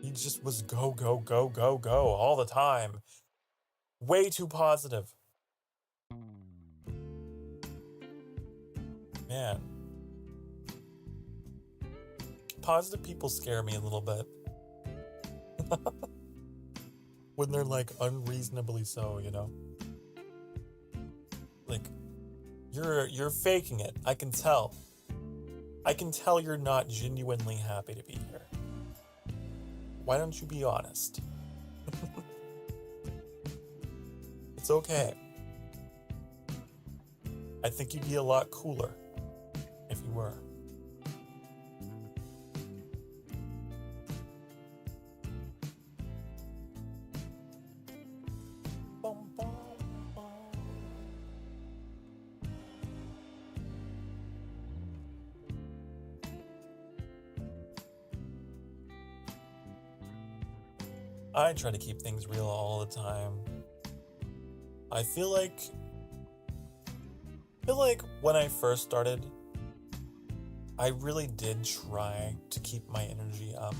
He just was go, go, go, go, go all the time. Way too positive. Man. Positive people scare me a little bit. When they're like unreasonably so, you know? Like, you're faking it. I can tell. I can tell you're not genuinely happy to be here. Why don't you be honest? It's okay. I think you'd be a lot cooler if you were. I try to keep things real all the time. I feel like when I first started, I really did try to keep my energy up.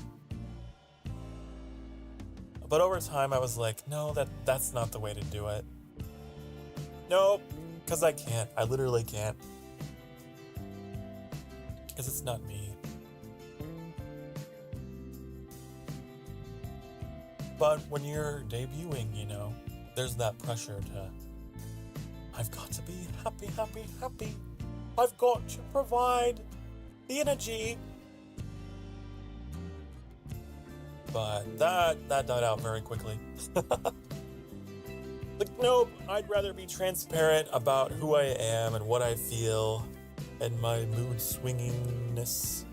But over time, I was like, no, that's not the way to do it. Nope, because I can't. I literally can't. Because it's not me. But when you're debuting, you know, there's that pressure to, I've got to be happy, happy, happy. I've got to provide the energy. But that died out very quickly. Like, nope, I'd rather be transparent about who I am and what I feel and my mood swingingness.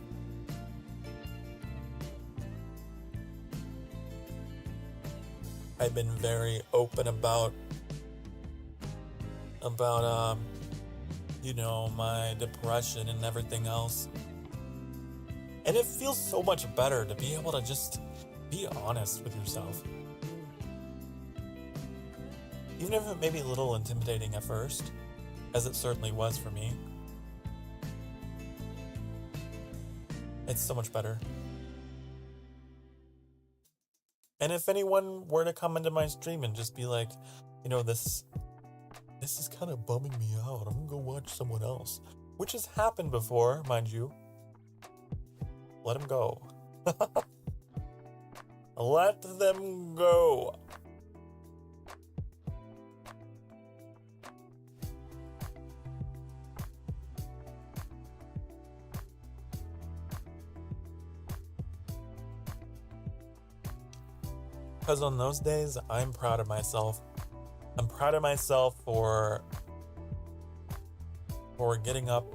I've been very open about you know, my depression and everything else. And it feels so much better to be able to just be honest with yourself. Even if it may be a little intimidating at first, as it certainly was for me. It's so much better. And if anyone were to come into my stream and just be like, you know, this is kind of bumming me out, I'm gonna go watch someone else. Which has happened before, mind you. Let them go. Let them go. Because on those days, I'm proud of myself. I'm proud of myself for getting up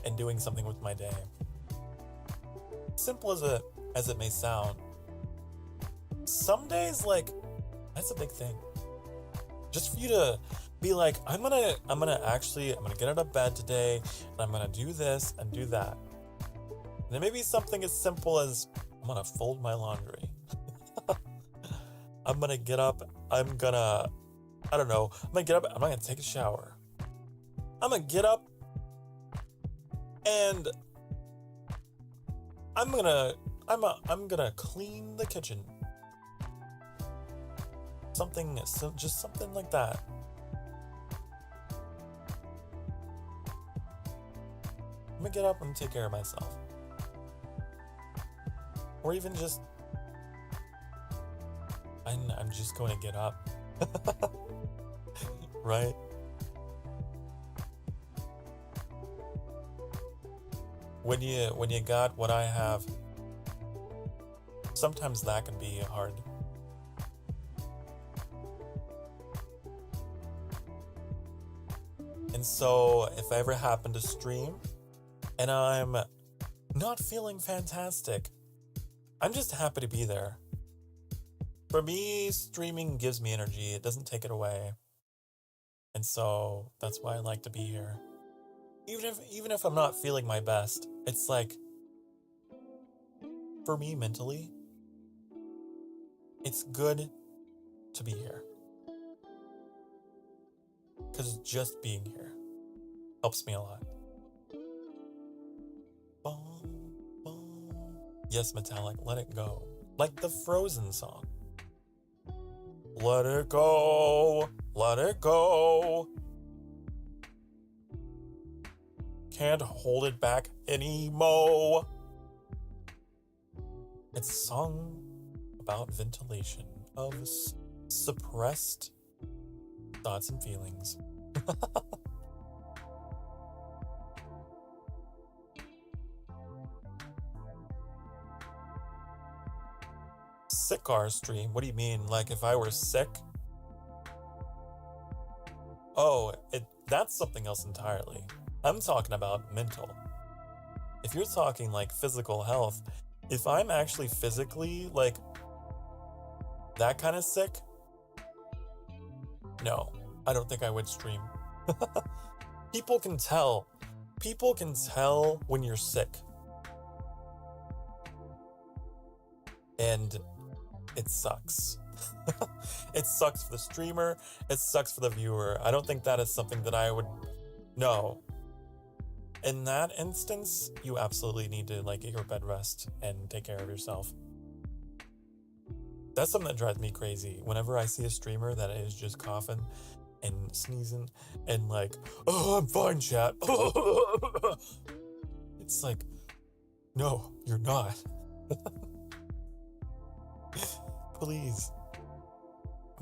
and doing something with my day. Simple as it may sound, some days, like, that's a big thing. Just for you to be like, I'm gonna get out of bed today, and I'm gonna do this and do that. And it may be something as simple as, I'm gonna fold my laundry. I'm gonna get up, I'm gonna take a shower. I'm gonna get up and I'm gonna clean the kitchen. Just something like that. I'm gonna get up and take care of myself. Or even just, I'm just going to get up. Right? When you got what I have, sometimes that can be hard. And so if I ever happen to stream and I'm not feeling fantastic, I'm just happy to be there. For me, streaming gives me energy. It doesn't take it away. And so that's why I like to be here. Even if I'm not feeling my best, it's like, for me mentally, it's good to be here. Because just being here helps me a lot. Yes, Metallic, let it go. Like the Frozen song. Let it go, let it go. Can't hold it back anymore. It's a song about ventilation of suppressed thoughts and feelings. Sokar stream? What do you mean? Like if I were sick? Oh, that's something else entirely. I'm talking about mental. If you're talking like physical health, if I'm actually physically like that kind of sick, no, I don't think I would stream. People can tell. People can tell when you're sick. And it sucks. It sucks for the streamer. It sucks for the viewer. I don't think that is something that I would... No. In that instance, you absolutely need to like get your bed rest and take care of yourself. That's something that drives me crazy. Whenever I see a streamer that is just coughing and sneezing and like, oh, I'm fine, chat. It's like, no, you're not. Please.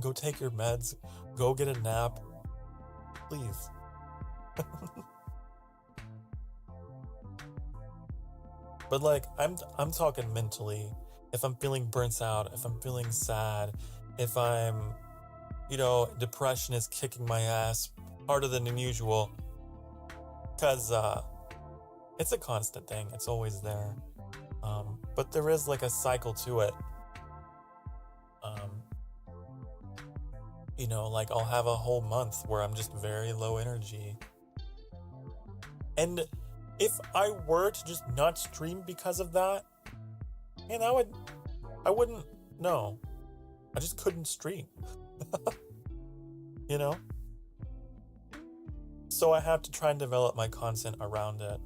Go take your meds. Go get a nap. Please. But like, I'm talking mentally. If I'm feeling burnt out, if I'm feeling sad, if I'm, depression is kicking my ass harder than usual. Because it's a constant thing. It's always there. But there is like a cycle to it. Like I'll have a whole month where I'm just very low energy. And if I were to just not stream because of that, man, I wouldn't, no. I just couldn't stream. So I have to try and develop my content around it.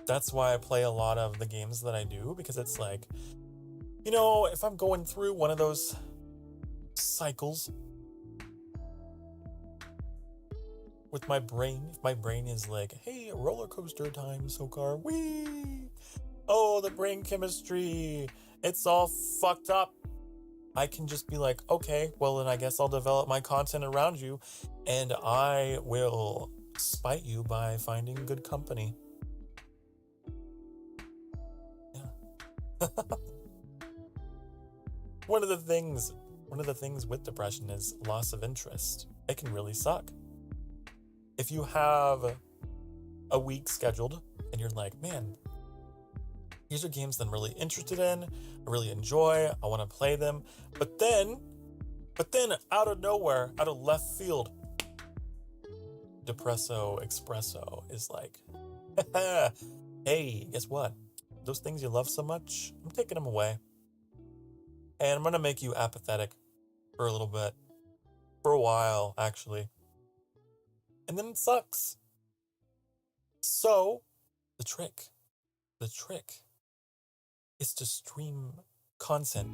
That's why I play a lot of the games that I do, because it's like, if I'm going through one of those cycles with my brain, if my brain is like, hey, roller coaster time, Sokar, wee! Oh, the brain chemistry, it's all fucked up. I can just be like, okay, well then I guess I'll develop my content around you and I will spite you by finding good company. Yeah. One of the things with depression is loss of interest. It can really suck. If you have a week scheduled and you're like, man, these are games that I'm really interested in, I really enjoy, I want to play them, but then out of nowhere, out of left field, Depresso Espresso is like, hey, guess what? Those things you love so much, I'm taking them away. And I'm going to make you apathetic for a little bit. For a while, actually. And then it sucks. So, the trick is to stream content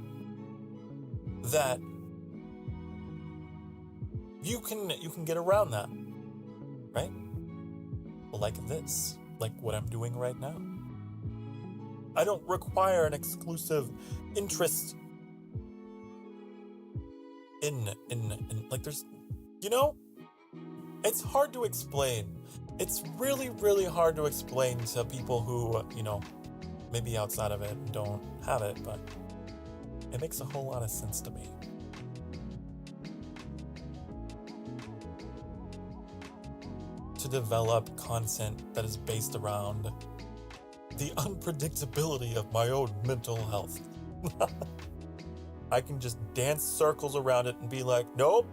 that you can get around that, right? Like this, like what I'm doing right now. I don't require an exclusive interest in like there's, it's hard to explain. It's really, really hard to explain to people who, maybe outside of it don't have it, but it makes a whole lot of sense to me. To develop content that is based around the unpredictability of my own mental health. I can just dance circles around it and be like, nope,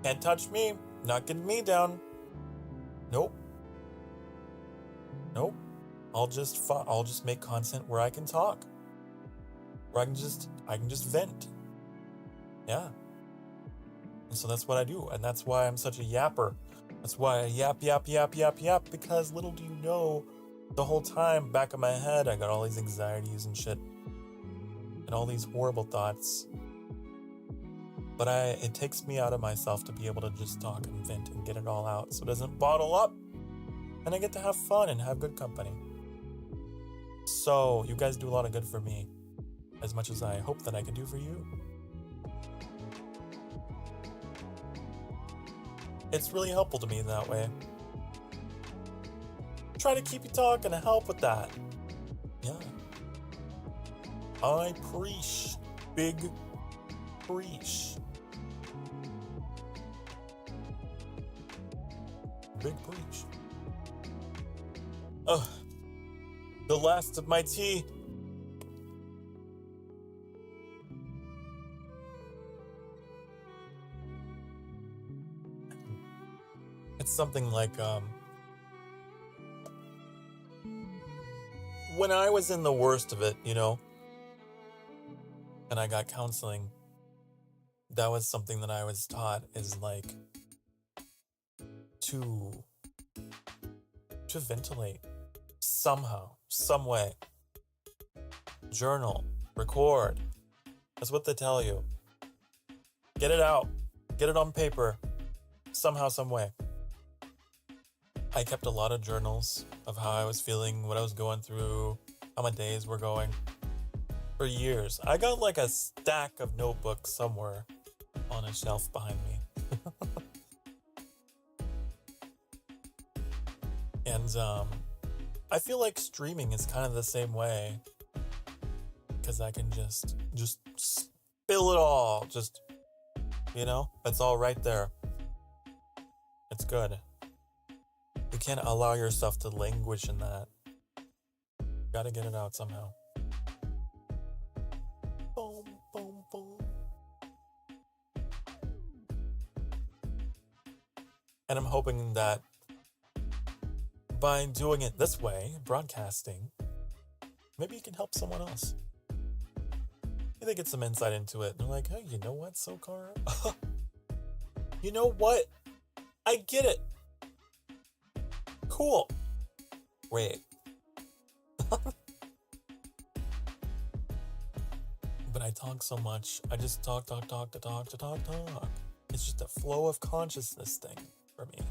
can't touch me, not getting me down. Nope. I'll just make content where I can talk, where I can just vent. Yeah. And so that's what I do, and that's why I'm such a yapper. That's why I yap, because little do you know, the whole time back in my head, I got all these anxieties and shit, and all these horrible thoughts. But it takes me out of myself to be able to just talk and vent and get it all out so it doesn't bottle up. And I get to have fun and have good company. So, you guys do a lot of good for me, as much as I hope that I can do for you. It's really helpful to me that way. Try to keep you talking and help with that. Yeah. I preach. Big preach. Big preach. Ugh. The last of my tea. It's something like, when I was in the worst of it, and I got counseling, that was something that I was taught is like to ventilate somehow, some way. Journal, record. That's what they tell you. Get it out. Get it on paper. Somehow, some way. I kept a lot of journals of how I was feeling, what I was going through, how my days were going. For years. I got like a stack of notebooks somewhere on a shelf behind me. And I feel like streaming is kind of the same way. Because I can just spill it all. Just, it's all right there. It's good. You can't allow yourself to languish in that. Gotta get it out somehow. Boom, boom, boom. And I'm hoping that by doing it this way, broadcasting, maybe you can help someone else. Maybe they get some insight into it. They're like, hey, you know what, Sokar? You know what? I get it. Cool. Wait. But I talk so much. I just talk. It's just a flow of consciousness thing for me.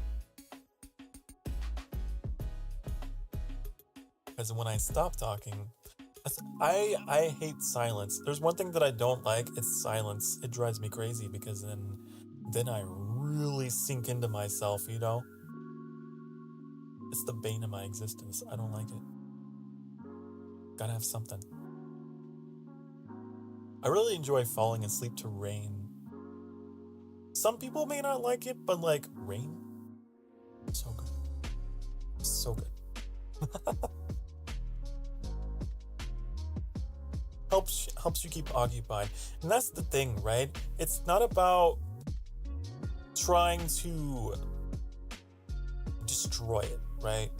Because when I stop talking, I hate silence. There's one thing that I don't like, it's silence. It drives me crazy because then I really sink into myself, It's the bane of my existence. I don't like it. Gotta have something. I really enjoy falling asleep to rain. Some people may not like it, but like rain, so good. So good. Helps you keep occupied. And that's the thing, right? It's not about trying to destroy it, right?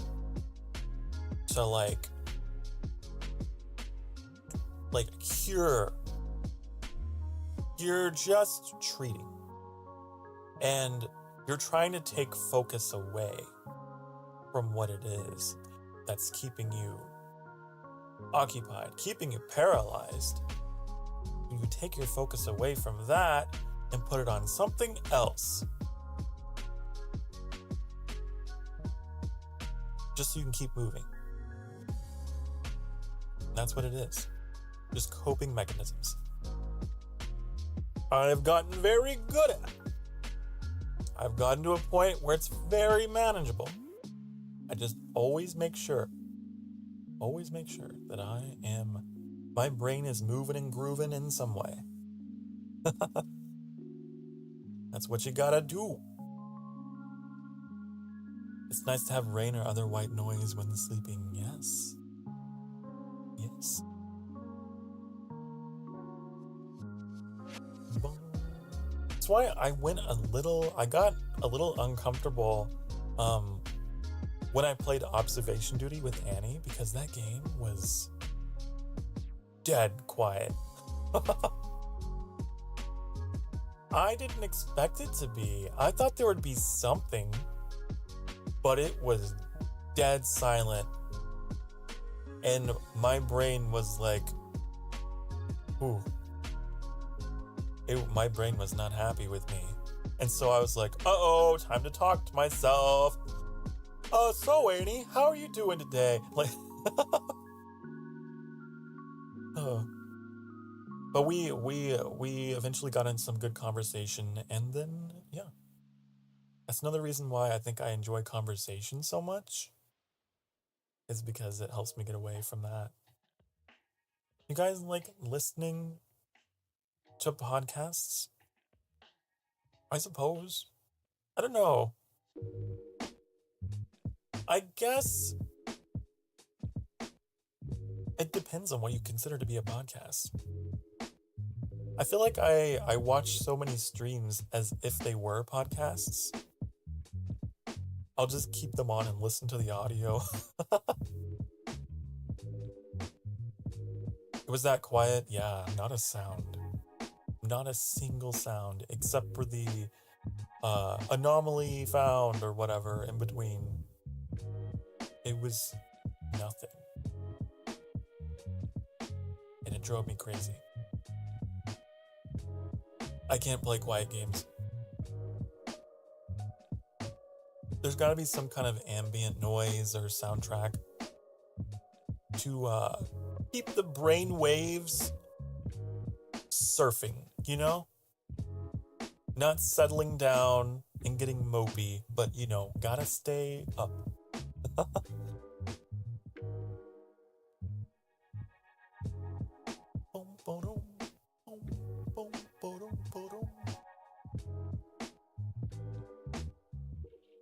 To like cure. You're just treating. And you're trying to take focus away from what it is that's keeping you occupied, keeping you paralyzed. And you take your focus away from that and put it on something else. Just so you can keep moving. That's what it is. Just coping mechanisms. I've gotten very good at it. I've gotten to a point where it's very manageable. I just always make sure that my brain is moving and grooving in some way. That's what you gotta do. It's nice to have rain or other white noise when sleeping, yes. Yes. That's why I got a little uncomfortable when I played Observation Duty with Annie, because that game was dead quiet. I didn't expect it to be. I thought there would be something, but it was dead silent. And my brain was like, ooh. My brain was not happy with me. And so I was like, uh-oh, time to talk to myself. So Annie, how are you doing today? Like, but we eventually got in some good conversation, and then, yeah. That's another reason why I think I enjoy conversation so much, is because it helps me get away from that. You guys like listening to podcasts? I suppose. I don't know. I guess it depends on what you consider to be a podcast. I feel like I watch so many streams as if they were podcasts. I'll just keep them on and listen to the audio. It was that quiet? Yeah, not a sound. Not a single sound, except for the anomaly found or whatever in between. It was nothing. And it drove me crazy. I can't play quiet games. There's gotta be some kind of ambient noise or soundtrack to keep the brain waves surfing, you know? Not settling down and getting mopey, but you know, gotta stay up. I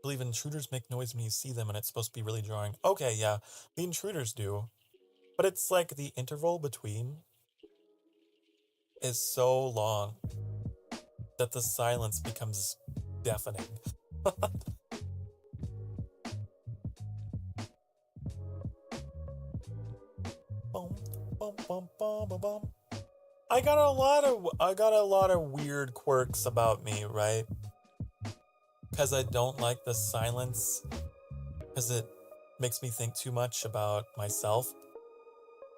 believe intruders make noise when you see them and it's supposed to be really jarring. Okay, yeah, the intruders do. But it's like the interval between is so long that the silence becomes deafening. I got a lot of weird quirks about me, right? Because I don't like the silence, because it makes me think too much about myself.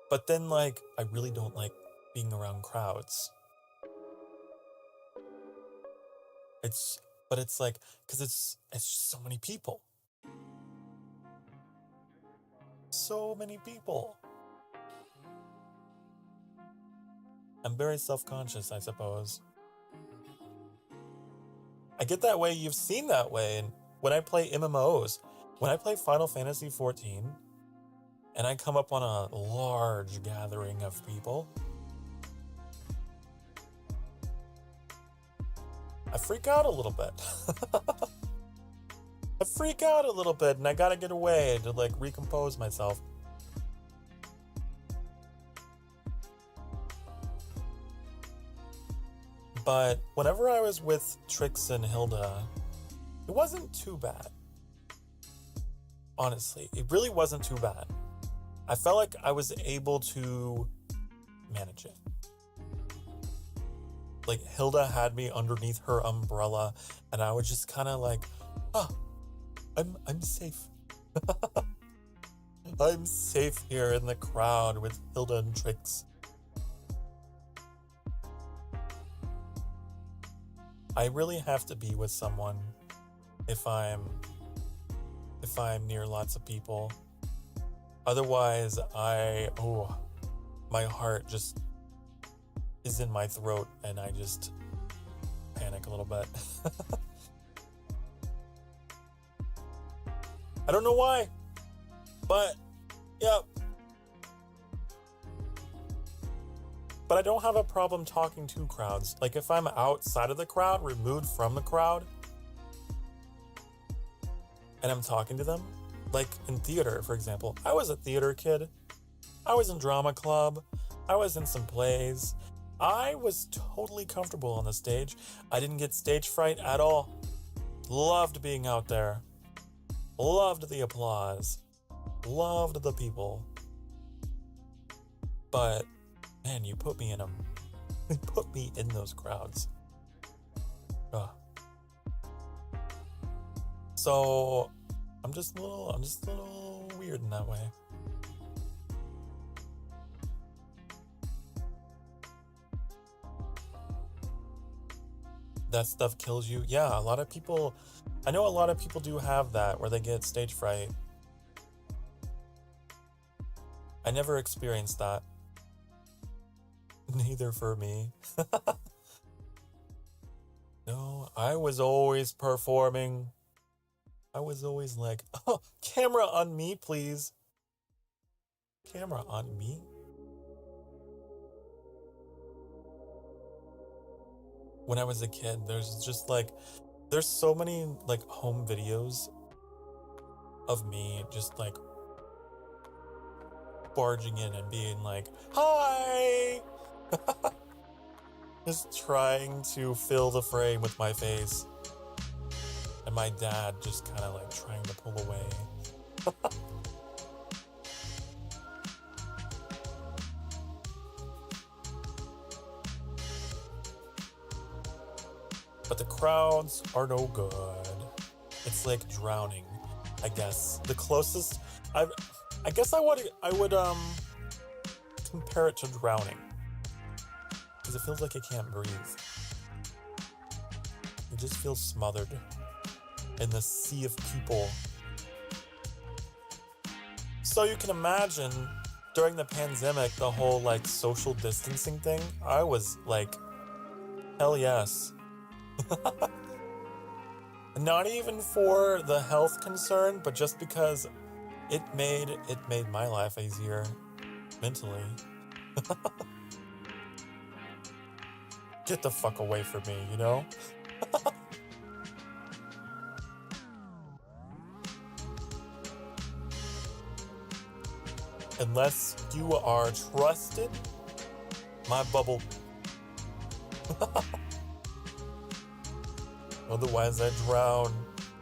But then, like, I really don't like being around crowds. But it's like, because it's just so many people. So many people. I'm very self-conscious, I suppose. I get that way, you've seen that way, and when I play MMOs, when I play Final Fantasy XIV, and I come up on a large gathering of people, I freak out a little bit. I freak out a little bit, and I gotta get away to, like, recompose myself. But whenever I was with Trix and Hilda, it wasn't too bad. Honestly, it really wasn't too bad. I felt like I was able to manage it. Like, Hilda had me underneath her umbrella, and I was just kind of like, I'm safe. I'm safe here in the crowd with Hilda and Trix. I really have to be with someone if I'm near lots of people. Otherwise, my heart just is in my throat and I just panic a little bit. I don't know why, but yeah. But I don't have a problem talking to crowds. Like, if I'm outside of the crowd, removed from the crowd, and I'm talking to them, like in theater, for example. I was a theater kid. I was in drama club. I was in some plays. I was totally comfortable on the stage. I didn't get stage fright at all. Loved being out there. Loved the applause. Loved the people. But man, you put me in them. You put me in those crowds. Ugh. So I'm just a little weird in that way. That stuff kills you. Yeah, I know a lot of people do have that where they get stage fright. I never experienced that. Neither for me. No, I was always performing. I was always like, oh, camera on me, please. Camera on me? When I was a kid, there's so many like home videos of me just like barging in and being like, hi! Just trying to fill the frame with my face. And my dad just kind of like trying to pull away. the crowds are no good. It's like drowning, I guess. The closest I guess I would compare it to drowning. Because it feels like I can't breathe. You just feel smothered in the sea of people. So you can imagine during the pandemic, the whole like social distancing thing, I was like, hell yes. Not even for the health concern, but just because it made my life easier mentally. Get the fuck away from me, you know? Unless you are trusted, my bubble. Otherwise, I drown.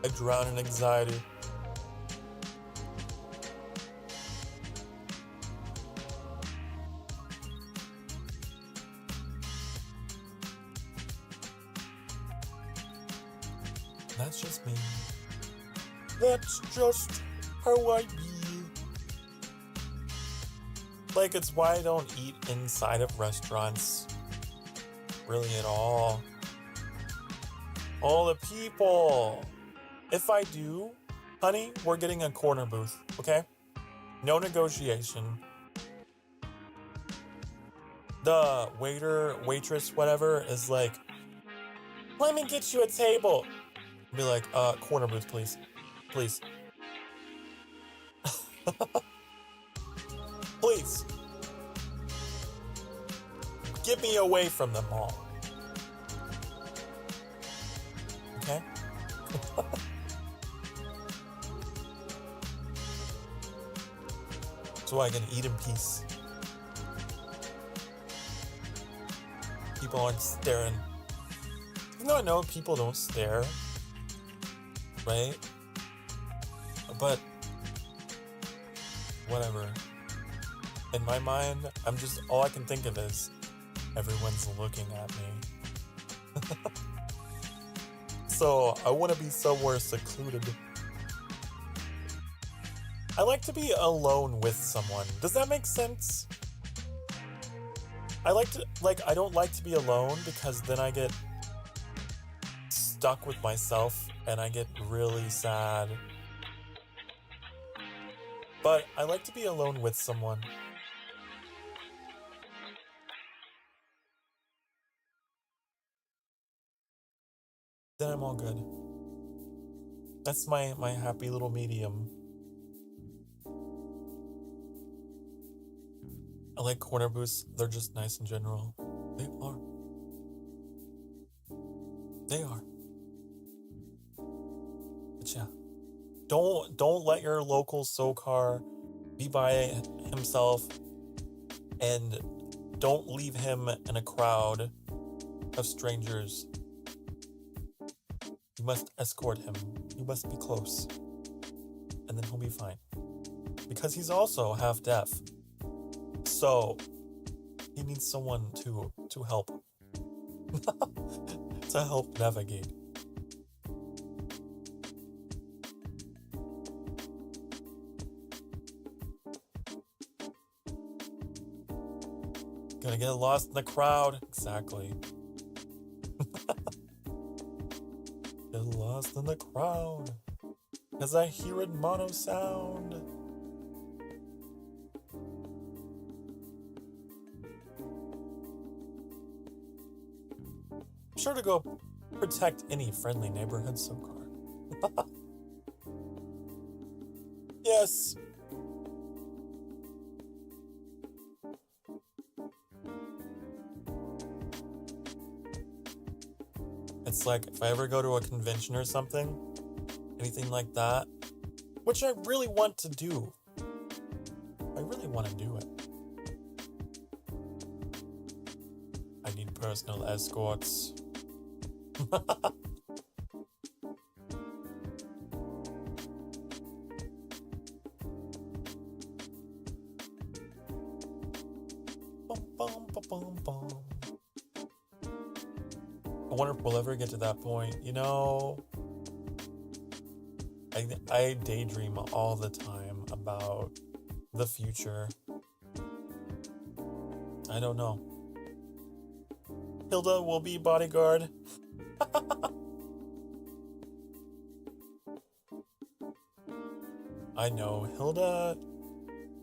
I drown in anxiety. That's just me. That's just how I be. Like, it's why I don't eat inside of restaurants. Really at all. All the people. If I do, honey, we're getting a corner booth, okay? No negotiation. The waiter, waitress, whatever, is like, let me get you a table. Be like, corner booth, please. Please. Please. Get me away from them all. Okay? So I can eat in peace. People aren't staring. Even though I know people don't stare. Right? But whatever. In my mind, all I can think of is everyone's looking at me. So I want to be somewhere secluded. I like to be alone with someone. Does that make sense? I don't like to be alone because then I get stuck with myself and I get really sad. But I like to be alone with someone. Then I'm all good. That's my happy little medium. I like corner booths. They're just nice in general. They are. They are. But yeah. Don't let your local Sokar be by himself, and don't leave him in a crowd of strangers. You must escort him. You must be close. And then he'll be fine. Because he's also half deaf. So he needs someone to help. To help navigate. Gonna get lost in the crowd. Exactly. Get lost in the crowd. As I hear it mono sound. I'm sure to go protect any friendly neighborhood Sokar. Yes. It's like if I ever go to a convention or something, anything like that, which I really want to do. I really want to do it. I need personal escorts. Bum, bum, bum, bum, bum. wonder if we'll ever get to that point. You know, I daydream all the time about the future. I don't know. Hilda will be bodyguard. I know Hilda,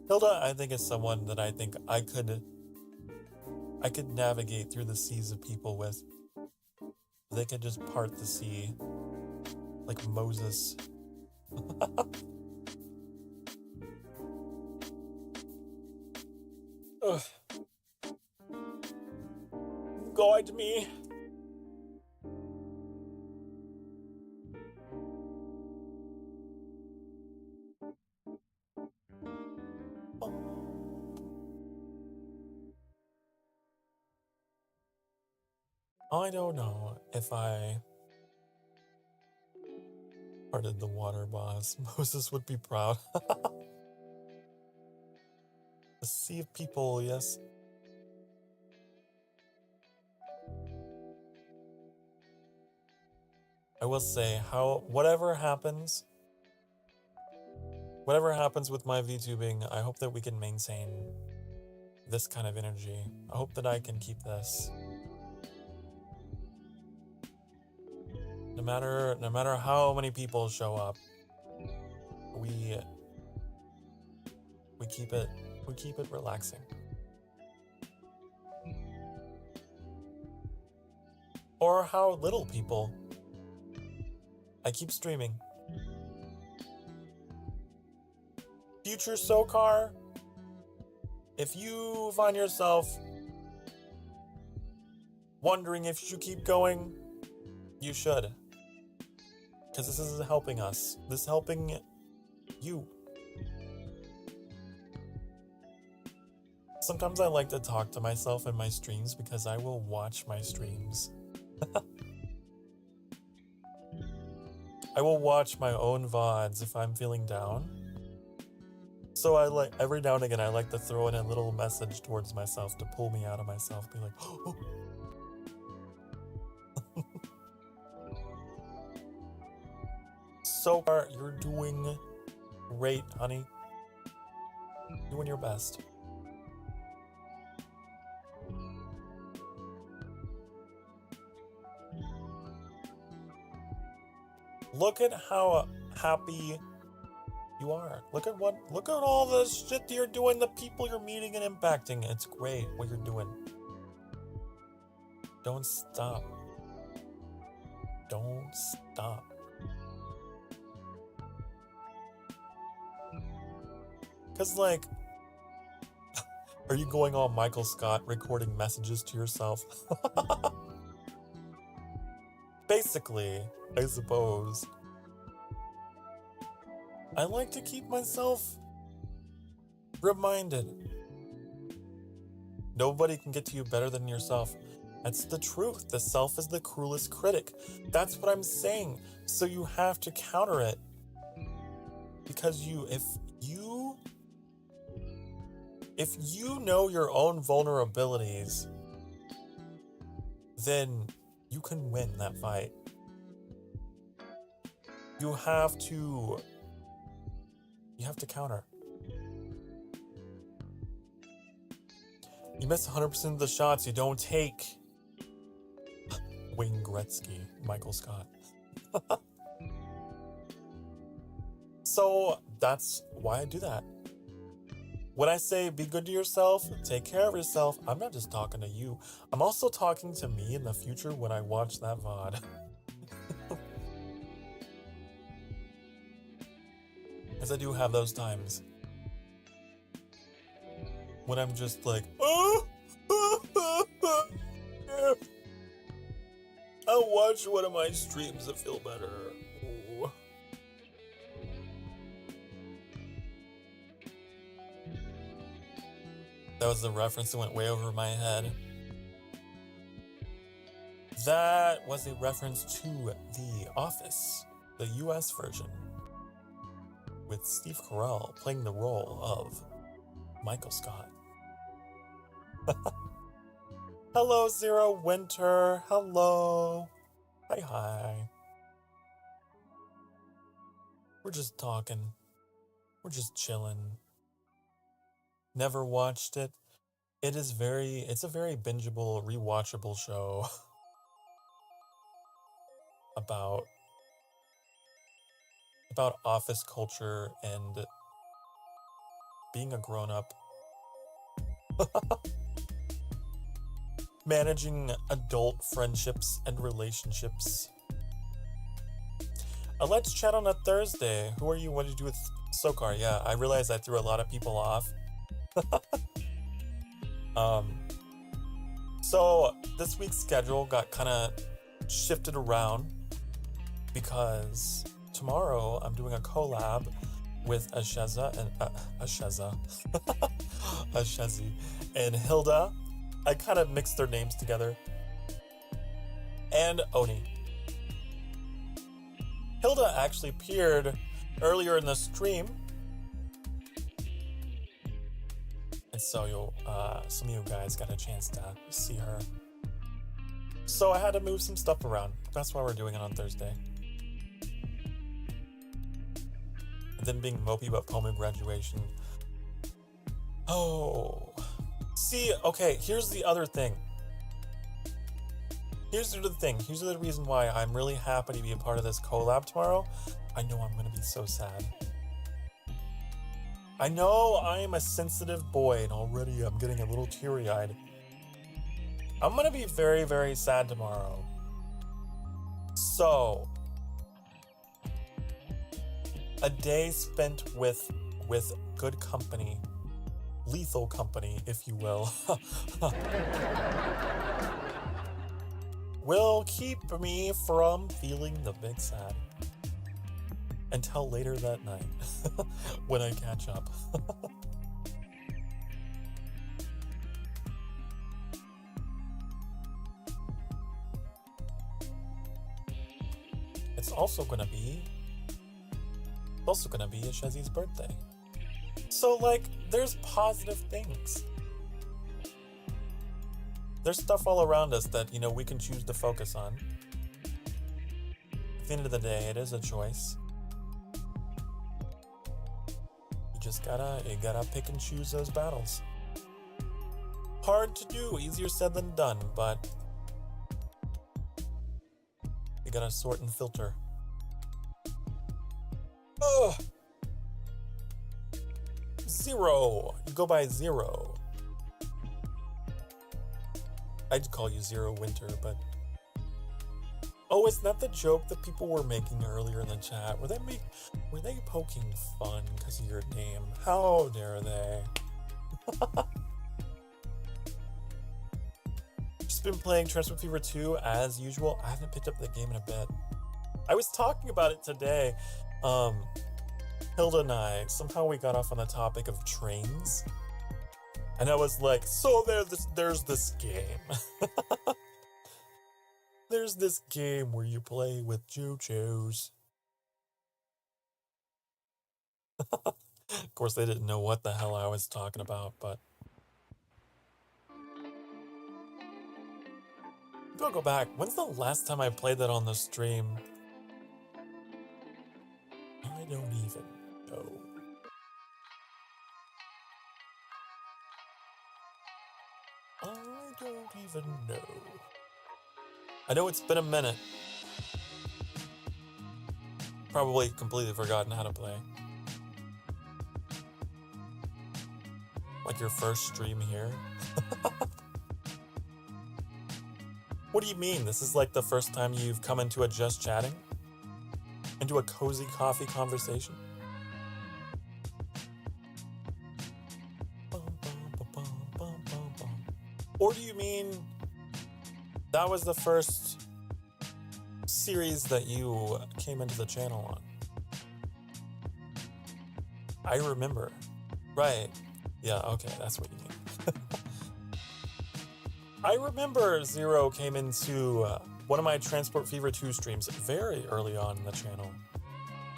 I think is someone that I think I could navigate through the seas of people with. They could just part the sea like Moses. Ugh. Guide me. I don't know if I parted the water, boss. Moses would be proud. A sea of people, yes. I will say, whatever happens with my VTubing, I hope that we can maintain this kind of energy. I hope that I can keep this. No matter how many people show up, we keep it relaxing. Or how little people. I keep streaming. Future Sokar, if you find yourself wondering if you should keep going, you should. Because this is helping us. This is helping you. Sometimes I like to talk to myself in my streams because I will watch my streams. I will watch my own VODs if I'm feeling down. So I like, every now and again, I like to throw in a little message towards myself to pull me out of myself. Be like, oh. Sokar, you're doing great, honey. Doing your best. Look at how happy you are. Look at all the shit that you're doing, the people you're meeting and impacting. It's great what you're doing. Don't stop. Don't stop. Cause like, are you going all Michael Scott recording messages to yourself? Basically, I suppose. I like to keep myself reminded. Nobody can get to you better than yourself. That's the truth. The self is the cruelest critic. That's what I'm saying. So you have to counter it. Because if you know your own vulnerabilities, then you can win that fight. You have to counter. You miss 100% of the shots you don't take. Wayne Gretzky, Michael Scott. So that's why I do that. When I say be good to yourself, take care of yourself, I'm not just talking to you. I'm also talking to me in the future when I watch that VOD. Because I do have those times when I'm just like, I'll watch one of my streams to feel better. Ooh. That was the reference that went way over my head. That was a reference to The Office, the US version, with Steve Carell playing the role of Michael Scott. Hello, Zero Winter. Hello. Hi, hi. We're just talking. We're just chilling. Never watched it. It's a very bingeable, rewatchable show about office culture and being a grown-up. Managing adult friendships and relationships. Let's chat on a Thursday. Who are you? What did you do with Sokar? Yeah, I realized I threw a lot of people off. So this week's schedule got kind of shifted around because tomorrow I'm doing a collab with Asheza and Hilda. I kind of mixed their names together. And Oni. Hilda actually appeared earlier in the stream. And so some of you guys got a chance to see her. So I had to move some stuff around. That's why we're doing it on Thursday. And then being mopey about Pomu graduation. Oh. See, okay, here's the other thing. Here's the reason why I'm really happy to be a part of this collab tomorrow. I know I'm going to be so sad. I know I am a sensitive boy and already I'm getting a little teary-eyed. I'm going to be very, very sad tomorrow. So, a day spent with good company. Lethal company, if you will. Will keep me from feeling the big sad. Until later that night. When I catch up. It's also gonna be Ashezi's birthday. So, like, there's positive things. There's stuff all around us that, we can choose to focus on. At the end of the day, it is a choice. You just gotta pick and choose those battles. Hard to do, easier said than done, but you gotta sort and filter. Ugh! Zero. You go by Zero. I'd call you Zero Winter, but... Oh, is that the joke that people were making earlier in the chat? Were they poking fun because of your name? How dare they? Just been playing Transport Fever 2 as usual. I haven't picked up the game in a bit. I was talking about it today. Hilda and I, somehow we got off on the topic of trains. And I was like, so there's this game. There's this game where you play with choo-choos. Of course, they didn't know what the hell I was talking about, but... I'll go back. When's the last time I played that on the stream? I don't even know. I don't even know. I know it's been a minute. Probably completely forgotten how to play. Like your first stream here? What do you mean? This is like the first time you've come into a just chatting? Into a cozy coffee conversation? Or do you mean that was the first series that you came into the channel on? I remember. Right. Yeah, okay, that's what you mean. I remember Zero came into one of my Transport Fever 2 streams very early on in the channel.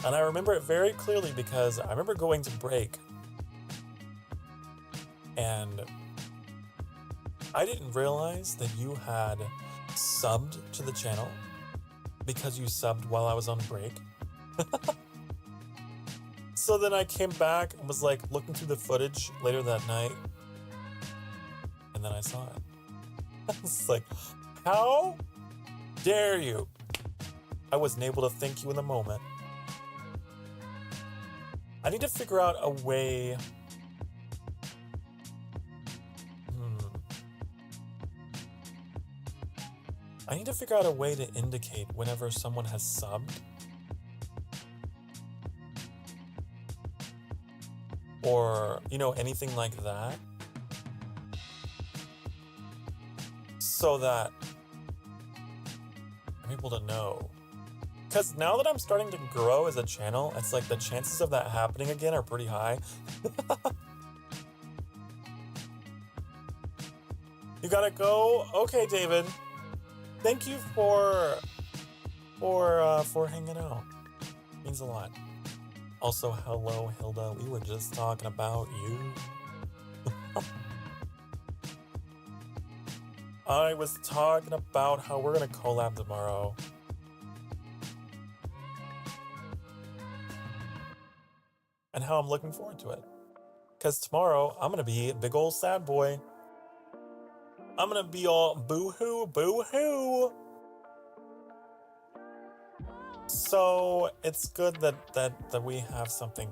And I remember it very clearly because I remember going to break. And I didn't realize that you had subbed to the channel because you subbed while I was on break. So then I came back and was like looking through the footage later that night, and then I saw it. I was like, how dare you? I wasn't able to thank you in the moment. I need to figure out a way. I need to figure out a way to indicate whenever someone has subbed. Or, you know, anything like that. So that I'm able to know. Because now that I'm starting to grow as a channel, it's like the chances of that happening again are pretty high. You gotta go? Okay, David. Thank you for hanging out. Means a lot. Also, hello, Hilda. We were just talking about you. I was talking about how we're gonna collab tomorrow. And how I'm looking forward to it. Because tomorrow, I'm gonna be a big old sad boy. I'm gonna be all boo-hoo, boo-hoo. So it's good that we have something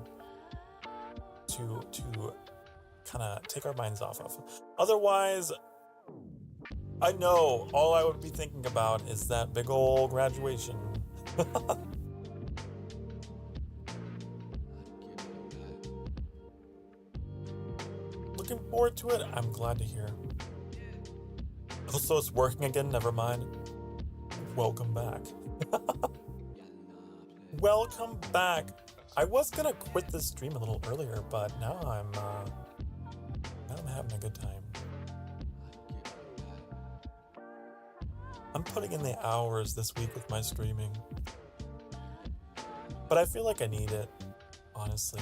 to kind of take our minds off of. Otherwise, I know all I would be thinking about is that big old graduation. Looking forward to it. I'm glad to hear. Also, it's working again. Never mind. Welcome back. Welcome back. I was gonna quit this stream a little earlier, but now I'm having a good time. I'm putting in the hours this week with my streaming, but I feel like I need it, honestly.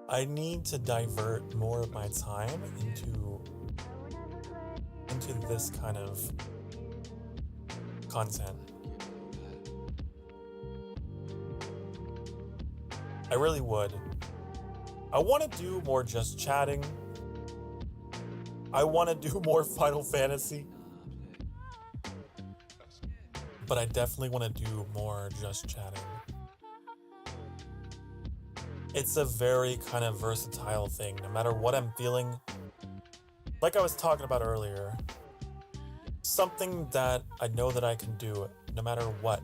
I need to divert more of my time into this kind of content. I really would. I want to do more just chatting. I want to do more Final Fantasy. But I definitely want to do more just chatting. It's a very kind of versatile thing. No matter what I'm feeling, like I was talking about earlier, something that I know that I can do no matter what.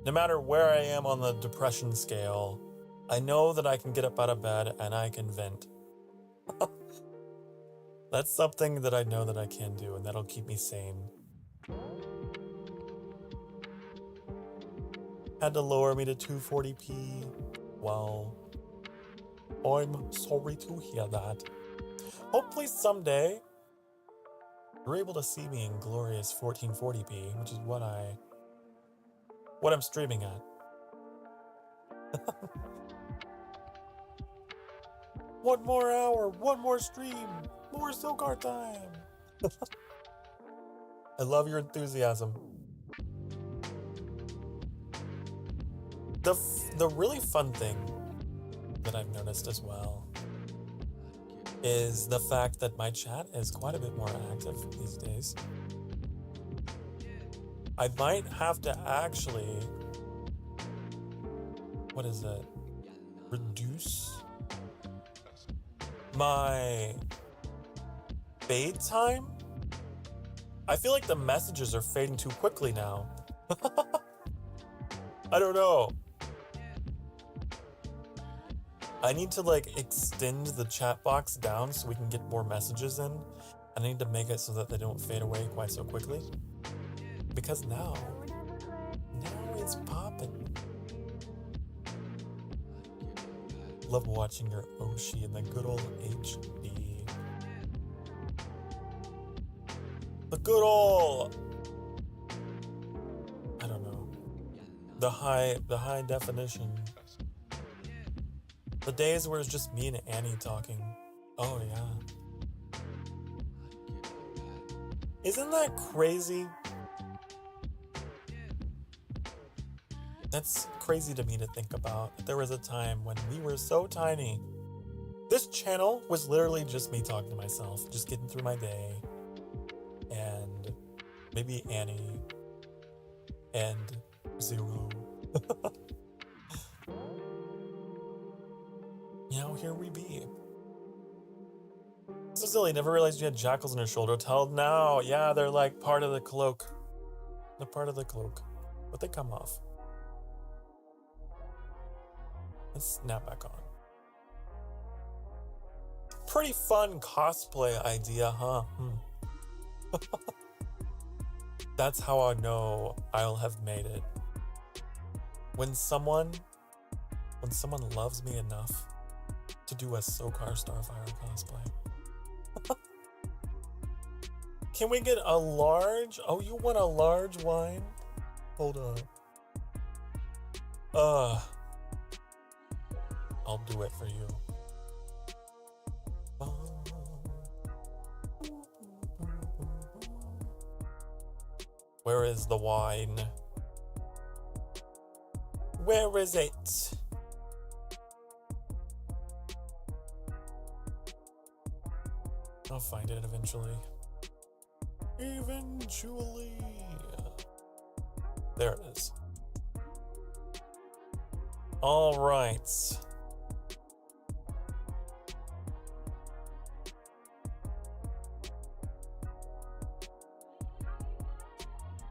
No matter where I am on the depression scale, I know that I can get up out of bed and I can vent. That's something that I know that I can do, and that'll keep me sane. Had to lower me to 240p. Well, I'm sorry to hear that. Hopefully someday you're able to see me in glorious 1440p, which is what I'm streaming at. One more hour, one more stream, more Sokar time. I love your enthusiasm. The really fun thing that I've noticed as well is the fact that my chat is quite a bit more active these days. I might have to actually, reduce my fade time? I feel like the messages are fading too quickly now. I don't know. I need to extend the chat box down so we can get more messages in. I need to make it so that they don't fade away quite so quickly. Because now it's popping. Love watching your Oshi in the good old HD. The good old, I don't know, the high definition. The days where it's just me and Annie talking. Oh, yeah. Isn't that crazy? That's crazy to me to think about. There was a time when we were so tiny. This channel was literally just me talking to myself, just getting through my day. And maybe Annie and Zero. Now here we be. So silly, never realized you had jackals on your shoulder till now. Yeah, they're like part of the cloak. They're part of the cloak, but they come off. Let's snap back on. Pretty fun cosplay idea, huh? That's how I know I'll have made it. When someone loves me enough to do a Sokar Starfire cosplay. Can we get a large? Oh, you want a large wine? Hold on. I'll do it for you. Where is the wine? Where is it? I'll find it eventually. Eventually. There it is. All right.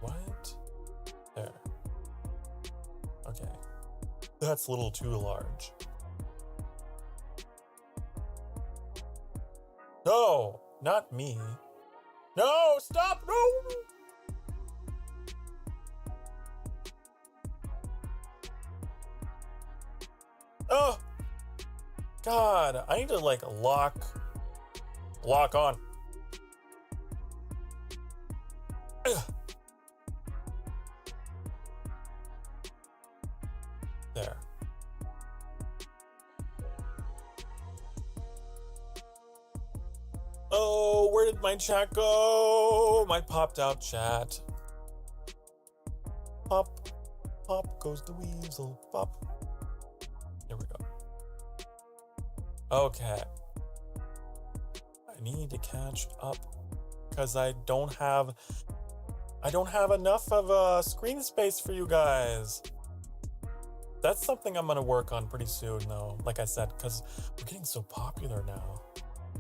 What? There. Okay. That's a little too large. No, not me. No, stop! No! Oh! God, I need to like lock on. Ugh. There. Oh, where did my chat go? My popped out chat. Pop, pop goes the weasel. Pop. Here we go. Okay. I need to catch up because I don't have enough of screen space for you guys. That's something I'm gonna work on pretty soon, though. Like I said, because we're getting so popular now.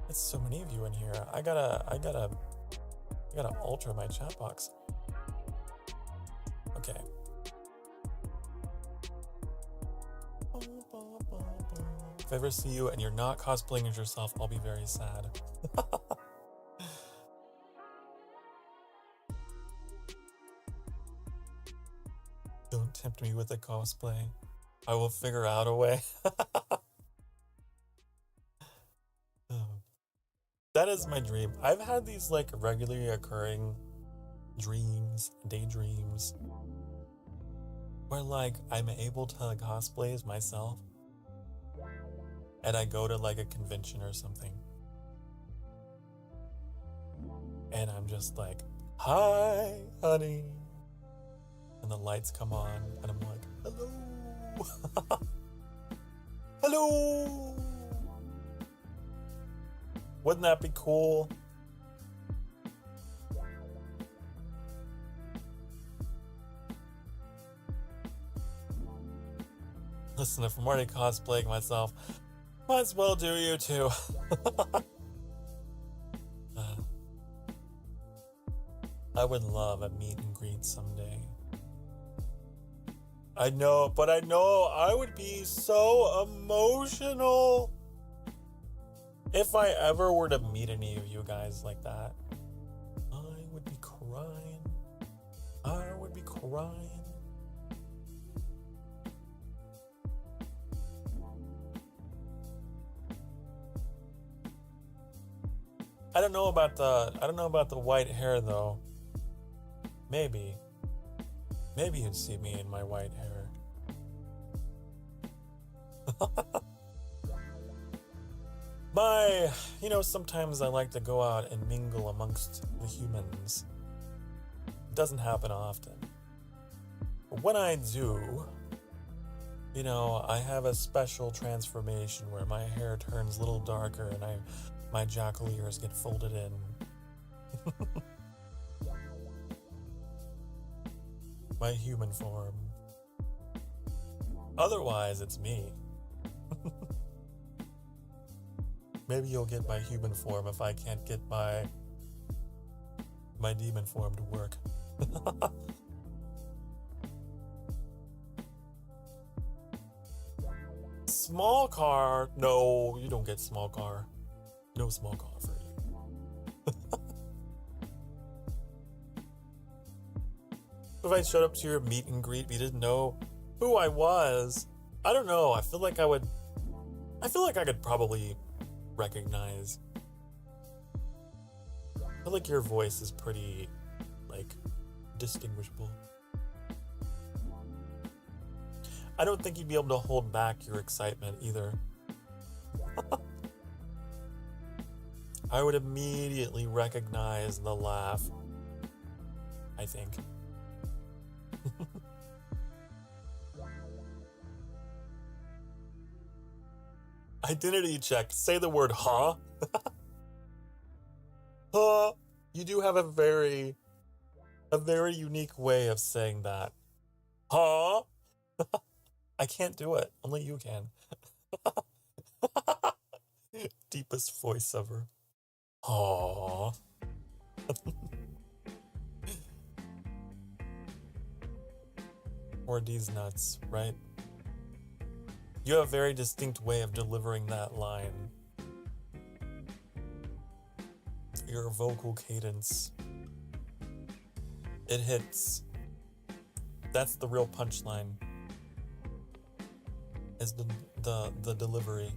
It's so many of you in here. I gotta alter my chat box. Okay. If I ever see you and you're not cosplaying as yourself, I'll be very sad. Don't tempt me with a cosplay. I will figure out a way. That is my dream. I've had these like regularly occurring dreams, daydreams, where like I'm able to cosplay as myself and I go to like a convention or something and I'm just like, hi, honey. And the lights come on and I'm like, hello. Hello. Wouldn't that be cool? Listen, if I'm already cosplaying myself, might as well do you too. I would love a meet and greet someday. I know I would be so emotional if I ever were to meet any of you guys like that. I would be crying. I would be crying. I don't know about the white hair though. Maybe you'd see me in my white hair. Sometimes I like to go out and mingle amongst the humans. It doesn't happen often. But when I do, I have a special transformation where my hair turns a little darker and my jackal ears get folded in. My human form. Otherwise, it's me. Maybe you'll get my human form if I can't get my demon form to work. Small car. No, you don't get small car. No small car for you. If I showed up to your meet and greet, you didn't know who I was. I don't know. I feel like I could probably recognize. I feel like your voice is pretty, distinguishable. I don't think you'd be able to hold back your excitement either. I would immediately recognize the laugh, I think. Identity check. Say the word huh. Huh. You do have a very unique way of saying that. Huh? I can't do it. Only you can. Deepest voice ever. Huh. Or these nuts, right? You have a very distinct way of delivering that line. Your vocal cadence. It hits. That's the real punchline. Is the delivery.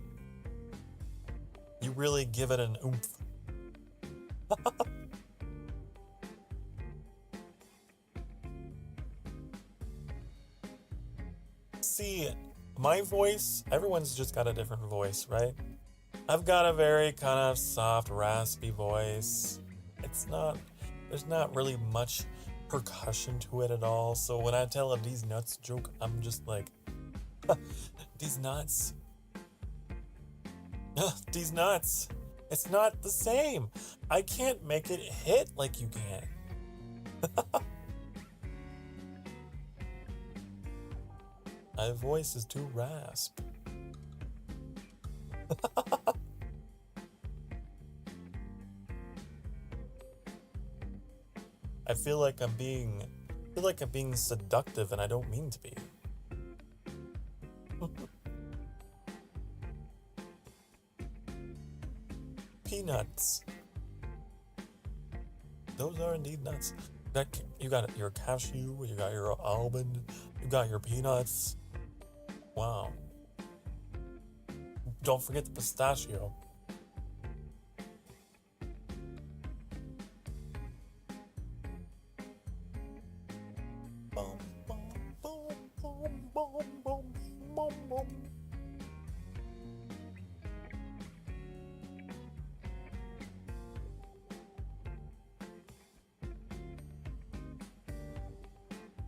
You really give it an oomph. See, my voice, everyone's just got a different voice, right? I've got a very kind of soft, raspy voice. There's not really much percussion to it at all. So when I tell a these nuts joke, I'm just like, these nuts. These nuts. It's not the same. I can't make it hit like you can. My voice is too rasp. I feel like I'm being seductive and I don't mean to be. Peanuts. Those are indeed nuts. You got your cashew, you got your almond, you got your peanuts. Wow. Don't forget the pistachio.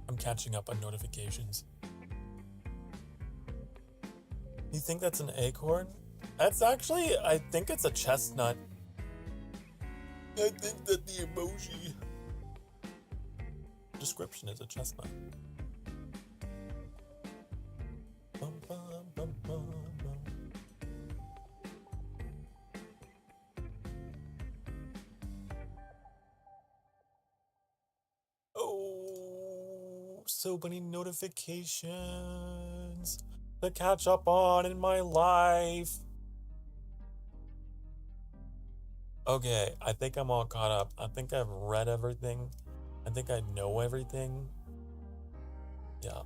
I'm catching up on notifications. You think that's an acorn? That's actually, I think it's a chestnut. I think that the emoji description is a chestnut. Bum, bum, bum, bum, bum. Oh, so many notifications to catch up on in my life. Okay, I think I'm all caught up. I think I've read everything. I think I know everything. Yeah.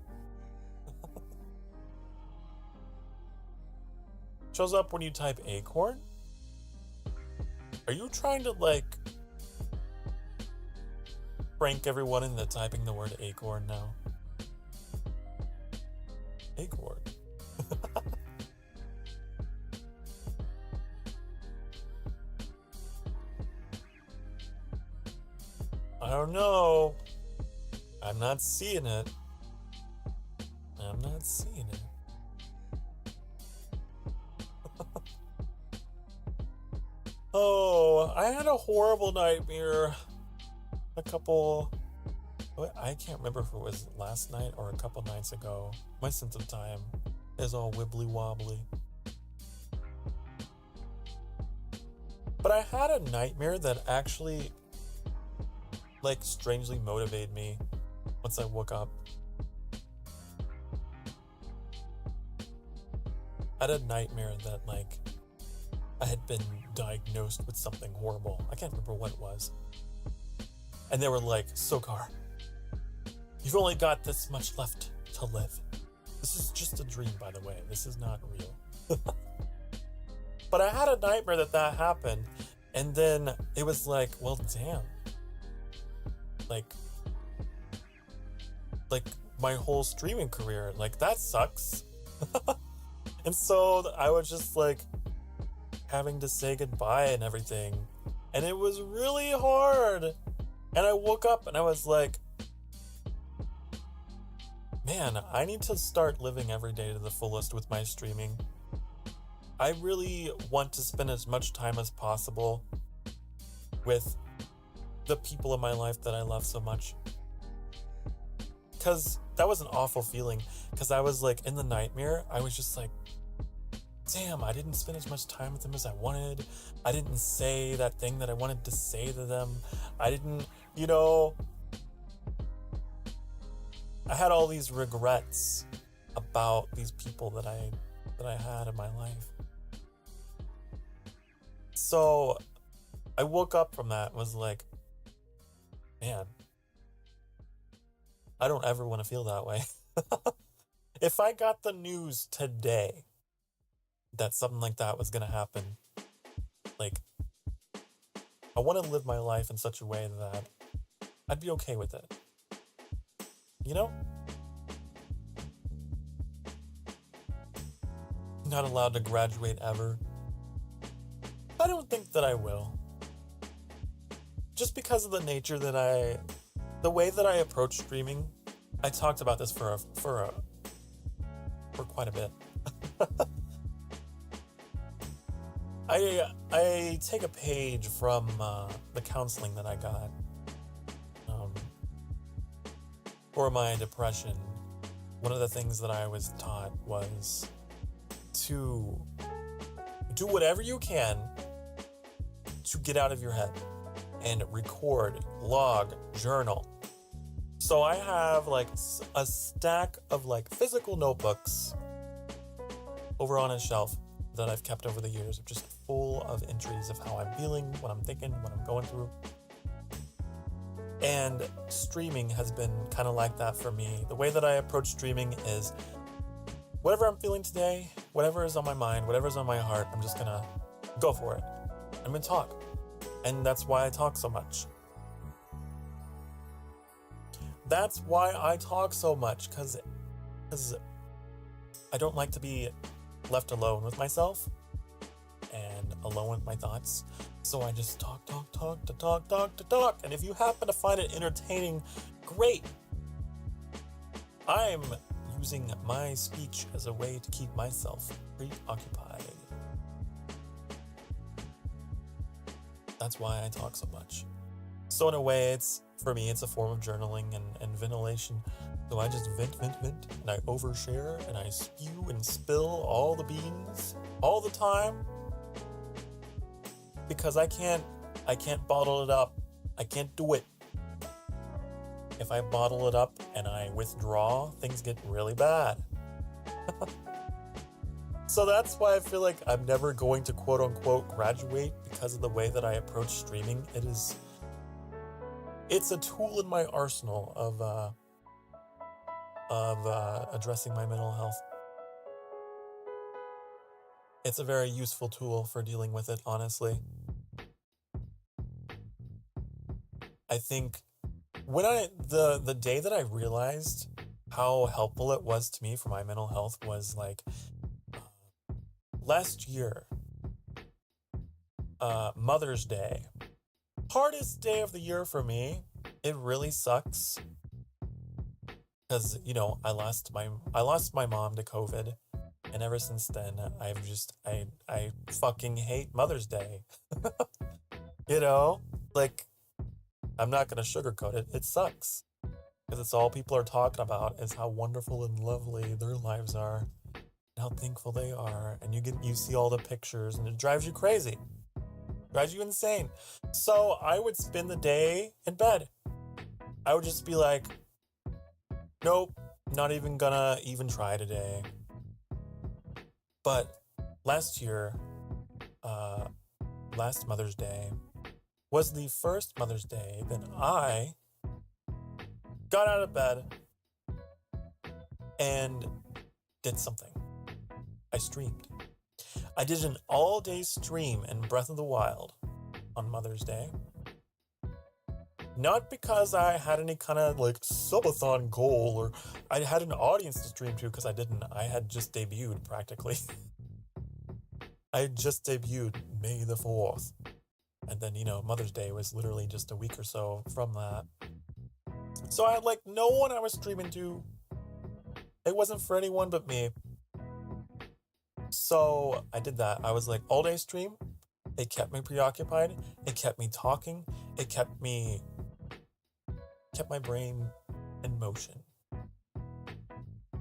Shows up when you type acorn? Are you trying to prank everyone into typing the word acorn now? Acorn. I don't know. I'm not seeing it. I'm not seeing it. Oh, I had a horrible nightmare I can't remember if it was last night or a couple nights ago. My sense of time is all wibbly wobbly. But I had a nightmare that actually, like, strangely motivated me once I woke up. I had a nightmare that, like, I had been diagnosed with something horrible. I can't remember what it was. And they were like, Sokar, you've only got this much left to live. This is just a dream, by the way. This is not real. But I had a nightmare that happened. And then it was like, well, damn. Like my whole streaming career, like, that sucks. And so I was just like having to say goodbye and everything. And it was really hard. And I woke up and I was like, man, I need to start living every day to the fullest with my streaming. I really want to spend as much time as possible with the people in my life that I love so much. Because that was an awful feeling. Because I was like, in the nightmare, I was just like, damn, I didn't spend as much time with them as I wanted. I didn't say that thing that I wanted to say to them. I didn't, I had all these regrets about these people that I had in my life. So I woke up from that and was like, man, I don't ever want to feel that way. If I got the news today that something like that was going to happen, like, I want to live my life in such a way that I'd be okay with it. Not allowed to graduate ever. I don't think that I will. Just because of the nature that the way that I approach streaming. I talked about this for quite a bit. I take a page from the counseling that I got for my depression. One of the things that I was taught was to do whatever you can to get out of your head and record, log, journal. So I have like a stack of like physical notebooks over on a shelf that I've kept over the years, just full of entries of how I'm feeling, what I'm thinking, what I'm going through. And streaming has been kind of like that for me. The way that I approach streaming is whatever I'm feeling today, whatever is on my mind, whatever's on my heart, I'm just gonna go for it. I'm gonna talk. And that's why I talk so much. That's why I talk so much, because I don't like to be left alone with myself and alone with my thoughts. So I just talk. And if you happen to find it entertaining, great. I'm using my speech as a way to keep myself preoccupied. That's why I talk so much. So in a way, for me, it's a form of journaling and ventilation. So I just vent, and I overshare, and I spew and spill all the beans all the time. Because I can't bottle it up. I can't do it. If I bottle it up and I withdraw, things get really bad. So that's why I feel like I'm never going to quote unquote graduate, because of the way that I approach streaming. It's a tool in my arsenal of addressing my mental health. It's a very useful tool for dealing with it, honestly. I think when the day that I realized how helpful it was to me for my mental health was like last year, Mother's Day. Hardest day of the year for me, it really sucks because, you know, I lost my mom to COVID, and ever since then I fucking hate Mother's Day. You know? Like, I'm not gonna sugarcoat it. It sucks. Because it's all people are talking about is how wonderful and lovely their lives are, and how thankful they are, and you see all the pictures, and it drives you crazy, drives you insane. So I would spend the day in bed. I would just be like, nope, not even gonna even try today. But last year, last Mother's Day was the first Mother's Day that I got out of bed and did something. I streamed. I did an all-day stream in Breath of the Wild on Mother's Day. Not because I had any kind of like subathon goal or I had an audience to stream to, because I didn't. I had just debuted practically. I had just debuted May the 4th. And then, you know, Mother's Day was literally just a week or so from that. So I had like no one I was streaming to. It wasn't for anyone but me. So I did that. I was like, all day stream. It kept me preoccupied. It kept me talking. It kept my brain in motion.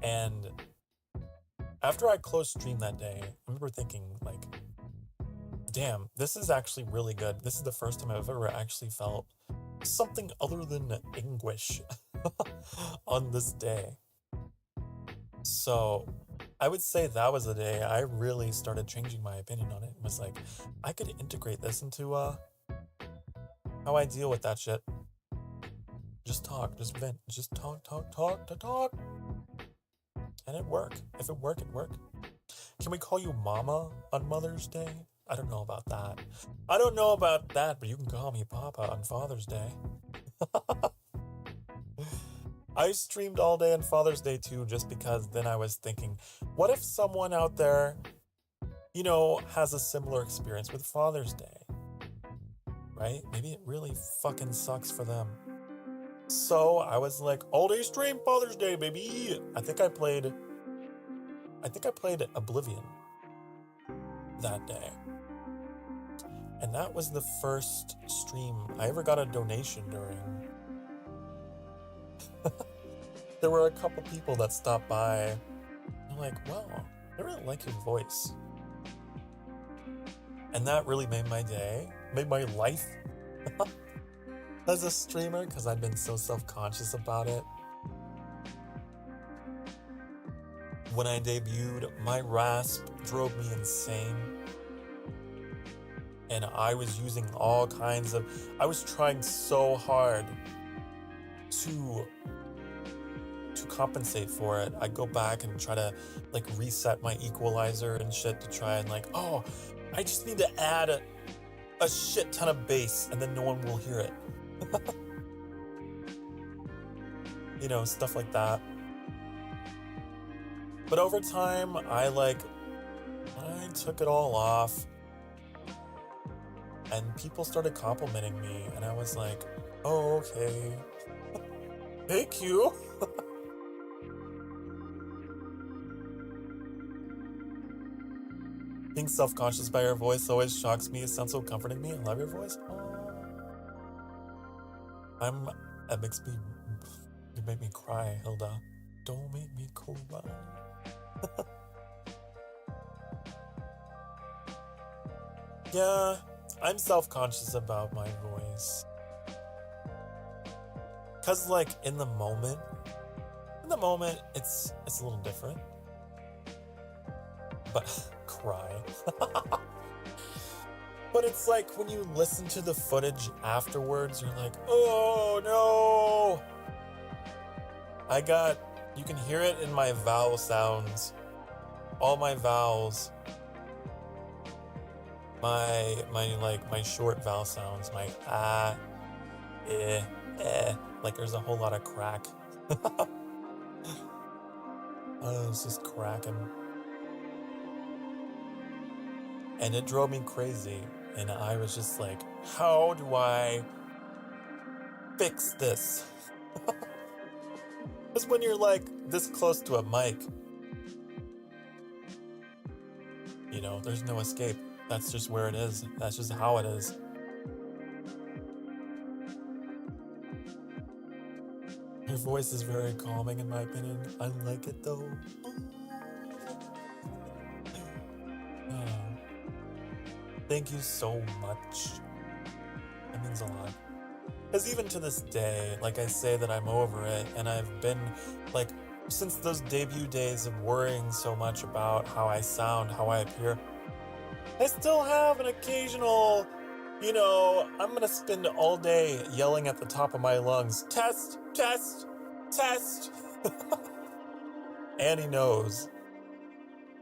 And after I closed stream that day, I remember thinking like, damn, this is actually really good. This is the first time I've ever actually felt something other than anguish on this day. So I would say that was the day I really started changing my opinion on it. It was like, I could integrate this into how I deal with that shit. Just talk, just vent, just talk. And it worked. If it worked, it worked. Can we call you Mama on Mother's Day? I don't know about that. But you can call me Papa on Father's Day. I streamed all day on Father's Day too, just because then I was thinking, what if someone out there, you know, has a similar experience with Father's Day? Right? Maybe it really fucking sucks for them. So I was like, all day stream Father's Day, baby. I think I played Oblivion that day. And that was the first stream I ever got a donation during. There were a couple people that stopped by. I'm like, wow, I really like your voice. And that really made my day, made my life as a streamer, because I'd been so self-conscious about it. When I debuted, my rasp drove me insane. And I was using I was trying so hard to compensate for it. I'd go back and try to like reset my equalizer and shit to try and like, oh, I just need to add a shit ton of bass and then no one will hear it. You know, stuff like that. But over time, I took it all off. And people started complimenting me, and I was like, oh, okay. Thank you. Being self-conscious by your voice always shocks me. It sounds so comforting to me. I love your voice. It makes me, you make me cry, Hilda. Don't make me cry. Yeah, I'm self-conscious about my voice. Cause like in the moment, it's a little different. But cry. But it's like when you listen to the footage afterwards, you're like, oh no! You can hear it in my vowel sounds. All my vowels. My short vowel sounds, my ah, eh, like there's a whole lot of crack. It's just cracking. And it drove me crazy. And I was just like, how do I fix this. Just when you're like this close to a mic, you know, there's no escape. That's just where it is. That's just how it is. Her voice is very calming in my opinion. I like it though. Thank you so much. That means a lot. Because even to this day, like I say that I'm over it, and I've been, like, since those debut days of worrying so much about how I sound, how I appear, I still have an occasional, you know, I'm gonna spend all day yelling at the top of my lungs, test, test, test. Annie knows.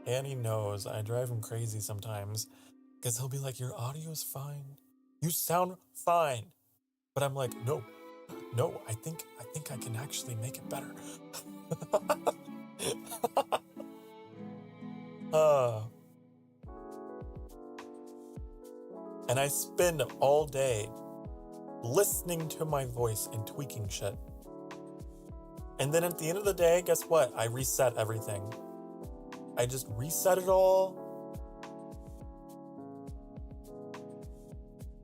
Annie knows. I drive him crazy sometimes. Because he'll be like, your audio's fine. You sound fine. But I'm like, no, I think I can actually make it better. And I spend all day listening to my voice and tweaking shit. And then at the end of the day, guess what? I reset everything. I just reset it all.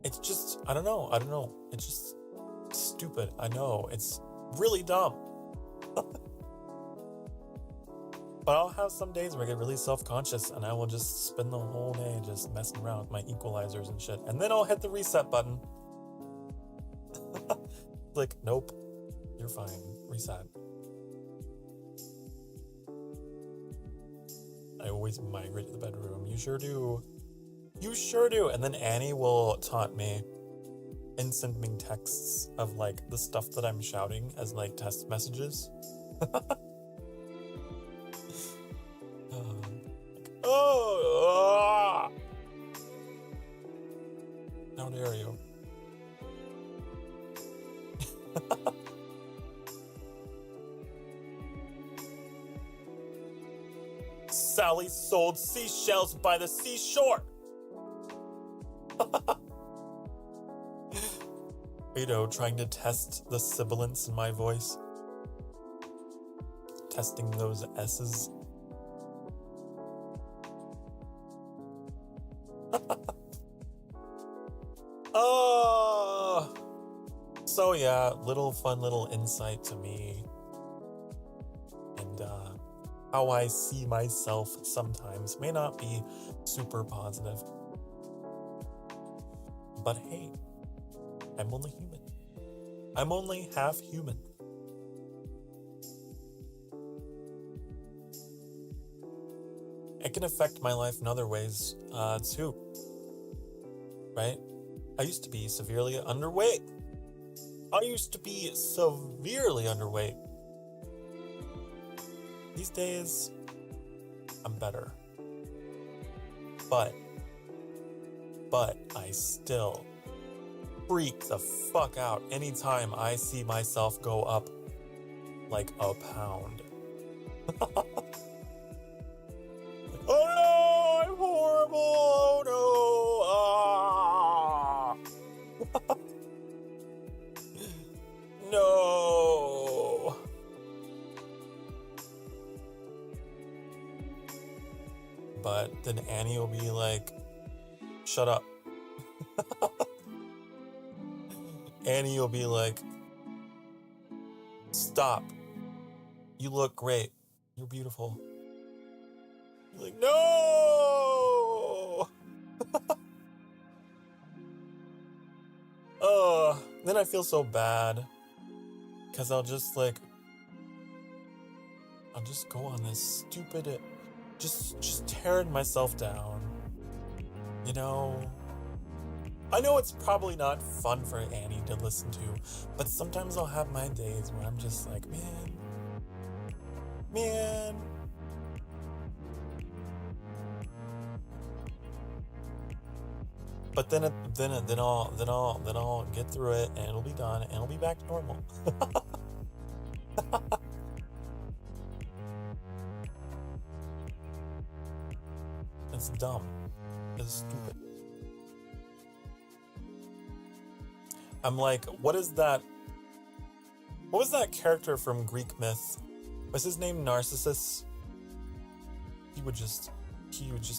It's just, I don't know. It's just stupid. I know. It's really dumb. But I'll have some days where I get really self-conscious and I will just spend the whole day just messing around with my equalizers and shit. And then I'll hit the reset button. Like, nope, you're fine. Reset. I always migrate to the bedroom. You sure do. You sure do. And then Annie will taunt me and send me texts of like the stuff that I'm shouting as like test messages. How dare you? Sally sold seashells by the seashore. You know, trying to test the sibilance in my voice. Testing those S's. Oh! So yeah, fun little insight to me. And how I see myself sometimes may not be super positive. But hey, I'm only human. I'm only half human. It can affect my life in other ways, too. Right? I used to be severely underweight. These days, I'm better. But I still freak the fuck out anytime I see myself go up like a pound. Oh no, I'm horrible. Oh no. No. But then Annie will be like, shut up. Annie will be like, stop. You look great. You're beautiful. You're like, no! Then I feel so bad. Because I'll just go on this stupid, just tearing myself down. You know? I know it's probably not fun for Annie to listen to, but sometimes I'll have my days where I'm just like, man. But then I'll get through it and it'll be done and it'll be back to normal. It's dumb. It's stupid. I'm like, what is that What was that character from Greek myth? Was his name Narcissus? He would just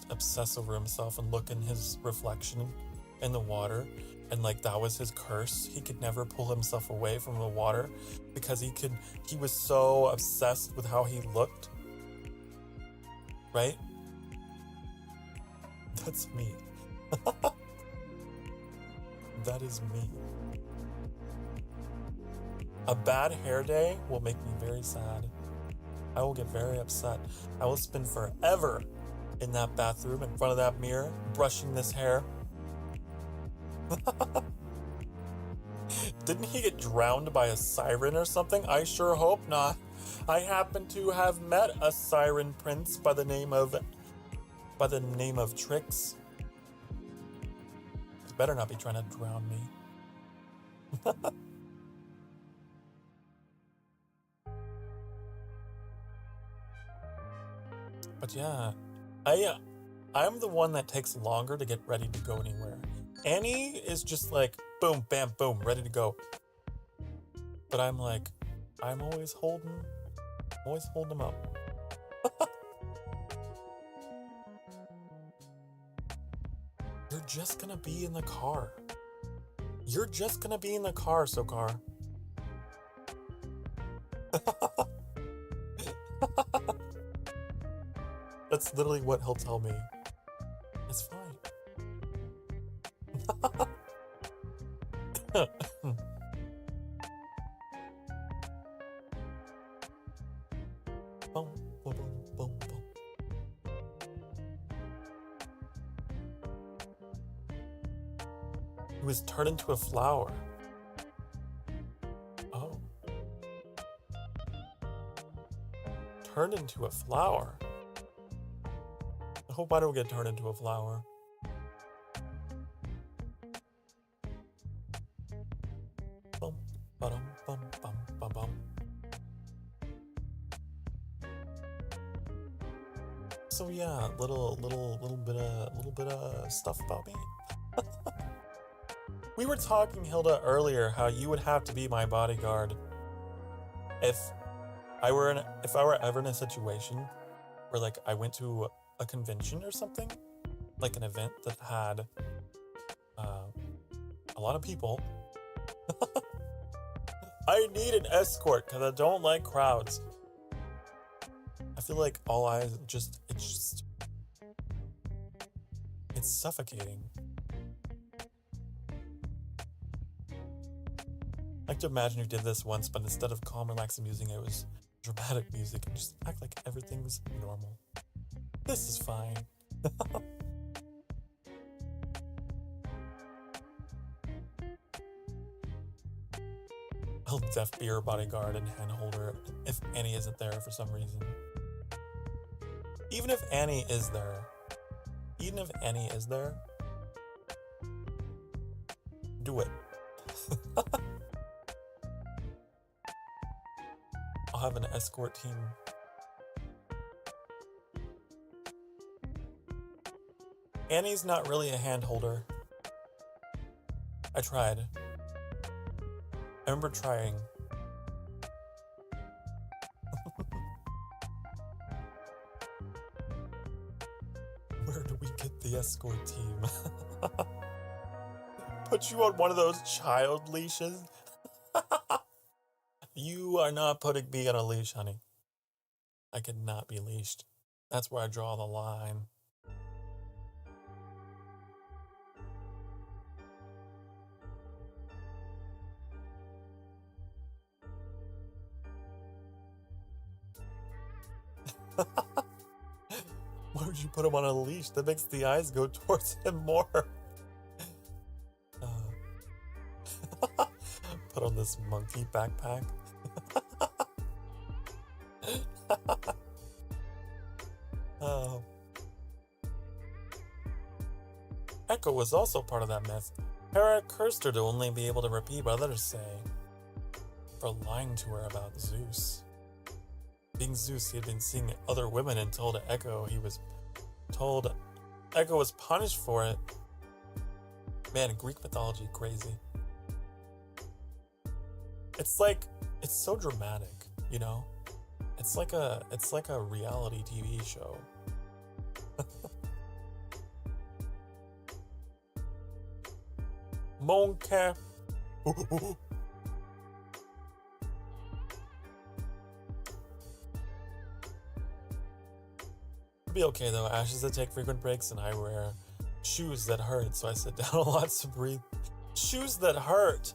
obsess over himself and look in his reflection in the water, and like that was his curse. He could never pull himself away from the water because he was so obsessed with how he looked. Right? That's me. That is me. A bad hair day will make me very sad. I will get very upset. I will spend forever in that bathroom in front of that mirror, brushing this hair. Didn't he get drowned by a siren or something? I sure hope not. I happen to have met a siren prince by the name of Trix. He better not be trying to drown me. But yeah, I'm the one that takes longer to get ready to go anywhere. Annie is just like boom, bam, boom, ready to go. But I'm like, I'm always holding them up. You're just gonna be in the car. You're just gonna be in the car, Sokar. That's literally what he'll tell me. It's fine. Boom, boom, boom, boom. He was turned into a flower. Oh. Turned into a flower? I hope I don't get turned into a flower. Bum, ba-dum, bum, bum, bum, bum. So yeah, little bit of stuff about me. We were talking, Hilda, earlier how you would have to be my bodyguard if I were ever in a situation where like I went to a convention or something, like an event that had a lot of people. I need an escort because I don't like crowds. I feel like all eyes it's suffocating. I like to imagine you did this once, but instead of calm, relaxing music, it was dramatic music and just act like everything's normal. This is fine. I'll def be your bodyguard and handholder if Annie isn't there for some reason. Even if Annie is there, do it. I'll have an escort team. Annie's not really a handholder. I tried. I remember trying. Where do we get the escort team? Put you on one of those child leashes? You are not putting me on a leash, honey. I cannot be leashed. That's where I draw the line. Why would you put him on a leash? That makes the eyes go towards him more. Put on this monkey backpack. Oh. Echo was also part of that myth. Hera cursed her to only be able to repeat what others say for lying to her about Zeus. Being Zeus, he had been seeing other women and told Echo Echo was punished for it. Man, Greek mythology, crazy. It's like It's so dramatic, you know? It's like a reality TV show. Monkey. It'll be okay though. Ashes that take frequent breaks, and I wear shoes that hurt, so I sit down a lot to breathe. Shoes that hurt.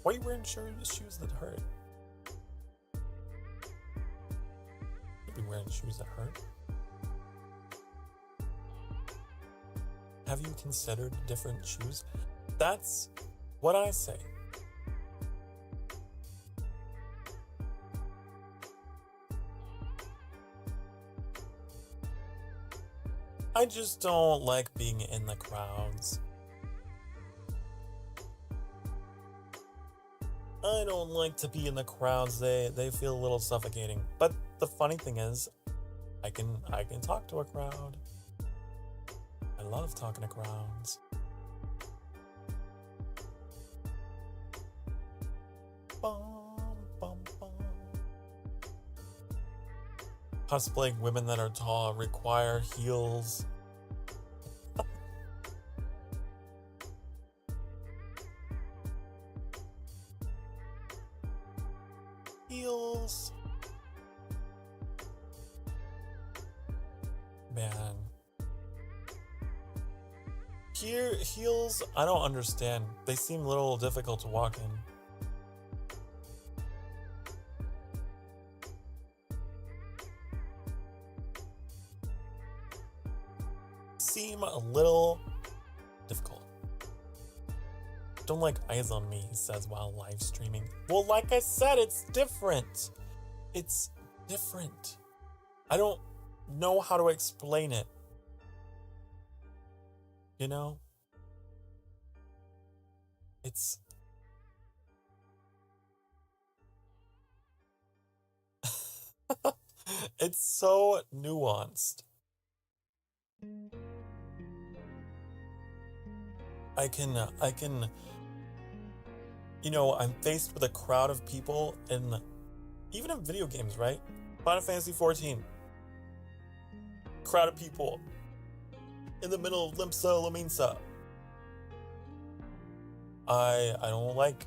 Why are you wearing shoes that hurt? You'd be wearing shoes that hurt. Have you considered different shoes? That's what I say. I just don't like being in the crowds. I don't like to be in the crowds. They feel a little suffocating. But the funny thing is, I can talk to a crowd. I love talking to crowds. Bum, bum, bum. Cosplaying women that are tall require heels. Heels. Man. Heels, I don't understand. They seem a little difficult to walk in. Seem a little difficult. Don't like eyes on me, he says while live streaming. Well, like I said, it's different. It's different. I don't know how to explain it. You know? It's... it's so nuanced. I can, you know, I'm faced with a crowd of people even in video games, right? Final Fantasy 14. Crowd of people in the middle of Limsa Lominsa. I don't like.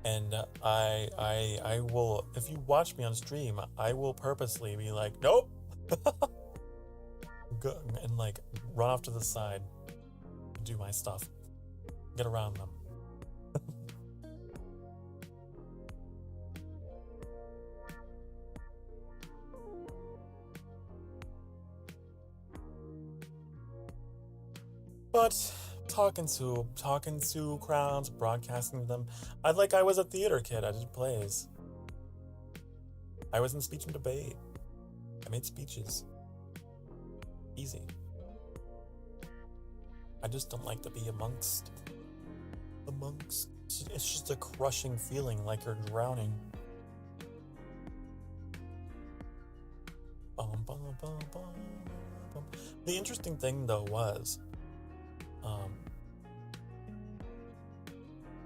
And I will, if you watch me on stream, I will purposely be like, nope. Go, and like run off to the side, do my stuff, get around them. But talking to crowds, broadcasting to them, I was a theater kid. I did plays. I was in speech and debate. I made speeches. Easy. I just don't like to be amongst. It's just a crushing feeling, like you're drowning. Bum, bum, bum, bum, bum. The interesting thing though was,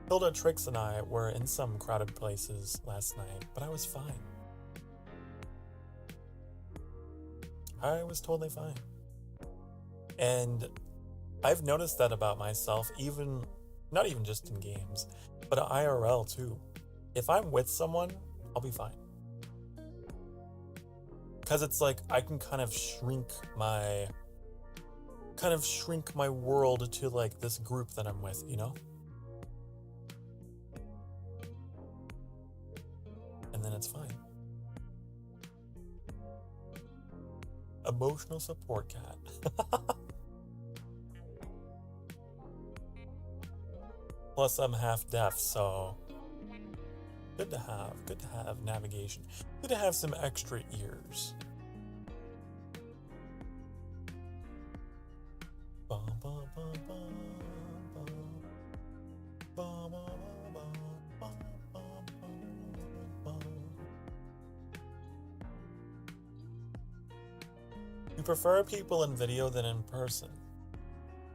Hilda, Trix, and I were in some crowded places last night, but I was fine. I was totally fine. And I've noticed that about myself, not even just in games, but IRL too. If I'm with someone, I'll be fine. Because it's like I can kind of shrink my world to like this group that I'm with, you know? And then it's fine. Emotional support cat. Plus I'm half deaf, so good to have navigation. Good to have some extra ears. You prefer people in video than in person.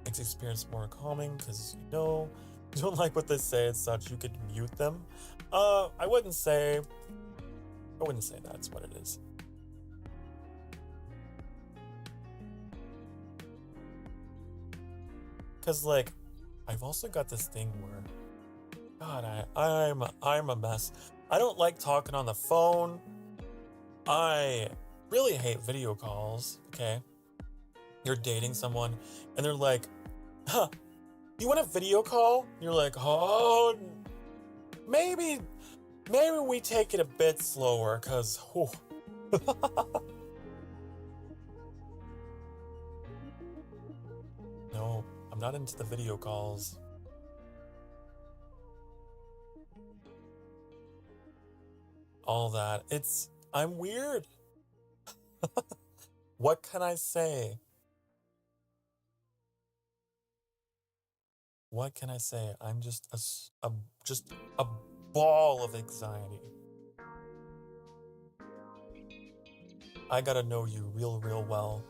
Makes the experience more calming because you know don't like what they say as such, you could mute them. I wouldn't say that's what it is. Cause like, I've also got this thing where, God, I'm a mess. I don't like talking on the phone. I really hate video calls. Okay, you're dating someone, and they're like, "Huh, you want a video call?" You're like, "Oh, maybe we take it a bit slower, cause." Whew. No, I'm not into the video calls. All that. I'm weird. What can I say? What can I say? I'm just a ball of anxiety. I gotta know you real well.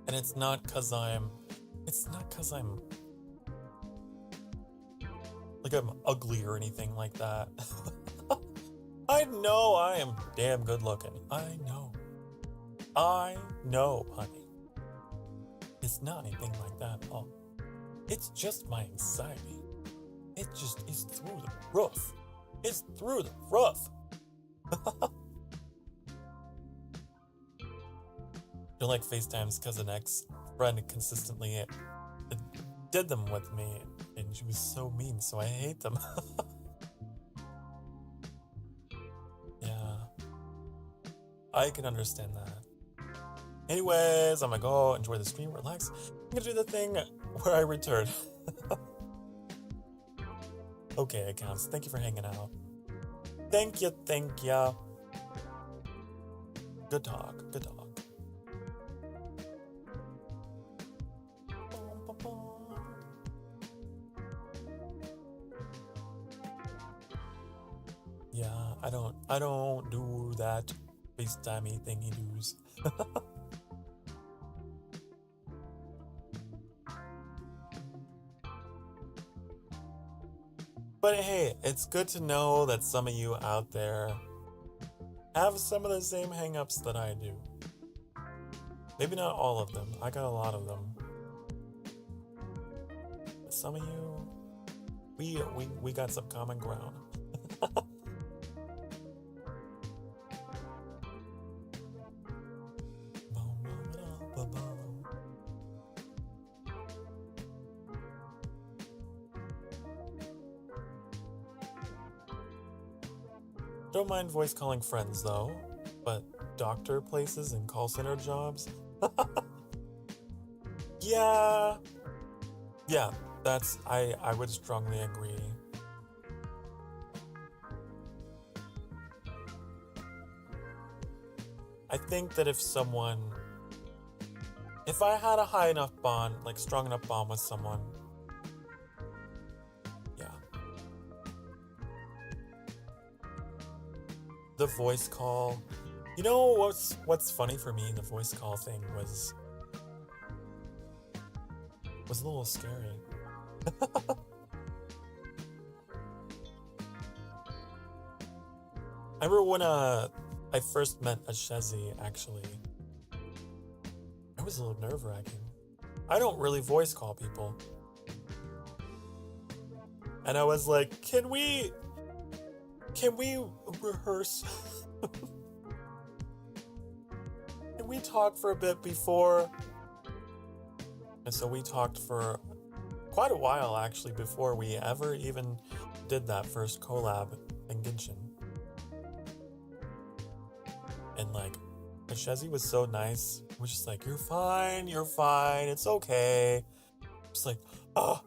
And it's not cause I'm like I'm ugly or anything like that. I know I am damn good looking. I know, honey. It's not anything like that at all. It's just my anxiety. It just is through the roof. It's through the roof. You're like FaceTime's cousin ex friend consistently did them with me, and she was so mean, so I hate them. Yeah, I can understand that. Anyways, I'm gonna go enjoy the stream, relax. I'm gonna do the thing where I return. Okay, accounts, thank you for hanging out. Thank you. Good talk. Yeah, I don't do that FaceTime-y thing he does. But hey, it's good to know that some of you out there have some of the same hangups that I do. Maybe not all of them. I got a lot of them. But some of you, we got some common ground. Don't mind voice calling friends though, but doctor places and call center jobs? Yeah, I would strongly agree. I think that if I had a high enough bond, like strong enough bond with someone, yeah. The voice call, you know what's funny for me, the voice call thing was a little scary. I remember when I first met Ashezi, actually. It was a little nerve-wracking. I don't really voice call people. And I was like, can we rehearse? Can we talk for a bit before? And so we talked for quite a while, actually, before we ever even did that first collab in Genshin. And like, Ashezi was so nice. He was just like, you're fine, it's okay. Just like, oh.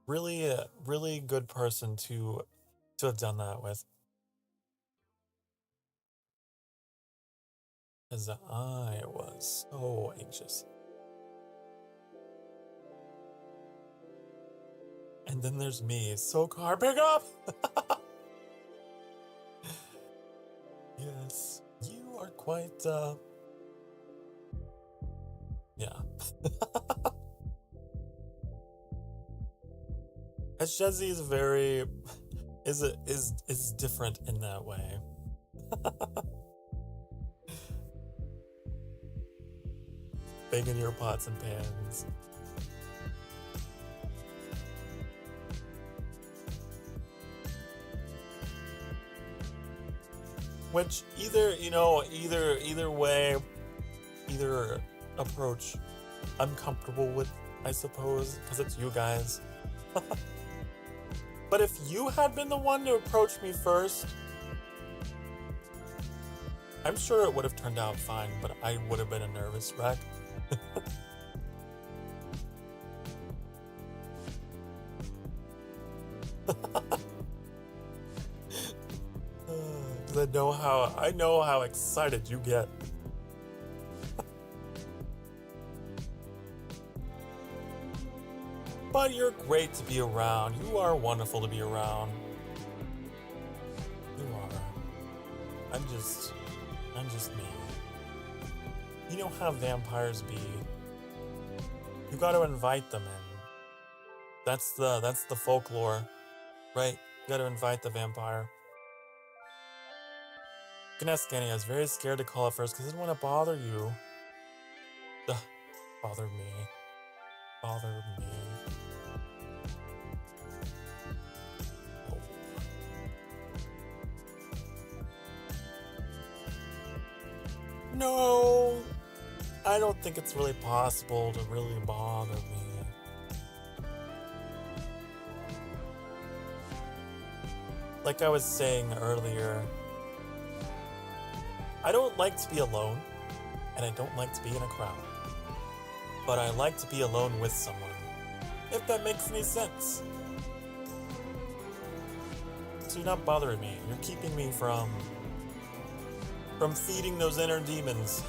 Really good person to have done that with. Because I was so anxious. And then there's me, Sokar, pick up! Yes, you are quite, yeah. Shezzy is very, is different in that way. Banging your pots and pans. Which either way, either approach, I'm comfortable with, I suppose, because it's you guys. But if you had been the one to approach me first, I'm sure it would have turned out fine, but I would have been a nervous wreck. Because I know how excited you get. But you're great to be around. You are wonderful to be around. You are. I'm just me. You know how vampires be. You gotta invite them in. That's the folklore, right? You gotta invite the vampire. You can ask Annie. I was very scared to call at first because I didn't want to bother you. Ugh, bother me. Bother me. Oh. No! I don't think it's really possible to really bother me. Like I was saying earlier, I don't like to be alone, and I don't like to be in a crowd. But I like to be alone with someone, if that makes any sense. So you're not bothering me. You're keeping me from feeding those inner demons.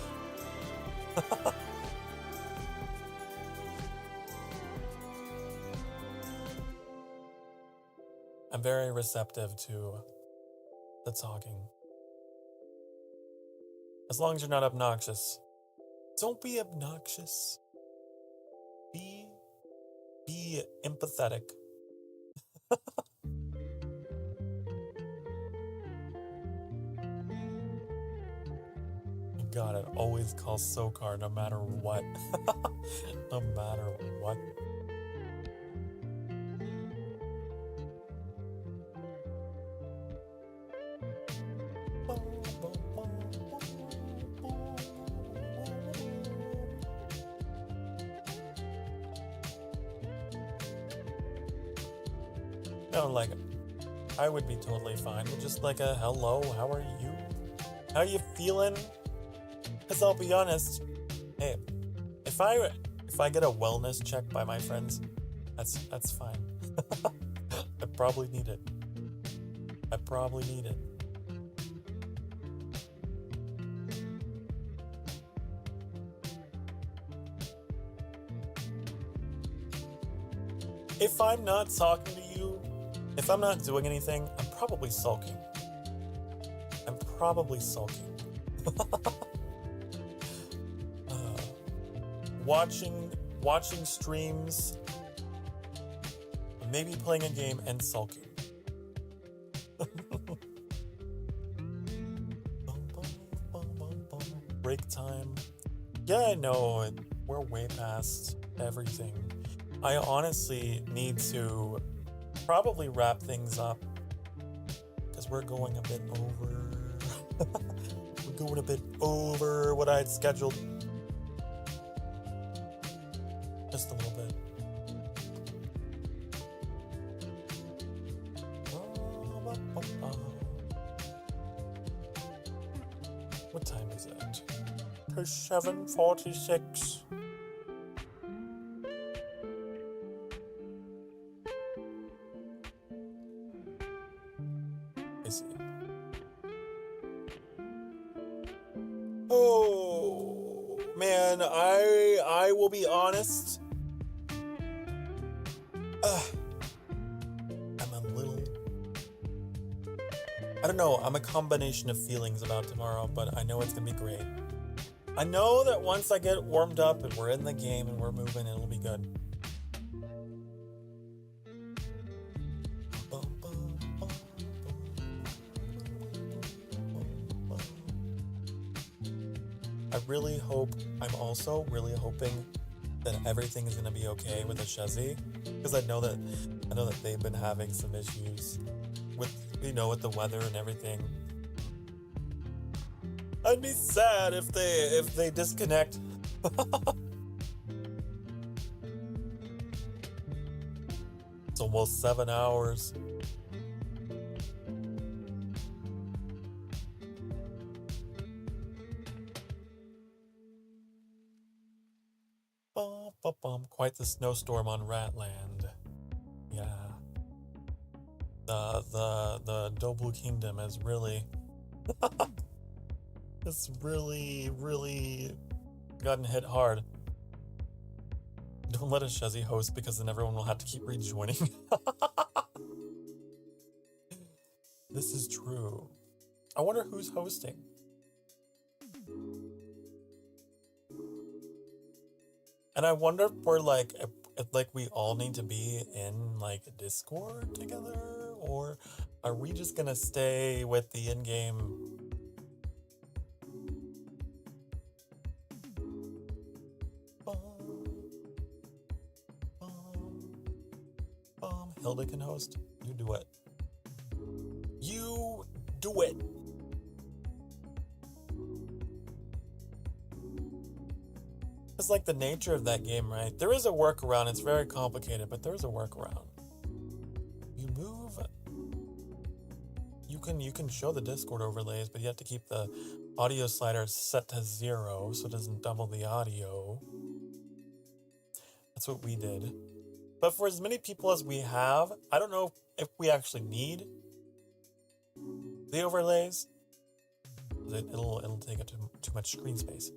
I'm very receptive to the talking. As long as you're not obnoxious. Don't be obnoxious. Be empathetic. God, it always calls Sokar no matter what. No matter what. No, like, I would be totally fine with just like a hello, how are you? How you feeling? Because I'll be honest, hey, if I get a wellness check by my friends, that's fine. I probably need it. I probably need it. If I'm not talking to you, if I'm not doing anything, I'm probably sulking. I'm probably sulking. Watching streams, maybe playing a game and sulking. Break time. Yeah, I know, we're way past everything. I honestly need to probably wrap things up because we're going a bit over. We're going a bit over what I had scheduled. Just a little bit. What time is it? It's 7:46. Is it? Oh man, I will be honest. I don't know, I'm a combination of feelings about tomorrow, but I know it's gonna be great. I know that once I get warmed up and we're in the game and we're moving, it'll be good. I really hope, I'm also really hoping that everything is gonna be okay with the Shezzy, because I know that they've been having some issues with, with the weather and everything. I'd be sad if they disconnect. It's almost 7 hours. Quite the snowstorm on Ratland. Yeah. The Doblu Kingdom is really it's really gotten hit hard. Don't let a Shezzy host because then everyone will have to keep rejoining. This is true. I wonder who's hosting. And I wonder if we're if we all need to be in Discord together, or are we just gonna stay with the in-game? Hilda can host. You do it. You do it. It's like the nature of that game, right? There is a workaround. It's very complicated, but there's a workaround. You move. You can show the Discord overlays, but you have to keep the audio slider set to 0 so it doesn't double the audio. That's what we did. But for as many people as we have, I don't know if we actually need the overlays. It'll take up too much screen space.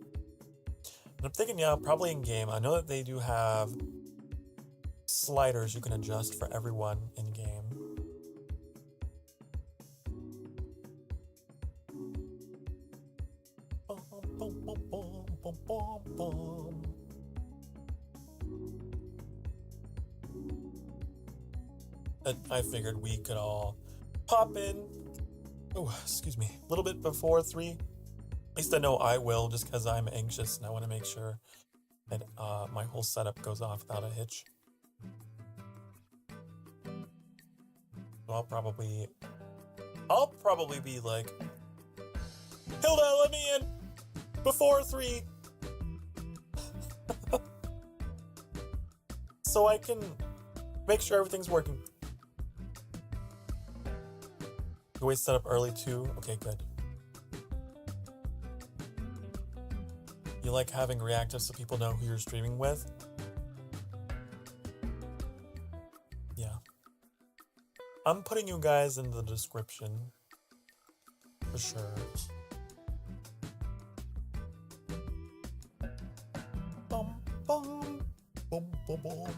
And I'm thinking, yeah, probably in game. I know that they do have sliders you can adjust for everyone in game. I figured we could all pop in. Oh, excuse me. A little bit before 3. At least I know I will, just because I'm anxious and I want to make sure that my whole setup goes off without a hitch. So I'll probably be like, Hilda, let me in before 3, so I can make sure everything's working. You always set up early too. Okay, good. You like having reactive so people know who you're streaming with? Yeah. I'm putting you guys in the description. For sure. Bum, bum, bum, bum, bum.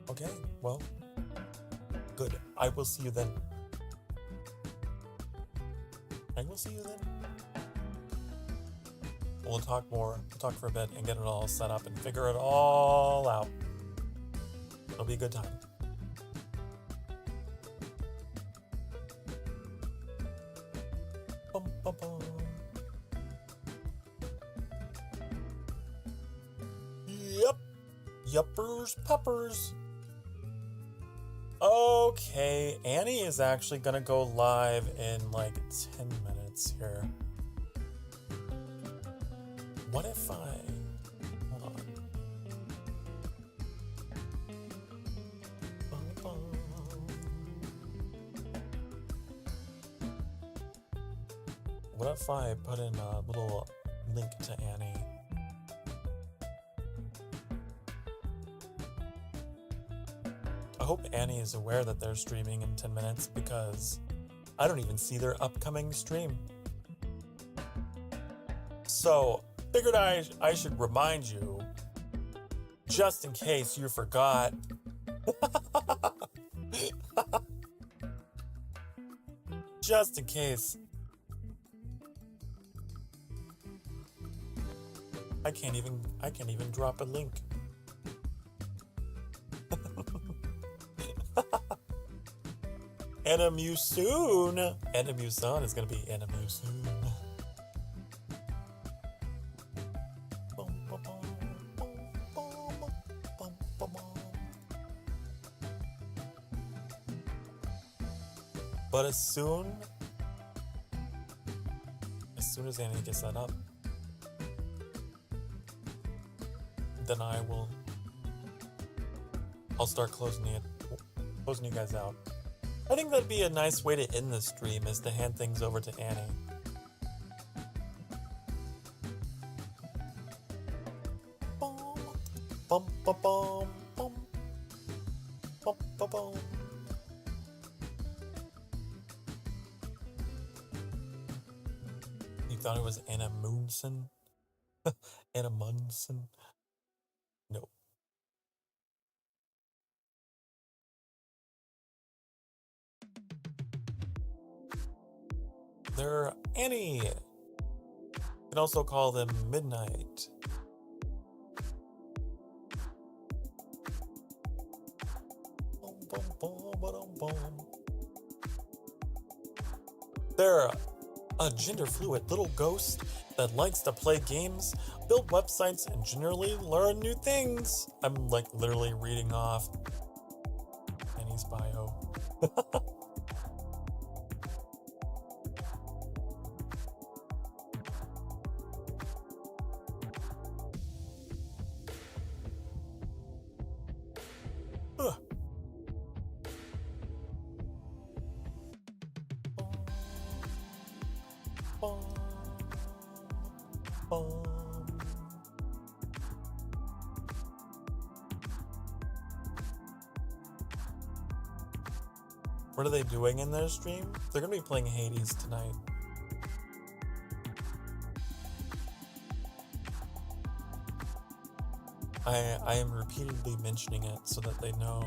Okay, well. Good. I will see you then. I will see you then. We'll talk more. We'll talk for a bit and get it all set up and figure it all out. It'll be a good time. Bum, bum, bum. Yep. Yuppers, puppers. Okay, Annie is actually gonna go live in 10 minutes here. What if hold on. What if I put in a little link to Annie? I hope Annie is aware that they're streaming in 10 minutes because I don't even see their upcoming stream. So, figured I should remind you, just in case you forgot. just in case. I can't even drop a link. Enemu soon. Enemu son is gonna be enemu soon. But as soon as Annie gets that up, then I'll start closing you guys out. I think that'd be a nice way to end the stream, is to hand things over to Annie. Bum, bum, bum, bum, bum, bum, bum. You thought it was Anna Moonson? Anna Munson? No. They're Annie. You can also call them Midnight. They're a gender-fluid little ghost that likes to play games, build websites, and generally learn new things. I'm like literally reading off Annie's bio. What are they doing in their stream? They're gonna be playing Hades tonight. I am repeatedly mentioning it so that they know.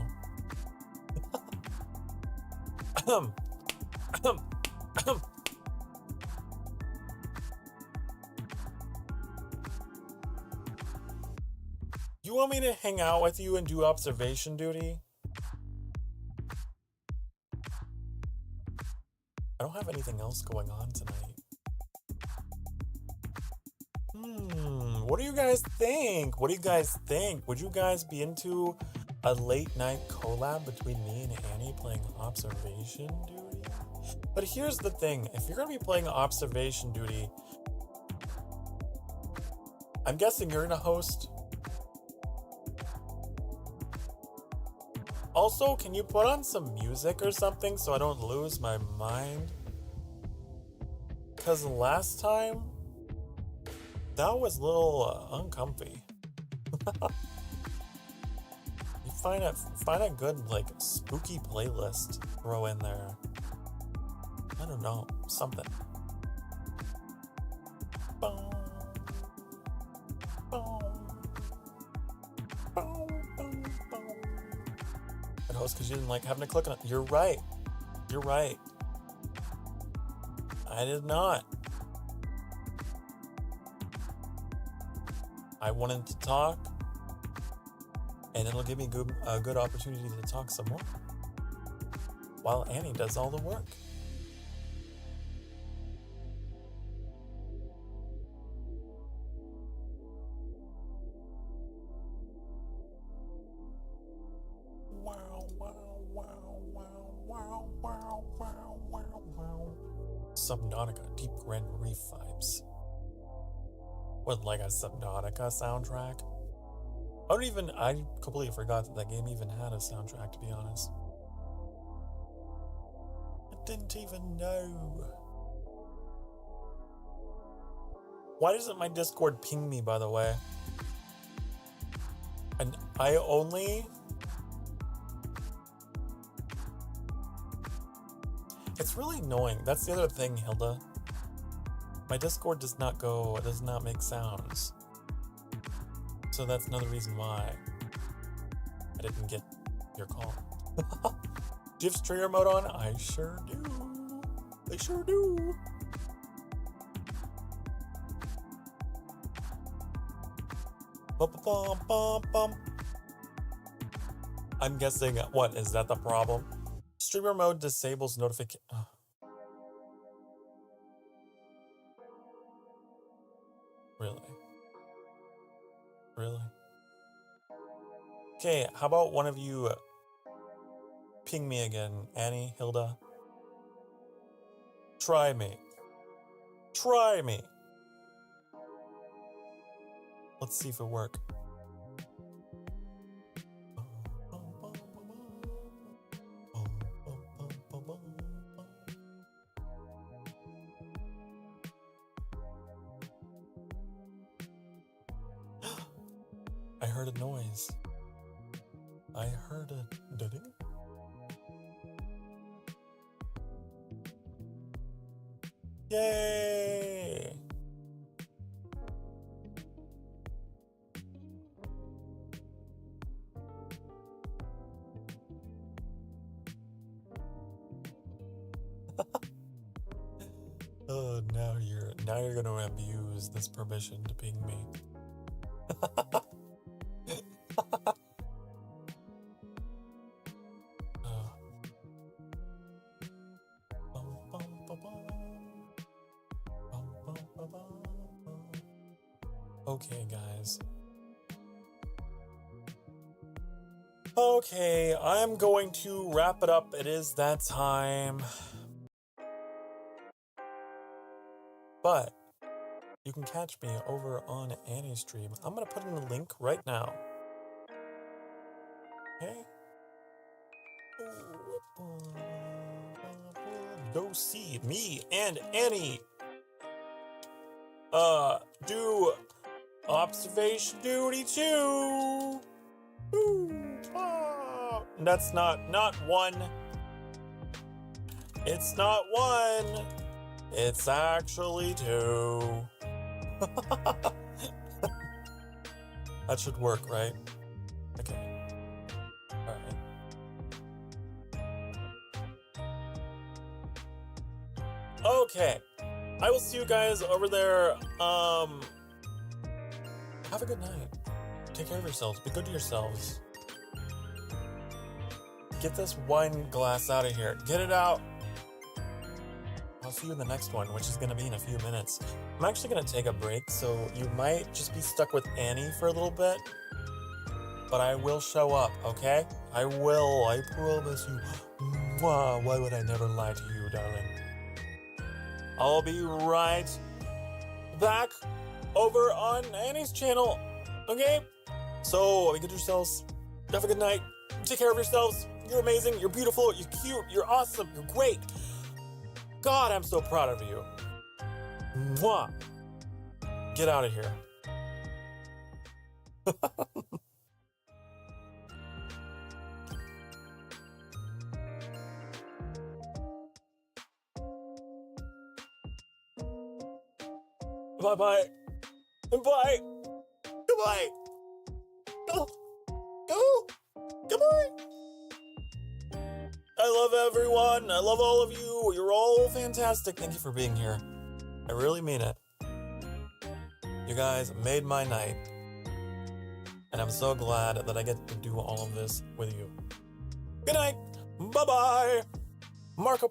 You want me to hang out with you and do observation duty? I don't have anything else going on tonight. What do you guys think? What do you guys think? Would you guys be into a late night collab between me and Annie playing observation duty? But here's the thing, if you're gonna be playing observation duty, I'm guessing you're gonna host. Also, can you put on some music or something so I don't lose my mind? Because last time, that was a little uncomfy. You find a good like spooky playlist to throw in there. I don't know, something. Boom. Boom. Boom. Boom. Boom. And host, because you didn't like having to click on it. You're right. You're right. I did not. I wanted to talk, and it'll give me a good opportunity to talk some more while Annie does all the work. Subnautica, Deep Grand Reef vibes. Would like a Subnautica soundtrack. I completely forgot that game even had a soundtrack, to be honest. I didn't even know. Why doesn't my Discord ping me, by the way? And I only... It's really annoying. That's the other thing, Hilda. My Discord does not make sounds. So that's another reason why I didn't get your call. Do you have streamer mode on? I sure do. They sure do. Bum. I'm guessing, what, is that the problem? Streamer mode disables notification. Really? Really? Okay, how about one of you ping me again, Annie, Hilda? Try me. Try me. Let's see if it works. I heard a noise. I heard a ding. Yay! Oh, now you're gonna abuse this permission to ping me. Okay, guys. Okay, I'm going to wrap it up. It is that time. But you can catch me over on Annie's stream. I'm going to put in the link right now. Okay? Go see me and Annie do observation duty too. That's not one. It's not one. It's actually 2. That should work, right? Okay. Alright. Okay. I will see you guys over there. Have a good night. Take care of yourselves. Be good to yourselves. Get this wine glass out of here. Get it out. I'll see you in the next one, which is going to be in a few minutes. I'm actually going to take a break, so you might just be stuck with Annie for a little bit. But I will show up, okay? I will. I promise you. Mwah. Why would I never lie to you, darling? I'll be right back over on Annie's channel, okay? So, get yourselves. Have a good night. Take care of yourselves. You're amazing. You're beautiful. You're cute. You're awesome. You're great. God, I'm so proud of you. Mwah. Get out of here. Bye-bye. Bye. Goodbye. Go. Goodbye. I love everyone. I love all of you. You're all fantastic. Thank you for being here. I really mean it. You guys made my night. And I'm so glad that I get to do all of this with you. Good night. Bye-bye. Marco.